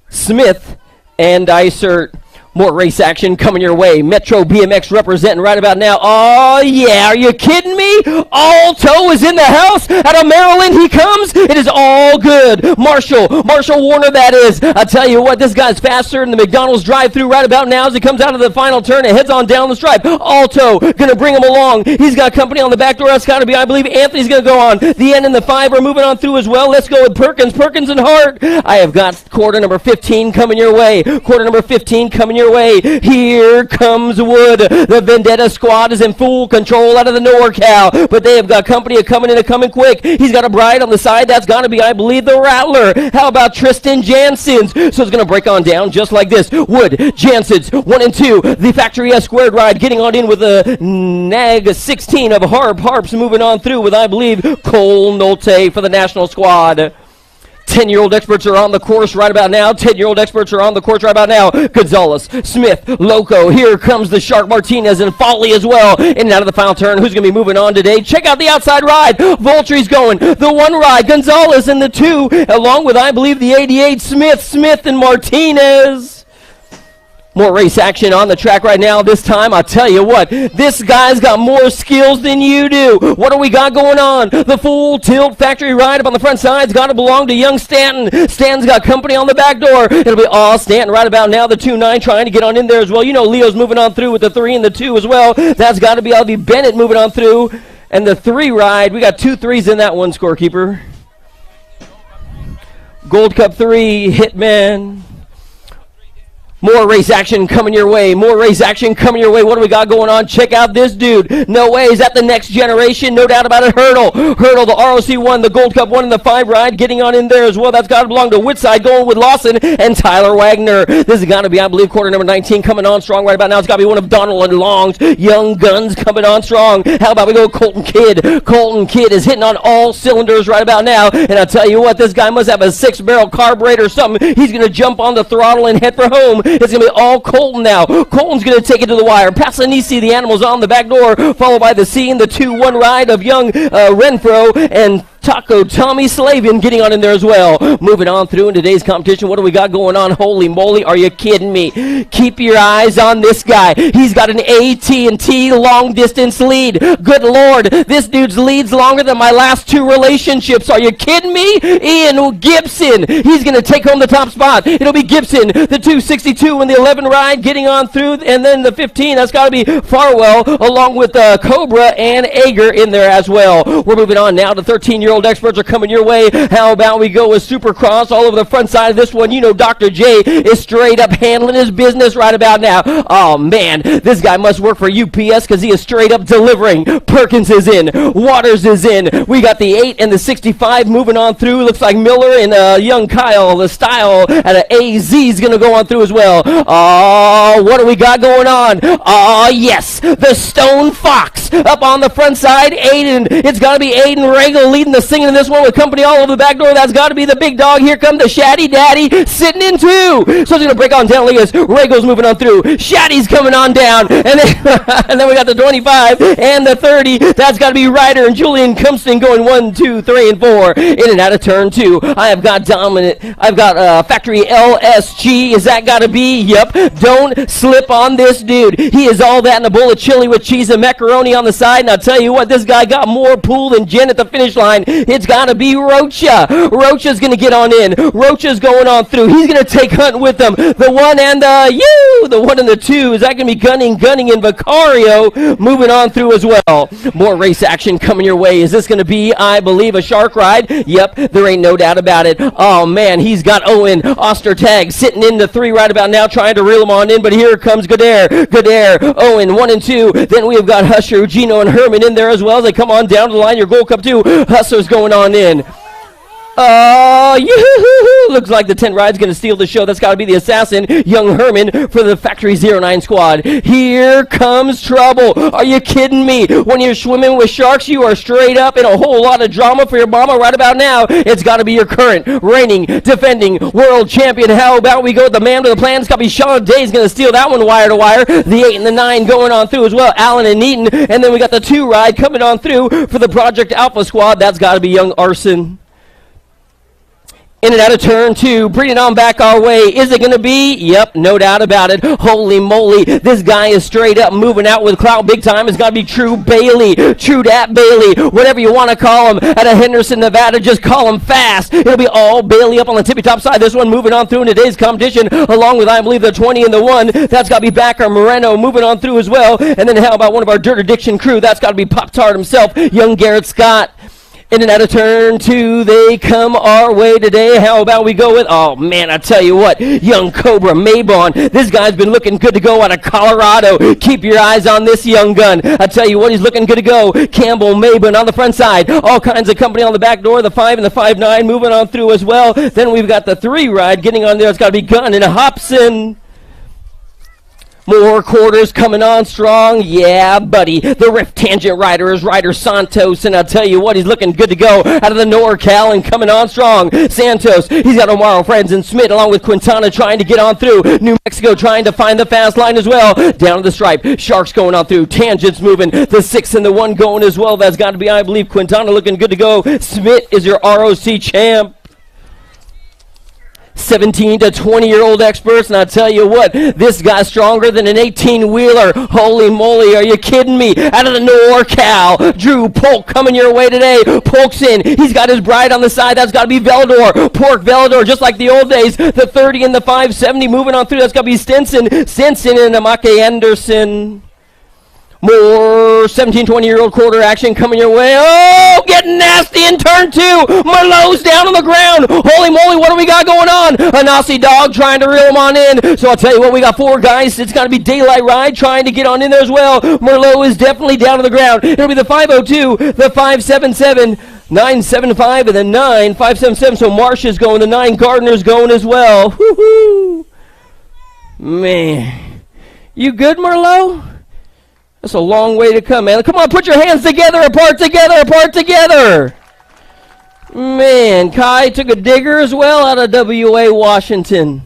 Smith, and Dicer. More race action coming your way. Metro BMX representing right about now. Oh, yeah. Are you kidding me? Alto is in the house. Out of Maryland he comes. It is all good. Marshall Warner, that is. I tell you what, this guy's faster than the McDonald's drive-thru right about now as he comes out of the final turn and heads on down the stripe. Alto going to bring him along. He's got company on the back door. That's got to be, I believe, Anthony's going to go on. The N and the 5 are moving on through as well. Let's go with Perkins and Hart. I have got quarter number 15 coming your way. Quarter number 15 coming your way. Here comes Wood. The Vendetta squad is in full control out of the NorCal, but they have got company coming in and coming quick. He's got a bride on the side. That's got to be, I believe, the Rattler. How about Tristan Janssens? So it's going to break on down just like this. Wood, Janssens, 1 and 2. The Factory S squared ride getting on in with the Nag 16 of Harps moving on through with, I believe, Cole Nolte for the national squad. 10-year-old experts are on the course right about now. 10-year-old experts are on the course right about now. Gonzalez, Smith, Loco. Here comes the Shark Martinez and Foley as well. In and out of the final turn. Who's going to be moving on today? Check out the outside ride. Voltry's going. The 1 ride. Gonzalez in the 2. Along with, I believe, the 88. Smith, and Martinez. More race action on the track right now. This time, I'll tell you what, this guy's got more skills than you do. What do we got going on? The full tilt factory ride up on the front side's got to belong to young Stanton. Stanton's got company on the back door. It'll be all Stanton right about now. The 2-9 trying to get on in there as well. You know Leo's moving on through with the 3 and the 2 as well. That's got to be Alvy Bennett moving on through. And the 3 ride, we got 2 3s in that one, scorekeeper. Gold Cup 3, Hitman. More race action coming your way. More race action coming your way. What do we got going on? Check out this dude. No way. Is that the next generation? No doubt about it. Hurdle, the ROC 1, the Gold Cup 1, and the 5 ride getting on in there as well. That's got to belong to Woodside going with Lawson and Tyler Wagner. This has got to be, I believe, quarter number 19 coming on strong right about now. It's got to be one of Donald and Long's young guns coming on strong. How about we go Colton Kidd? Colton Kidd is hitting on all cylinders right about now. And I'll tell you what, this guy must have a 6-barrel carburetor or something. He's going to jump on the throttle and head for home. It's going to be all Colton now. Colton's going to take it to the wire. Passanisi, the animal's on the back door, followed by the C and the 2-1 ride of young Renfro and Taco Tommy Slavin getting on in there as well. Moving on through in today's competition, what do we got going on? Holy moly, are you kidding me? Keep your eyes on this guy. He's got an AT&T long distance lead. Good Lord, this dude's lead's longer than my last 2 relationships. Are you kidding me? Ian Gibson, he's going to take home the top spot. It'll be Gibson, the 262 in the 11 ride, getting on through, and then the 15, that's got to be Farwell, along with Cobra and Ager in there as well. We're moving on now to 13-year-old experts are coming your way. How about we go with Supercross all over the front side of this one? You know Dr. J is straight up handling his business right about now. Oh, man, this guy must work for UPS because he is straight up delivering. Perkins is in. Waters is in. We got the 8 and the 65 moving on through. Looks like Miller and young Kyle, the style at an AZ is going to go on through as well. Oh, what do we got going on? Oh, yes, the Stone Fox up on the front side. Aiden, it's got to be Aiden Regal leading the singing in this one with company all over the back door. That's got to be the big dog. Here come the Shaddy Daddy sitting in 2. So it's going to break on down. Look at this. Regal's moving on through. Shaddy's coming on down. And then, and then we got the 25 and the 30. That's got to be Ryder and Julian Cumston going 1, 2, 3, and 4 in and out of turn 2. I have got dominant. I've got factory LSG. Is that got to be? Yep. Don't slip on this dude. He is all that in a bowl of chili with cheese and macaroni on the side. And I'll tell you what, this guy got more pool than Jen at the finish line. It's got to be Rocha. Rocha's going to get on in. Rocha's going on through. He's going to take Hunt with him. The 1 and the 1 and the 2. Is that going to be Gunning, and Vicario moving on through as well. More race action coming your way. Is this going to be, I believe, a shark ride? Yep, there ain't no doubt about it. Oh, man, he's got Owen Ostertag sitting in the 3 right about now trying to reel him on in, but here comes Godair, Owen, 1 and 2. Then we have got Husher, Gino, and Herman in there as well as they come on down to the line. Your Gold Cup 2. Hustler's going on in. Looks like the 10 ride's going to steal the show. That's got to be the assassin, young Herman, for the Factory 09 squad. Here comes trouble. Are you kidding me? When you're swimming with sharks, you are straight up in a whole lot of drama for your mama right about now. It's got to be your current, reigning, defending world champion. How about we go with the man with the plan? It's got to be Sean Day's going to steal that one wire to wire. The 8 and the 9 going on through as well. Allen and Eaton. And then we got the 2 ride coming on through for the Project Alpha squad. That's got to be young Arson. In and out of turn 2, bringing it on back our way. Is it going to be? Yep, no doubt about it. Holy moly, this guy is straight up moving out with clout big time. It's got to be True Bailey, True Dat Bailey, whatever you want to call him. Out of Henderson, Nevada, just call him fast. It'll be all Bailey up on the tippy top side. This one moving on through in today's competition, along with, I believe, the 20 and the 1. That's got to be Backer Moreno moving on through as well. And then how about one of our Dirt Addiction crew? That's got to be Pop Tart himself, young Garrett Scott. In and out of turn 2, they come our way today. How about we go with, oh man, I tell you what, young Cobra Maybon. This guy's been looking good to go out of Colorado. Keep your eyes on this young gun. I tell you what, he's looking good to go. Campbell Maybon on the front side. All kinds of company on the back door. The 5 and the 5-9 moving on through as well. Then we've got the 3 ride getting on there. It's got to be Gunn and Hobson. More quarters coming on strong. Yeah, buddy. The Rift Tangent rider is Ryder Santos, and I'll tell you what, he's looking good to go out of the NorCal and coming on strong. Santos, he's got Omaro, Friends, and Smith along with Quintana trying to get on through. New Mexico trying to find the fast line as well. Down to the stripe. Sharks going on through. Tangents moving. The 6 and the 1 going as well. That's got to be, I believe, Quintana looking good to go. Smith is your ROC champ. 17 to 20-year-old experts, and I tell you what, this guy's stronger than an 18-wheeler. Holy moly, are you kidding me? Out of the NorCal, Drew Polk coming your way today. Polk's in. He's got his bride on the side. That's got to be Veldor. Pork Veldor, just like the old days. The 30 and the 570 moving on through. That's got to be Stinson. Stinson and Amake Anderson. More 17, 20-year-old quarter action coming your way. Oh, getting nasty in turn 2. Merlot's down on the ground. Holy moly, what do we got going on? A Nazi dog trying to reel him on in. So I'll tell you what, we got 4 guys. It's got to be Daylight Ride trying to get on in there as well. Merlot is definitely down on the ground. It'll be the 502, the 577, 975, and the 9577. So Marsh is going. The 9 Gardner's going as well. Woo-hoo. Man. You good, Merlot? That's a long way to come, man. Come on, put your hands together, apart together, apart together. Man, Kai took a digger as well out of WA, Washington.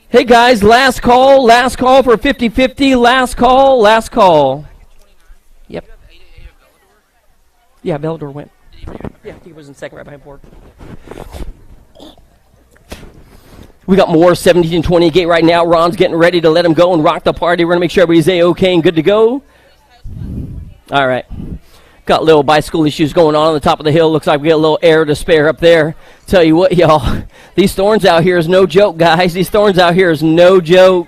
Hey, guys, last call for 50-50, last call. Yep. Yeah, Bellador went. Yeah, he was in second right behind Ford. We got more 17-20 gate right now. Ron's getting ready to let him go and rock the party. We're going to make sure everybody's A-okay and good to go. All right. Got little bicycle issues going on the top of the hill. Looks like we got a little air to spare up there. Tell you what, y'all, these thorns out here is no joke, guys. These thorns out here is no joke.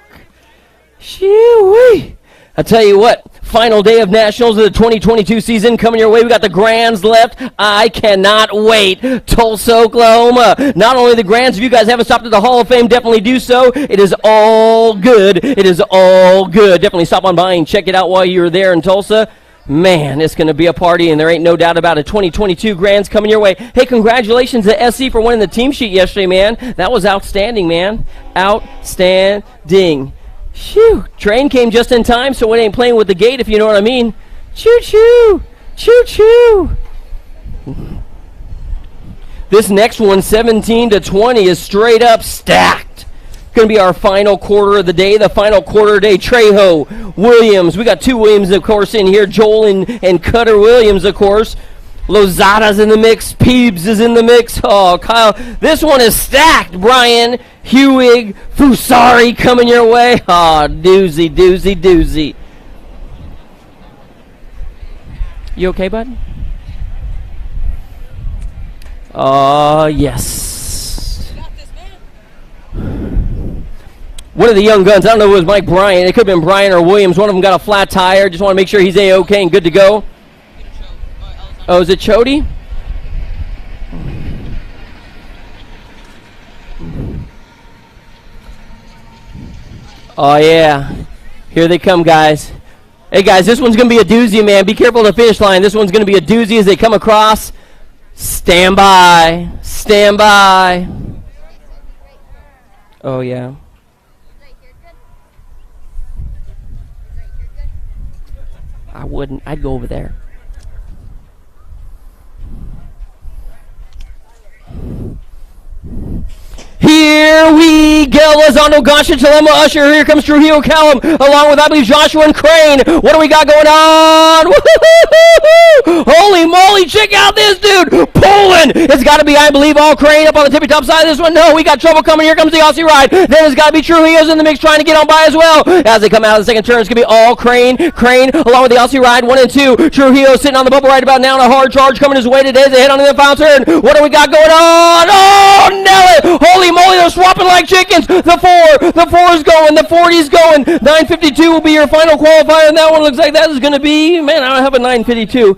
Shoo-wee. I tell you what, final day of Nationals of the 2022 season coming your way. We got the Grands left. I cannot wait. Tulsa, Oklahoma. Not only the Grands, if you guys haven't stopped at the Hall of Fame, definitely do so. It is all good. It is all good. Definitely stop on by and check it out while you're there in Tulsa. Man, it's going to be a party, and there ain't no doubt about it. 2022 Grands coming your way. Hey, congratulations to SC for winning the team sheet yesterday, man. That was outstanding, man. Outstanding. Phew. Train came just in time, so it ain't playing with the gate, if you know what I mean. Choo-choo. Choo-choo. This next one, 17-20, is straight up stacked. Going to be our final quarter of the day, the final quarter day. Trejo, Williams. We got two Williams, of course, in here. Joel and Cutter Williams, of course. Lozada's in the mix. Peebs is in the mix. Oh, Kyle. This one is stacked. Brian, Hewig, Fusari coming your way. Oh, doozy, doozy, doozy. You okay, bud? Oh, yes. One of the young guns, I don't know if it was Mike Bryan. It could have been Bryan or Williams. One of them got a flat tire. Just want to make sure he's A-okay and good to go. Oh, is it Chody? Oh, yeah. Here they come, guys. Hey, guys, this one's going to be a doozy, man. Be careful of the finish line. This one's going to be a doozy as they come across. Stand by. Stand by. Oh, yeah. I wouldn't. I'd go over there. Here we go. Lozano, Gasha, Chalema, Usher. Here comes Trujillo, Callum, along with, I believe, Joshua and Crane. What do we got going on? Woo-hoo-hoo-hoo-hoo! Holy moly, check out this dude. Pulling. It's got to be, I believe, all Crane up on the tippy top side of this one. No, we got trouble coming. Here comes the Aussie ride. Then it's got to be Trujillo's in the mix trying to get on by as well. As they come out of the second turn, it's going to be all Crane. Crane, along with the Aussie ride, 1 and 2. Trujillo sitting on the bubble right about now, and a hard charge coming his way today as they hit on the final turn. What do we got going on? Oh, Nelly. Holy moly, they're swapping like chickens. The 4 is going. The 40's going. 9:52 will be your final qualifier, and that one looks like that is going to be, man, I don't have a 9:52.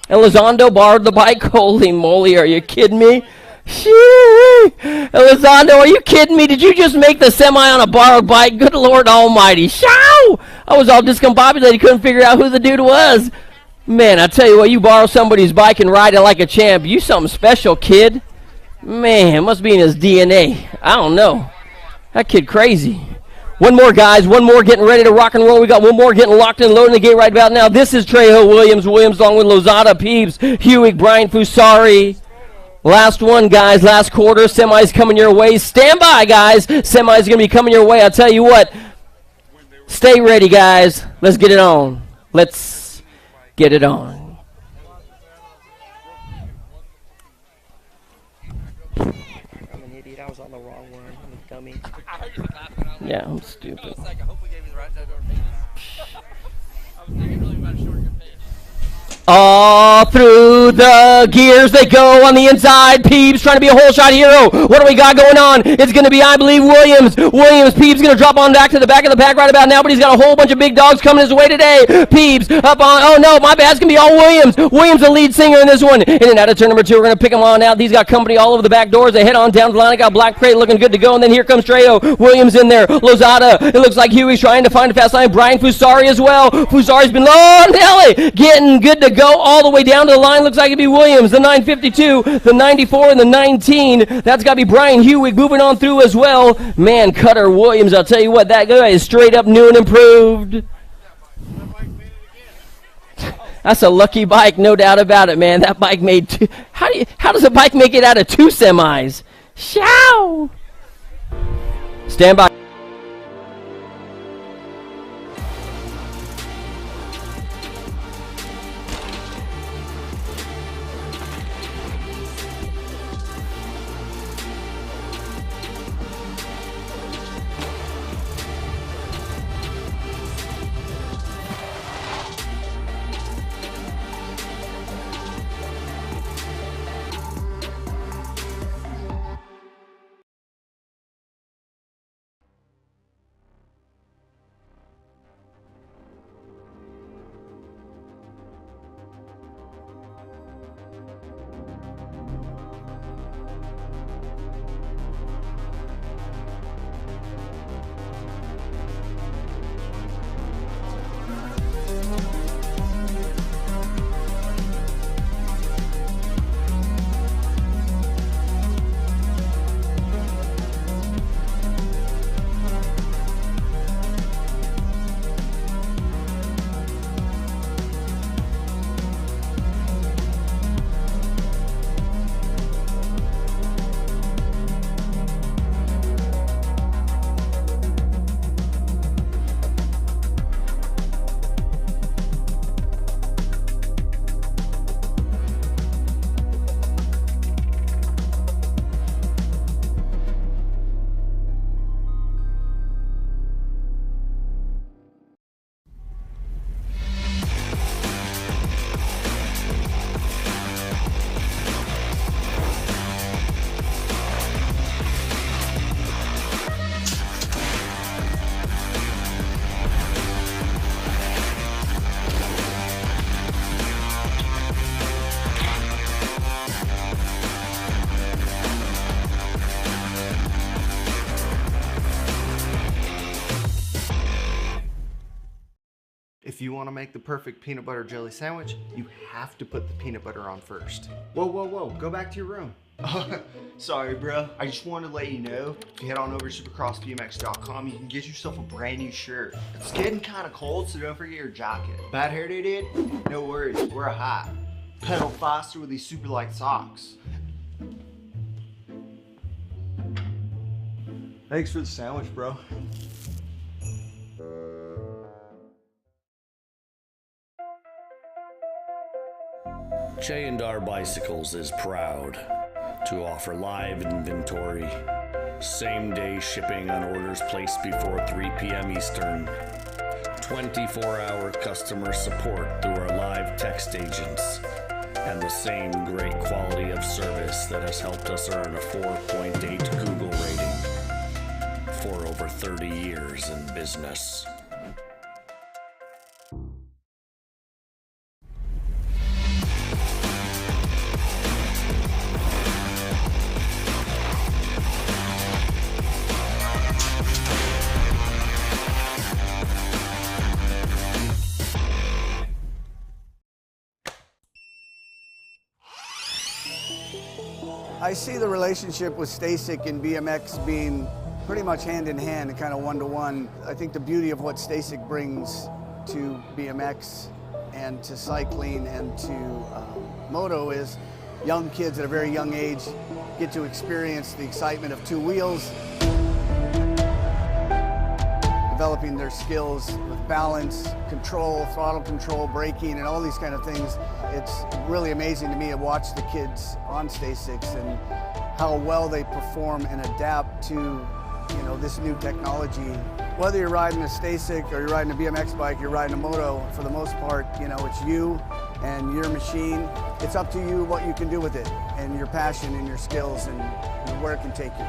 Elizondo borrowed the bike. Holy moly, are you kidding me? Elizondo, are you kidding me? Did you just make the semi on a borrowed bike? Good Lord almighty. Show! I was all discombobulated. Couldn't figure out who the dude was. Man, I tell you what, you borrow somebody's bike and ride it like a champ. You something special, kid. Man, must be in his DNA. I don't know. That kid crazy. One more, guys. One more getting ready to rock and roll. We got one more getting locked and loading the gate right about now. This is Trejo, Williams along with Lozada, Peebs, Hewig, Brian Fusari. Last one, guys. Last quarter. Semi's coming your way. Stand by, guys. Semi's going to be coming your way. I'll tell you what. Stay ready, guys. Let's get it on. Let's get it on. I was on the wrong one. I'm a dummy. Yeah, I'm stupid. All through the gears they go on the inside. Peebs trying to be a whole shot hero. What do we got going on? It's going to be, I believe, Williams. Peebs going to drop on back to the back of the pack right about now, but he's got a whole bunch of big dogs coming his way today. Peebs up on, oh no, my bad, it's going to be all Williams. Williams, the lead singer in this one. In and out of turn number 2, we're going to pick him on out. He's got company all over the back doors. They head on down the line. I got Black Crate looking good to go, and then here comes Trejo. Williams in there. Lozada. It looks like Huey's trying to find a fast line. Brian Fusari as well. Fusari's been low. Nelly getting good to go all the way down to the line. Looks like it'd be Williams, the 9:52, the 94, and the 19. That's got to be Brian Hewig moving on through as well. Man, Cutter Williams, I'll tell you what, that guy is straight up new and improved. That's a lucky bike, no doubt about it, man. That bike made two. How does a bike make it out of 2 semis? Show! Stand by. If you want to make the perfect peanut butter jelly sandwich, you have to put the peanut butter on first. Whoa, whoa, whoa, go back to your room. Sorry, bro. I just wanted to let you know, if you head on over to supercrossbmx.com, you can get yourself a brand new shirt. It's getting kind of cold, so don't forget your jacket. Bad hair day, dude? No worries, wear a hat. Pedal faster with these super light socks. Thanks for the sandwich, bro. J&R Bicycles is proud to offer live inventory, same-day shipping on orders placed before 3 p.m. Eastern, 24-hour customer support through our live text agents, and the same great quality of service that has helped us earn a 4.8 Google rating for over 30 years in business. I see the relationship with Stacyc and BMX being pretty much hand in hand and kind of one-to-one. I think the beauty of what Stacyc brings to BMX and to cycling and to moto is young kids at a very young age get to experience the excitement of two wheels, developing their skills with balance, control, throttle control, braking, and all these kind of things. It's really amazing to me to watch the kids on Stacycs and how well they perform and adapt to, this new technology. Whether you're riding a Stacyc or you're riding a BMX bike, you're riding a moto, for the most part, it's you and your machine. It's up to you what you can do with it and your passion and your skills and where it can take you.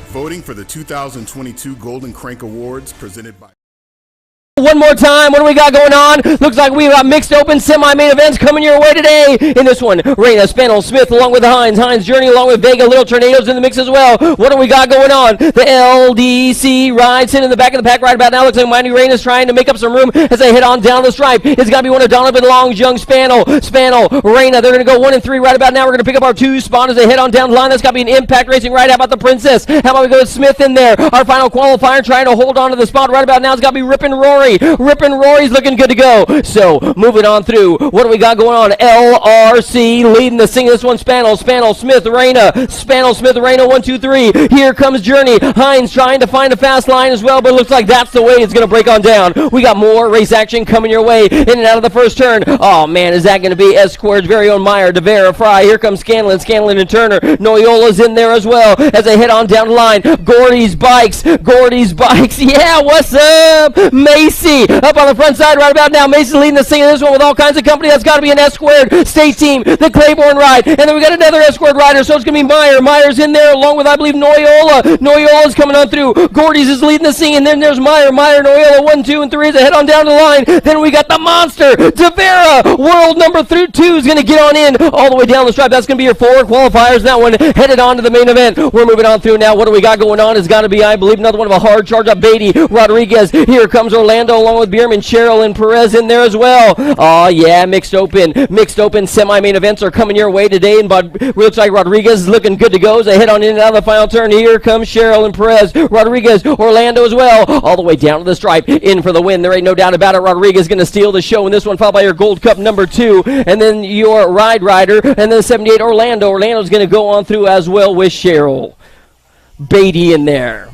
Voting for the 2022 Golden Crank Awards presented by One more time, what do we got going on? Looks like we've got mixed open semi-main events coming your way today. In this one, Reyna, Spanel, Smith along with Hines Journey along with Vega, Little Tornadoes in the mix as well. What do we got going on? The LDC ride sitting in the back of the pack right about now. Looks like Mighty Reyna's trying to make up some room as they head on down the stripe. It's got to be one of Donovan Long's young Spanel, Reyna. They're going to go 1 and 3 right about now. We're going to pick up our 2 spot as they head on down the line. That's got to be an Impact Racing right. How about the Princess? How about we go with Smith in there? Our final qualifier trying to hold on to the spot right about now. It's got to be Rippin' Rory. Rory's looking good to go. So, moving on through. What do we got going on? LRC leading the sing. This one, Spanel, Smith, Reyna. Spanel, Smith, Reyna, 1, 2, 3. Here comes Journey. Hines trying to find a fast line as well, but it looks like that's the way it's going to break on down. We got more race action coming your way in and out of the first turn. Oh, man, is that going to be S-Squared's very own Meyer, DeVera, Fry. Here comes Scanlon and Turner. Noyola's in there as well as they head on down the line. Gordy's Bikes. Yeah, what's up? Mason Macy up on the front side right about now. Mason leading the scene in this one with all kinds of company. That's got to be an S-squared state team, the Claiborne ride. And then we got another S-squared rider, so it's going to be Meyer. Meyer's in there along with, I believe, Noyola. Noyola's coming on through. Gordy's is leading the scene. And then there's Meyer. Meyer, Noyola, 1, 2, and 3 is ahead on down the line. Then we got the monster, Tavera. World number 2 is going to get on in all the way down the stripe. That's going to be your 4 qualifiers. That one headed on to the main event. We're moving on through now. What do we got going on? It's got to be, I believe, another one of a hard charge up. Beatty, Rodriguez. Here comes Orlando along with Bierman, Cheryl, and Perez in there as well. Oh, yeah, mixed open semi-main events are coming your way today. And looks like Rodriguez is looking good to go as they head on in and out of the final turn. Here comes Cheryl and Perez. Rodriguez, Orlando as well. All the way down to the stripe. In for the win. There ain't no doubt about it. Rodriguez going to steal the show in this one, followed by your Gold Cup number 2. And then your Ride Rider. And then 78 Orlando. Orlando's going to go on through as well with Cheryl. Beatty in there.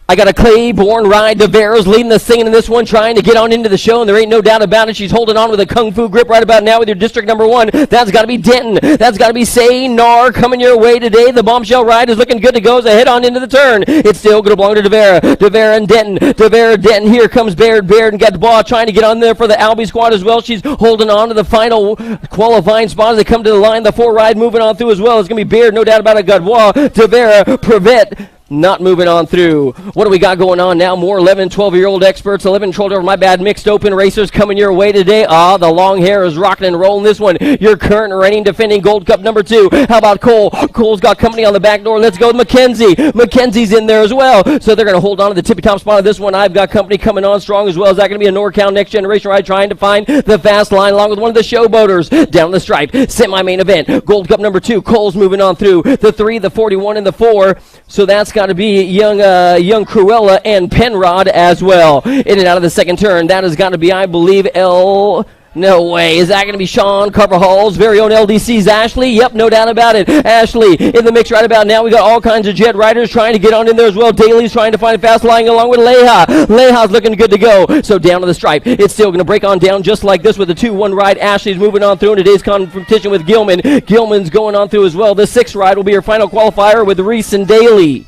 I got a Claiborne ride. Tavera's leading the scene in this one, trying to get on into the show, and there ain't no doubt about it. She's holding on with a kung fu grip right about now with your district number 1. That's got to be Denton. That's got to be Say Nar coming your way today. The bombshell ride is looking good to go as they head on into the turn. It's still going to belong to Tavera. Tavera and Denton. Tavera, Denton. Here comes Baird. Baird and Gadbois trying to get on there for the Albie squad as well. She's holding on to the final qualifying spot as they come to the line. The 4 ride moving on through as well. It's going to be Baird, no doubt about it. Gadbois, Tavera, Prevet. Not moving on through. What do we got going on now? More 11, 12-year-old experts, 11, 12-year-old, my bad, mixed open racers coming your way today. The long hair is rocking and rolling this one. Your current reigning defending Gold Cup number 2. How about Cole? Cole's got company on the back door. Let's go with Mackenzie. Mackenzie's in there as well. So they're going to hold on to the tippy-top spot of this one. I've got company coming on strong as well. Is that going to be a NorCal Next Generation ride trying to find the fast line along with one of the showboaters down the stripe. Semi-main event. Gold Cup number 2. Cole's moving on through. The 3, the 41, and the 4. So that's got to be young Cruella and Penrod as well. In and out of the second turn. That has got to be, I believe, No way. Is that going to be Sean Carvajal's very own LDC's Ashley? Yep, no doubt about it. Ashley in the mix right about now. We got all kinds of jet riders trying to get on in there as well. Daly's trying to find a fast line along with Leha. Leha's looking good to go. So down to the stripe. It's still going to break on down just like this with the 2-1 ride. Ashley's moving on through in today's competition with Gilman. Gilman's going on through as well. The 6th ride will be your final qualifier with Reese and Daly.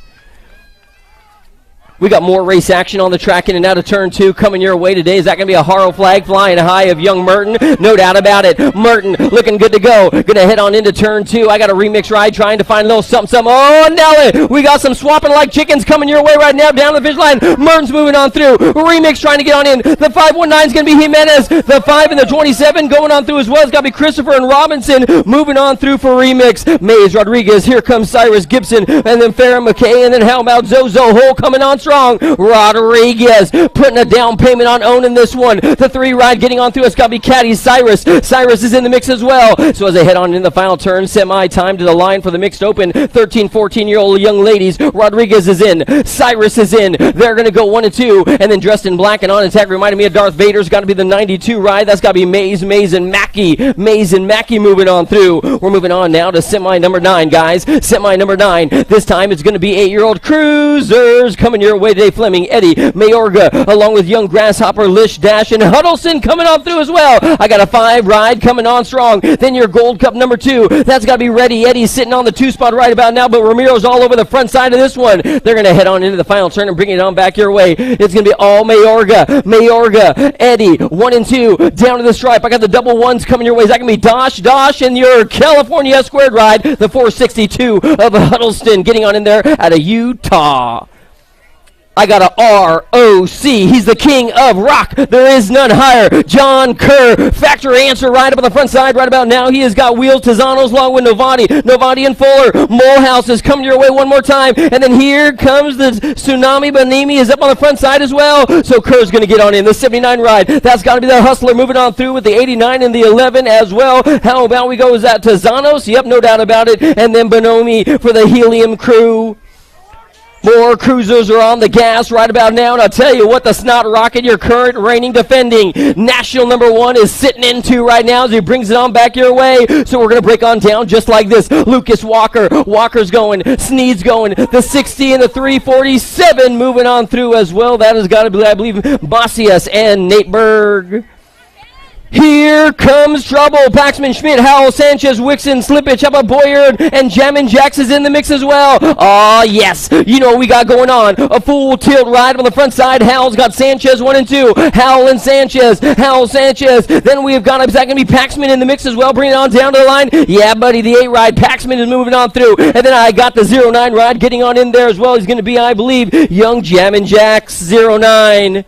We got more race action on the track in and out of turn 2 coming your way today. Is that going to be a Haro flag flying high of young Merton? No doubt about it. Merton looking good to go. Going to head on into turn 2. I got a remix ride trying to find a little something. Oh, Nelly. We got some swapping like chickens coming your way right now down the finish line. Merton's moving on through. Remix trying to get on in. The 519 is going to be Jimenez. The 5 and the 27 going on through as well. It's got to be Christopher and Robinson moving on through for remix. Mays Rodriguez. Here comes Cyrus Gibson. And then Farrah McKay. And then how about Zozo Hole coming on strong. Rodriguez putting a down payment on owning this one. The 3 ride getting on through. It's got to be Caddy Cyrus. Cyrus is in the mix as well. So as they head on in the final turn, semi-time to the line for the mixed open. 13, 14-year-old young ladies. Rodriguez is in. Cyrus is in. They're going to go 1 and 2. And then dressed in black and on attack, reminding me of Darth Vader's got to be the 92 ride. That's got to be Mays and Mackey. Mays and Mackey moving on through. We're moving on now to semi number 9, guys. Semi number 9. This time it's going to be 8-year-old cruisers coming your way today. Fleming, Eddie, Mayorga, along with young Grasshopper, Lish, Dash, and Huddleston coming on through as well. I got a 5 ride coming on strong. Then your Gold Cup number 2. That's got to be ready. Eddie's sitting on the 2 spot right about now, but Ramiro's all over the front side of this one. They're going to head on into the final turn and bring it on back your way. It's going to be all Mayorga, Eddie, 1 and 2, down to the stripe. I got the double 1s coming your way. Is that going to be Dosh, and your California S-squared ride, the 462 of Huddleston getting on in there out of Utah. I got a ROC. He's the king of rock. There is none higher. John Kerr, factory answer right up on the front side right about now. He has got Wheels Tizanos along with Novati and Fuller. Molehouse is coming your way one more time. And then here comes the Tsunami. Banimi is up on the front side as well. So Kerr's going to get on in. The 79 ride. That's got to be the Hustler moving on through with the 89 and the 11 as well. How about we go? Is that Tizanos? Yep, no doubt about it. And then Bonomi for the Helium crew. More cruisers are on the gas right about now, and I'll tell you what, the Snot Rocket, your current reigning defending national number 1, is sitting into right now as he brings it on back your way. So we're going to break on down just like this. Lucas Walker. Walker's going. Sneed's going. The 60 and the 347 moving on through as well. That has got to be, I believe, Macias and Nate Berg. Here comes trouble. Paxman, Schmidt, Howell, Sanchez, Wixon, Slippage, how about Boyard, and Jammin' Jacks is in the mix as well. Oh, yes. You know what we got going on. A full tilt ride on the front side. Howell's got Sanchez 1 and 2. Howell and Sanchez. Howell, Sanchez. Then we've got, is that going to be Paxman in the mix as well? Bring it on down to the line. Yeah, buddy, the 8 ride. Paxman is moving on through. And then I got the 09 ride getting on in there as well. He's going to be, I believe, young Jammin' Jacks 09.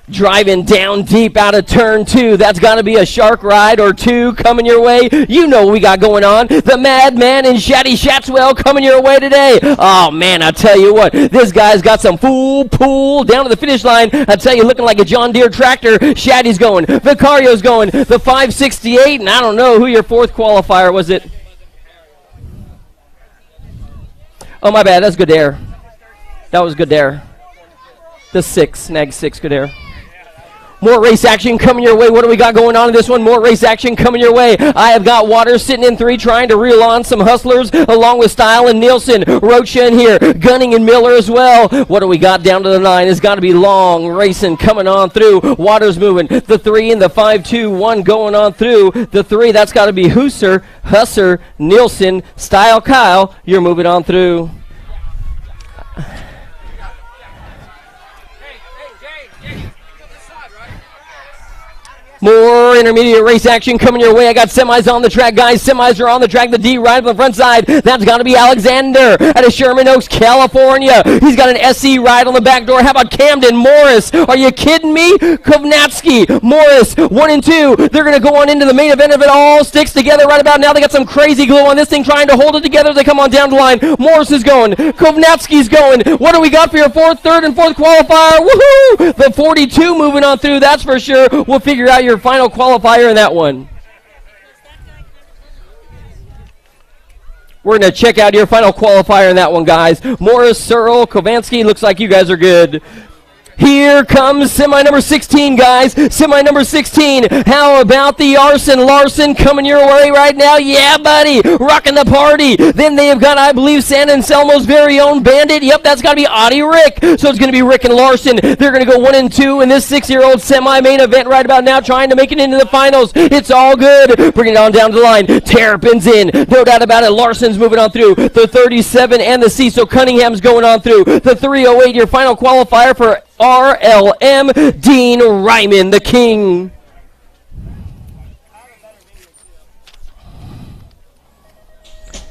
Driving down deep out of turn 2. That's got to be a shark ride or 2 coming your way. You know what we got going on. The Madman and Shaddy Shatswell coming your way today. Oh, man, I tell you what. This guy's got some full pull down to the finish line. I tell you, looking like a John Deere tractor. Shaddy's going. Vicario's going. The 568, and I don't know who your 4th qualifier was it. Oh, my bad. That's good air. That was good air. The 6, snag 6, good air. More race action coming your way. What do we got going on in this one? More race action coming your way. I have got Waters sitting in 3 trying to reel on some hustlers along with Style and Nielsen. Rocha in here. Gunning and Miller as well. What do we got down to the 9? It's got to be Long racing coming on through. Waters moving. The 3 and the 5-2-1 going on through. The 3, that's got to be Husser, Nielsen, Style, Kyle. You're moving on through. More intermediate race action coming your way. I got semis on the track, guys. Semis are on the track. The D right on the front side. That's got to be Alexander out of Sherman Oaks, California. He's got an SE ride on the back door. How about Camden Morris? Are you kidding me? Kovnatsky, Morris, 1 and 2. They're going to go on into the main event of it all. Sticks together right about now. They got some crazy glue on this thing trying to hold it together. They come on down the line. Morris is going. Kovnatsky's going. What do we got for your 4th, 3rd, and 4th qualifier? Woohoo! The 42 moving on through. That's for sure. We'll figure out your final qualifier in that one. We're going to check out your final qualifier in that one, guys. Morris, Searle, Kovansky, looks like you guys are good. Here comes semi number 16, guys. Semi number 16. How about the Arson Larson coming your way right now? Yeah, buddy. Rocking the party. Then they have got, I believe, San Anselmo's very own Bandit. Yep, that's got to be Audie Rick. So it's going to be Rick and Larson. They're going to go 1 and 2 in this 6-year-old semi-main event right about now, trying to make it into the finals. It's all good. Bring it on down to the line. Terrapin's in. No doubt about it. Larson's moving on through. The 37 and the C. So Cunningham's going on through. The 308, your final qualifier for RLM, Dean Ryman, the king.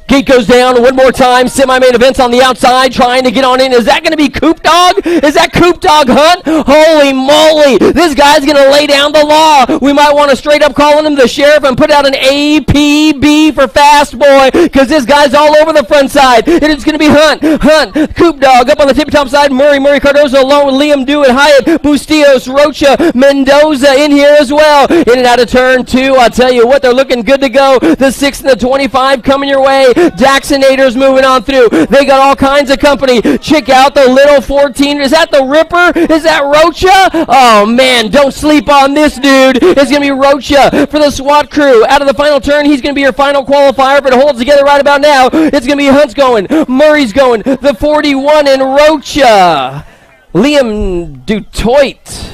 Gate goes down one more time. Semi-main events on the outside, trying to get on in. Is that going to be Coop Dog? Is that Coop Dog Hunt? Holy moly. This guy's going to lay down the law. We might want to straight up call him the sheriff and put out an APB for Fast Boy, because this guy's all over the front side. And it's going to be Hunt, Coop Dog up on the tip-top side. Murray Cardozo along with Liam Dewitt, Hyatt, Bustillos, Rocha, Mendoza in here as well. In and out of turn 2. I'll tell you what, they're looking good to go. The 6 and the 25 coming your way. Daxonators moving on through. They got all kinds of company. Check out the little 14. Is that the Ripper? Is that Rocha? Oh, man, don't sleep on this dude. It's going to be Rocha for the SWAT crew. Out of the final turn, he's going to be your final qualifier. If it holds together right about now, it's going to be Hunt's going. Murray's going. The 41 and Rocha. Liam Dutoit.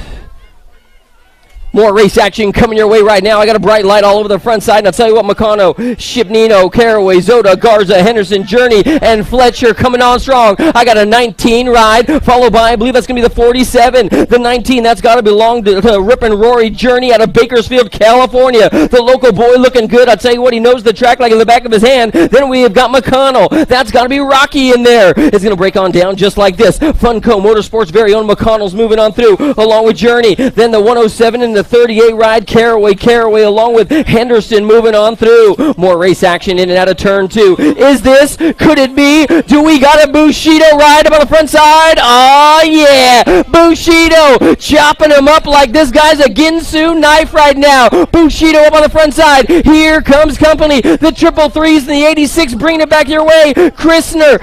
More race action coming your way right now. I got a bright light all over the front side. And I'll tell you what, Meccano, Shipnino, Caraway, Zoda, Garza, Henderson, Journey, and Fletcher coming on strong. I got a 19 ride, followed by, I believe that's going to be the 47. The 19, that's got to belong to Rip and Rory Journey out of Bakersfield, California. The local boy looking good. I'll tell you what, he knows the track like in the back of his hand. Then we have got McConnell. That's got to be Rocky in there. It's going to break on down just like this. Funco Motorsports' very own McConnell's moving on through, along with Journey. Then the 107 and the 38 ride, Caraway along with Henderson moving on through. More race action in and out of turn 2. Is this? Could it be? Do we got a Bushido ride up on the front side? Oh yeah, Bushido chopping him up like this guy's a Ginsu knife right now. Bushido up on the front side. Here comes company. The 333s and the 86 bringing it back your way. Christner.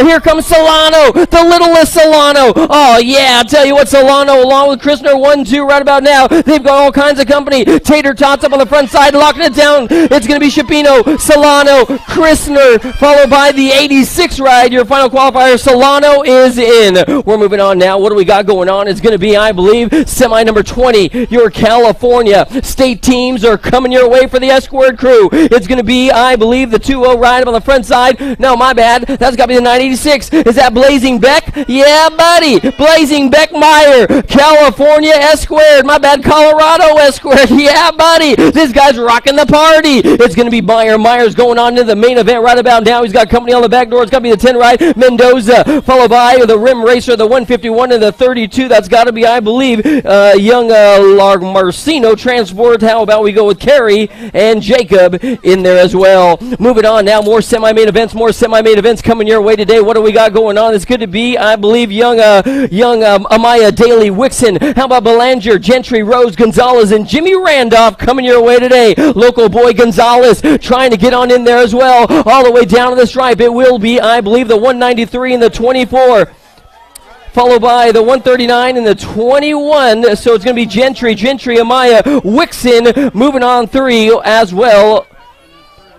Here comes Solano, the littlest Solano. Oh yeah, I'll tell you what, Solano along with Christner 1-2 right about now. They've got all kinds of company. Tater Tots up on the front side, locking it down. It's going to be Shapino, Solano, Christner, followed by the 86 ride. Your final qualifier, Solano, is in. We're moving on now. What do we got going on? It's going to be, I believe, semi number 20. Your California state teams are coming your way for the S-squared crew. It's going to be, I believe, the 2-0 ride up on the front side. No, my bad. That's got to be the 986. Is that Blazing Beck? Yeah, buddy. Blazing Beckmeyer, California S-squared. My bad, Colorado S-squared. Yeah, buddy. This guy's rocking the party. It's going to be Myers going on into the main event right about now. He's got company on the back door. It's got to be the 10 ride. Mendoza, followed by the Rim Racer, the 151 and the 32. That's got to be, I believe, young Marcino Transport. How about we go with Kerry and Jacob in there as well. Moving on now, more semi-main events coming your way today. What do we got going on? It's good to be, I believe, young Amaya Daly Wixon. How about Belanger, Gentry, Rose, Gonzalez, and Jimmy Randolph coming your way today. Local boy Gonzalez trying to get on in there as well. All the way down to the stripe. It will be, I believe, the 193 and the 24. Followed by the 139 and the 21. So it's going to be Gentry, Amaya, Wixon moving on 3 as well.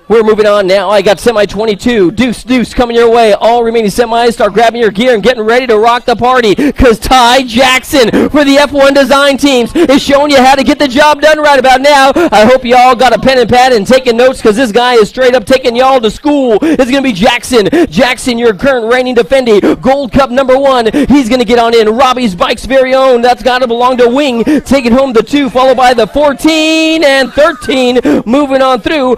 We're moving on now. I got semi 22. Deuce coming your way. All remaining semis, start grabbing your gear and getting ready to rock the party. Because Ty Jackson for the F1 design teams is showing you how to get the job done right about now. I hope you all got a pen and pad and taking notes, because this guy is straight up taking y'all to school. It's going to be Jackson. Jackson, your current reigning defending Gold Cup number 1. He's going to get on in. Robbie's Bike's very own. That's got to belong to Wing. Taking home the 2, followed by the 14 and 13. Moving on through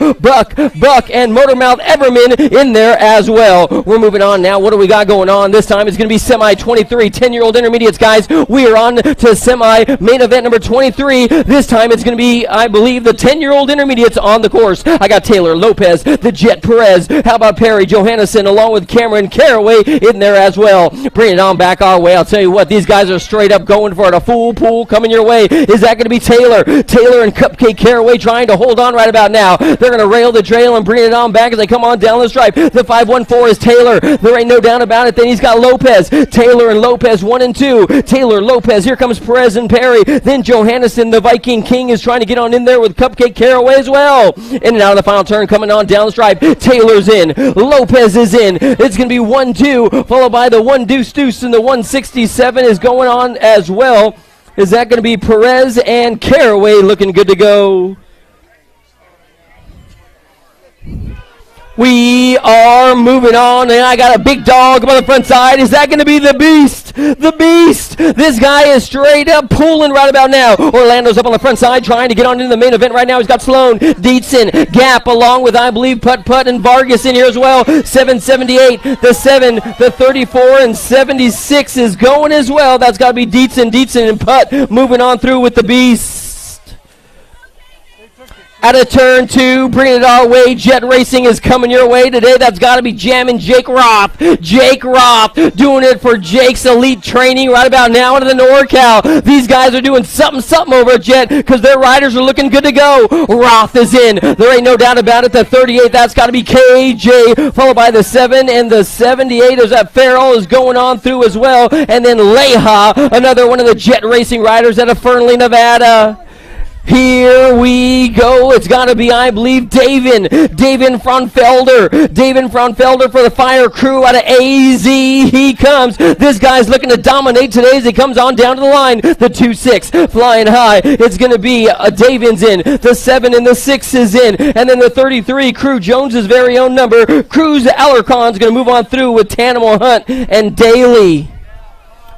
Buck and Motormouth Everman in there as well. We're moving on now. What do we got going on? This time it's going to be semi 23, 10-year-old intermediates, guys. We are on to semi main event number 23. This time it's going to be, I believe, the 10-year-old intermediates on the course. I got Taylor Lopez, the Jet Perez. How about Perry Johannesson along with Cameron Caraway in there as well. Bring it on back our way. I'll tell you what, these guys are straight up going for it. A full pool coming your way. Is that going to be Taylor? Taylor and Cupcake Caraway trying to hold on right about now. They're going to rail the trail and bring it on back as they come on down the stripe. The 514 is Taylor. There ain't no doubt about it. Then he's got Lopez. Taylor and Lopez 1 and 2. Taylor, Lopez. Here comes Perez and Perry. Then Johannesson, the Viking King, is trying to get on in there with Cupcake Caraway as well. In and out of the final turn, coming on down the stripe. Taylor's in. Lopez is in. It's going to be 1-2, followed by the 1 Deuce and the 167 is going on as well. Is that going to be Perez and Caraway looking good to go? We are moving on, and I got a big dog up on the front side. Is that going to be the Beast? The Beast! This guy is straight up pulling right about now. Orlando's up on the front side trying to get on into the main event right now. He's got Sloan, Dietzen, Gap, along with, I believe, Putt, and Vargas in here as well. 778, the 7, the 34, and 76 is going as well. That's got to be Dietzen, and Putt moving on through with the Beast. Out of turn 2, bringing it our way. Jet Racing is coming your way today. That's got to be jamming Jake Roth. Jake Roth doing it for Jake's Elite Training right about now into the NorCal. These guys are doing something over at Jet because their riders are looking good to go. Roth is in. There ain't no doubt about it. The 38, that's got to be KJ, followed by the 7 and the 78. As that Farrell is going on through as well. And then Leha, another one of the Jet Racing riders out of Fernley, Nevada. Here we go. It's got to be, I believe, Davin Fraunfelder. Davin Fraunfelder for the Fire Crew out of AZ. He comes. This guy's looking to dominate today as he comes on down to the line. The 2-6 flying high. It's going to be Davin's in. The 7 and the 6 is in. And then the 33, Crew Jones's very own number. Cruz Alarcon's going to move on through with Tanimo Hunt and Daly.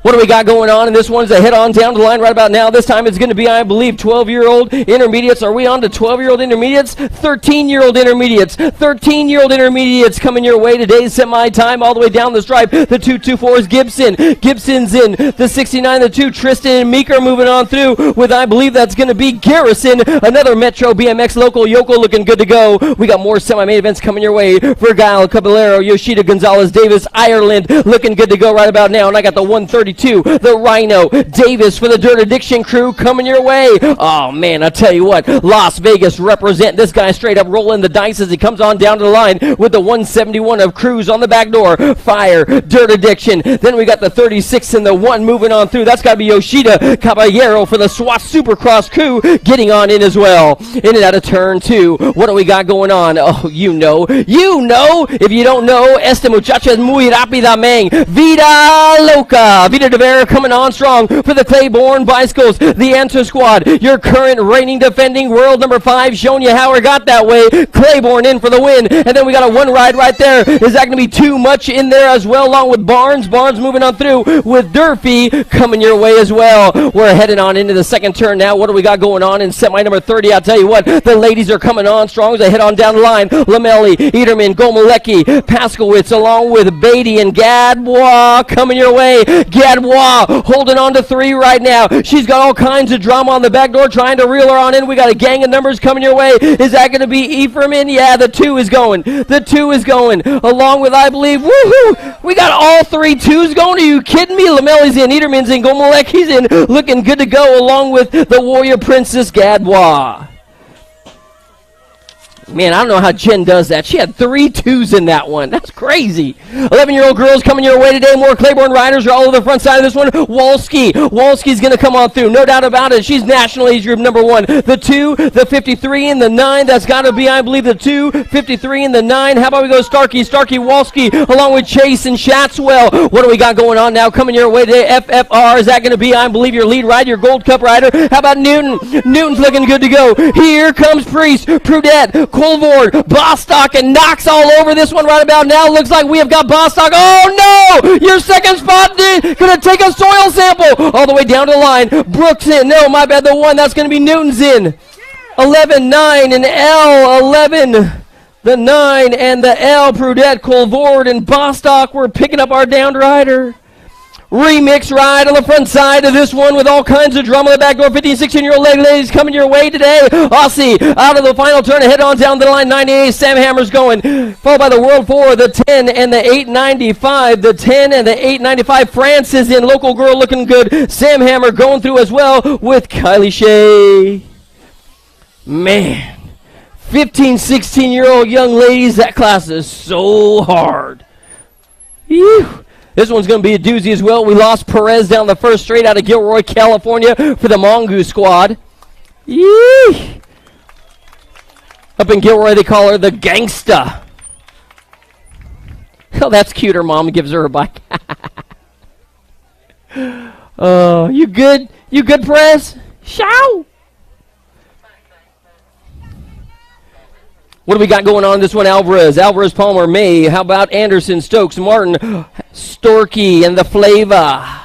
What do we got going on? And this one's a hit on down the line right about now. This time it's going to be, I believe, 12-year-old intermediates. Are we on to 12-year-old intermediates? 13-year-old intermediates. 13-year-old intermediates coming your way today. Semi-time all the way down the stripe. The 224 is Gibson. Gibson's in. The 69, the 2, Tristan and Meeker moving on through with, I believe, that's going to be Garrison. Another Metro BMX local Yoko looking good to go. We got more semi-main events coming your way. Vergile, Caballero, Yoshida, Gonzalez, Davis, Ireland looking good to go right about now. And I got the 130 32, the Rhino. Davis for the Dirt Addiction crew coming your way. Oh, man, I tell you what, Las Vegas represent. This guy straight up rolling the dice as he comes on down to the line with the 171 of Cruz on the back door. Fire, Dirt Addiction. Then we got the 36 and the 1 moving on through. That's got to be Yoshida Caballero for the SWAT Supercross crew getting on in as well. In and out of turn 2. What do we got going on? Oh, you know. If you don't know, esta muchacha es muy rápida, man. Vida Loca. Vida de Vera coming on strong for the Claiborne Bicycles. The Answer Squad. Your current reigning defending world number 5, showing you how it got that way. Claiborne in for the win. And then we got a 1 ride right there. Is that going to be too much in there as well, along with Barnes? Barnes moving on through with Durfee coming your way as well. We're heading on into the second turn now. What do we got going on in semi number 30? I'll tell you what, the ladies are coming on strong as they head on down the line. Lamelli, Ederman, Gomalecki, Paskowitz, along with Beatty and Gadbois coming your way. Gadbois holding on to 3 right now. She's got all kinds of drama on the back door, trying to reel her on in. We got a gang of numbers coming your way. Is that going to be Eferman? Yeah, the 2 is going. The 2 is going. Along with, I believe, woohoo! We got all 3 2s going. Are you kidding me? Lamelli's in, Ederman's in, Gomalecki's in. Looking good to go, along with the Warrior Princess Gadbois. Man, I don't know how Jen does that. She had 3 2s in that one. That's crazy. 11-year-old girls coming your way today. More Claiborne riders are all over the front side of this one. Wolski's going to come on through. No doubt about it. She's national age group number 1. The 2, the 53, and the 9. That's got to be, I believe, the 2, 53, and the 9. How about we go Starkey, Wolski, along with Chase and Shatswell. What do we got going on now? Coming your way today. FFR. Is that going to be, I believe, your lead rider, your Gold Cup rider? How about Newton? Newton's looking good to go. Here comes Priest, Prudette, Colvord, Bostock, and Knox all over this one right about now. Looks like we have got Bostock. Oh, no! Your second spot going to take a soil sample all the way down to the line. Brooks in. No, my bad. The 1. That's going to be Newton's in. 11, 9, and L. 11, the 9, and the L. Prudette, Colvord, and Bostock. We're picking up our downed rider. Remix ride on the front side of this one with all kinds of drama on the back door. 15, 16-year-old ladies coming your way today. Aussie out of the final turn to head on down the line. 98, Sam Hammer's going. Followed by the World 4, the 10 and the 895. The 10 and the 895. France is in. Local girl looking good. Sam Hammer going through as well with Kylie Shea. Man, 15, 16-year-old young ladies, that class is so hard. Ew. This one's going to be a doozy as well. We lost Perez down the first straight out of Gilroy, California for the Mongoose squad. Yee! Up in Gilroy, they call her the Gangsta. Oh, that's cute. Her mom gives her a bike. You good? You good, Perez? Show! What do we got going on in this one? Alvarez, Palmer, May. How about Anderson, Stokes, Martin, Storkey, and the Flava?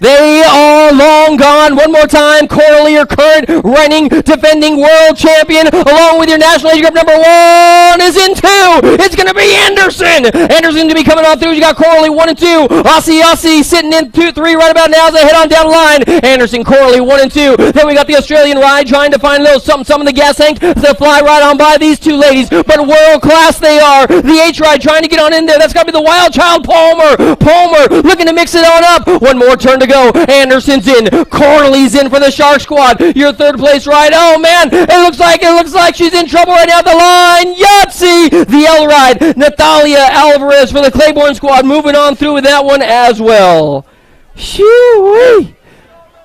They are long gone. One more time, Coralie, your current reigning defending world champion, along with your national age group number 1 is in 2. It's going to be Anderson. Anderson to be coming on through. You got Coralie 1 and 2. Aussie sitting in 2, 3 right about now as they head on down the line. Anderson, Coralie 1 and 2. Then we got the Australian ride trying to find a little something in the gas tank to fly right on by these 2 ladies. But world class they are. The H ride trying to get on in there. That's got to be the wild child Palmer. Palmer looking to mix it on up. One more turn to go. Anderson's in. Corley's in for the Shark Squad. Your 3rd place ride. Oh man, it looks like she's in trouble right now at the line. Yahtzee, the L ride. Natalia Alvarez for the Claiborne squad moving on through with that one as well. Shoo-wee.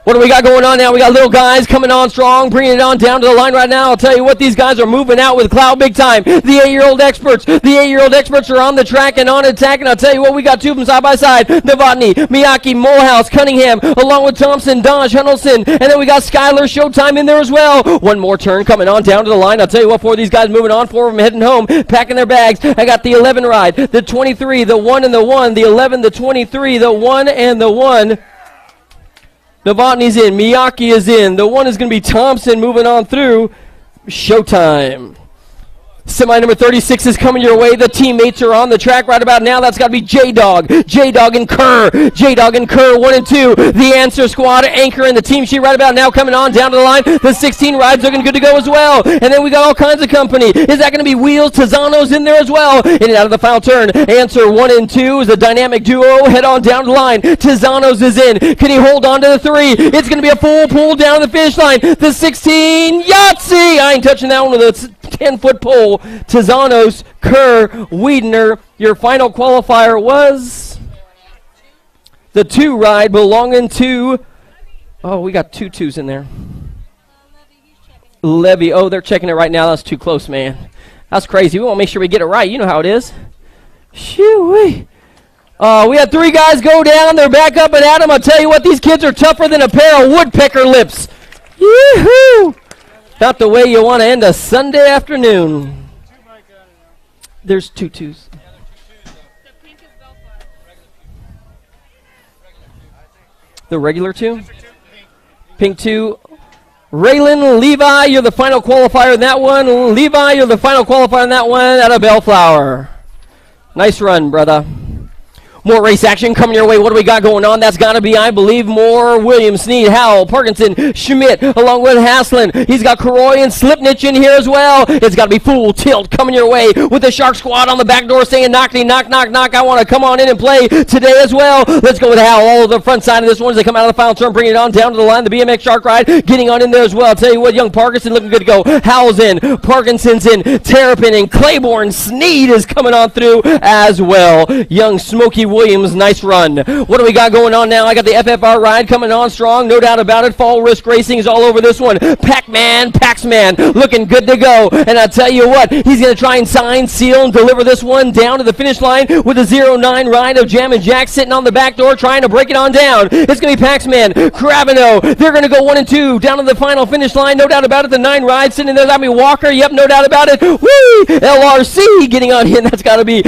What do we got going on now? We got little guys coming on strong, bringing it on down to the line right now. I'll tell you what, these guys are moving out with Cloud big time. The 8-year-old experts. The 8-year-old experts are on the track and on attack. And I'll tell you what, we got 2 of them side by side. Novotny, Miyake, Morehouse, Cunningham, along with Thompson, Dodge, Huddleston. And then we got Skylar Showtime in there as well. One more turn coming on down to the line. I'll tell you what, 4 of these guys moving on, 4 of them heading home, packing their bags. I got the 11 ride, the 23, the 1 and the 1, the 11, the 23, the 1 and the 1. Novotny's in. Miyake is in. The 1 is going to be Thompson moving on through. Showtime. Semi number 36 is coming your way. The teammates are on the track right about now. That's got to be J-Dog. J-Dog and Kerr. J-Dog and Kerr, 1 and 2. The answer squad anchor in the team sheet right about now coming on down to the line. The 16 rides looking good to go as well. And then we got all kinds of company. Is that going to be Wheels? Tizano's in there as well. In and out of the foul turn. Answer 1 and 2 is a dynamic duo. Head on down the line. Tizano's is in. Can he hold on to the 3? It's going to be a full pull down to the finish line. The 16, Yahtzee! I ain't touching that one with a 10-foot pole. Tizanos, Kerr, Wiedner. Your final qualifier was the 2 ride belonging to, oh, we got 2 2s in there. Levy, oh, they're checking it right now. That's too close, man. That's crazy. We want to make sure we get it right. You know how it is. Shoo-wee. We had 3 guys go down. They're back up and at 'em. I'll tell you what, these kids are tougher than a pair of woodpecker lips. Yoo-hoo! About the way you want to end a Sunday afternoon. There's 2 2s. The regular 2? Pink 2. Raylan Levi, you're the final qualifier in that one. Levi, you're the final qualifier in that one out of Bellflower. Nice run, brother. More race action coming your way. What do we got going on? That's got to be, I believe, more Williams, Sneed, Howell, Parkinson, Schmidt, along with Haslin. He's got Karoy and Slipnich in here as well. It's got to be Full Tilt coming your way with the Shark Squad on the back door saying, knock, knock, knock, knock. I want to come on in and play today as well. Let's go with Howell all over the front side of this one as they come out of the final turn, bringing it on down to the line. The BMX Shark Ride getting on in there as well. I'll tell you what, young Parkinson looking good to go. Howell's in, Parkinson's in, Terrapin and Claiborne. Sneed is coming on through as well. Young Smokey Williams, nice run. What do we got going on now? I got the FFR ride coming on strong, no doubt about it. Fall Risk Racing is all over this one. Pac-Man, Paxman, looking good to go. And I tell you what, he's going to try and sign, seal, and deliver this one down to the finish line with a 0-9 ride of Jam and Jack sitting on the back door trying to break it on down. It's going to be Paxman, Cravino. They're going to go 1 and 2 down to the final finish line, no doubt about it. The 9 ride sitting there. That'll be Walker. Yep, no doubt about it. Whee! LRC getting on in. That's got to be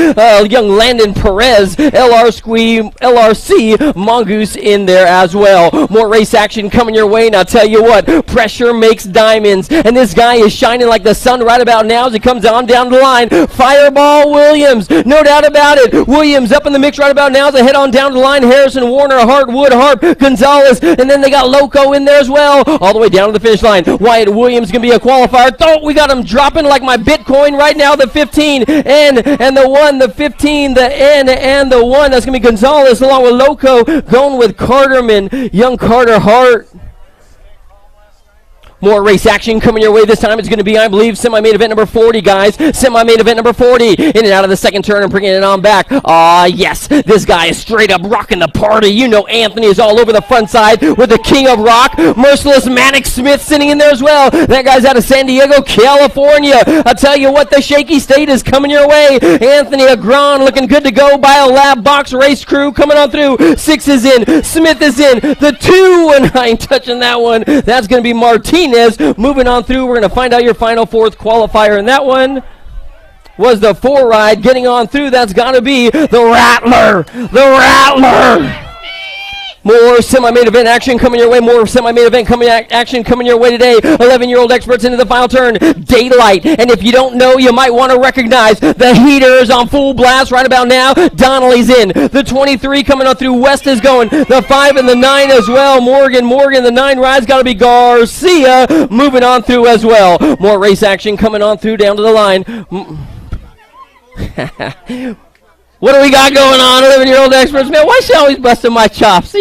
young Landon Perez. LRC Mongoose in there as well. More race action coming your way, and I'll tell you what, pressure makes diamonds, and this guy is shining like the sun right about now as he comes on down the line. Fireball Williams, no doubt about it. Williams up in the mix right about now as they head on down the line. Harrison, Warner, Hartwood, Harp, Gonzalez, and then they got Loco in there as well, all the way down to the finish line. Wyatt Williams going to be a qualifier. Oh, we got him dropping like my Bitcoin right now. The 15, N, and the 1, the 15, the N, and the 1. That's going to be Gonzalez along with Loco, going with Carterman, young Carter Hart. More race action coming your way. This time it's going to be, I believe, semi-main event number 40, guys. Semi-main event number 40. In and out of the second turn and bringing it on back. Yes. This guy is straight up rocking the party. You know Anthony is all over the front side with the king of rock. Merciless Manic Smith sitting in there as well. That guy's out of San Diego, California. I'll tell you what, the Shaky State is coming your way. Anthony Agron looking good to go. Biolab Box Race Crew coming on through. 6 is in. Smith is in. The 2, and I ain't touching that one. That's going to be Martinez. Moving on through, we're going to find out your final 4th qualifier, and that one was the 4 ride. Getting on through, that's got to be the Rattler. The Rattler. More semi-main event action coming your way. More semi-main event action coming your way today. 11-year-old experts into the final turn. Daylight. And if you don't know, you might want to recognize the heaters on full blast right about now. Donnelly's in. The 23 coming on through. West is going. The 5 and the 9 as well. Morgan. The 9 ride's got to be Garcia. Moving on through as well. More race action coming on through down to the line. What do we got going on, 11-year-old experts? Man, why is she always busting my chops?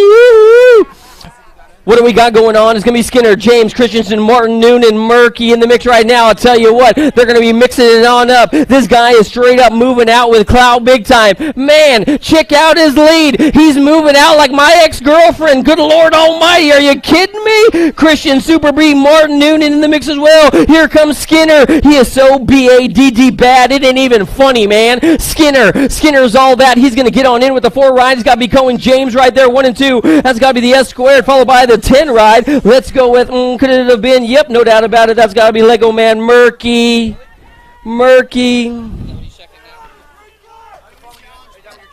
What do we got going on? It's going to be Skinner, James, Christensen, Martin, Noonan, Murky in the mix right now. I'll tell you what, they're going to be mixing it on up. This guy is straight up moving out with Cloud big time. Man, check out his lead. He's moving out like my ex-girlfriend. Good Lord almighty, are you kidding me? Christian, Super B, Martin, Noonan in the mix as well. Here comes Skinner. He is so B-A-D-D bad, it ain't even funny, man. Skinner's all that. He's going to get on in with the 4 ride. He's got to be Cohen James right there, 1 and 2. That's got to be the S squared, followed by the 10 ride. Let's go with, could it have been? Yep, no doubt about it. That's got to be Lego Man Murky.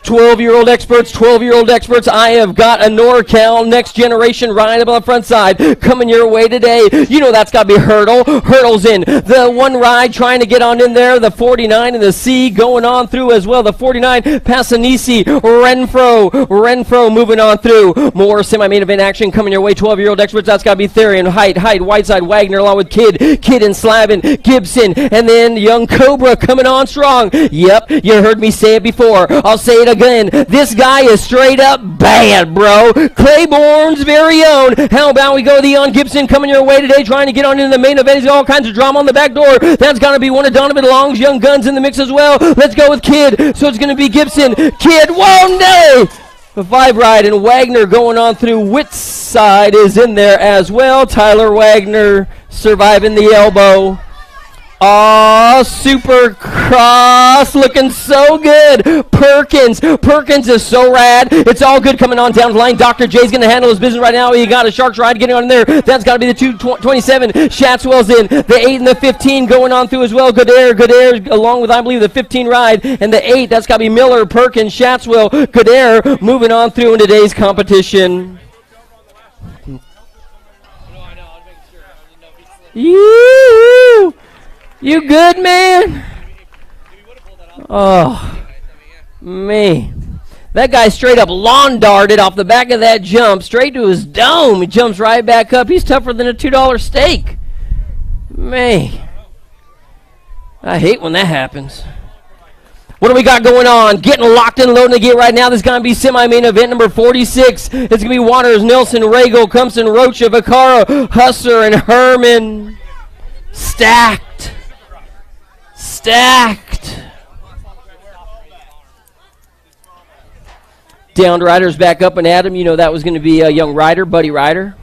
12-year-old experts, 12-year-old experts. I have got a NorCal next generation ride up on the front side coming your way today. You know that's got to be Hurdle. Hurdle's in. The one ride trying to get on in there. The 49 and the C going on through as well. The 49, Passanisi, Renfro moving on through. More semi-main event action coming your way. 12-year-old experts. That's got to be Therian, Height, Whiteside, Wagner along with Kid and Slavin, Gibson, and then Young Cobra coming on strong. Yep, you heard me say it before. I'll say it again. This guy is straight up bad, bro. Claiborne's very own. How about we go Leon Gibson coming your way today, trying to get on into the main event. He's got all kinds of drama on the back door. That's got to be one of Donovan Long's young guns in the mix as well. Let's go with Kid. So it's going to be Gibson. Kid, whoa, no! The 5 ride and Wagner going on through. Whitside is in there as well. Tyler Wagner surviving the elbow. Oh, Supercross looking so good. Perkins is so rad. It's all good coming on down the line. Dr. J's going to handle his business right now. You got a Sharks ride getting on in there. That's got to be the 227. Shatswell's in. The 8 and the 15 going on through as well. Good air, along with, I believe, the 15 ride. And the 8, that's got to be Miller, Perkins, Shatswell, Good air moving on through in today's competition. You good, man? Oh, man. That guy straight up lawn darted off the back of that jump straight to his dome. He jumps right back up. He's tougher than a $2 steak. Man. I hate when that happens. What do we got going on? Getting locked and loading the gear right now. This is going to be semi-main event number 46. It's going to be Waters, Nelson, Regal, Cumpson, Rocha, Vaccaro, Husser, and Herman. Stacked. Downed Riders back up and at him. You know that was going to be a young Ryder, Buddy Ryder.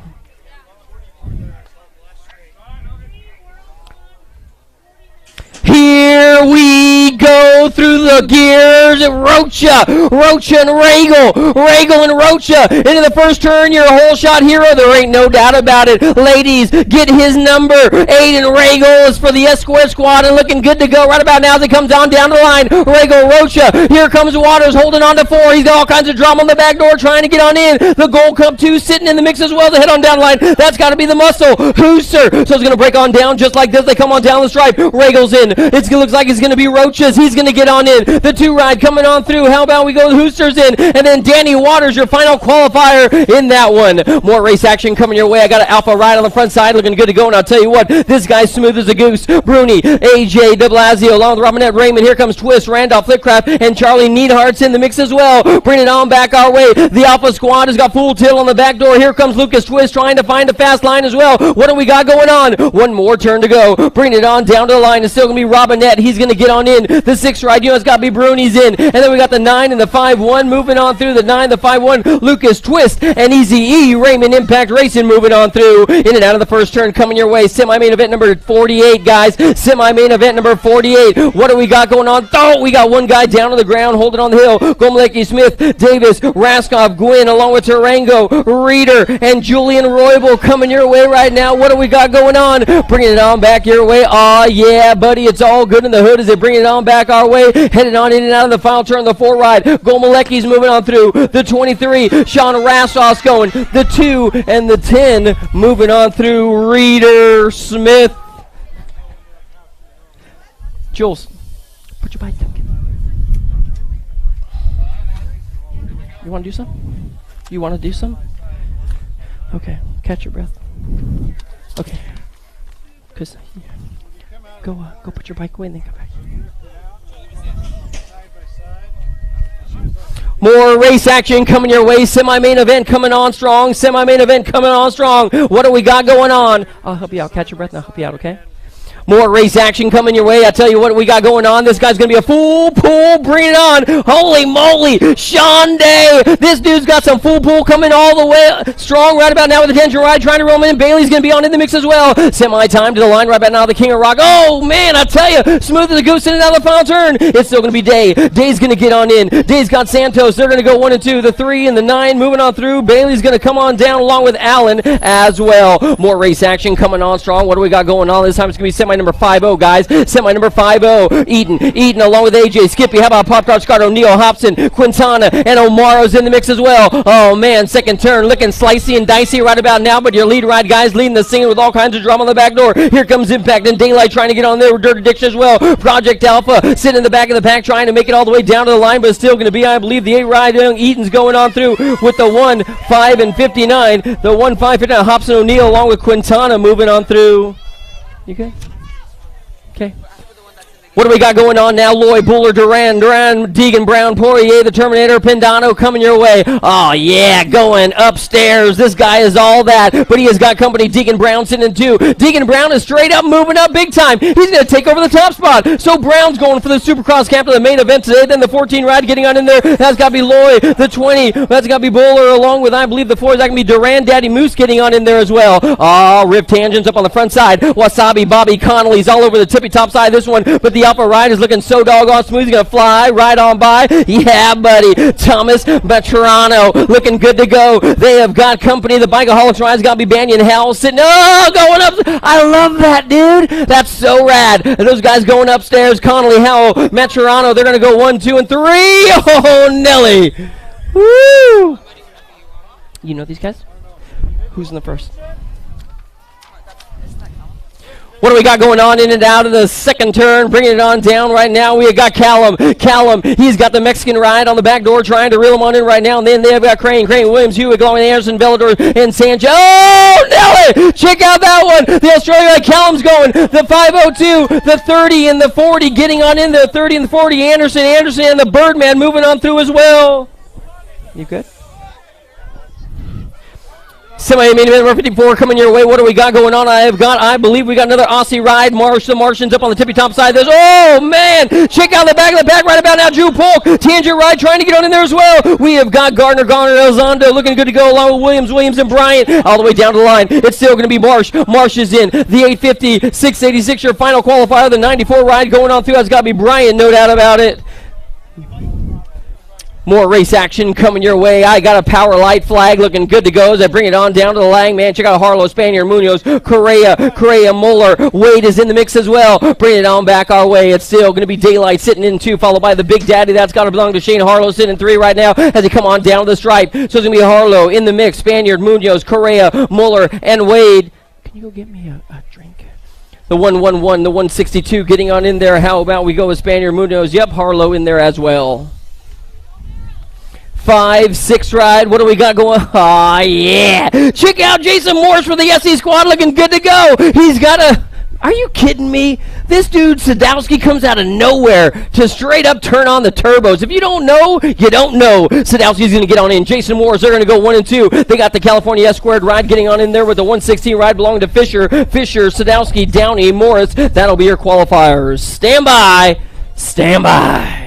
Here we go through the gears. Rocha and Regal and Rocha into the first turn. You're a whole shot hero. There ain't no doubt about it. Ladies, get his number. Aiden Regal is for the Esquire squad and looking good to go right about now as it comes on down the line. Regal, Rocha. Here comes Waters holding on to 4. He's got all kinds of drama on the back door trying to get on in. The Gold Cup 2 sitting in the mix as well to head on down the line. That's got to be the muscle. Hooser. So it's going to break on down just like this. They come on down the stripe. Regal's in. It looks like it's going to be Rocha's. He's going to get on in. The 2 ride coming on through. How about we go with Hooster's in? And then Danny Waters, your final qualifier in that one. More race action coming your way. I got an Alpha ride on the front side looking good to go. And I'll tell you what, this guy's smooth as a goose. Bruni, AJ, De Blasio, along with Robinette Raymond. Here comes Twist, Randolph, Flipcraft, and Charlie Neidhart's in the mix as well. Bring it on back our way. The Alpha squad has got full tilt on the back door. Here comes Lucas Twist trying to find a fast line as well. What do we got going on? One more turn to go. Bring it on down to the line. It's still going to be Robinette. He's going to get on in. The 6 ride, you know, it's got to be Bruni's in. And then we got the 9 and the 5-1 moving on through. The 9, the 5-1, Lucas Twist and Easy E, Raymond Impact Racing moving on through. In and out of the first turn coming your way. Semi-main event number 48, guys. Semi-main event number 48. What do we got going on? Oh, we got one guy down on the ground holding on the hill. Gomelecki, Smith, Davis, Raskov, Gwynn, along with Tarango, Reeder, and Julian Roybal coming your way right now. What do we got going on? Bringing it on back your way. Oh, yeah, buddy. It's all good in the hood as they bring it on back our way. Headed on in and out of the final turn. The 4 ride. Gomelecki's moving on through. The 23. Sean Rassos going. The 2 and the 10 moving on through. Reeder, Smith. Jules, put your bike down. You want to do some? You want to do some? Okay. Catch your breath. Okay. Cause go put your bike away and then come back. More race action coming your way. Semi-main event coming on strong. What do we got going on? I'll help you out. Catch your breath and I'll help you out, okay? More race action coming your way. I tell you what we got going on. This guy's going to be a full pull. Bring it on. Holy moly. Sean Day. This dude's got some full pull coming all the way strong right about now with the tension ride. Trying to roll in. Bailey's going to be on in the mix as well. Semi-time to the line right about now. The King of Rock. Oh, man, I tell you. Smooth as a goose in and out of the final turn. It's still going to be Day. Day's going to get on in. Day's got Santos. They're going to go 1 and 2. The 3 and the 9 moving on through. Bailey's going to come on down along with Allen as well. More race action coming on strong. What do we got going on? This time it's going to be semi number 5-0, guys. Semi number 5-0. Eden along with AJ, Skippy. How about Pop Tart, Scott O'Neill, Hobson, Quintana, and Omaro's in the mix as well. Oh, man, second turn looking slicey and dicey right about now, but your lead ride, guys, leading the scene with all kinds of drama on the back door. Here comes Impact and Daylight trying to get on there with Dirt Addiction as well. Project Alpha sitting in the back of the pack trying to make it all the way down to the line, but still going to be, I believe, the 8 ride. Eden's going on through with the 1, 5, and 59. The 1, 5, 59. Hobson O'Neill along with Quintana moving on through. You good? Okay. What do we got going on now? Lloyd, Buller, Duran, Deegan, Brown, Poirier, the Terminator, Pindano coming your way. Oh, yeah, going upstairs. This guy is all that, but he has got company. Deegan Brown sitting in 2. Deegan Brown is straight up moving up big time. He's going to take over the top spot. So Brown's going for the Supercross Camp to the main event today. Then the 14 ride getting on in there. That's got to be Lloyd. The 20, that's got to be Buller along with, I believe, the 4 is that going to be Duran, Daddy Moose getting on in there as well. Oh, Rift Tangents up on the front side. Wasabi, Bobby Connolly's all over the tippy top side of this one, but the Alpha ride is looking so doggone smooth. He's going to fly right on by. Yeah, buddy. Thomas Veterano looking good to go. They have got company. The Bikeaholics ride's got to be Banyan Howell sitting. Oh, going up. I love that, dude. That's so rad. And those guys going upstairs. Connolly, Howell, Veterano. They're going to go 1, 2, and 3. Oh, Nelly. Woo. You know these guys? Who's in the first? What do we got going on in and out of the second turn? Bringing it on down right now. We have got Callum. He's got the Mexican ride on the back door trying to reel him on in right now. And then they've got Crane, Williams, Hewitt, along with Anderson, Bellador, and Sanchez. Oh, Nelly! Check out that one. The Australia Callum's going. The 502, the 30, and the 40 getting on in there. 30 and the 40. Anderson, and the Birdman moving on through as well. You good? Semi-main event number 54 coming your way. What do we got going on? I believe we got another Aussie ride. The Martians up on the tippy top side. There's, oh, man. Check out the back of the pack right about now. Drew Polk, Tangent ride trying to get on in there as well. We have got Gardner, Elizondo looking good to go along with Williams, and Bryant all the way down to the line. It's still going to be Marsh. Marsh is in. The 850, 686, your final qualifier. The 94 ride going on through. It's got to be Bryant, no doubt about it. More race action coming your way. I got a power light flag looking good to go as I bring it on down to the line, man. Check out Harlow, Spaniard, Munoz, Correa, Muller. Wade is in the mix as well. Bring it on back our way. It's still going to be Daylight sitting in 2, followed by the Big Daddy. That's got to belong to Shane Harlow sitting in 3 right now as they come on down the stripe. So it's going to be Harlow in the mix. Spaniard, Munoz, Correa, Muller, and Wade. Can you go get me a drink? The 111, the 162 getting on in there. How about we go with Spaniard, Munoz? Yep, Harlow in there as well. 5, 6 ride. What do we got going? Oh, yeah. Check out Jason Morris for the SE squad looking good to go. He's got a... Are you kidding me? This dude, Sadowski, comes out of nowhere to straight up turn on the turbos. If you don't know, you don't know. Sadowski's going to get on in. Jason Morris, they're going to go 1 and 2. They got the California S-squared ride getting on in there with the 116 ride belonging to Fisher, Sadowski, Downey, Morris. That'll be your qualifiers. Stand by. Stand by.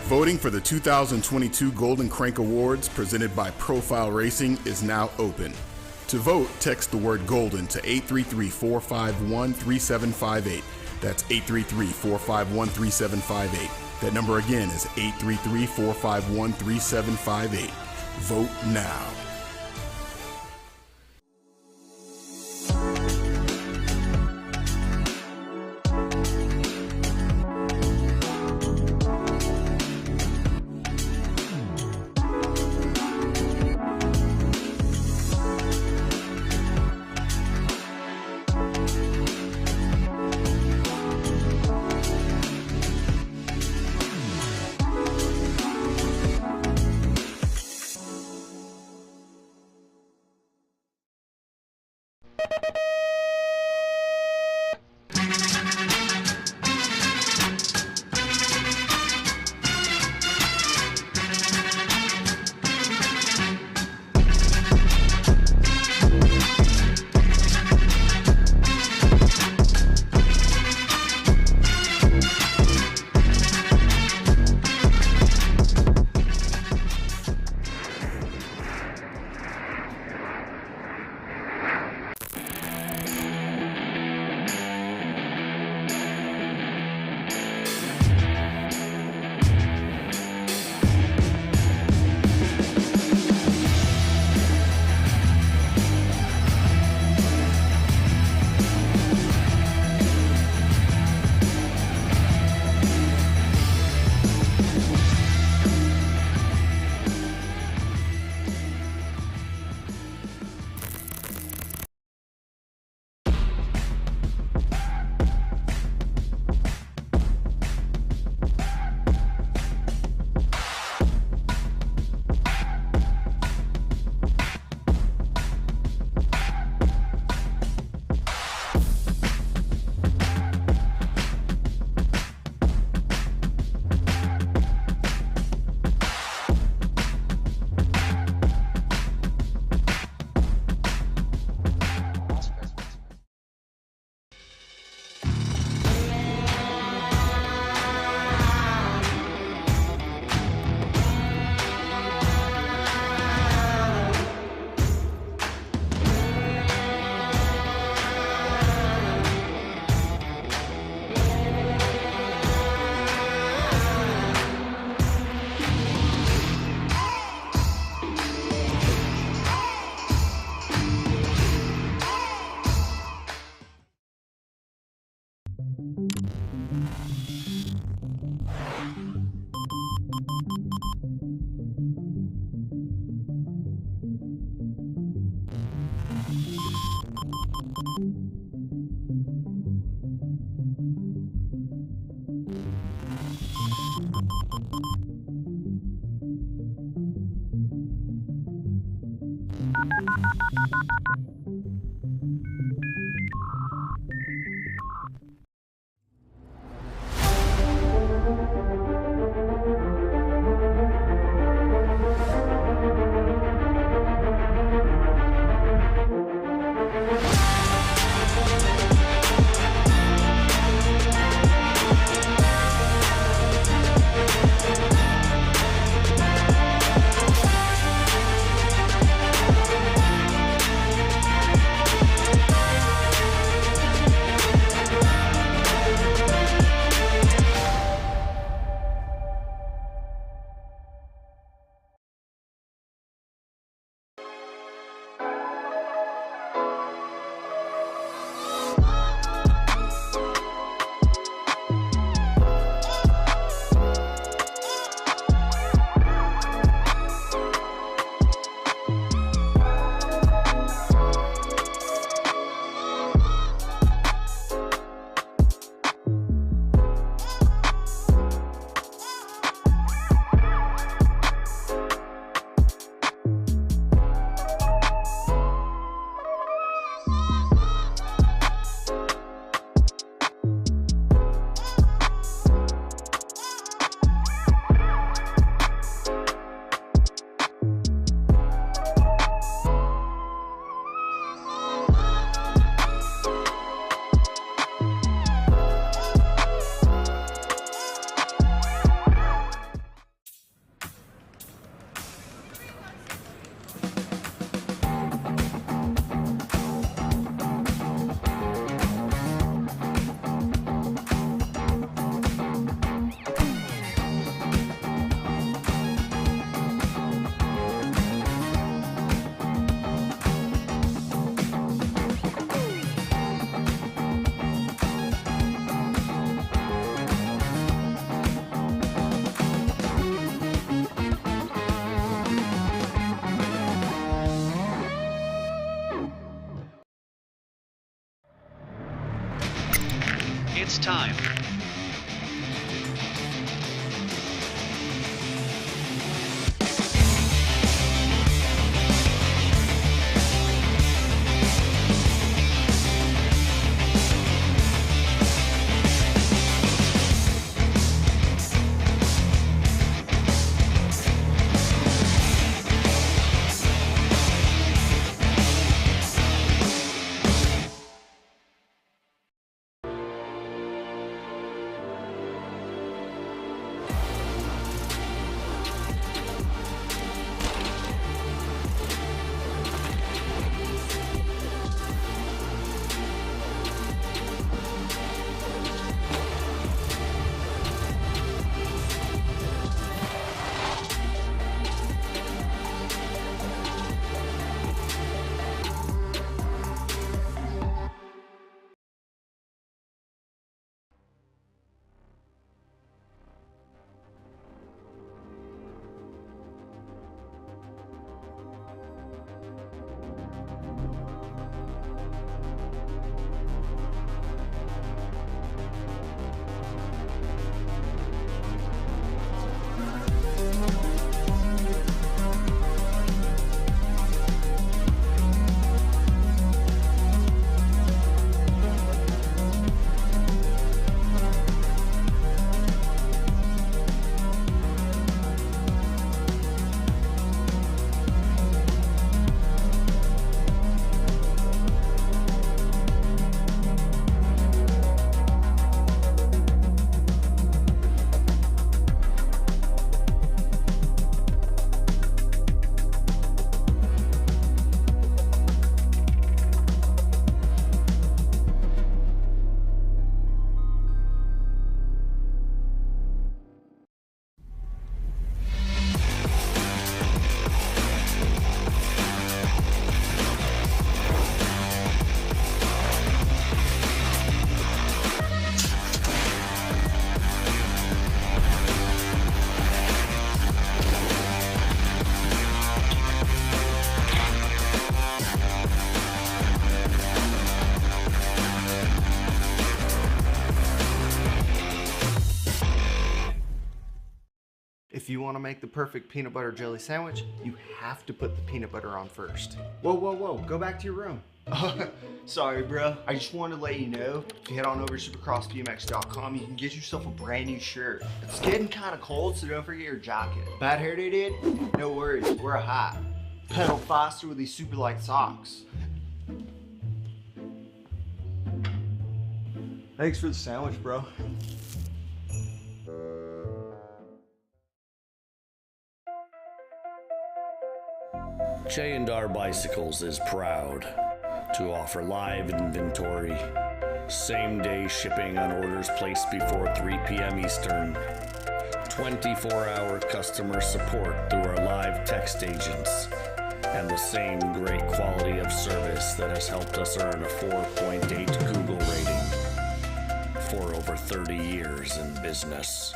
Voting for the 2022 Golden Crank Awards presented by Profile Racing is now open. To vote, text the word GOLDEN to 833-451-3758. That's 833-451-3758. That number again is 833-451-3758. Vote now. It's time. If you want to make the perfect peanut butter jelly sandwich, you have to put the peanut butter on first. Whoa, whoa, whoa, go back to your room. Sorry, bro. I just wanted to let you know, if you head on over to supercrossbmx.com, you can get yourself a brand new shirt. It's getting kind of cold, so don't forget your jacket. Bad hair day, dude? No worries, wear a hat. Pedal faster with these super light socks. Thanks for the sandwich, bro. J&R Bicycles is proud to offer live inventory, same-day shipping on orders placed before 3 p.m. Eastern, 24-hour customer support through our live text agents, and the same great quality of service that has helped us earn a 4.8 Google rating for over 30 years in business.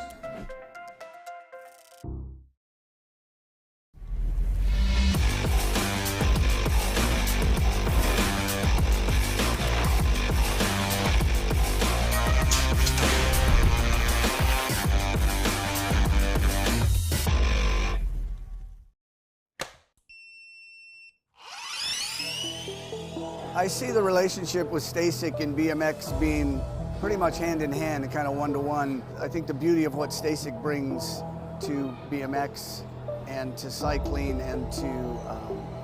I see the relationship with Stacyc and BMX being pretty much hand in hand and kind of one-to-one. I think the beauty of what Stacyc brings to BMX and to cycling and to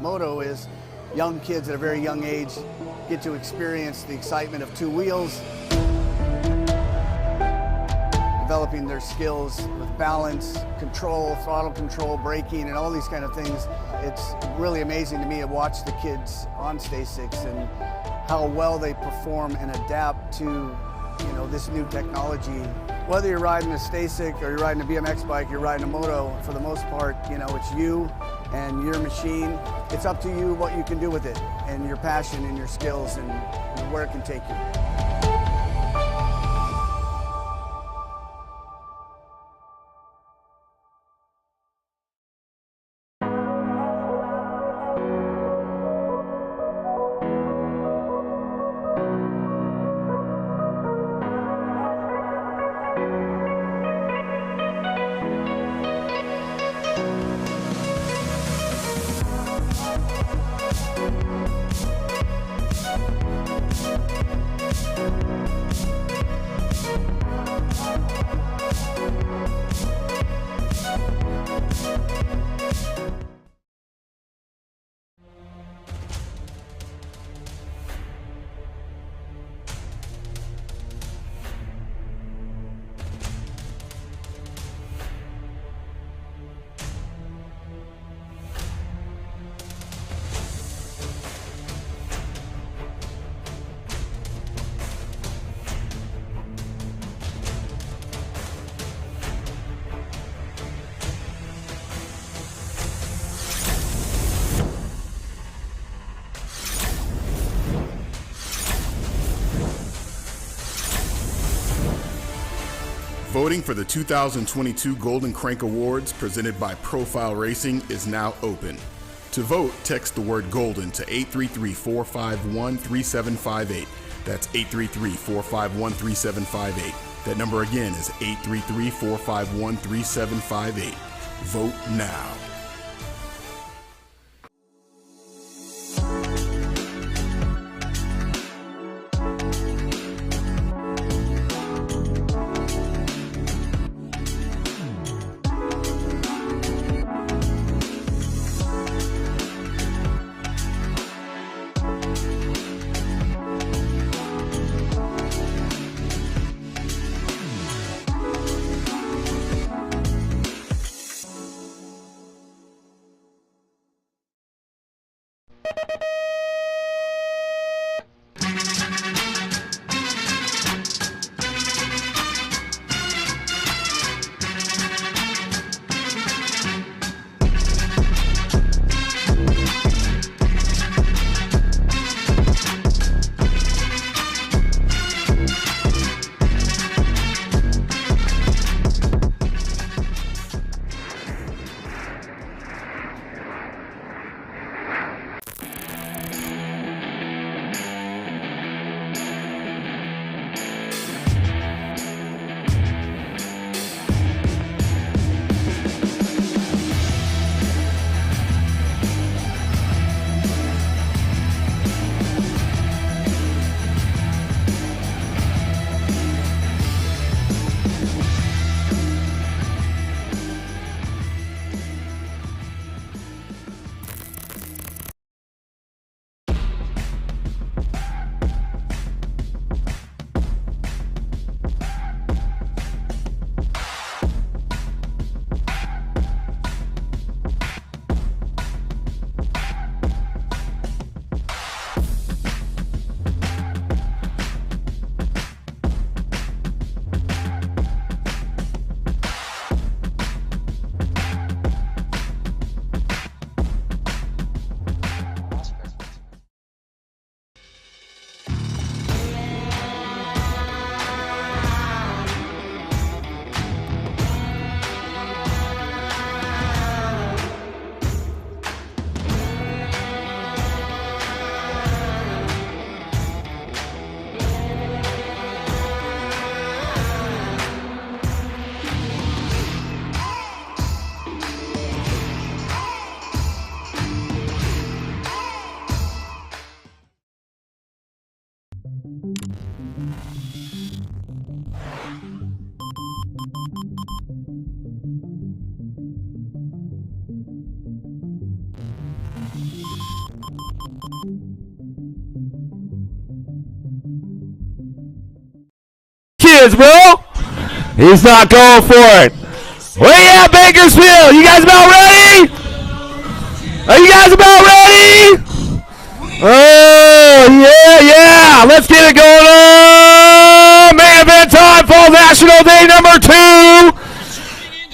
moto is young kids at a very young age get to experience the excitement of two wheels, developing their skills with balance, control, throttle control, braking, and all these kind of things. It's really amazing to me to watch the kids on Stacycs and how well they perform and adapt to, this new technology. Whether you're riding a Stacyc or you're riding a BMX bike, you're riding a moto, for the most part, it's you and your machine. It's up to you what you can do with it and your passion and your skills and where it can take you. Voting for the 2022 Golden Crank Awards presented by Profile Racing is now open. To vote, text the word GOLDEN to 833-451-3758. That's 833-451-3758. That number again is 833-451-3758. Vote now. Kids, bro. He's not going for it. Where you at, Bakersfield? You guys about ready? Are you guys about ready? Oh, yeah. Let's get it going on. Main event time, Fall National Day number 2.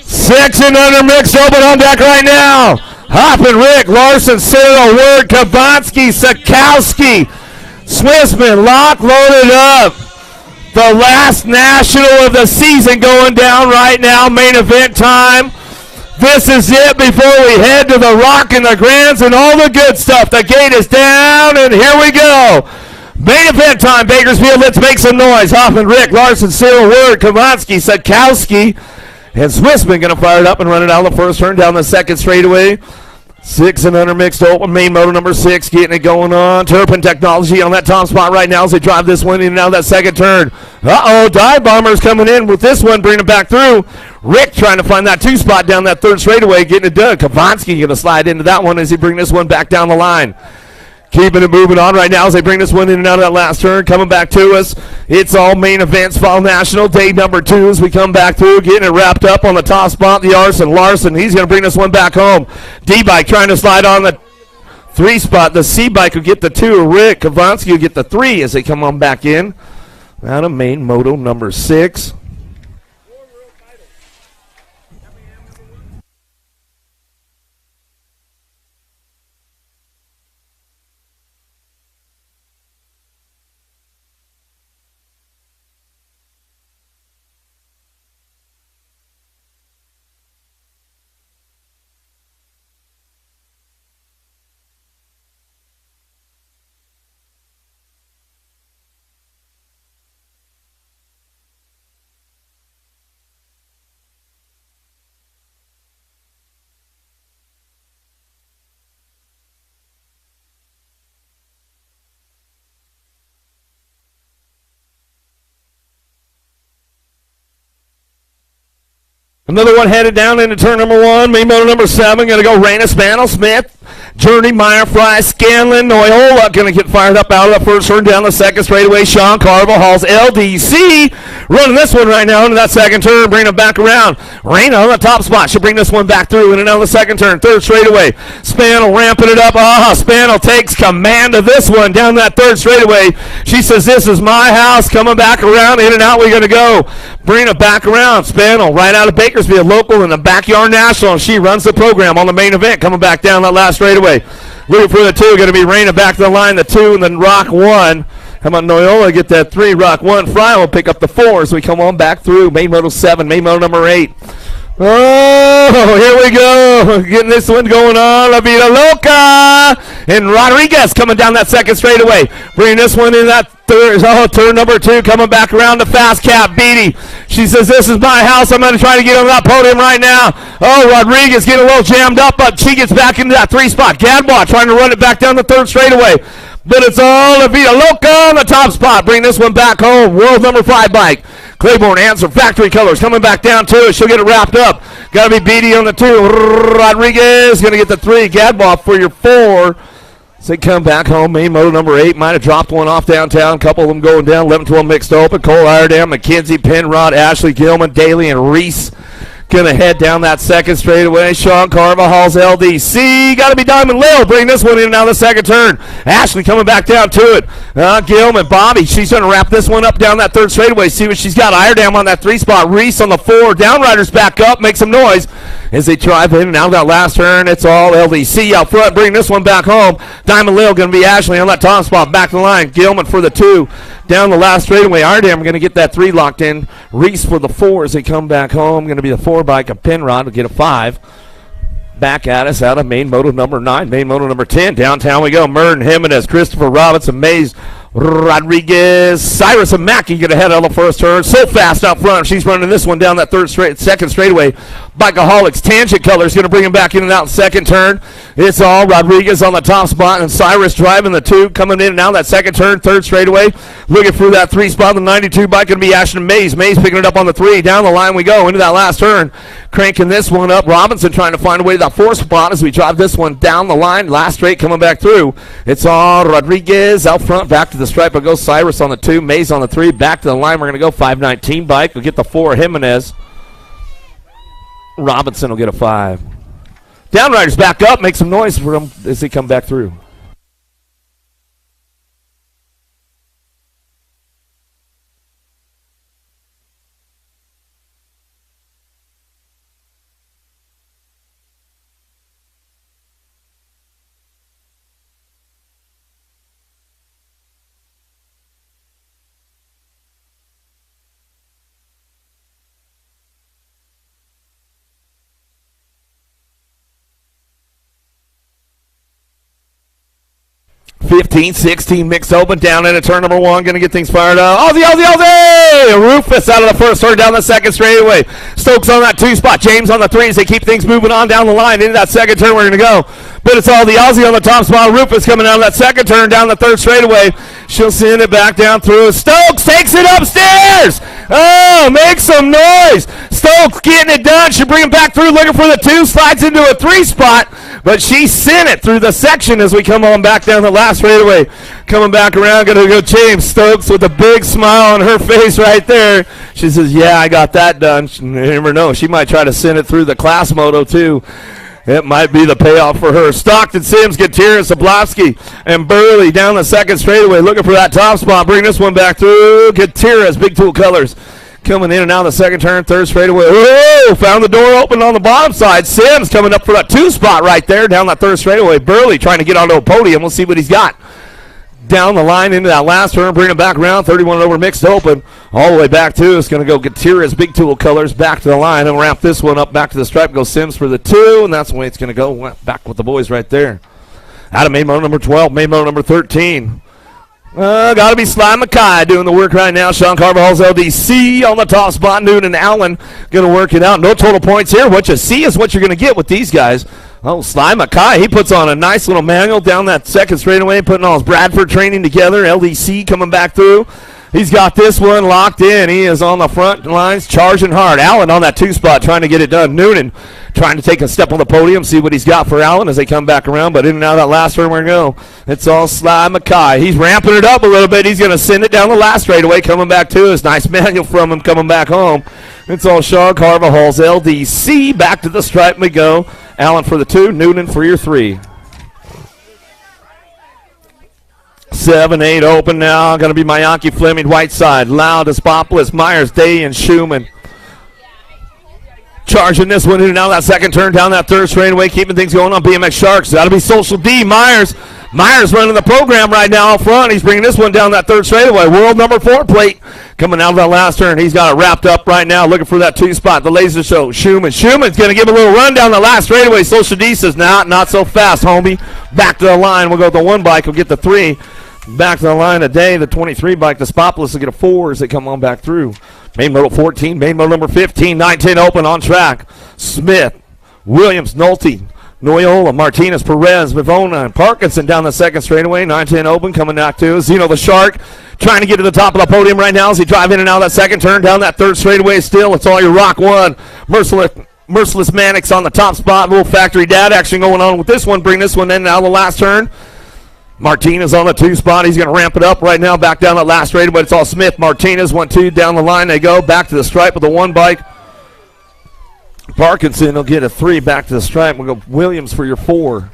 6 and under mixed open on deck right now. Hoppin', Rick, Larson, Cyril, Word, Kabansky, Sikowski, Swissman, lock loaded up. The last national of the season going down right now, main event time. This is it before we head to the Rock and the Grands and all the good stuff. The gate is down, and here we go. Main event time, Bakersfield. Let's make some noise. Hoffman, Rick, Larson, Cyril, Word, Kabansky, Sikowski, and Swissman going to fire it up and run it out the first turn down the second straightaway. 6 and under mixed open. Main motor number 6 getting it going on. Turpin Technology on that top spot right now as they drive this one in and out of that second turn. Uh-oh, Dive Bomber's coming in with this one, bringing it back through. Rick trying to find that 2 spot down that third straightaway, getting it done. Kavansky going to slide into that one as he brings this one back down the line. Keeping it moving on right now as they bring this one in and out of that last turn. Coming back to us. It's all main events, Fall National, day number 2 as we come back through. Getting it wrapped up on the top spot, the Arson Larson. He's going to bring this one back home. D-Bike trying to slide on the 3 spot. The C-Bike will get the 2. Rick Kavansky will get the 3 as they come on back in. Out of main moto number 6. Another one headed down into turn number 1. Main motor number 7. Going to go Raina Spano, Smith, Journey, Meyer, Fry, Scanlon, Noyola. Going to get fired up out of the first turn down the second straightaway. Sean Carvajal's LDC running this one right now into that second turn. Bring it back around. Raina on the top spot. She'll bring this one back through in and out of the second turn. Third straightaway. Spano ramping it up. Spano takes command of this one down that third straightaway. She says, this is my house. Coming back around. In and out we're going to go. Bring it back around. Spano right out of Bakersfield, local in the Backyard National. She runs the program on the main event. Coming back down that last straightaway. Looking for the 2. Going to be Raina back to the line. The 2 and then Rock 1. Come on, Noyola, get that 3. Rock 1. Fry will pick up the 4 as we come on back through. Main moto 7. Main moto number 8. Oh, here we go. Getting this one going on. La Vida Loca. And Rodriguez coming down that second straightaway. Bringing this one in that third. Turn number 2 coming back around to Fast Cap. Beatty. She says, this is my house. I'm going to try to get on that podium right now. Oh, Rodriguez getting a little jammed up, but she gets back into that 3 spot. Gadbois trying to run it back down the third straightaway. But it's all La Vida Loca on the top spot. Bring this one back home. World number 5 bike. Claiborne Answer, Factory Colors, coming back down to it. She'll get it wrapped up. Got to be Beatty on the 2. Rodriguez going to get the 3. Gadbois for your 4. So they come back home. Main moto number 8 might have dropped one off downtown. A couple of them going down. 11-12 mixed open. Cole Iredale, McKenzie, Penrod, Ashley Gilman, Daly, and Reese. Going to head down that second straightaway. Sean Carvajal's LDC. Got to be Diamond Lil. Bring this one in now the second turn. Ashley coming back down to it. Gilman, Bobby. She's going to wrap this one up down that third straightaway. See what she's got. Iredale on that 3 spot. Reese on the 4. Downriders back up. Make some noise as they drive in and out of that last turn. It's all LDC out front. Bring this one back home. Diamond Lil going to be Ashley on that top spot. Back to the line. Gilman for the 2. Down the last straightaway. Iredale going to get that 3 locked in. Reese for the 4 as they come back home. Going to be the 4 bike of Penrod will get a 5. Back at us out of main moto number 9. Main moto number 10. Downtown we go. Merton, Jimenez, Christopher Robinson, Mays, Rodriguez, Cyrus and Mackey get ahead of the first turn. So fast out front. She's running this one down that second straightaway. Bikeaholics, Tangent Colors going to bring him back in and out second turn. It's all Rodriguez on the top spot and Cyrus driving the 2, coming in and out that second turn, third straightaway. Looking for that 3 spot. The 92 bike going to be Ashton Mays. Mays picking it up on the 3. Down the line we go into that last turn. Cranking this one up. Robinson trying to find a way to that 4 spot as we drive this one down the line. Last straight coming back through. It's all Rodriguez out front. Back to the stripe. It goes Cyrus on the 2. Mays on the 3. Back to the line. We're going to go 519 bike. We'll get the 4 Jimenez. Robinson will get a 5. Downriders back up. Make some noise for them as they come back through. 15-16 mixed open down into turn number 1. Going to get things fired up. Aussie, Aussie, Aussie! Rufus out of the first turn down the second straightaway. Stokes on that 2 spot. James on the 3 as they keep things moving on down the line into that second turn. We're going to go. But it's all the Aussie on the top spot. Rufus coming out of that second turn down the third straightaway. She'll send it back down through. Stokes takes it upstairs. Oh, make some noise. Stokes getting it done. She'll bring it back through, looking for the 2. Slides into a 3 spot. But she sent it through the section as we come on back down the last straightaway. Coming back around, going to go James Stokes with a big smile on her face right there. She says, yeah, I got that done. You never know. She might try to send it through the class moto, too. It might be the payoff for her. Stockton, Sims, Gutierrez, Zablowski, and Burley down the second straightaway looking for that top spot. Bring this one back through. Gutierrez, Big Tool Colors. Coming in and out of the second turn, third straightaway. Oh, found the door open on the bottom side. Sims coming up for that 2 spot right there down that third straightaway. Burley trying to get onto a podium. We'll see what he's got. Down the line into that last turn, bring it back around. 31 over mixed open. All the way back to it's going to go Gutierrez, Big Tool Colors, back to the line. And wrap this one up back to the stripe. Go Sims for the 2, and that's the way it's going to go. Back with the boys right there. Out of main motor number 12, main motor number 13. Got to be Sly Mackay doing the work right now. Sean Carvajal's LDC on the top spot. Noonan Allen going to work it out. No total points here. What you see is what you're going to get with these guys. Oh, Sly Mackay, he puts on a nice little manual down that second straightaway, putting all his Bradford training together. LDC coming back through. He's got this one locked in. He is on the front lines, charging hard. Allen on that 2 spot, trying to get it done. Noonan trying to take a step on the podium, see what he's got for Allen as they come back around. But in and out of that last turn, we're going to go. It's all Sly Mackay. He's ramping it up a little bit. He's going to send it down the last straightaway, coming back to us. Nice manual from him coming back home. It's all Sean Carvajal's LDC. Back to the stripe we go. Allen for the 2, Noonan for your 3. 7-8 open now. Going to be Mayaki, Fleming, Whiteside, Loud, Despopoulos, Myers, Day, and Schumann. Charging this one in and out of that second turn down that third straightaway, keeping things going on BMX Sharks. That'll be Social D. Myers running the program right now up front. He's bringing this one down that third straightaway. World number 4 plate coming out of that last turn. He's got it wrapped up right now, looking for that 2 spot. The laser show. Schumann's going to give a little run down the last straightaway. Social D says, nah, not so fast, homie. Back to the line. We'll go with the 1 bike. We'll get the 3. Back to the line today. The 23 bike. The Spopoulos will get a 4 as they come on back through. Main motor 14. Main motor number 15. 9-10 open on track. Smith, Williams, Nolte, Noyola, Martinez, Perez, Vivona, and Parkinson down the second straightaway. 9-10 open coming back to Zeno the Shark trying to get to the top of the podium right now as he drive in and out of that second turn down that third straightaway still. It's all your Rock 1. Merciless Mannix on the top spot. Little factory dad action going on with this one. Bring this one in now the last turn. Martinez on the 2 spot. He's going to ramp it up right now back down that last straightaway. It's all Smith, Martinez, 1-2 down the line. They go back to the stripe with the 1 bike. Parkinson will get a 3 back to the stripe. We'll go Williams for your 4.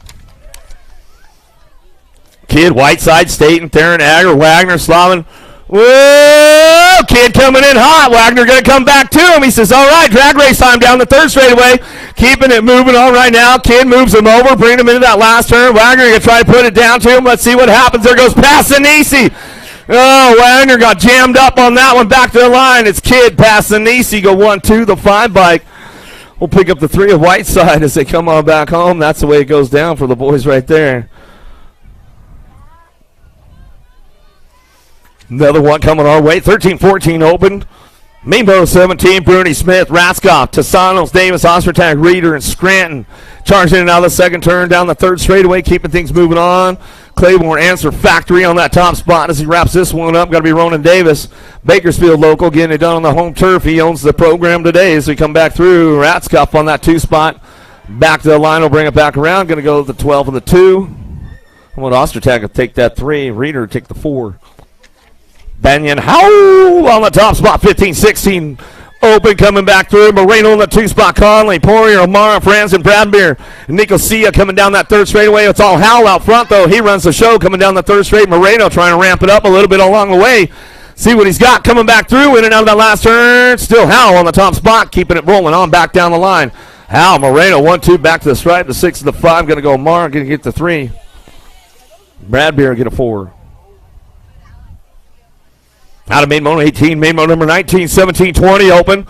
Kid, Whiteside, Staten, Theron, Agger, Wagner, Slavin. Whoa! Kid coming in hot. Wagner going to come back to him. He says, all right, drag race time down the third straightaway. Keeping it moving on right now. Kid moves him over, bringing him into that last turn. Wagner going to try to put it down to him. Let's see what happens. There goes Passanisi. Oh, Wagner got jammed up on that one. Back to the line. It's Kid, Passanisi. Go 1-2, the 5 bike. We'll pick up the 3 of Whiteside as they come on back home. That's the way it goes down for the boys right there. Another one coming our way. 13-14 open. Main motor 17, Bruni, Smith, Raskoff, Tasanos, Davis, Ostertag, Reeder, and Scranton. Charging in and out of the second turn down the third straightaway, keeping things moving on. Claiborne Answer Factory on that top spot as he wraps this one up. Got to be Ronan Davis, Bakersfield local, getting it done on the home turf. He owns the program today as we come back through. Ratzkoff on that 2 spot. Back to the line, will bring it back around. Going to go with the 12 and the 2. I want Ostertag to take that 3. Reeder take the 4. Banyan Howell on the top spot, 15-16 open coming back through. Moreno on the 2 spot, Conley, Poirier, O'Mara, Franzen, Bradbeer, Nicosia coming down that third straightaway. It's all Howell out front, though. He runs the show coming down the third straight. Moreno trying to ramp it up a little bit along the way. See what he's got coming back through in and out of that last turn. Still Howell on the top spot, keeping it rolling on back down the line. Howell, Moreno, 1-2 back to the stripe. The 6 and the 5 going to go O'Mara, going to get the 3. Bradbeer get a 4. Out of main motor 18, main motor number 19, 17-20 open.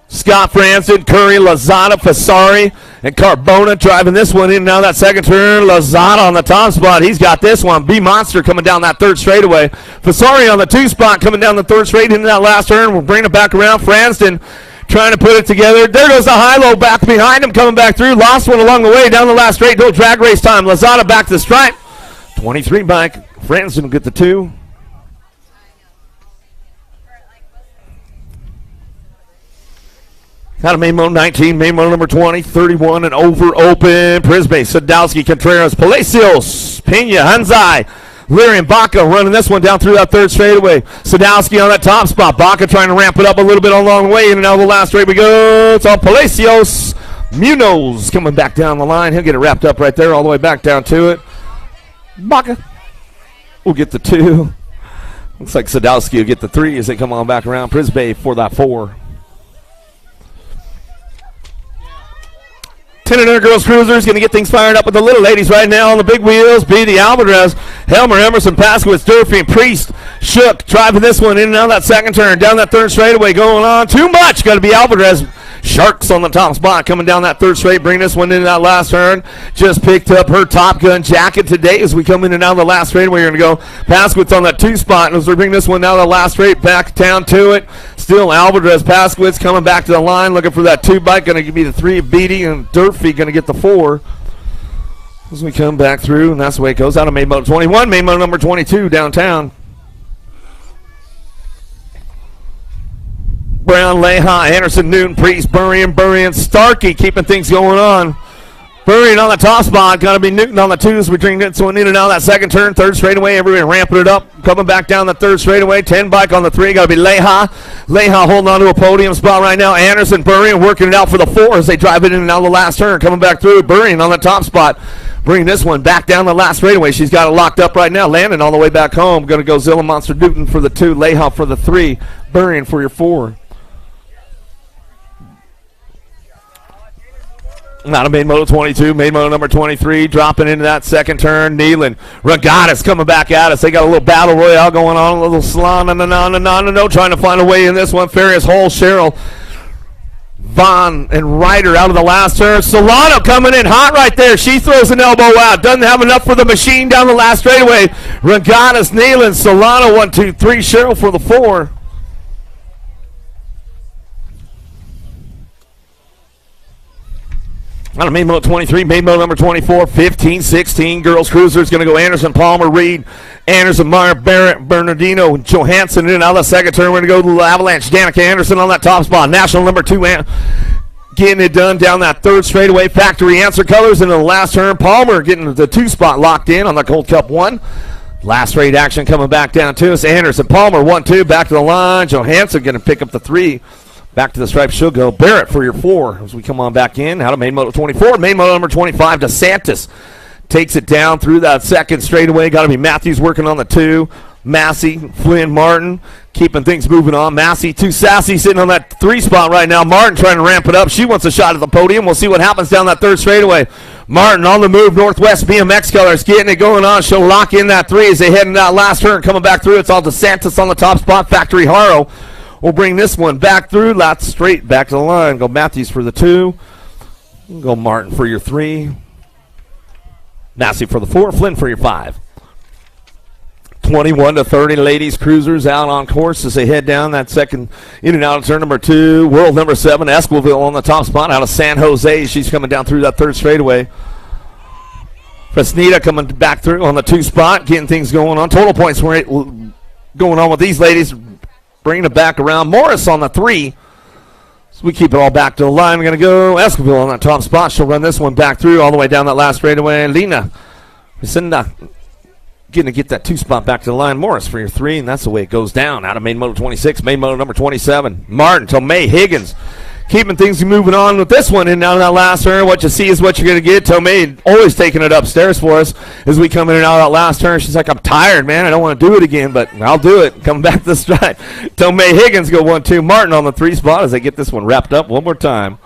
Scott Franson, Curry, Lozada, Fasari, and Carbona driving this one in now that second turn. Lozada on the top spot. He's got this one. B-Monster coming down that third straightaway. Fasari on the 2 spot coming down the third straight into that last turn. We'll bring it back around. Franston trying to put it together. There goes the high-low back behind him coming back through. Lost one along the way down the last straight. No drag race time. Lozada back to the stripe. 23 bike. Franston will get the 2. Out of main mode 19, main mode number 20, 31 and over open. Prisbe, Sadowski, Contreras, Palacios, Pena, Hanzai, Leary and Baca running this one down through that third straightaway. Sadowski on that top spot. Baca trying to ramp it up a little bit along the way. In and out of the last straight we go. It's all Palacios. Munoz coming back down the line. He'll get it wrapped up right there all the way back down to it. Baca will get the 2. Looks like Sadowski will get the 3 as they come on back around. Prisbe for that 4. 10 and under girls cruisers going to get things fired up with the little ladies right now on the big wheels. B, the Alvarez, Helmer, Emerson, Paskowitz, Durfee, and Priest, Shook, driving this one in and out of that second turn, down that third straightaway, going on too much. Got to be Alvarez. Sharks on the top spot coming down that third straight, bring this one into that last turn. Just picked up her Top Gun jacket today as we come in and out of the last straight. We're going to go Paskowitz on that 2 spot, and as we bring this one down the last straight, back down to it. Still Alvarez, Paskowitz coming back to the line, looking for that 2 bike. Going to be the 3 of Beatty, and Durfee going to get the 4 as we come back through, and that's the way it goes. Out of main mode 21, main mode number 22 downtown. Brown, Leha, Anderson, Newton, Priest, Burrian, Starkey keeping things going on. Burrian on the top spot. Got to be Newton on the 2s. We bring this one in and out of that second turn. Third straightaway. Everyone ramping it up. Coming back down the third straightaway. 10 bike on the 3. Got to be Leha. Leha holding on to a podium spot right now. Anderson, Burrian working it out for the 4 as they drive it in and out of the last turn. Coming back through. Burrian on the top spot. Bring this one back down the last straightaway. She's got it locked up right now. Landon all the way back home. Going to go Zilla Monster Newton for the 2. Leha for the 3. Burrian for your 4. Out of main moto 22, main moto number 23, dropping into that second turn. Nealon, Regatta's coming back at us. They got a little battle royale going on, a little salon, no, trying to find a way in this one. Farias, Hole, Cheryl, Vaughn, and Ryder out of the last turn. Solano coming in hot right there. She throws an elbow out. Doesn't have enough for the machine down the last straightaway. Regatta's, Nealon, Solano, 1, 2, 3. Cheryl for the 4. On a main mode 23, main mode number 24, 15, 16. Girls Cruisers going to go Anderson, Palmer, Reed, Anderson, Meyer, Barrett, Bernardino, Johansson in and out of the second turn. We're going to go to the Avalanche. Danica Anderson on that top spot. National number 2, getting it done down that third straightaway. Factory Answer Colors into the last turn. Palmer getting the 2 spot locked in on the Gold Cup 1. Last straight action coming back down to us. Anderson, Palmer, 1, 2, back to the line. Johansson going to pick up the 3. Back to the stripe, she'll go. Barrett for your 4 as we come on back in. Out of main moto 24, main moto number 25, DeSantis takes it down through that second straightaway. Got to be Matthews working on the 2. Massey, Flynn, Martin keeping things moving on. Massey, too sassy, sitting on that 3 spot right now. Martin trying to ramp it up. She wants a shot at the podium. We'll see what happens down that third straightaway. Martin on the move, Northwest BMX Colors getting it going on. She'll lock in that 3 as they head in that last turn. Coming back through, it's all DeSantis on the top spot. Factory Haro will bring this one back through. Lots straight back to the line. Go Matthews for the 2. Go Martin for your 3. Massey for the 4. Flynn for your 5. 21 to 30 ladies cruisers out on course as they head down that second in and out of turn number 2. World number 7, Esquivel on the top spot out of San Jose. She's coming down through that third straightaway. Fresnita coming back through on the 2 spot, getting things going on. Total points going on with these ladies. Bringing it back around. Morris on the 3. So we keep it all back to the line. We're going to go Esquivel on that top spot. She'll run this one back through all the way down that last straightaway. Lena Lucinda getting to get that 2 spot back to the line. Morris for your 3, and that's the way it goes down. Out of main moto 26, main moto number 27. Martin, Tomei, Higgins. Keeping things moving on with this one in and out of that last turn. What you see is what you're going to get. Tomei always taking it upstairs for us as we come in and out of that last turn. She's like, I'm tired, man. I don't want to do it again, but I'll do it. Coming back to the stride. Tomei, Higgins go 1, 2. Martin on the 3 spot as they get this one wrapped up one more time.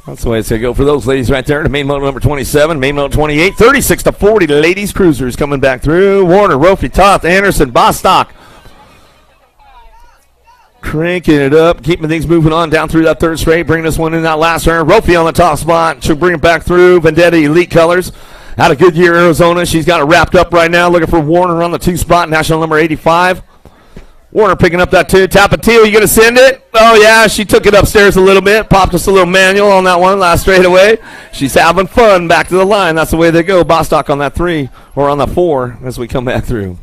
That's the way it's going to go for those ladies right there. The main moto number 27, main moto 28, 36 to 40. The ladies cruisers coming back through. Warner, Rofi, Toth, Anderson, Bostock. Cranking it up, keeping things moving on down through that third straight. Bring this one in that last turn. Rofi on the top spot. She'll bring it back through. Vendetta Elite Colors. Had a good year, Arizona. She's got it wrapped up right now. Looking for Warner on the 2 spot. National number 85. Warner picking up that 2. Tapatio, you going to send it? Oh, yeah, she took it upstairs a little bit. Popped us a little manual on that one last straightaway. She's having fun back to the line. That's the way they go. Bostock on that 3 or on the 4 as we come back through.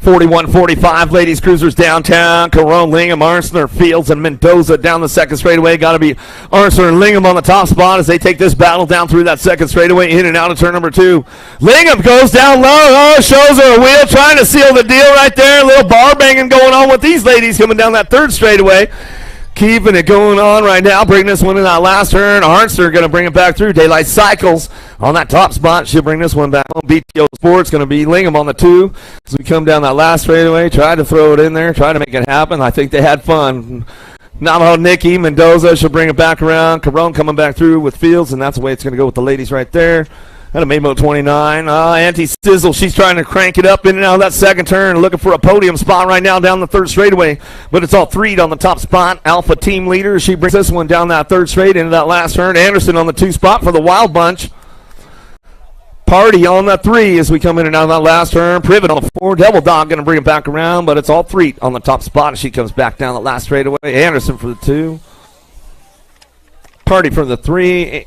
41-45, ladies cruisers downtown. Corone, Lingham, Arnsner, Fields, and Mendoza down the second straightaway. Got to be Arnsner and Lingham on the top spot as they take this battle down through that second straightaway, in and out of turn number 2. Lingham goes down low. Oh, shows her a wheel, trying to seal the deal right there. A little bar banging going on with these ladies coming down that third straightaway. Keeping it going on right now. Bring this one in that last turn. Arnster going to bring it back through. Daylight Cycles on that top spot. She'll bring this one back home. BTO Sports going to be Lingham on the 2. As we come down that last straightaway, try to throw it in there, try to make it happen. I think they had fun. Navajo Nikki Mendoza, she'll bring it back around. Carone coming back through with Fields, and that's the way it's going to go with the ladies right there. Out of Maymo 29. Anti-Sizzle, she's trying to crank it up in and out of that second turn. Looking for a podium spot right now down the third straightaway. But it's all 3 on the top spot. Alpha team leader. She brings this one down that third straight into that last turn. Anderson on the 2 spot for the Wild Bunch. Party on the 3 as we come in and out of that last turn. Privet on the 4. Devil Dog going to bring it back around. But it's all 3 on the top spot as she comes back down the last straightaway. Anderson for the 2. Party for the 3.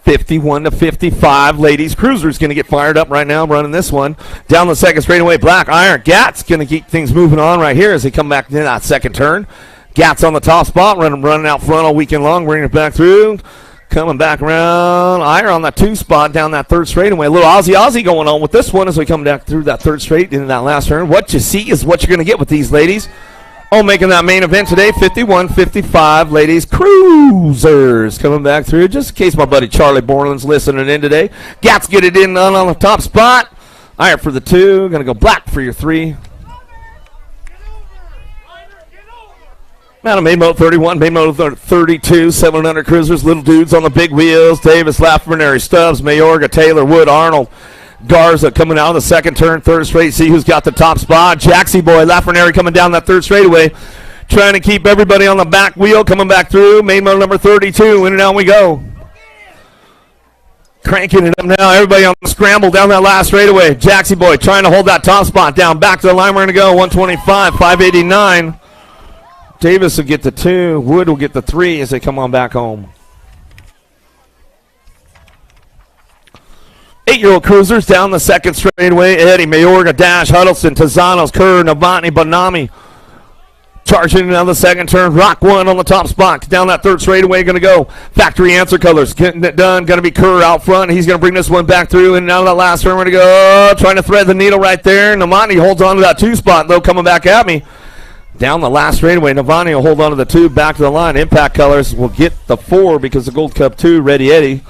51-55, ladies. Cruiser's going to get fired up right now, running this one. Down the second straightaway, Black Iron. Gat's going to keep things moving on right here as they come back to that second turn. Gat's on the top spot, running out front all weekend long, bringing it back through. Coming back around. Iron on that 2 spot down that third straightaway. A little Aussie going on with this one as we come back through that third straight into that last turn. What you see is what you're going to get with these ladies. Oh, making that main event today, 51-55, ladies cruisers coming back through. Just in case my buddy Charlie Borland's listening in today. Gats get it in on the top spot. Iron for the 2. Going to go Black for your 3. Madam Maymo 31, Maymo 32, 700 cruisers, little dudes on the big wheels. Davis, Lafrenary, Stubbs, Mayorga, Taylor, Wood, Arnold. Garza coming out of the second turn, third straight. See who's got the top spot. Jaxie Boy, Lafrenary coming down that third straightaway. Trying to keep everybody on the back wheel. Coming back through. Maymo number 32. In and out we go. Cranking it up now. Everybody on the scramble down that last straightaway. Jaxie Boy trying to hold that top spot down. Back to the line. We're going to go. 125, 589. Davis will get the 2. Wood will get the 3 as they come on back home. 8-year-old cruisers down the second straightaway. Eddie, Mayorga, Dash, Huddleston, Tazanos, Kerr, Novotny, Bonami. Charging down the second turn. Rock 1 on the top spot. Down that third straightaway. Going to go. Factory Answer Colors. Getting it done. Going to be Kerr out front. He's going to bring this one back through. And now that last turn, we're going to go. Trying to thread the needle right there. Novotny holds on to that 2 spot, though, coming back at me. Down the last straightaway. Novotny will hold on to the 2. Back to the line. Impact Colors will get the 4 because the Gold Cup 2. Ready Eddie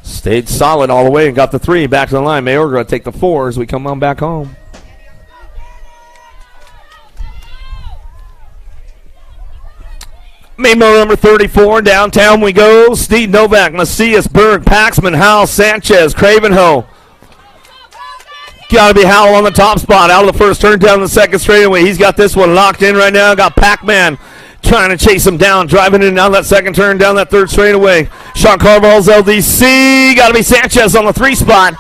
stayed solid all the way and got the 3. Back to the line. Mayorga going to take the 4 as we come on back home. Maymo number 34. Downtown we go. Steve Novak, Macias, Berg, Paxman, Howell, Sanchez, Cravenho. Got to be Howell on the top spot. Out of the first turn, down the second straightaway. He's got this one locked in right now. Got Pac-Man trying to chase him down, driving in down that second turn, down that third straightaway. Sean Carvalho's LDC. Got to be Sanchez on the 3 spot.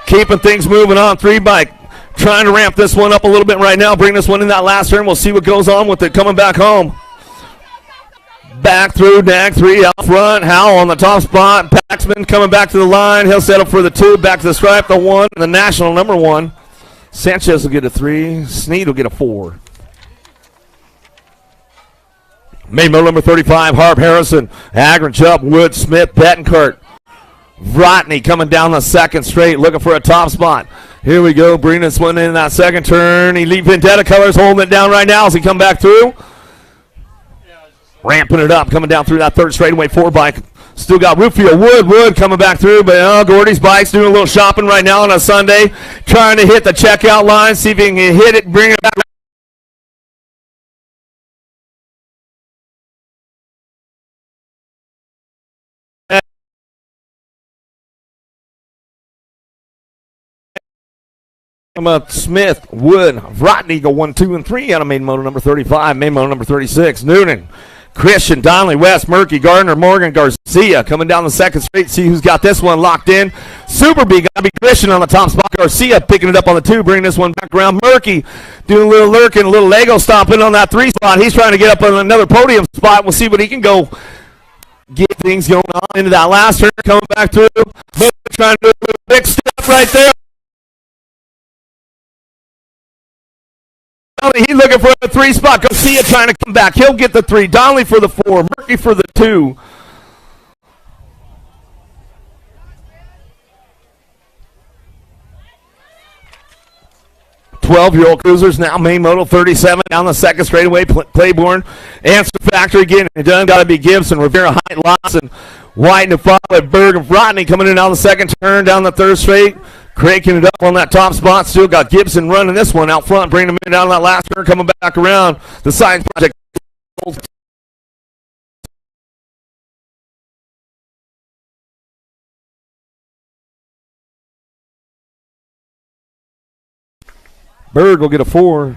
Keeping things moving on. 3 bike. Trying to ramp this one up a little bit right now. Bring this one in that last turn. We'll see what goes on with it coming back home. Back through, Nag 3 out front. Howell on the top spot. Paxman coming back to the line. He'll settle for the 2. Back to the stripe, the 1. The national number 1. Sanchez will get a 3. Sneed will get a 4. Maymo number 35. Harp Harrison. Agron, Jupp, Wood, Smith, Bettencourt. Vrotny coming down the second straight, looking for a top spot. Here we go. Bring this one in that second turn. Elite Vendetta Colors holding it down right now as he come back through. Ramping it up, coming down through that third straightaway 4 bike. Still got Rufio Wood coming back through, but Gordy's bike's doing a little shopping right now on a Sunday. Trying to hit the checkout line, see if he can hit it, bring it back. Smith, Wood, Rodney go 1, 2, and 3 out of main moto number 35, main moto number 36. Noonan, Christian, Donnelly, West, Murky, Gardner, Morgan, Garcia coming down the second straight. See who's got this one locked in. Super B, gotta be Christian on the top spot. Garcia picking it up on the 2, bringing this one back around. Murky doing a little lurking, a little Lego stomping on that 3 spot. He's trying to get up on another podium spot. We'll see what he can go get things going on into that last turn, coming back through. Trying to do a little big step right there. He's looking for a 3 spot. Garcia trying to come back. He'll get the 3. Donnelly for the 4. Murky for the 2. Twelve-year-old cruisers now main moto 37 down the second straightaway. Claiborne, Answer Factory getting it done. Got to be Gibson, Rivera, Height, Lawson, White, and Follett, Berg, and Rodney coming in down the second turn down the third straight. Cranking it up on that top spot. Still got Gibson running this one out front, bringing him in down that last turn, coming back around. The Science Project. Berg will get a 4.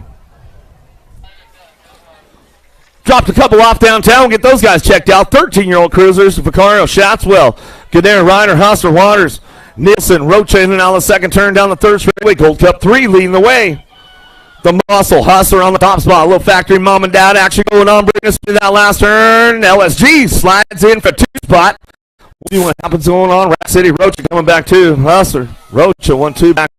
Dropped a couple off downtown. We'll get those guys checked out. 13-year-old cruisers. Vicario, Shatswell, Goodare, Ryder, Hustler, Waters, Nielsen, Rocha in and out of the second turn down the third straightaway. Gold Cup 3 leading the way. The Muscle, Hustler on the top spot. A little factory mom and dad action going on. Bringing us to that last turn. LSG slides in for 2 spot. We'll see what happens going on. Rat City, Rocha coming back too. Hustler, Rocha 1, 2 back.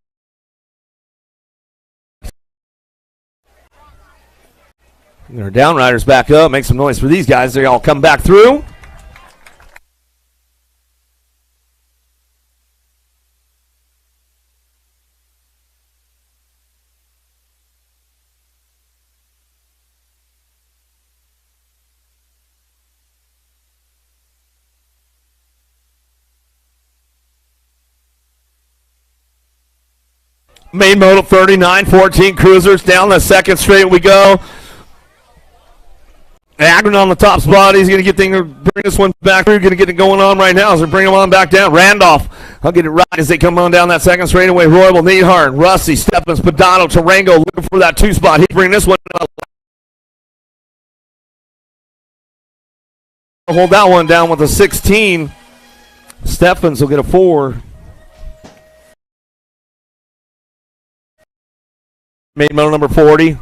Our downriders back up. Make some noise for these guys. They all come back through. Main moto 39, 14 cruisers down the second straight we go. Agron on the top spot. He's going to bring this one back through. Going to get it going on right now as we bring him on back down. Randolph, I'll get it right as they come on down that second straightaway. Royal, Neidhart, Rusty, Stephens, Padano, Tarango looking for that 2 spot. He's bringing this one up. Hold that one down with a 16. Stephens will get a 4. Main moto number 40.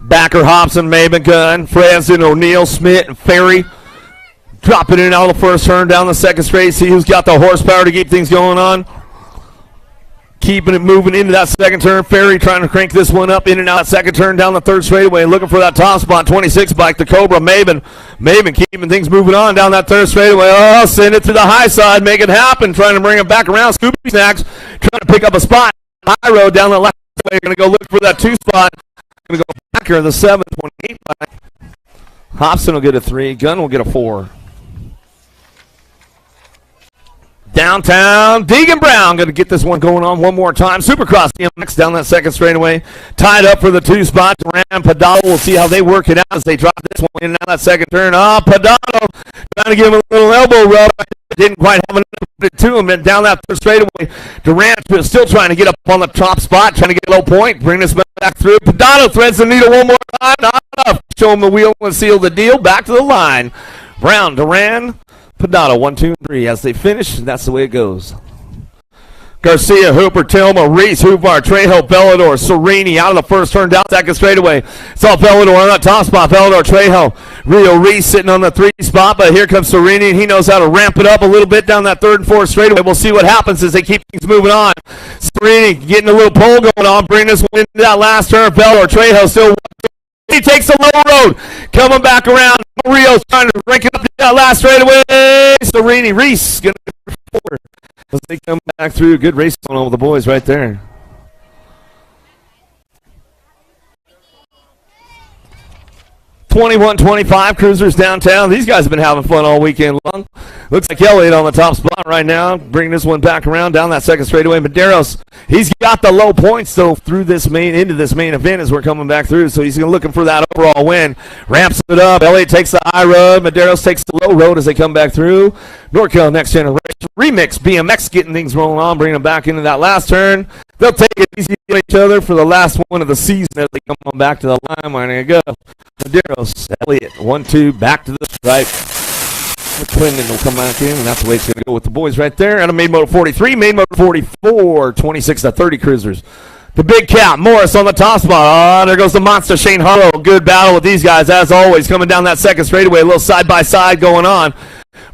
Backer, Hobson, Maben, Gunn, Franzen, O'Neill, Smith, and Ferry. Dropping in out of the first turn down the second straight. See who's got the horsepower to keep things going on. Keeping it moving into that second turn. Ferry trying to crank this one up in and out second turn down the third straightaway. Looking for that top spot. 26 bike, the Cobra, Maben. Maben keeping things moving on down that third straightaway. Oh, send it to the high side. Make it happen. Trying to bring it back around. Scooby Snacks trying to pick up a spot. High road down the left way. Going to go look for that 2 spot. Going to go back here, the 7.8 bike. Hobson will get a 3. Gunn will get a 4. Downtown, Deegan Brown going to get this one going on one more time. Supercross BMX down that second straightaway. Tied up for the 2 spot. Duran, Padano, we'll see how they work it out as they drop this one in and out that second turn. Padano trying to give him a little elbow rub. Didn't quite have enough to him. And down that third straightaway, Durant is still trying to get up on the top spot, trying to get a low point. Bring this back through. Padano threads the needle one more time. Not enough. Show him the wheel and seal the deal. Back to the line. Brown, Duran, Padano, 1, 2, 3. As they finish, that's the way it goes. Garcia, Hooper, Tilma, Reese, Hoovar, Trejo, Bellador, Serini out of the first turn down second straightaway. It's all Bellador on that top spot. Bellador, Trejo, Rio Reese sitting on the 3 spot, but here comes Serini, and he knows how to ramp it up a little bit down that 3rd and 4th straightaway. We'll see what happens as they keep things moving on. Serini getting a little pull going on, bring this one into that last turn. Bellador, Trejo still. He takes the low road, coming back around. Rio's trying to rank it up to that last straightaway. Serini, Reese going to get 4. As they come back through, good race going on with the boys right there. .21-25 cruisers downtown. These guys have been having fun all weekend long. Looks like Elliott on the top spot right now, bringing this one back around down that second straightaway. Medeiros, he's got the low points though through this into this main event as we're coming back through, so he's looking for that overall win. Ramps it up. Elliott takes the high road. Medeiros takes the low road as they come back through. NorCal Next Generation Remix BMX getting things rolling on, bringing them back into that last turn. They'll take it easy on each other for the last one of the season as they come on back to the line. There you go. Medeiros, Elliott, 1-2, back to the stripe. McClendon will come back in, and that's the way it's going to go with the boys right there. And a main motor 43, main motor 44, 26-30 cruisers. The big cat, Morris on the top spot. Oh, there goes the monster, Shane Harlow. Good battle with these guys, as always, coming down that second straightaway. A little side-by-side going on.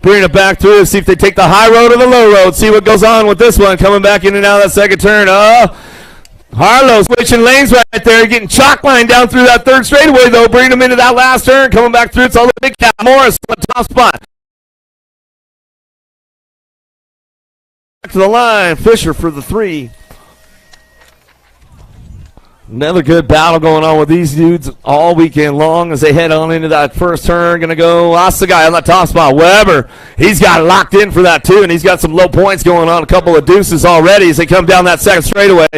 Bringing it back through, see if they take the high road or the low road. See what goes on with this one. Coming back in and out of that second turn. Harlow switching lanes right there. Getting chalk line down through that third straightaway, though. Bringing them into that last turn. Coming back through. It's all the big cat, Morris on the top spot. Back to the line. Fisher for the 3. Another good battle going on with these dudes all weekend long as they head on into that first turn. Going to go Ostagai on the top spot. Weber, he's got it locked in for that too, and he's got some low points going on. A couple of deuces already as they come down that second straightaway.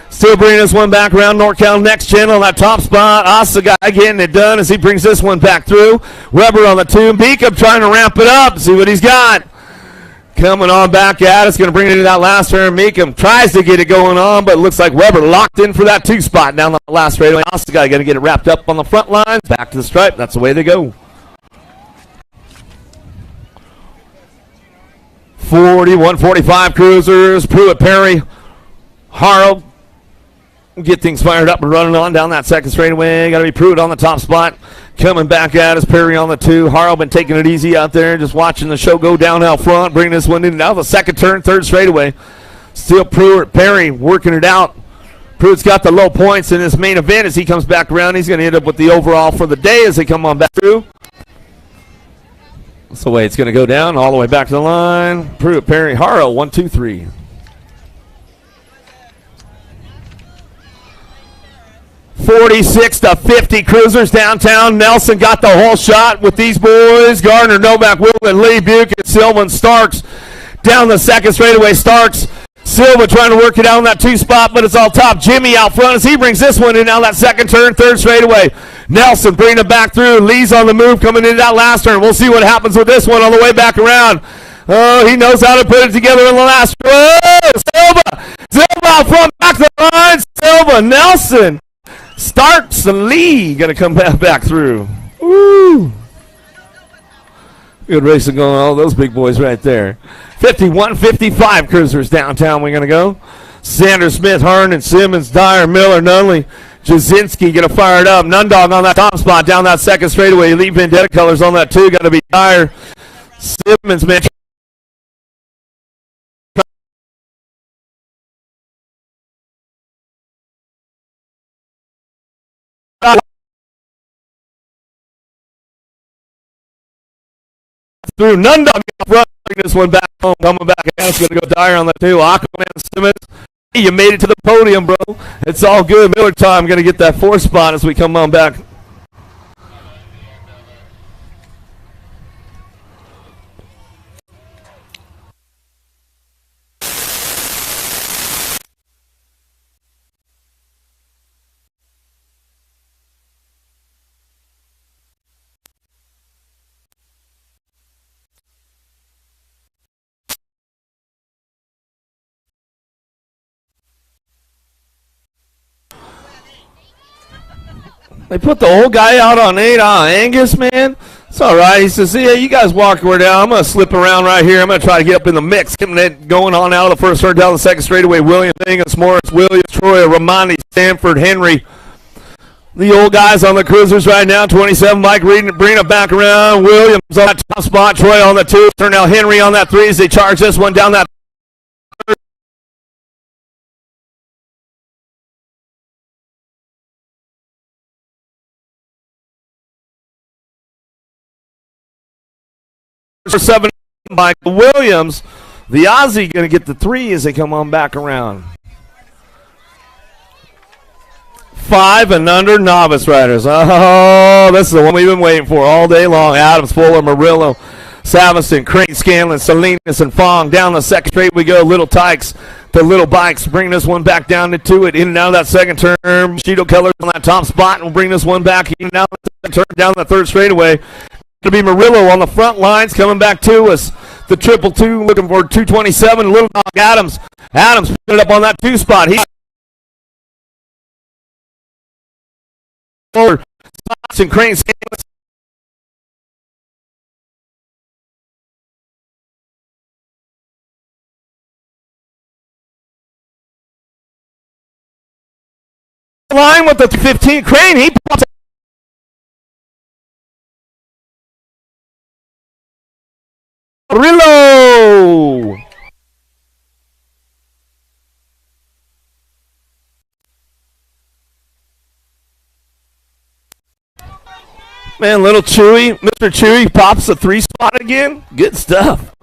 Still bringing this one back around. NorCal Next Gen on that top spot. Ostagai getting it done as he brings this one back through. Weber on the 2. Beacom trying to ramp it up. See what he's got. Coming on back at us, going to bring it into that last turn. Meekum tries to get it going on, but it looks like Weber locked in for that 2 spot down the last straightaway. Ostagai going to get it wrapped up on the front lines. Back to the stripe. That's the way they go. 41-45 cruisers. Pruitt, Perry, Harrow. Get things fired up and running on down that second straightaway. Got to be Pruitt on the top spot. Coming back at us, Perry on the 2. Harrell been taking it easy out there, just watching the show go down out front, bringing this one in. Now the second turn, third straightaway. Still Pruitt, Perry working it out. Pruitt's got the low points in this main event as he comes back around. He's going to end up with the overall for the day as they come on back through. That's the way it's going to go down, all the way back to the line. Pruitt, Perry, Harrell, 1, 2, 3. 46-50 cruisers downtown. Nelson got the whole shot with these boys. Gardner, Novak, Wilman, Lee, Buchanan, Silva, Starks down the second straightaway. Starks, Silva trying to work it out on that 2 spot, but it's all top. Jimmy out front as he brings this one in now that second turn, third straightaway. Nelson bringing it back through. Lee's on the move coming into that last turn. We'll see what happens with this one on the way back around. Oh, he knows how to put it together in the last. Oh, Silva out front, back to the line. Silva, Nelson. Starks and Lee going to come back through. Woo! Good racing going on, all those big boys right there. 51-55 cruisers downtown we're going to go. Sanders, Smith, Harnan, Simmons, Dyer, Miller, Nunley, Jasinski going to fire it up. Nundog on that top spot down that second straightaway. Elite Vendetta colors on that 2. Got to be Dyer. Simmons, man. Through Nundog front, bring this one back home, coming back at us, going to go Dyer on the 2. Aquaman, Simmons, hey, you made it to the podium, bro. It's all good. Miller time going to get that 4 spot as we come on back. They put the old guy out on 8. Angus, man. It's all right. He says, yeah, you guys walk where down. I'm going to slip around right here. I'm going to try to get up in the mix. Getting it going on out of the first turn, down the second straightaway. William Angus, Morris, Williams, Troy, Romani, Stanford, Henry. The old guys on the cruisers right now. 27, Mike Reed bringing it back around. Williams on that top spot. Troy on the 2. Turn out Henry on that 3 as they charge this one down that. For 7, Michael Williams. The Aussie going to get the 3 as they come on back around. 5 and under novice riders. Oh, this is the one we've been waiting for all day long. Adams, Fuller, Murillo, Savison, Crane, Scanlon, Salinas, and Fong. Down the second straight we go. Little Tykes, the Little Bikes. Bring this one back down into it. In and out of that second turn. Cheeto Keller on that top spot. And we'll bring this one back in and out of the second turn down the third straightaway. To be Murillo on the front lines coming back to us. The 222 looking for 227. Little Dog Adams. Adams put it up on that 2 spot. He forward. And Crane, Scanlon. Line with the 15. Crane, he pops it. Murillo. Man, little Chewy. Mr. Chewy pops the 3 spot again. Good stuff.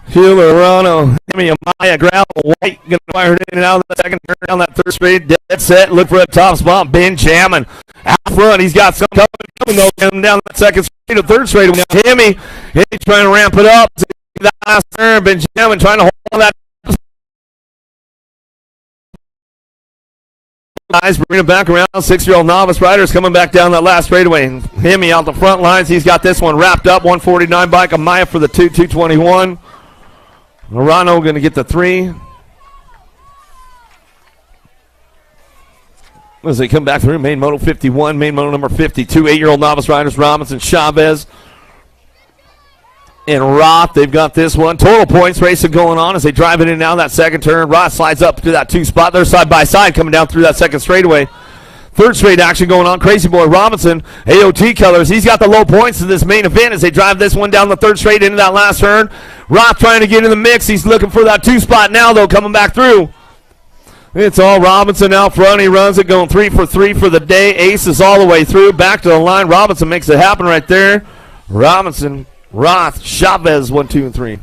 Healer, Rano, Hemi, Amaya, Gravel, White, going to fire it in and out of the second turn down that third straight. Dead set, look for a top spot. Ben jamming out front. He's got some coming though, coming down that second straight, the third straight. Hemi trying to ramp it up. That last turn, Ben jamming, trying to hold on that. Guys, bring it back around. 6-year-old novice riders coming back down that last straightaway. Hemi out the front lines. He's got this one wrapped up. 149 bike. Amaya for the 221. Morano going to get the 3. As they come back through, main moto 51, main moto number 52, 8-year-old novice riders, Robinson, Chavez, and Roth. They've got this one. Total points racing going on as they drive it in now that second turn. Roth slides up to that 2 spot. They're side by side coming down through that second straightaway. Third straight action going on. Crazy Boy Robinson, AOT Colors. He's got the low points in this main event as they drive this one down the third straight into that last turn. Roth trying to get in the mix. He's looking for that 2 spot now, though, coming back through. It's all Robinson out front. He runs it going 3 for 3 for the day. Ace is all the way through. Back to the line. Robinson makes it happen right there. Robinson, Roth, Chavez, 1, 2, and 3.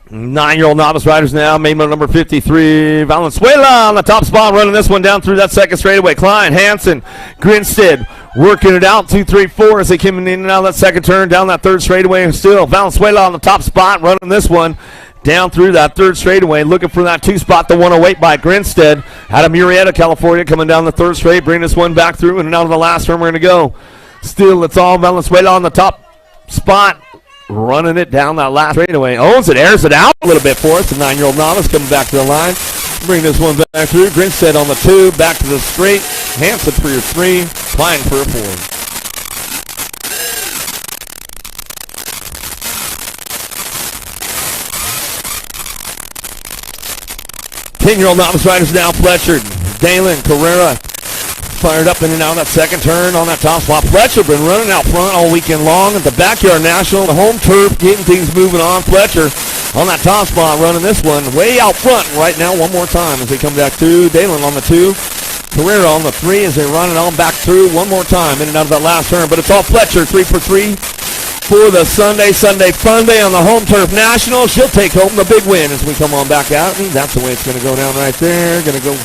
9-year-old novice riders now. Main motor number 53. Valenzuela on the top spot, running this one down through that second straightaway. Klein, Hansen, Grinstead working it out. 2, 3, 4 as they come in and out of that second turn down that third straightaway. And still Valenzuela on the top spot, running this one down through that third straightaway, looking for that 2 spot. The 108 by Grinstead out of Murrieta, California, coming down the third straight. Bring this one back through and out of the last turn. We're going to go. Still, it's all Valenzuela on the top spot. Running it down that last straightaway. Owns it, airs it out a little bit for us. The 9-year-old novice coming back to the line. Bring this one back through. Grinstead on the 2, back to the straight. Hansen for your 3, flying for a 4. Ten-year-old novice riders now. Fletcher, Dalen, Carrera, fired up in and out of that second turn on that top spot. Fletcher been running out front all weekend long at the Backyard National, the home turf, getting things moving on. Fletcher on that top spot, running this one way out front right now one more time as they come back through. Dalen on the 2, Carrera on the 3 as they run it on back through one more time in and out of that last turn. But it's all Fletcher, 3 for 3 for the Sunday Fun Day on the home turf national. She'll take home the big win as we come on back out. And that's the way it's going to go down right there. Going to go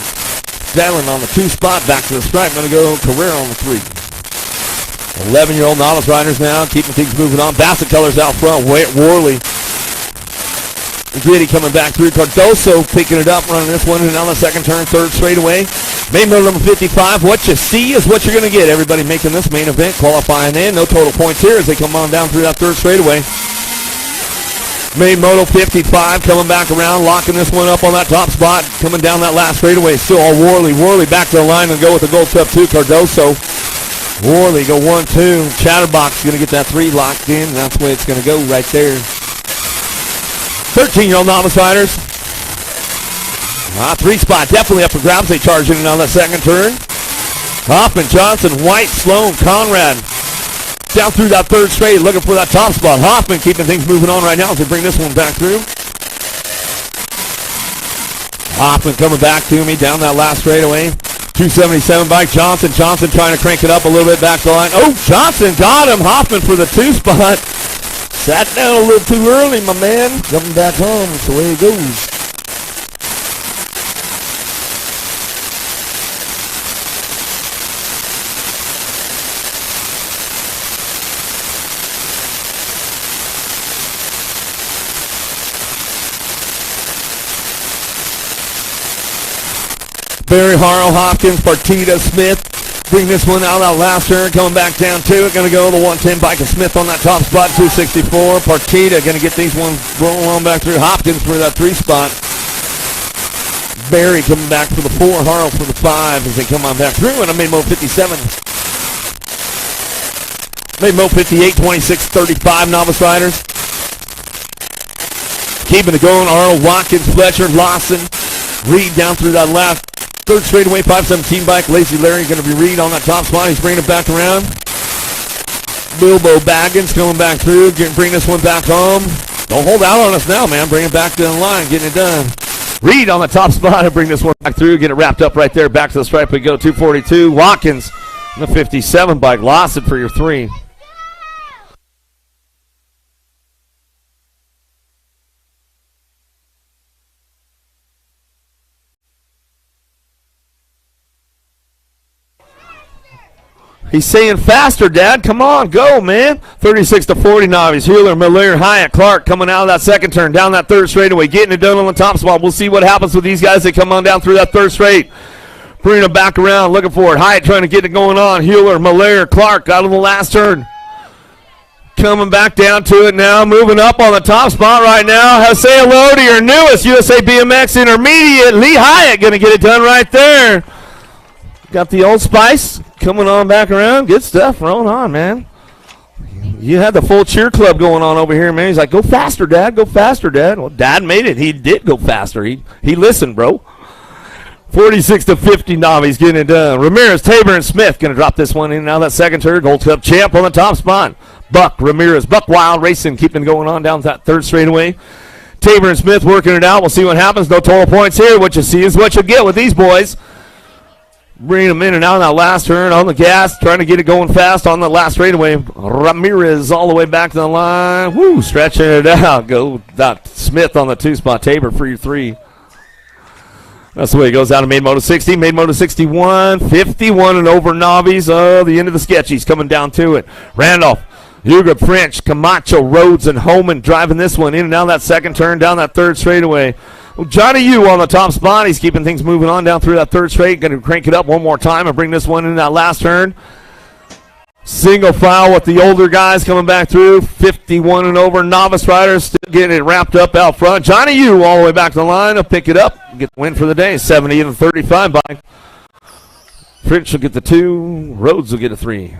Dallin on the 2 spot, back to the stripe. Going to go Carrera on the 3. 11-year-old novice riders now, keeping things moving on. Bassett Colors out front. Worley. Gritty coming back through. Cardoso picking it up, running this one and on the second turn, third straightaway. Main motor number 55. What you see is what you're going to get. Everybody making this main event, qualifying in. No total points here as they come on down through that third straightaway. Main moto 55 coming back around, locking this one up on that top spot, coming down that last straightaway. Still all Worley. Worley back to the line and go with the gold cup 2. Cardoso. Worley go 1, 2. Chatterbox going to get that 3 locked in. That's the way it's going to go right there. 13-year-old novice riders. 3 spot definitely up for grabs. They charge in on that second turn. Hoffman, Johnson, White, Sloan, Conrad. Down through that third straight, looking for that top spot. Hoffman keeping things moving on right now as they bring this one back through. Hoffman coming back to me down that last straightaway. 277 bike. Johnson trying to crank it up a little bit back the line. Oh, Johnson got him. Hoffman for the 2 spot. Sat down a little too early, my man. Coming back home. That's the way it goes. Barry, Harrell, Hopkins, Partita, Smith. Bring this one out that last turn, coming back down to it. Going to go the 110 bike of Smith on that top spot, 264. Partita going to get these ones rolling on back through. Hopkins for that 3 spot. Barry coming back for the 4, Harrell for the 5 as they come on back through. And I made Mo 57. Made Mo 58, 26, 35 novice riders. Keeping it going, Arnold, Watkins, Fletcher, Lawson, Reed down through that left. Third straightaway, 517 bike. Lazy Larry going to be Reed on that top spot. He's bringing it back around. Bilbo Baggins coming back through, bring this one back home. Don't hold out on us now, man. Bring it back to the line, getting it done. Reed on the top spot and bring this one back through, get it wrapped up right there. Back to the stripe we go, 242. Watkins on the 57 bike. Lawson for your 3. He's saying faster, Dad. Come on, go, man. 36 to 40 Novice. Healer, Miller, Hyatt, Clark coming out of that second turn, down that third straightaway, getting it done on the top spot. We'll see what happens with these guys that come on down through that third straight. Bringing them back around, looking for it. Hyatt trying to get it going on. Healer, Miller, Clark out of the last turn. Coming back down to it now, moving up on the top spot right now. Say hello to your newest USA BMX Intermediate, Lee Hyatt, going to get it done right there. Got the Old Spice coming on back around. Good stuff rolling on, man. You had the full cheer club going on over here, man. He's like, go faster, Dad. Go faster, Dad. Well, Dad made it. He did go faster. He listened, bro. 46 to 50 Novice getting it done. Ramirez, Tabor, and Smith going to drop this one in now. That second turn. Gold Cup champ on the top spot. Buck, Ramirez, Buck Wild Racing keeping it going on down that third straightaway. Tabor and Smith working it out. We'll see what happens. No total points here. What you see is what you get with these boys. Bringing them in and out on that last turn on the gas, trying to get it going fast on the last straightaway. Ramirez all the way back to the line. Woo, stretching it out. Go that Smith on the 2 spot. Tabor for your 3. That's the way it goes out of Made Moto 60. Made Moto 61. 51 and over Novice. Oh, the end of the sketchies coming down to it. Randolph, Hugo, French, Camacho, Rhodes, and Homan driving this one in and out that second turn, down that third straightaway. Well, Johnny Yu on the top spot. He's keeping things moving on down through that third straight. Going to crank it up one more time and bring this one in that last turn. Single file with the older guys coming back through. 51 and over novice riders still getting it wrapped up out front. Johnny Yu all the way back to the line. He'll pick it up, get the win for the day. 70 and 35 bike. French will get the 2. Rhodes will get a 3.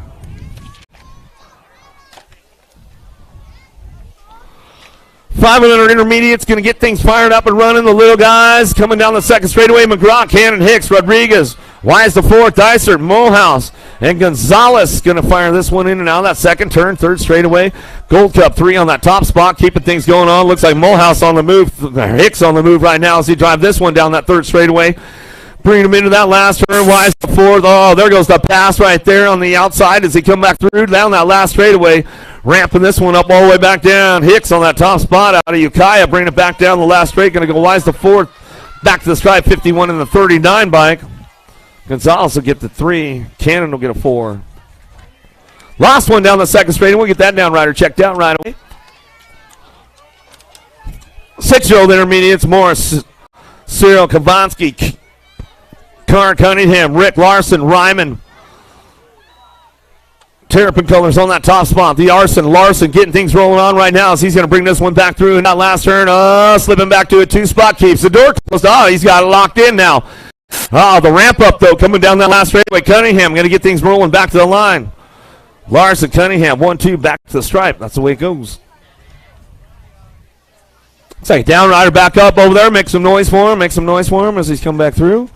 500 intermediates going to get things fired up and running. The little guys coming down the second straightaway. McGraw, Cannon, Hicks, Rodriguez, Wise the 4th, Dicer, Morehouse, and Gonzalez going to fire this one in and out of that second turn, third straightaway. Gold Cup 3 on that top spot, keeping things going on. Looks like Morehouse on the move, Hicks on the move right now as he drives this one down that third straightaway. Bringing him into that last turn. Wise the 4th. Oh, there goes the pass right there on the outside as he come back through down that last straightaway. Ramping this one up all the way back down. Hicks on that top spot out of Ukiah. Bringing it back down the last straight. Going to go Wise the 4th. Back to the stripe. 51 in the 39 bike. Gonzalez will get the 3. Cannon will get a 4. Last one down the second straight. And we'll get that down rider checked out right away. 6-year-old intermediates. Morris, Cyril Kavansky, Carr Cunningham, Rick Larson, Ryman. Terrapin colors on that top spot. The Larson getting things rolling on right now as he's going to bring this one back through in that last turn. Slipping back to a 2-spot. Keeps the door closed. Oh, he's got it locked in now. Oh, the ramp up, though, coming down that last straightaway. Cunningham going to get things rolling back to the line. Larson, Cunningham, 1-2, back to the stripe. That's the way it goes. Looks like down rider back up over there. Make some noise for him. Make some noise for him as he's come back through.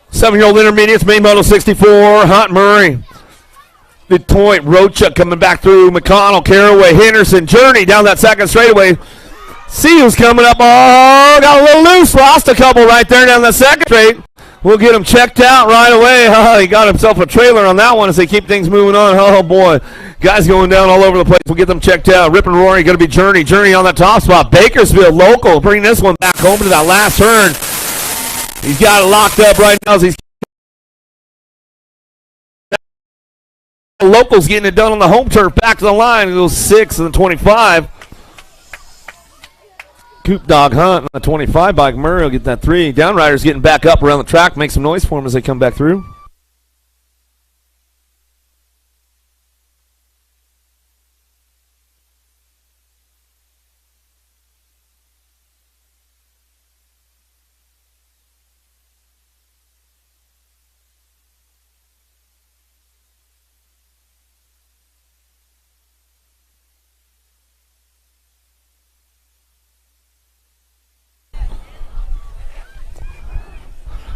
Seven-year-old intermediates, main model 64, Hunt Murray. Detroit, Rocha coming back through. McConnell, Caraway, Henderson, Journey down that second straightaway. See who's coming up. Oh, got a little loose. Lost a couple right there down the second straight. We'll get him checked out right away. Oh, he got himself a trailer on that one as they keep things moving on. Oh, boy. Guys going down all over the place. We'll get them checked out. Rip and Roaring going to be Journey. Journey on that top spot. Bakersfield local. Bring this one back home to that last turn. He's got it locked up right now as he's locals getting it done on the home turf. Back to the line. It goes 6 and the 25. Coop Dog Hunt on the 25 bike. Murray will get that 3. Downriders getting back up around the track. Make some noise for them as they come back through.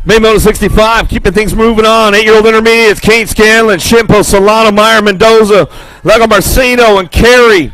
Main Moto 65, keeping things moving on. 8-year-old intermediates, Kane Scanlon, Shimpo, Solano, Meyer, Mendoza, Lego Marcino, and Carey.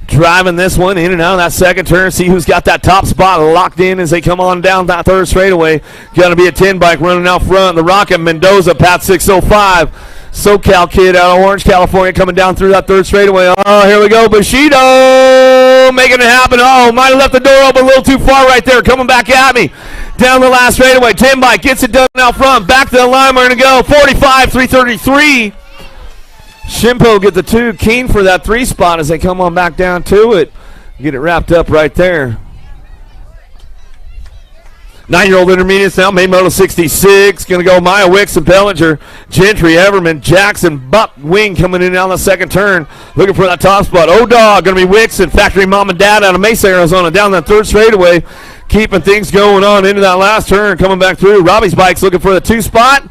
Driving this one in and out of that second turn. See who's got that top spot locked in as they come on down that third straightaway. Going to be a 10 bike running out front. The Rocket Mendoza, Pat 605. SoCal kid out of Orange, California, coming down through that third straightaway. Oh, here we go. Bushido making it happen. Oh, might have left the door open a little too far right there. Coming back at me. Down the last straightaway. 10 bike gets it done out front. Back to the line. We're going to go 45, 333. Shimpo get the 2. Keen for that 3 spot as they come on back down to it. Get it wrapped up right there. 9-year-old intermediates now. Main Moto 66. Going to go Maya Wicks and Bellinger. Gentry, Everman, Jackson, Buck, Wing coming in down the second turn. Looking for that top spot. O-Dog going to be Wicks and Factory Mom and Dad out of Mesa, Arizona. Down that third straightaway. Keeping things going on into that last turn. Coming back through. Robbie's bike's looking for the 2 spot.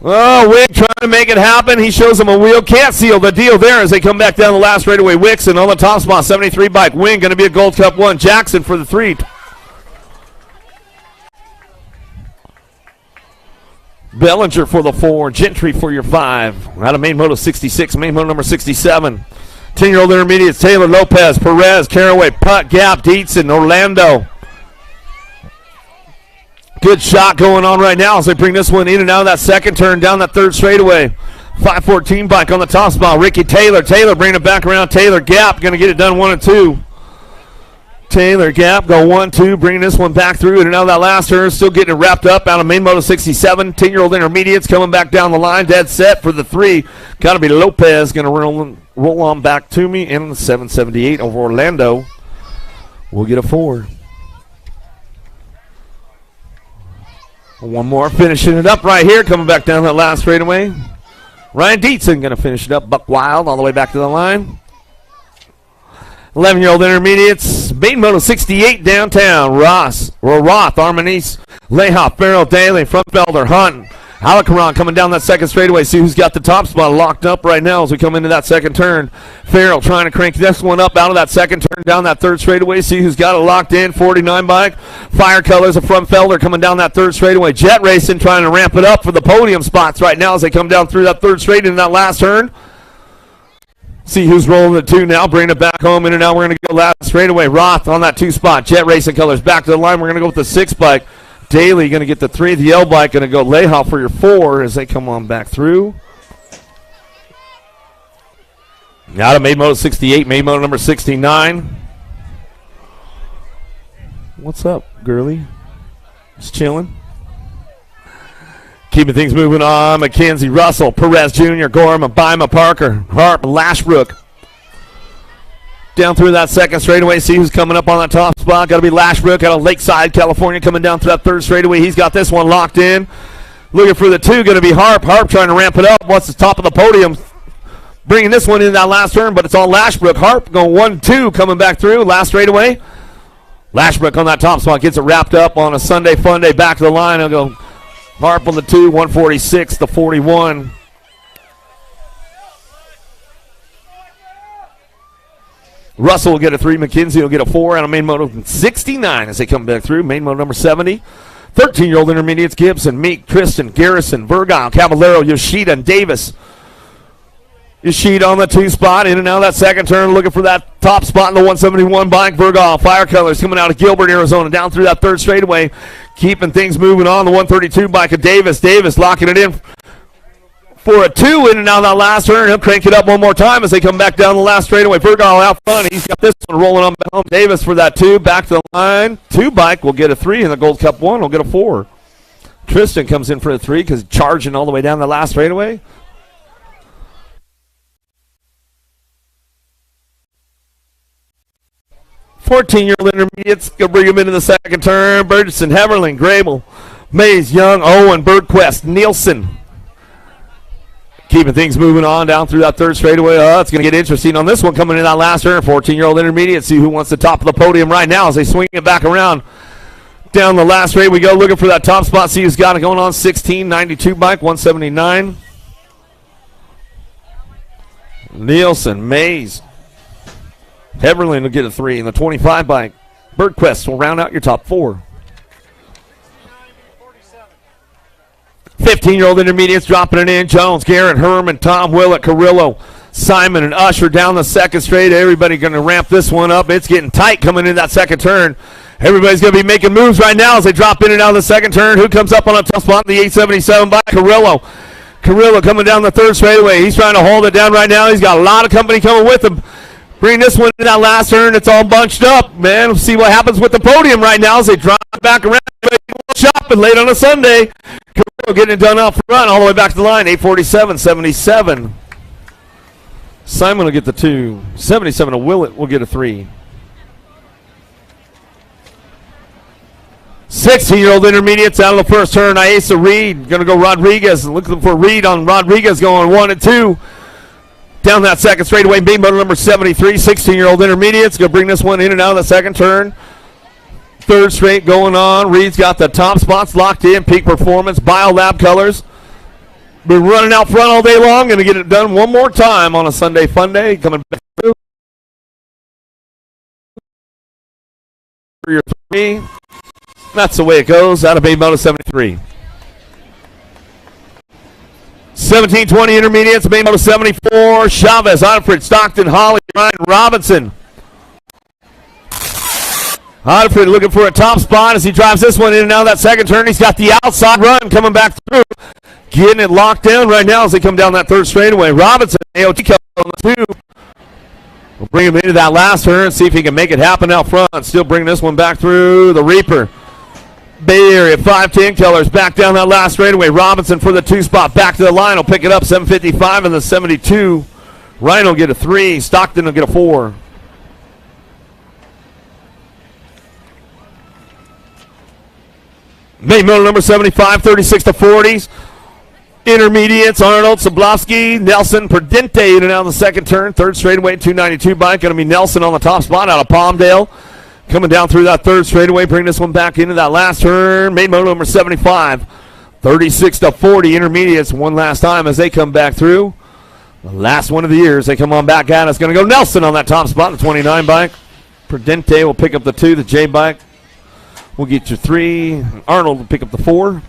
Oh, Wick trying to make it happen. He shows them a wheel. Can't seal the deal there as they come back down the last straightaway. Wicks and on the top spot. 73 bike. Wing going to be a Gold Cup 1. Jackson for the 3. Bellinger for the 4, Gentry for your 5. Out of Main Moto 66, Main Moto number 67. 10-year-old intermediates, Taylor Lopez, Perez, Caraway, Putt, Gap, Dietzen, Orlando. Good shot going on right now as they bring this one in and out of that second turn down that third straightaway. 514 bike on the top spot. Ricky Taylor. Taylor bringing it back around. Taylor Gap going to get it done 1 and 2. Taylor Gap go 1-2, bringing this one back through and out of that last turn. Still getting it wrapped up out of Main Moto 67. 10-year-old intermediates coming back down the line. Dead set for the 3. Got to be Lopez going to roll on back to me in the 778 over Orlando. We'll get a 4. One more finishing it up right here. Coming back down that last straightaway. Ryan Dietzen going to finish it up. Buck Wild all the way back to the line. 11-year-old intermediates, Main Moto 68 downtown. Roth, Armanese, Lehop, Farrell, Daly, Frontfelder, Hunt, Alacaron coming down that second straightaway. See who's got the top spot locked up right now as we come into that second turn. Farrell trying to crank this one up out of that second turn down that third straightaway. See who's got it locked in. 49 bike. Fire Colors of Frontfelder coming down that third straightaway. Jet Racing trying to ramp it up for the podium spots right now as they come down through that third straight into that last turn. See who's rolling the 2 now, bringing it back home in and out. We're going to go last straightaway. Roth on that 2 spot. Jet Racing Colors back to the line. We're going to go with the 6 bike. Daly going to get the 3. The L bike going to go Lehop for your 4 as they come on back through. Out of Main Moto 68, Main Moto number 69. What's up, girly? Just chilling. Keeping things moving on. McKenzie, Russell, Perez Jr., Gorman, Bima, Parker, Harp, Lashbrook. Down through that second straightaway. See who's coming up on that top spot. Got to be Lashbrook out of Lakeside, California, coming down through that third straightaway. He's got this one locked in. Looking for the 2. Going to be Harp. Harp trying to ramp it up. What's the top of the podium? Bringing this one in that last turn, but it's all Lashbrook. Harp going 1-2, coming back through. Last straightaway. Lashbrook on that top spot. Gets it wrapped up on a Sunday fun day. Back to the line. He'll go Harp on the 2, 146, the 41. Russell will get a 3. McKenzie will get a 4 out of Main Moto 69 as they come back through. Main Moto number 70. 13-year-old intermediates, Gibson, Meek, Tristan, Garrison, Virgile, Caballero, Yoshida, and Davis. Yoshida on the 2 spot, in and out of that second turn, looking for that top spot in the 171 bike. Virgile, Fire Colors coming out of Gilbert, Arizona, down through that third straightaway. Keeping things moving on. The 132 bike of Davis. Davis locking it in for a 2 in and out of that last turn. He'll crank it up one more time as they come back down the last straightaway. Bergall out front. He's got this one rolling on home. Davis for that 2. Back to the line. 2 bike will get a 3, and the Gold Cup 1 will get a 4. Tristan comes in for a 3 because charging all the way down the last straightaway. Fourteen-year-old intermediates, go bring him into the second turn. Burgess, Heverling, Grable, Mays, Young, Owen, Bergquist, Nielsen. Keeping things moving on down through that third straightaway. It's going to get interesting on this one coming in that last turn. 14-year-old intermediate. See who wants the top of the podium right now as they swing it back around. Down the last straight we go, looking for that top spot. See who's got it going on. 1692 bike, 179. Nielsen, Mays. Heverling will get a 3 in the 25 bike. Bergquist will round out your top 4. 15-year-old intermediates dropping it in. Jones, Garrett, Herman, Tom Willett, Carrillo, Simon, and Usher down the second straight. Everybody going to ramp this one up. It's getting tight coming in that second turn. Everybody's going to be making moves right now as they drop in and out of the second turn. Who comes up on a tough spot? The 877 by Carrillo. Carrillo coming down the third straightaway. He's trying to hold it down right now. He's got a lot of company coming with him. Bring this one in that last turn. It's all bunched up, man. We'll see what happens with the podium right now as they drop back around. Shopping late on a Sunday. Carrillo getting it done out front all the way back to the line. 847-77. Simon will get the 2. 77 to Willett will get a 3. 16-year-old intermediates out of the first turn. Iesa Reed going to go Rodriguez. Looking for Reed on Rodriguez going 1 and 2. Down that second straightaway, beam motor number 73. 16-year-old intermediates going to bring this one in and out of the second turn. Third straight going on. Reed's got the top spots locked in. Peak Performance, BioLab colors. Been running out front all day long. Going to get it done one more time on a Sunday fun day. Coming back through. For your 3. That's the way it goes out of Bay Moto 73. 17-20 intermediates, Bay Moto 74. Chavez, Onfred, Stockton, Holly, Ryan Robinson. Onfred looking for a top spot as he drives this one in and out of that second turn. He's got the outside run coming back through. Getting it locked down right now as they come down that third straightaway. Robinson, AOT on the 2. We'll bring him into that last turn, see if he can make it happen out front. Still bringing this one back through the Reaper. Bay Area 510 colors back down that last straightaway. Robinson for the 2 spot back to the line. Will pick it up 755 and the 72. Ryan will get a 3. Stockton will get a 4. Bay Motor number 75, 36 to 40s. Intermediates, Arnold, Sablowski, Nelson, Perdente in and out of the second turn. Third straightaway, 292 bike. Going to be Nelson on the top spot out of Palmdale. Coming down through that third straightaway, bring this one back into that last turn. Main motor number 75, 36 to 40 intermediates one last time as they come back through. The last one of the years, they come on back at us. Going to go Nelson on that top spot, the 29 bike. Perdente will pick up the 2, the J bike. We'll get you 3. Arnold will pick up the 4.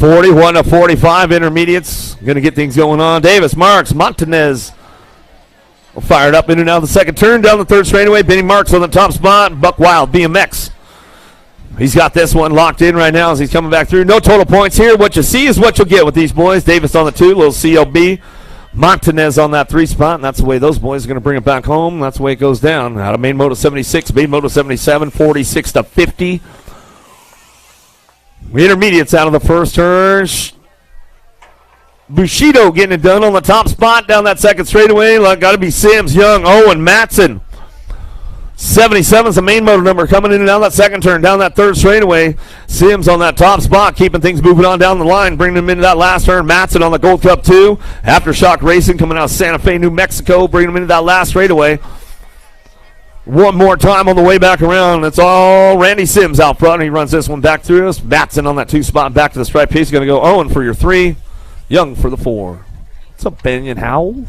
41 to 45 intermediates. Going to get things going on. Davis, Marks, Montanez. Fired up in and out of the second turn. Down the third straightaway. Benny Marks on the top spot. Buck Wild, BMX. He's got this one locked in right now as he's coming back through. No total points here. What you see is what you'll get with these boys. Davis on the 2, little CLB. Montanez on that 3 spot, and that's the way those boys are going to bring it back home. That's the way it goes down. Out of Main Moto 76, Main Moto 77, 46 to 50. Intermediates out of the first turn. Bushido getting it done on the top spot down that second straightaway. Got to be Sims, Young, Owen, Matson. 77 is the Main Motor number coming in and out that second turn down that third straightaway. Sims on that top spot, keeping things moving on down the line, bringing them into that last turn. Matson on the Gold Cup 2. Aftershock Racing coming out of Santa Fe, New Mexico, bringing them into that last straightaway. One more time on the way back around. It's all Randy Sims out front. He runs this one back through us. Matson on that 2 spot back to the stripe piece. Going to go Owen for your 3. Young for the 4. What's up, Benyon Howell?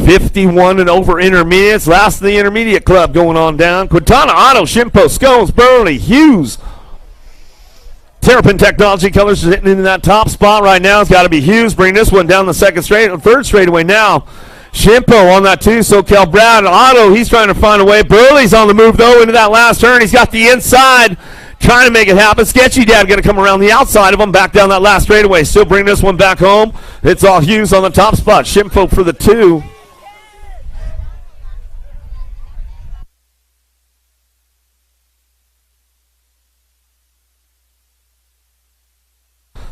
51 and over intermediates. Last of the intermediate club going on down. Quintana, Otto, Shimpo, Scones, Burley, Hughes. Terrapin Technology colors sitting in that top spot right now. It's got to be Hughes. Bring this one down the third straightaway now. Shimpo on that too. SoCal Brad. Otto, he's trying to find a way. Burley's on the move, though, into that last turn. He's got the inside, trying to make it happen. Sketchy Dad going to come around the outside of him, back down that last straightaway. Still bring this one back home. It's all Hughes on the top spot. Shimpo for the 2.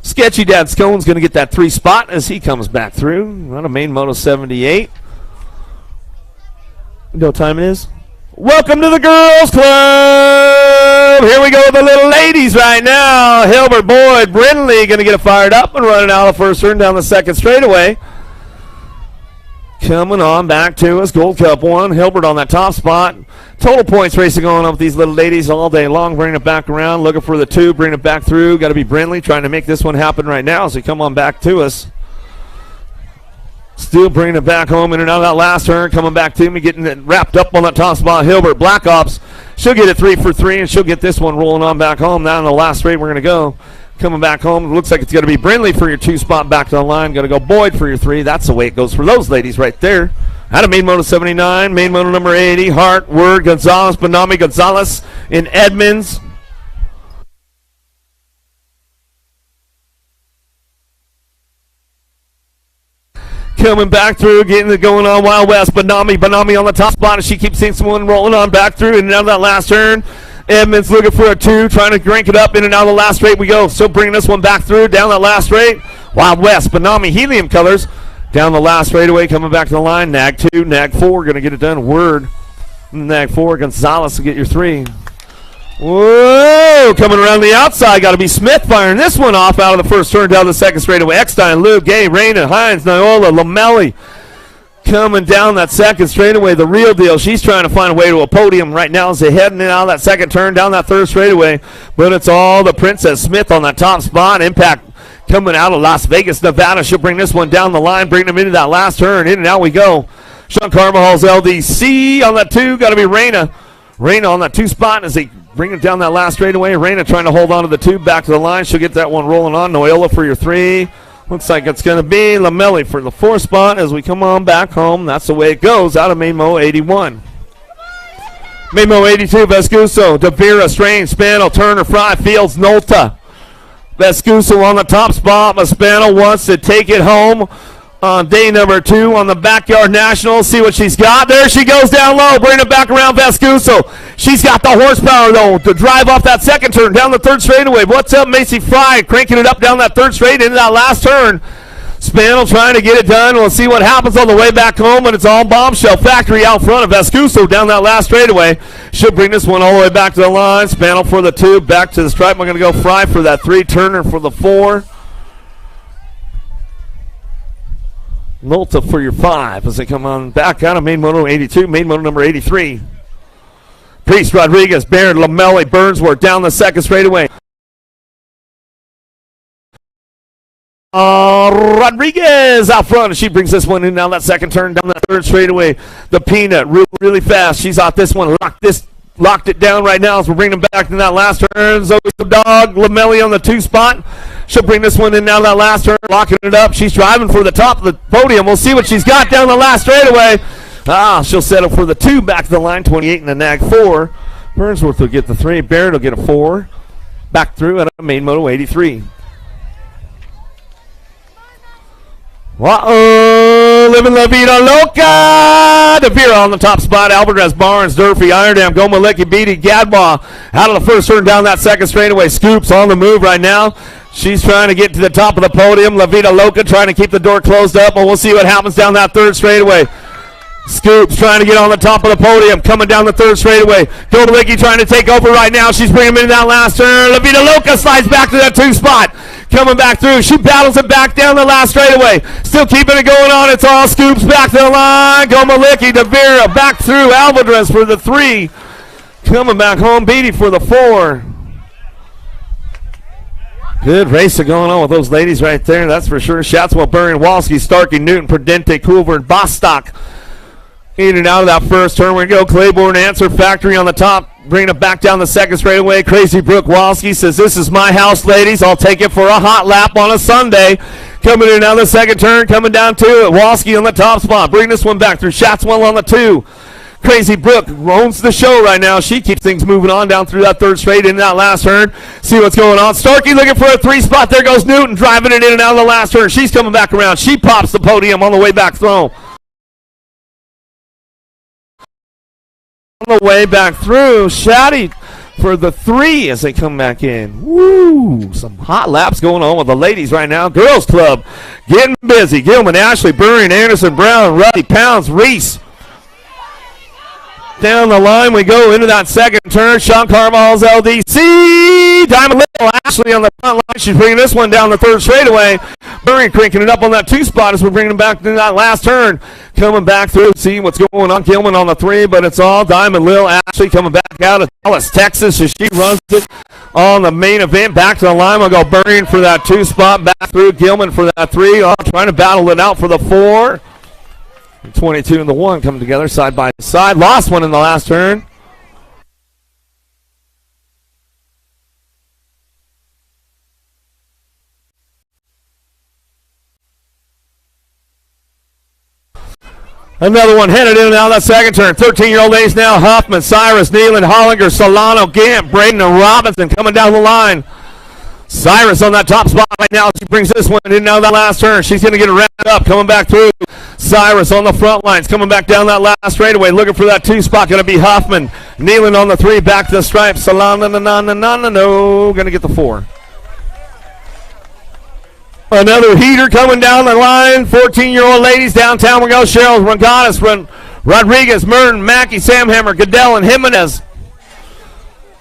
Sketchy Dad Scone's going to get that 3 spot as he comes back through. On a main moto 78. You know what time it is? Welcome to the Girls Club. Here we go with the little ladies right now. Hilbert, Boyd, Brindley going to get it fired up and running out of the first turn down the second straightaway. Coming on back to us, Gold Cup 1. Hilbert on that top spot. Total points racing going on with these little ladies all day long. Bringing it back around, looking for the 2, bringing it back through. Got to be Brindley trying to make this one happen right now as they come on back to us. Still bringing it back home in and out of that last turn. Coming back to me, getting it wrapped up on that top spot. Hilbert, Black Ops. She'll get it 3 for 3, and she'll get this one rolling on back home. Now in the last straight we're going to go. Coming back home, looks like it's going to be Brindley for your 2 spot back to the line. Going to go Boyd for your 3. That's the way it goes for those ladies right there. Out of main moto 79, main moto number 80, Hart, Word, Gonzalez, Benami, Gonzalez in Edmonds. Coming back through, getting it going on Wild West. Benami on the top spot as she keeps seeing someone rolling on back through in and out of that last turn. Edmonds looking for a 2, trying to crank it up in and out of the last straight we go. Still bringing this one back through, down that last straight. Wild West, Benami, Helium Colors. Down the last straightaway, coming back to the line. Nag 2, Nag 4, going to get it done. Word, Nag 4, Gonzalez will get your 3. Whoa, coming around the outside, got to be Smith firing this one off out of the first turn down the second straightaway. Eckstein, Lou, Gay, Raina, Hines, Niola, Lamelli coming down that second straightaway. The real deal, she's trying to find a way to a podium right now as they heading in out of that second turn down that third straightaway. But it's all the Princess Smith on that top spot. Impact coming out of Las Vegas, Nevada. She'll bring this one down the line, bring them into that last turn. In and out we go. Sean Carvajal's LDC on that 2. Got to be Raina. Raina on that 2 spot as they bring it down that last straightaway. Raina trying to hold on to the 2 back to the line. She'll get that one rolling on. Noyola for your 3. Looks like it's going to be Lamelli for the 4 spot as we come on back home. That's the way it goes out of Maymo 81. Maymo 82, Vescuso, Davira, Strange, Spano, Turner, Fry, Fields, Nolta. Vescuso on the top spot. Maspano wants to take it home on day number 2 on the Backyard National. See what she's got. There she goes down low. Bring it back around Vescuso. She's got the horsepower, though, to drive off that second turn down the third straightaway. What's up, Macy Fry? Cranking it up down that third straight into that last turn. Spano trying to get it done. We'll see what happens on the way back home, and it's all Bombshell Factory out front of Vescuso down that last straightaway. She'll bring this one all the way back to the line. Spano for the 2, back to the stripe. We're going to go Fry for that 3, Turner for the 4. Nolta for your 5 as they come on back out of main moto 82, main moto number 83. Priest, Rodriguez, Barrett, Lamelli, Burnsworth down the second straightaway. Rodriguez out front, and she brings this one in down that second turn, down that third straightaway. The Peanut, really fast. She's out this one, locked it down right now as we're bringing them back to that last turn. Zoe the Dog, Lamelli on the 2 spot. She'll bring this one in down that last turn, locking it up. She's driving for the top of the podium. We'll see what she's got down the last straightaway. She'll settle for the 2 back to the line, 28 and the Nag 4. Burnsworth will get the 3. Barrett will get a 4. Back through at a main moto 83. Living La Vida Loca. Davira on the top spot. Alvarez, Barnes, Durfee, Irondam, Gomalicki, Beatty, Gadbois out of the first turn down that second straightaway. Scoops on the move right now. She's trying to get to the top of the podium. La Vida Loca trying to keep the door closed up, and we'll see what happens down that third straightaway. Scoops trying to get on the top of the podium, coming down the third straightaway. Gomalicki trying to take over right now. She's bringing him in that last turn. La Vida Loca slides back to that 2 spot. Coming back through. She battles it back down the last straightaway. Still keeping it going on. It's all Scoops back to the line. Gomalicki, Davira back through. Alvarez for the 3. Coming back home. Beatty for the 4. Good racing going on with those ladies right there. That's for sure. Shatswell, Burry, Walski, Starkey, Newton, Prudente, Culver, and Bostock. In and out of that first turn we go. Claiborne, Answer Factory on the top. Bringing it back down the second straightaway. Crazy Brooke Walski says, this is my house, ladies. I'll take it for a hot lap on a Sunday. Coming in now the second turn, coming down to it. Walski on the top spot. Bring this one back through Shatswell on the 2. Crazy Brooke owns the show right now. She keeps things moving on down through that third straight in that last turn. See what's going on. Starkey looking for a 3 spot. There goes Newton driving it in and out of the last turn. She's coming back around. She pops the podium on the way back through. On the way back through, Shaddy for the 3 as they come back in. Woo! Some hot laps going on with the ladies right now. Girls Club getting busy. Gilman, Ashley, Burry, Anderson, Brown, Ruddy, Pounds, Reese. Down the line we go into that second turn. Sean Carmichael's LDC. Diamond Little Ashley on the front line. She's bringing this one down the third straightaway. Burry cranking it up on that 2 spot as we're bringing it back to that last turn. Coming back through, see what's going on. Gilman on the 3, but it's all Diamond Lil Ashley coming back out of Dallas, Texas as she runs it on the main event. Back to the line. We'll go Burry for that 2 spot. Back through Gilman for that 3. Oh, trying to battle it out for the 4. 22 and the 1 coming together side by side. Lost one in the last turn. Another one headed in and out of that second turn. 13-year-old ladies now. Huffman, Cyrus, Nealon, Hollinger, Solano, Gant, Braden, and Robinson coming down the line. Cyrus on that top spot right now. She brings this one in and out of that last turn. She's going to get it wrapped up. Coming back through. Cyrus on the front lines. Coming back down that last straightaway. Looking for that 2 spot. Going to be Huffman. Nealon on the 3. Back to the stripe. Solano, no. Going to get the 4. Another heater coming down the line. 14-year-old ladies downtown. We go. Cheryl Rangadas, Rodriguez, Merton, Mackey, Samhammer, Goodell, and Jimenez.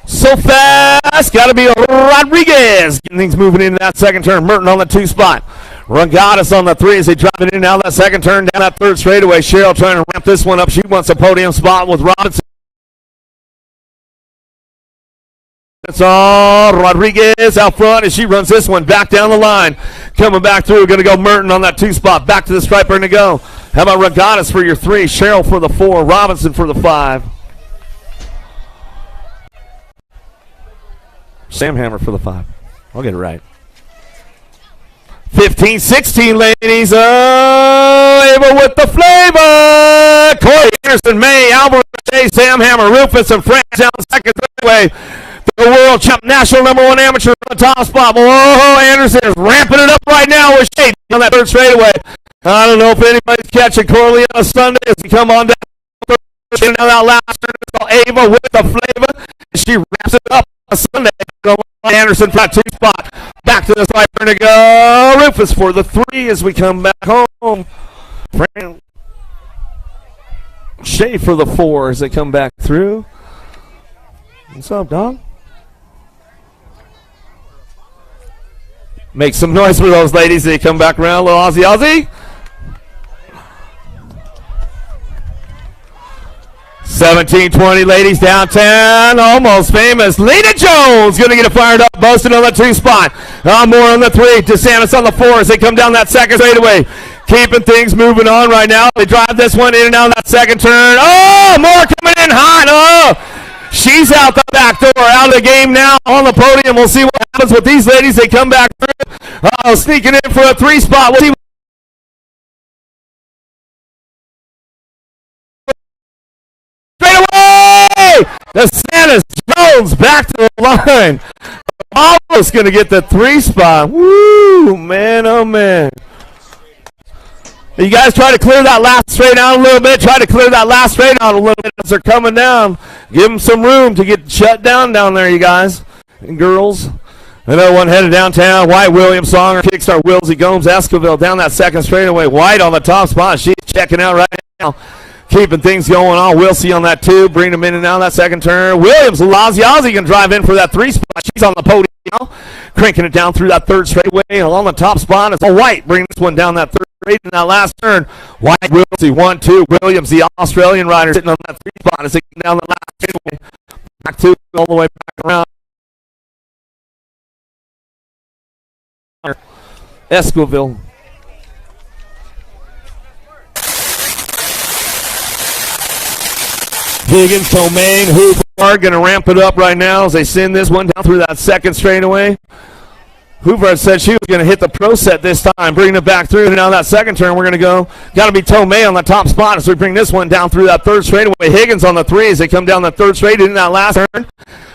So fast. Got to be Rodriguez. Getting things moving into that second turn. Merton on the 2 spot. Rangadas on the 3 as they drop it in and out of that second turn down that third straightaway. Cheryl trying to ramp this one up. She wants a podium spot with Robinson. It's all Rodriguez out front as she runs this one back down the line. Coming back through. Going to go Merton on that 2 spot. Back to the striper and to go. How about Rangadas for your 3? Cheryl for the 4. Robinson for the 5. Samhammer for the 5. I'll get it right. 15, 16, ladies. Oh, Ava with the flavor. Corey Anderson, May, Alvarez, Samhammer, Rufus, and France down the second straightaway. The world champ, national #1 amateur on the top spot. Oh, Anderson is ramping it up right now with Shade on that third straightaway. I don't know if anybody's catching Corley on a Sunday as we come on down that last turn. It's called Ava with the flavor. She wraps it up on Sunday. Anderson for that 2 spot. Back to the sniper to go. Rufus for the 3 as we come back home. Shea for the 4 as they come back through. What's up, dog? Make some noise for those ladies as they come back around. A little Aussie Aussie. 17-20 ladies downtown. Almost famous. Lena Jones going to get it fired up. Boasting on the 2 spot. More on the 3. DeSantis on the 4 as they come down that second straightaway. Keeping things moving on right now. They drive this one in and out of that second turn. Oh, Moore coming in hot. Oh, she's out the back door. Out of the game now on the podium. We'll see what happens with these ladies. They come back through. Sneaking in for a 3 spot. We'll see. DeSantis Jones back to the line. Almost going to get the 3 spot. Woo, man, oh, man. You guys try to clear that last straight out a little bit. Try to clear that last straight out a little bit as they're coming down. Give them some room to get shut down there, you guys and girls. Another one headed downtown. White, Williams, Songer, Kickstart, Wilsey, Gomes, Esquivel down that second straightaway. White on the top spot. She's checking out right now. Keeping things going on. Wilsey on that 2. Bring them in and out that second turn. Williams, Laziazi can drive in for that 3 spot. She's on the podium now. Cranking it down through that third straightaway. Along the top spot. It's all White. Bring this one down that third straight in that last turn. White, Wilsey, 1-2. Williams, the Australian rider, sitting on that 3 spot as they come down the last straightaway. Back 2 all the way back around. Esquivel. Higgins, Tomaine, Hooper, Going to ramp it up right now as they send this one down through that second straightaway. Hoover said she was going to hit the pro set this time, bringing it back through. And now that second turn, we're going to go. Got to be Tomei on the top spot as we bring this one down through that third straightaway. Higgins on the three as they come down the third straight in that last turn.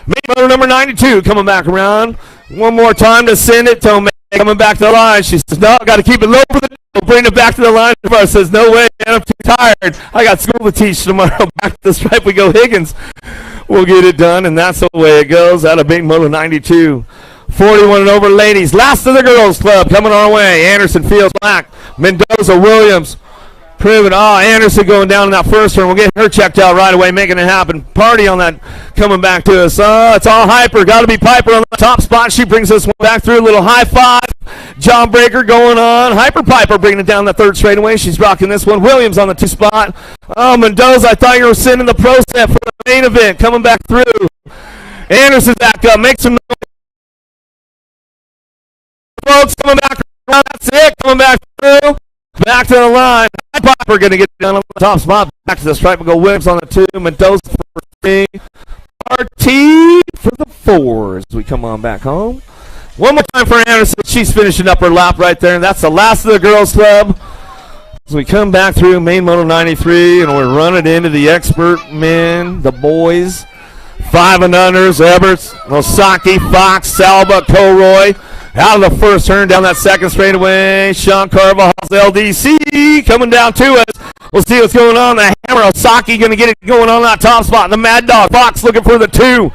Main motor number 92 coming back around. One more time to send it. Tomei coming back to the line. She says, no, got to keep it low for the bring it back to the line. Hoover says, no way, man, I'm too tired. I got school to teach tomorrow. Back to the stripe we go. Higgins will get it done, and that's the way it goes out of Main motor 92. 41 and over ladies. Last of the girls club coming our way. Anderson, Fields, Black, Mendoza, Williams, Privet. Anderson going down in that first turn. We'll get her checked out right away, making it happen. Party on that coming back to us. It's all Hyper. Got to be Piper on the top spot. She brings this one back through. A little high five. John Breaker going on. Hyper Piper bringing it down the third straightaway. She's rocking this one. Williams on the two spot. Mendoza, I thought you were sending the pro set for the main event. Coming back through. Anderson back up. Makes some noise. Folks coming back around. That's it. Coming back through. Back to the line. Piper going to get down on the top spot. Back to the stripe. We'll go Williams on the two. Mendoza for three. RT for the four as we come on back home. One more time for Anderson. She's finishing up her lap right there. And that's the last of the girls club. As we come back through Main Moto 93, and we're running into the expert men, the boys. 5 and unders, Everts, Osaki, Fox, Salva, Colroy. Out of the first turn, down that second straightaway. Sean Carvajal's LDC coming down to us. We'll see what's going on. The hammer, Osaki going to get it going on that top spot. The Mad Dog, Fox looking for the two.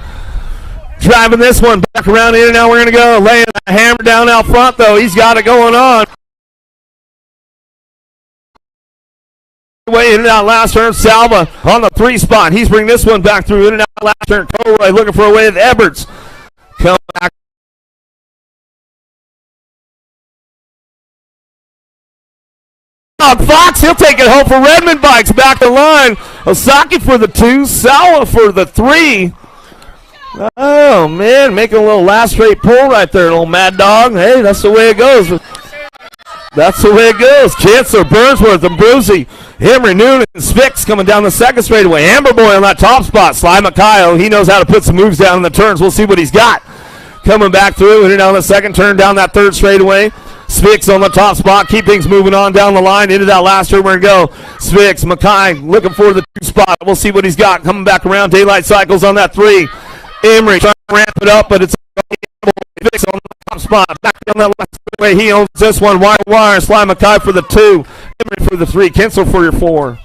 Driving this one back around in and out. We're going to go. Laying the hammer down out front, though. He's got it going on. Way in and out last turn. Salva on the three spot. He's bringing this one back through in and out last turn. Colroy looking for a way with Everts. Come back. Fox, he'll take it home for Redmond Bikes. Back the line. Osaki for the two. Salva for the three. Oh, man. Making a little last straight pull right there, little Mad Dog. Hey, that's the way it goes. That's the way it goes. Chancellor, Burnsworth, and Brucey. Emery, Noonan, and Spix coming down the second straightaway. Amber Boy on that top spot. Sly Makayo, he knows how to put some moves down in the turns. We'll see what he's got. Coming back through and down the second turn, down that third straightaway. Spix on the top spot. Keep things moving on down the line into that last turn. We're going to go. Spix, Mackay looking for the two spot. We'll see what he's got. Coming back around. Daylight Cycles on that three. Emery trying to ramp it up, but it's Spix on the top spot. Back down that last way. He owns this one. Wire. Sly Mackay for the two. Emery for the three. Kinsel for your four.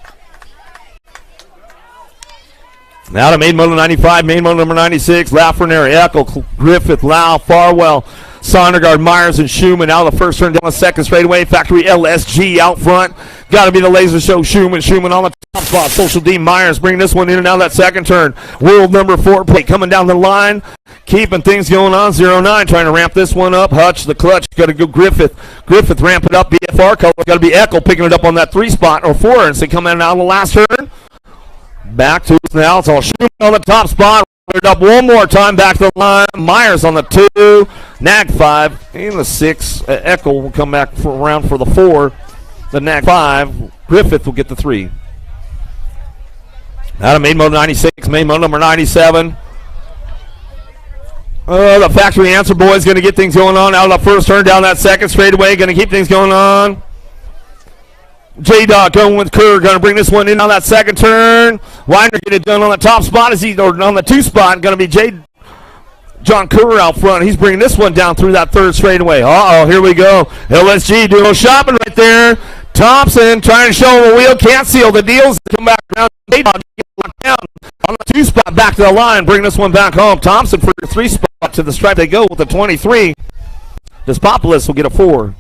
Now to Main Moto 95, Main Moto number 96, Lafreniere, Eckel, Griffith, Lau, Farwell, Sondergaard, Myers, and Schumann. Out of the first turn down the second straightaway. Factory LSG out front. Got to be the Laser Show. Schumann on the top spot. Social D Myers bringing this one in and out of that second turn. World number 4 plate coming down the line. Keeping things going on. 09 trying to ramp this one up. Hutch, the clutch. Got to go Griffith. Griffith ramp it up. BFR color. Got to be Eckel picking it up on that 3 spot or 4. And so coming out of the last turn. Back to us now. It's all Schumann on the top spot. It up one more time. Back to the line. Myers on the 2. Nag 5. And the 6. Eckel will come back around for the 4. The Nag 5. Griffith will get the 3. Out of Main Moto 96. Main Moto number 97. The Factory Answer Boys going to get things going on. Out of the first turn down that second straightaway. Going to keep things going on. J-Dog going with Kerr, going to bring this one in on that second turn. Winder get it done on the top spot, or on the 2 spot. Going to be John Kerr out front. He's bringing this one down through that third straightaway. Here we go. LSG doing a little shopping right there. Thompson trying to show him a wheel. Can't seal the deals. Come back around. J-Dog get locked down on the 2 spot. Back to the line. Bring this one back home. Thompson for the 3 spot to the stripe. They go with the 23. Despopoulos will get a 4.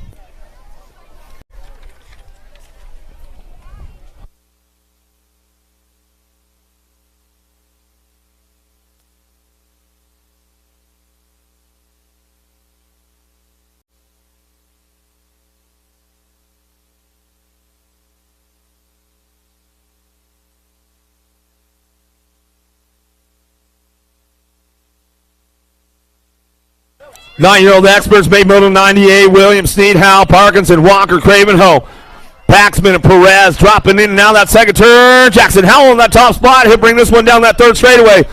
Nine-year-old experts, Main Moto 98, Williams, Sneed, Howe, Parkinson, Walker, Cravenho, Paxman, and Perez dropping in and out that second turn. Jackson Howell on that top spot. He'll bring this one down that third straightaway.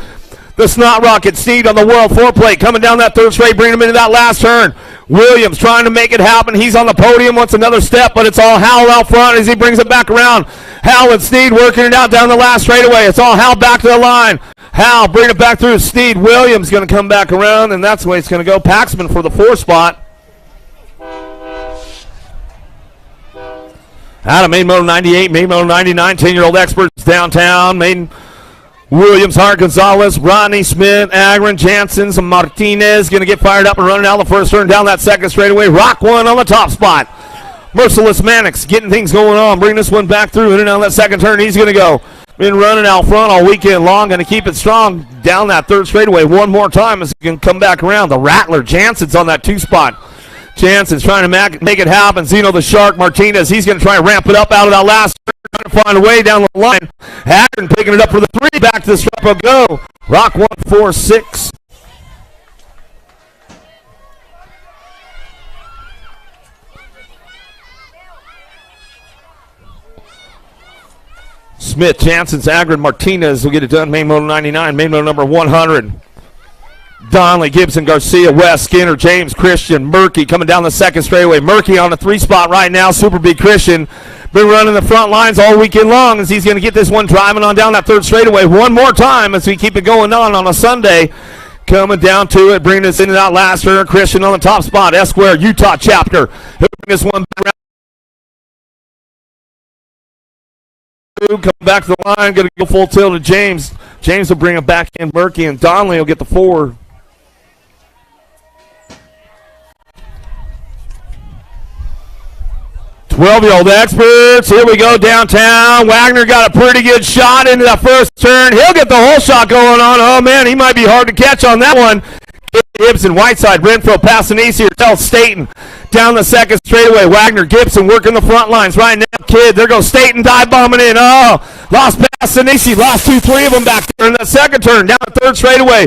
The Snot Rocket Sneed on the World foreplate coming down that third straight, bringing him into that last turn. Williams trying to make it happen. He's on the podium, wants another step, but it's all Howell out front as he brings it back around. Howell and Sneed working it out down the last straightaway. It's all Howell back to the line. Howell bringing it back through Sneed. Williams going to come back around, and that's the way it's going to go. Paxman for the 4 spot. Out of Main Moto 98, Main Moto 99, 10-year-old experts downtown. Main Williams, Hart, Gonzalez, Rodney, Smith, Agron, Jansen, Martinez going to get fired up and running out the first turn down that second straightaway. Rock one on the top spot. Merciless Mannix getting things going on. Bring this one back through in and out that second turn. He's going to go. Been running out front all weekend long. Going to keep it strong down that third straightaway one more time as he can come back around. The Rattler, Jansen's on that 2 spot. Jansen's trying to make it happen. Zeno the Shark, Martinez, he's going to try and ramp it up out of that last turn. Trying to find a way down the line. Haggard picking it up for the 3. Back to the stripe of go. Rock 1-4-6. Smith, Jansen, Agron, Martinez will get it done. Main Moto 99, Main Moto number 100. Donnelly, Gibson, Garcia, West, Skinner, James, Christian, Murky coming down the second straightaway. Murky on the 3 spot right now. Super Big Christian been running the front lines all weekend long as he's going to get this one driving on down that third straightaway one more time as we keep it going on a Sunday. Coming down to it, bringing us into that last turn. Christian on the top spot. Esquire, Utah chapter. He'll bring this one back around. Come back to the line. Going to go full tilt to James. James will bring it back in. Murky and Donnelly will get the 4. 12-year-old experts. Here we go downtown. Wagner got a pretty good shot into that first turn. He'll get the whole shot going on. Oh, man, he might be hard to catch on that one. Gibson, Whiteside, Renfro, Passanisi, Tell Staten down the second straightaway. Wagner, Gibson working the front lines right now. Kid, there goes Staten dive bombing in. Oh, lost Passanisi, lost 2-3 of them back there in that second turn. Down the third straightaway.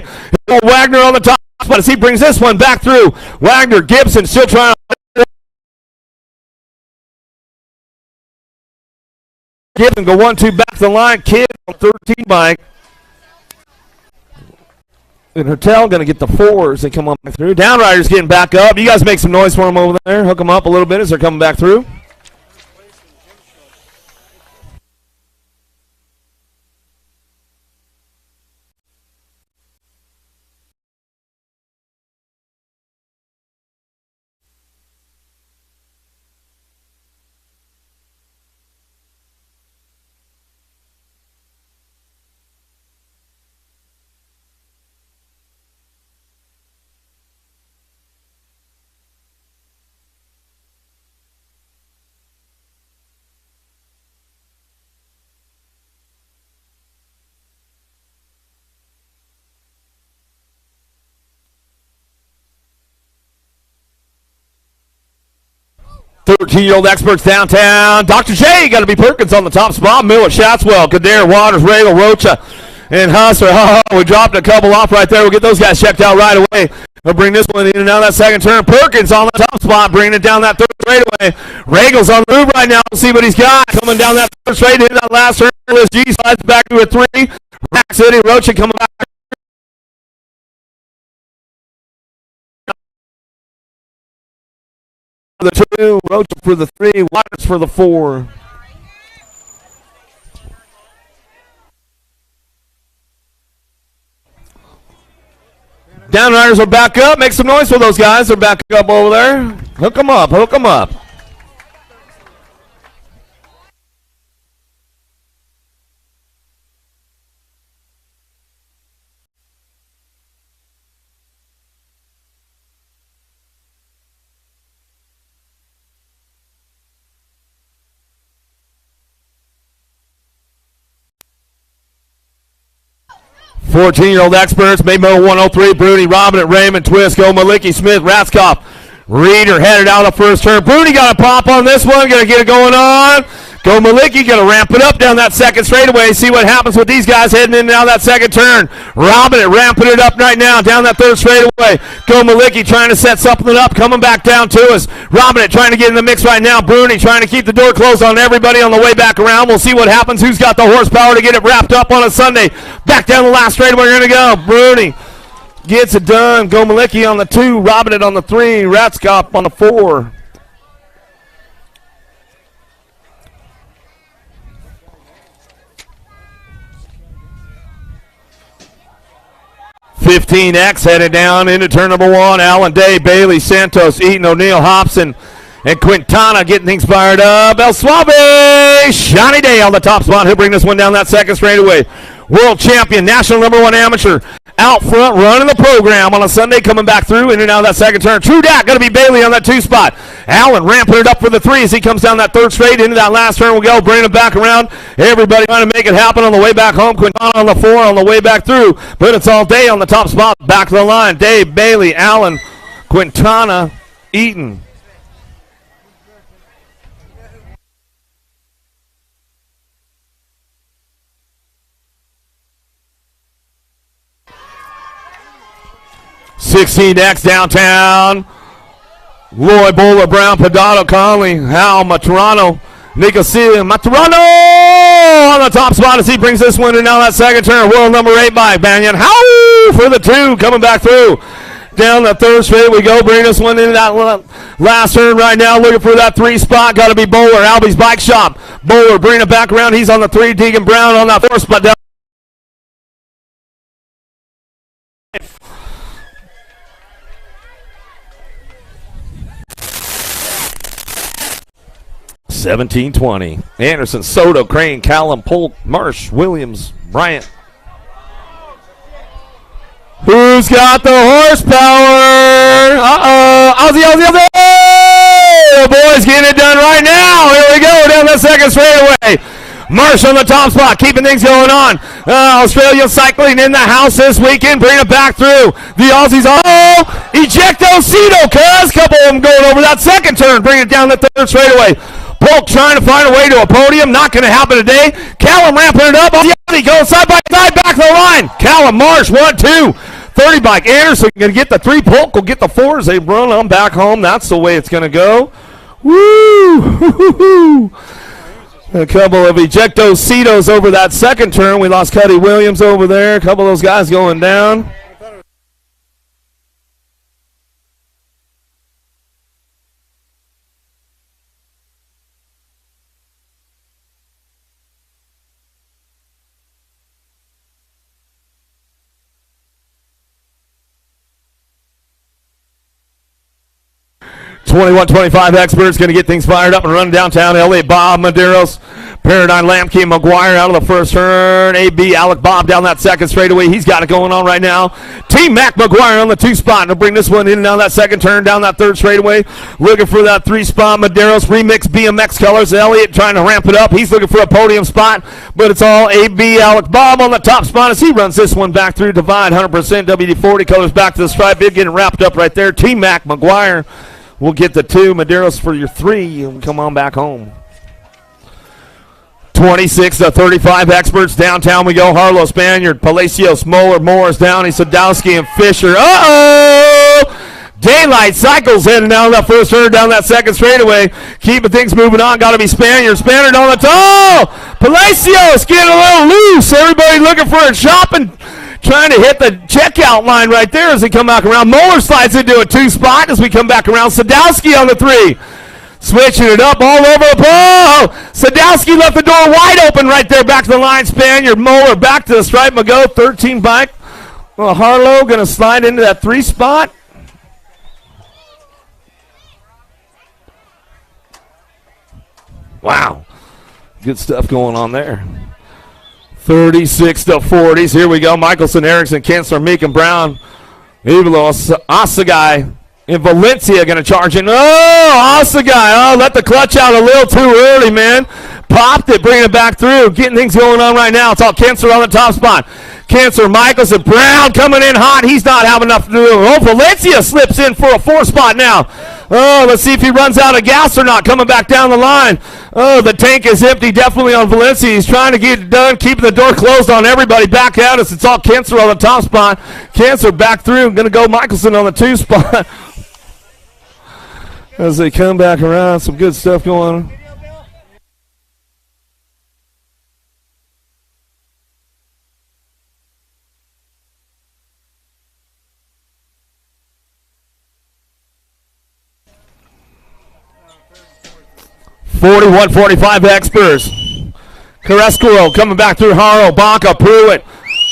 Wagner on the top spot as he brings this one back through. Wagner, Gibson still trying to Gibson go 1-2 back to the line. Kid on 13 bike. And Hertel going to get the 4 as they come on back through. Downriders getting back up. You guys make some noise for them over there. Hook them up a little bit as they're coming back through. Thirteen-year-old experts downtown. Dr. J got to be Perkins on the top spot. Miller, Shatswell, Kader, Waters, Regal, Rocha, and Hustler. Oh, we dropped a couple off right there. We'll get those guys checked out right away. We'll bring this one in and out of that second turn. Perkins on the top spot, bringing it down that third straightaway. Regal's on the move right now. We'll see what he's got. Coming down that third straight into that last turn. G slides back to a 3. Rack City, Rocha coming back. For the 2, Rocha for the 3, Waters for the 4. Downriders are back up. Make some noise for those guys. They're back up over there. Hook them up. Hook them up. Fourteen-year-old experts, Main Moto 103, Bruni, Robin, Raymond, Twisco, Maliki, Smith, Ratzkoff, Reeder headed out the first turn. Bruni got a pop on this one, gonna get it going on. Go Malicki, going to ramp it up down that second straightaway. See what happens with these guys heading in now that second turn. Robbing it, ramping it up right now down that third straightaway. Go Malicki trying to set something up, coming back down to us. Robbing it, trying to get in the mix right now. Bruni trying to keep the door closed on everybody on the way back around. We'll see what happens. Who's got the horsepower to get it wrapped up on a Sunday? Back down the last straightaway, we're going to go. Bruni gets it done. Go Malicki on the 2, Robbing it on the 3, Ratskop on the 4. $15X headed down into turn number 1. Allen Day, Bailey, Santos, Eaton, O'Neill, Hobson, and Quintana getting things fired up. El Suave, Shawnee Day on the top spot. He'll bring this one down that second straightaway. World champion, national number 1 amateur, out front running the program on a Sunday, coming back through in and out of that second turn. True Dat going to be Bailey on that 2 spot. Allen ramping it up for the 3 as he comes down that third straight into that last turn. We'll go, bringing it back around. Everybody trying to make it happen on the way back home. Quintana on the 4 on the way back through, but it's all Day on the top spot. Back to the line. Day, Bailey, Allen, Quintana, Eaton. $16X downtown. Lloyd, Bowler, Brown, Pedato, Conley, Hal, Maturano, Nicosia, Maturano on the top spot as he brings this one in now that second turn. World number 8 by Banyan. How for the 2 coming back through. Down the third straight we go. Bring this one into that last turn right now. Looking for that 3 spot. Got to be Bowler. Albie's Bike Shop. Bowler bringing it back around. He's on the 3. Deegan Brown on that 4 spot. Down. $17-20. Anderson, Soto, Crane, Callum, Polk, Marsh, Williams, Bryant. Who's got the horsepower? Ozzy. The boys getting it done right now. Here we go down the second straightaway. Marsh on the top spot, keeping things going on. Australian cycling in the house this weekend. Bring it back through. The Aussies. Ejecto Cito, cuz. Couple of them going over that second turn. Bring it down the third straightaway. Polk trying to find a way to a podium. Not going to happen today. Callum ramping it up. He goes side by side back to the line. Callum, Marsh, 1-2. 30 bike. Anderson going to get the 3. Polk will get the 4 as they run on back home. That's the way it's going to go. Woo! A couple of ejecto Citos over that second turn. We lost Cuddy Williams over there. A couple of those guys going down. $21.25 experts going to get things fired up and run downtown. Elliott, Bob, Maderos, Paradigm, Lamke, McGuire out of the first turn. AB, Alec Bob down that second straightaway. He's got it going on right now. Team Mac McGuire on the 2 spot. And to bring this one in and down that second turn, down that third straightaway. Looking for that 3 spot. Maderos, remix BMX colors. Elliott trying to ramp it up. He's looking for a podium spot, but it's all AB, Alec Bob on the top spot as he runs this one back through Divide. 100% WD-40 colors back to the stripe. Bib getting wrapped up right there. Team Mac McGuire will get the 2. Maderos for your 3 and come on back home. 26-35 experts. Downtown we go. Harlow, Spaniard, Palacios, Moeller, Morris, Downey, Sadowski, and Fisher. Daylight Cycles heading down that first turn, down that second straightaway. Keeping things moving on. Got to be Spaniard. Spaniard on the top. Palacios getting a little loose. Everybody looking for a shopping. Trying to hit the checkout line right there as they come back around. Moeller slides into a 2 spot as we come back around. Sadowski on the 3. Switching it up all over the ball. Sadowski left the door wide open right there. Back to the line. Spaniard, Moeller back to the stripe. Mago, 13 bike. Well, Harlow going to slide into that 3 spot. Wow. Good stuff going on there. 36-40s. Here we go. Michelson, Erickson, Kensler, Meek, and Brown. Ivalo, Asagai, and Valencia going to charge in. Asagai. Let the clutch out a little too early, man. Popped it, bringing it back through. Getting things going on right now. It's all Kensler on the top spot. Kensler, Michelson, Brown coming in hot. He's not having enough to do. Valencia slips in for a 4 spot now. Oh, let's see if he runs out of gas or not. Coming back down the line. Oh, the tank is empty definitely on Valencia. He's trying to get it done, keeping the door closed on everybody. Back at us. It's all Cancer on the top spot. Cancer back through. Going to go Michelson on the 2 spot. As they come back around, some good stuff going on. .41.45 experts. Carrasco coming back through Haro, Baca, Pruitt,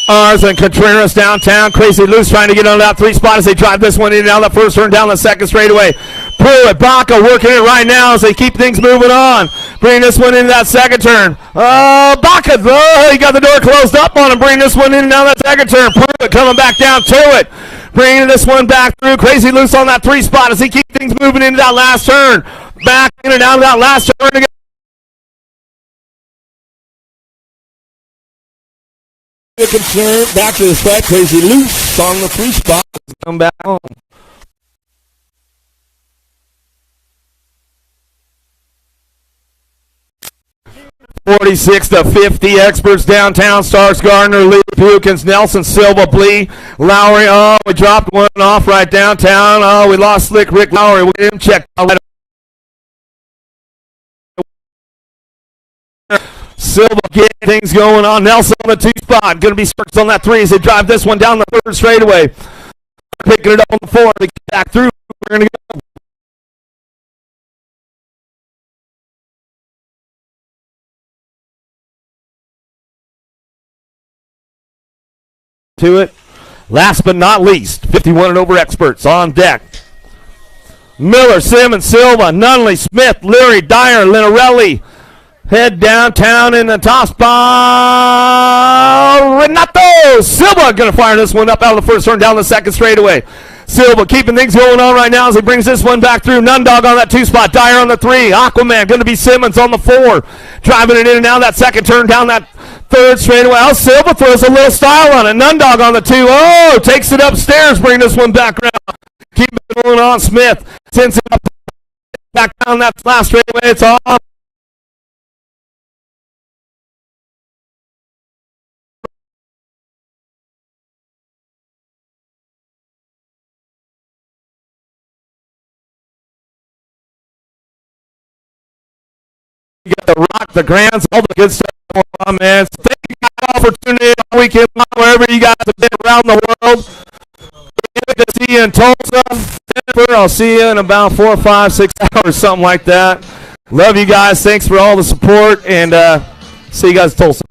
Ars and Contreras downtown. Crazy Loose trying to get on that 3 spot as they drive this one in and out the first turn, down the second straightaway. Pruitt, Baca working it right now as they keep things moving on. Bring this one into that second turn. Baca, he got the door closed up on him. Bring this one in and out that second turn. Pruitt coming back down to it. Bringing this one back through. Crazy Loose on that 3 spot as he keeps things moving into that last turn. Back in and out of that last turn again. Concern back to the spot. Crazy Loose on the 3 spot. Come back home. .46-50 experts downtown. Starks Gardner, Lee Pukins, Nelson, Silva, Blee, Lowry. Oh, we dropped one off right downtown. Oh, we lost Slick Rick Lowry. We didn't check out. Silva getting things going on. Nelson on the 2 spot. Going to be Starks on that 3 as they drive this one down the 3rd straightaway. Picking it up on the 4. They get back through. We're going to go. To it. Last but not least, 51 and over experts on deck. Miller, Simmons, Silva, Nunley, Smith, Leary, Dyer, Linarelli. Head downtown in the top spot. Renato Silva going to fire this one up out of the first turn, down the second straightaway. Silva keeping things going on right now as he brings this one back through. Nundog on that 2 spot. Dyer on the 3. Aquaman going to be Simmons on the 4. Driving it in and out that second turn, down that 3rd straightaway. Oh, Silva throws a little style on it. Nundog on the 2. Oh, takes it upstairs. Bring this one back around. Keep it going on. Smith sends it up back down that last straightaway. It's off. You got the rock, the grants, all the good stuff going on, man. So thank you guys all for tuning in all weekend long, wherever you guys have been around the world. Good to see you in Tulsa. I'll see you in about 4, 5, 6 hours, something like that. Love you guys. Thanks for all the support, and see you guys in Tulsa.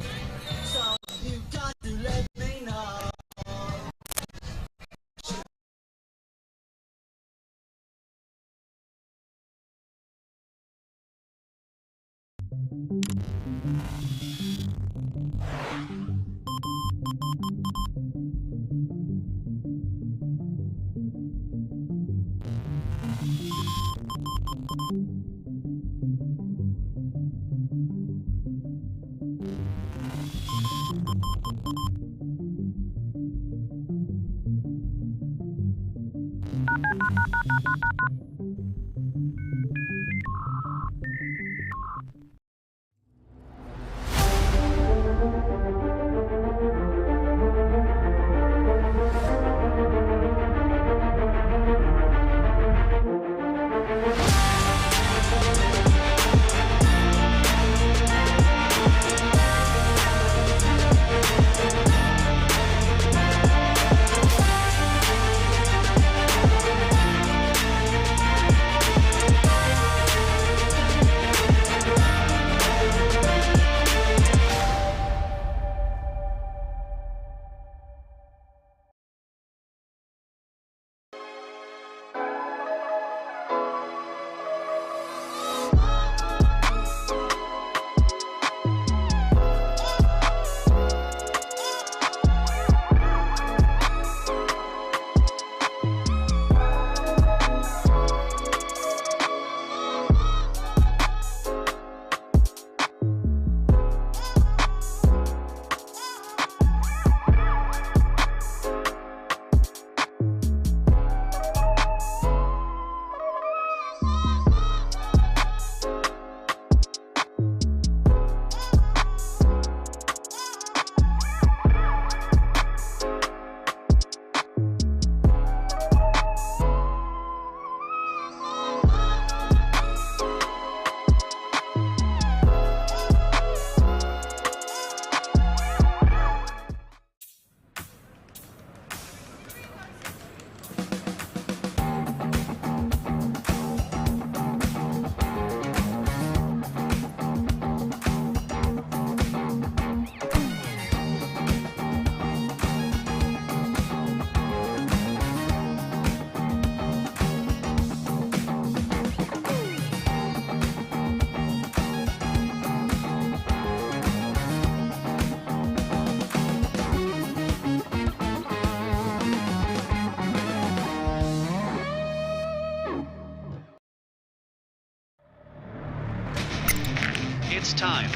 It's time.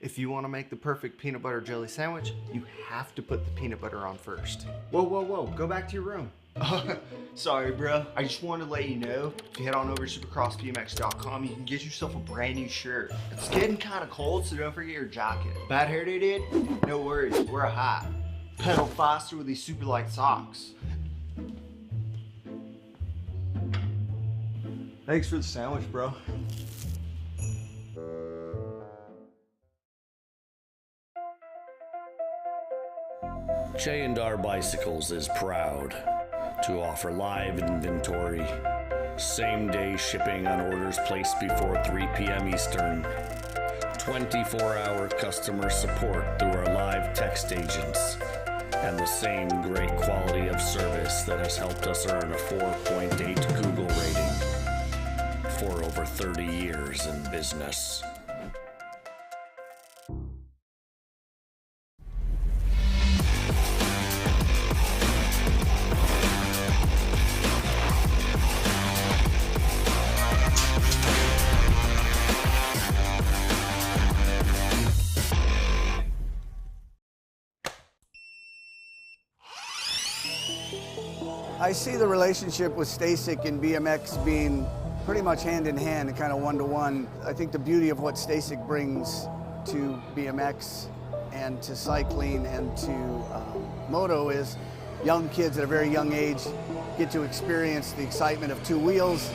If you want to make the perfect peanut butter jelly sandwich, you have to put the peanut butter on first. Whoa, whoa, whoa, go back to your room. Sorry, bro. I just wanted to let you know, if you head on over to supercrossbmx.com, you can get yourself a brand new shirt. It's getting kind of cold, so don't forget your jacket. Bad hair day, dude? No worries, wear a hat. Pedal faster with these super light socks. Thanks for the sandwich, bro. J&R Bicycles is proud to offer live inventory, same-day shipping on orders placed before 3 p.m. Eastern, 24-hour customer support through our live text agents, and the same great quality of service that has helped us earn a 4.8 Google rating for over 30 years in business. I see the relationship with Stacyc and BMX being pretty much hand in hand and kind of one-to-one. I think the beauty of what Stacyc brings to BMX and to cycling and to moto is young kids at a very young age get to experience the excitement of two wheels,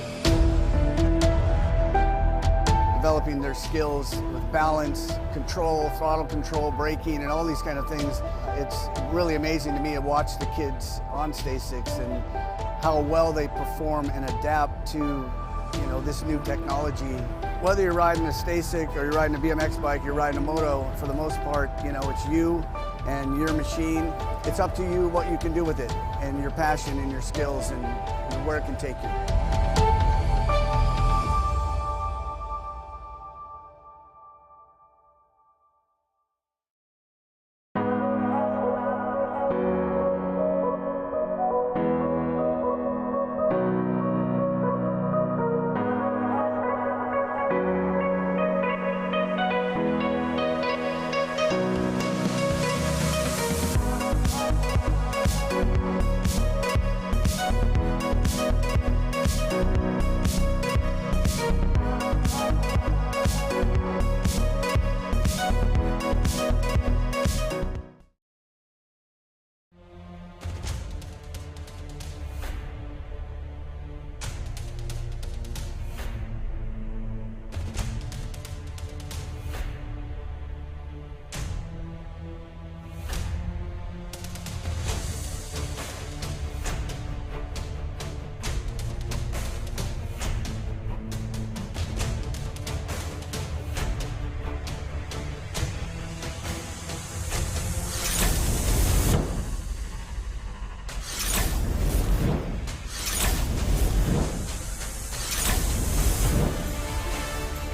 developing their skills with balance, control, throttle control, braking, and all these kind of things. It's really amazing to me to watch the kids on Stacycs and how well they perform and adapt to, this new technology. Whether you're riding a Stacyc or you're riding a BMX bike, you're riding a moto, for the most part, it's you and your machine. It's up to you what you can do with it and your passion and your skills and where it can take you.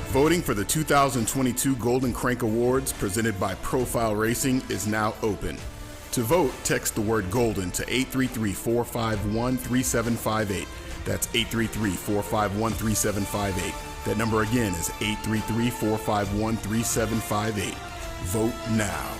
Voting for the 2022 Golden Crank Awards presented by Profile Racing is now open. To vote, text the word GOLDEN to 833-451-3758. That's 833-451-3758. That number again is 833-451-3758. Vote now.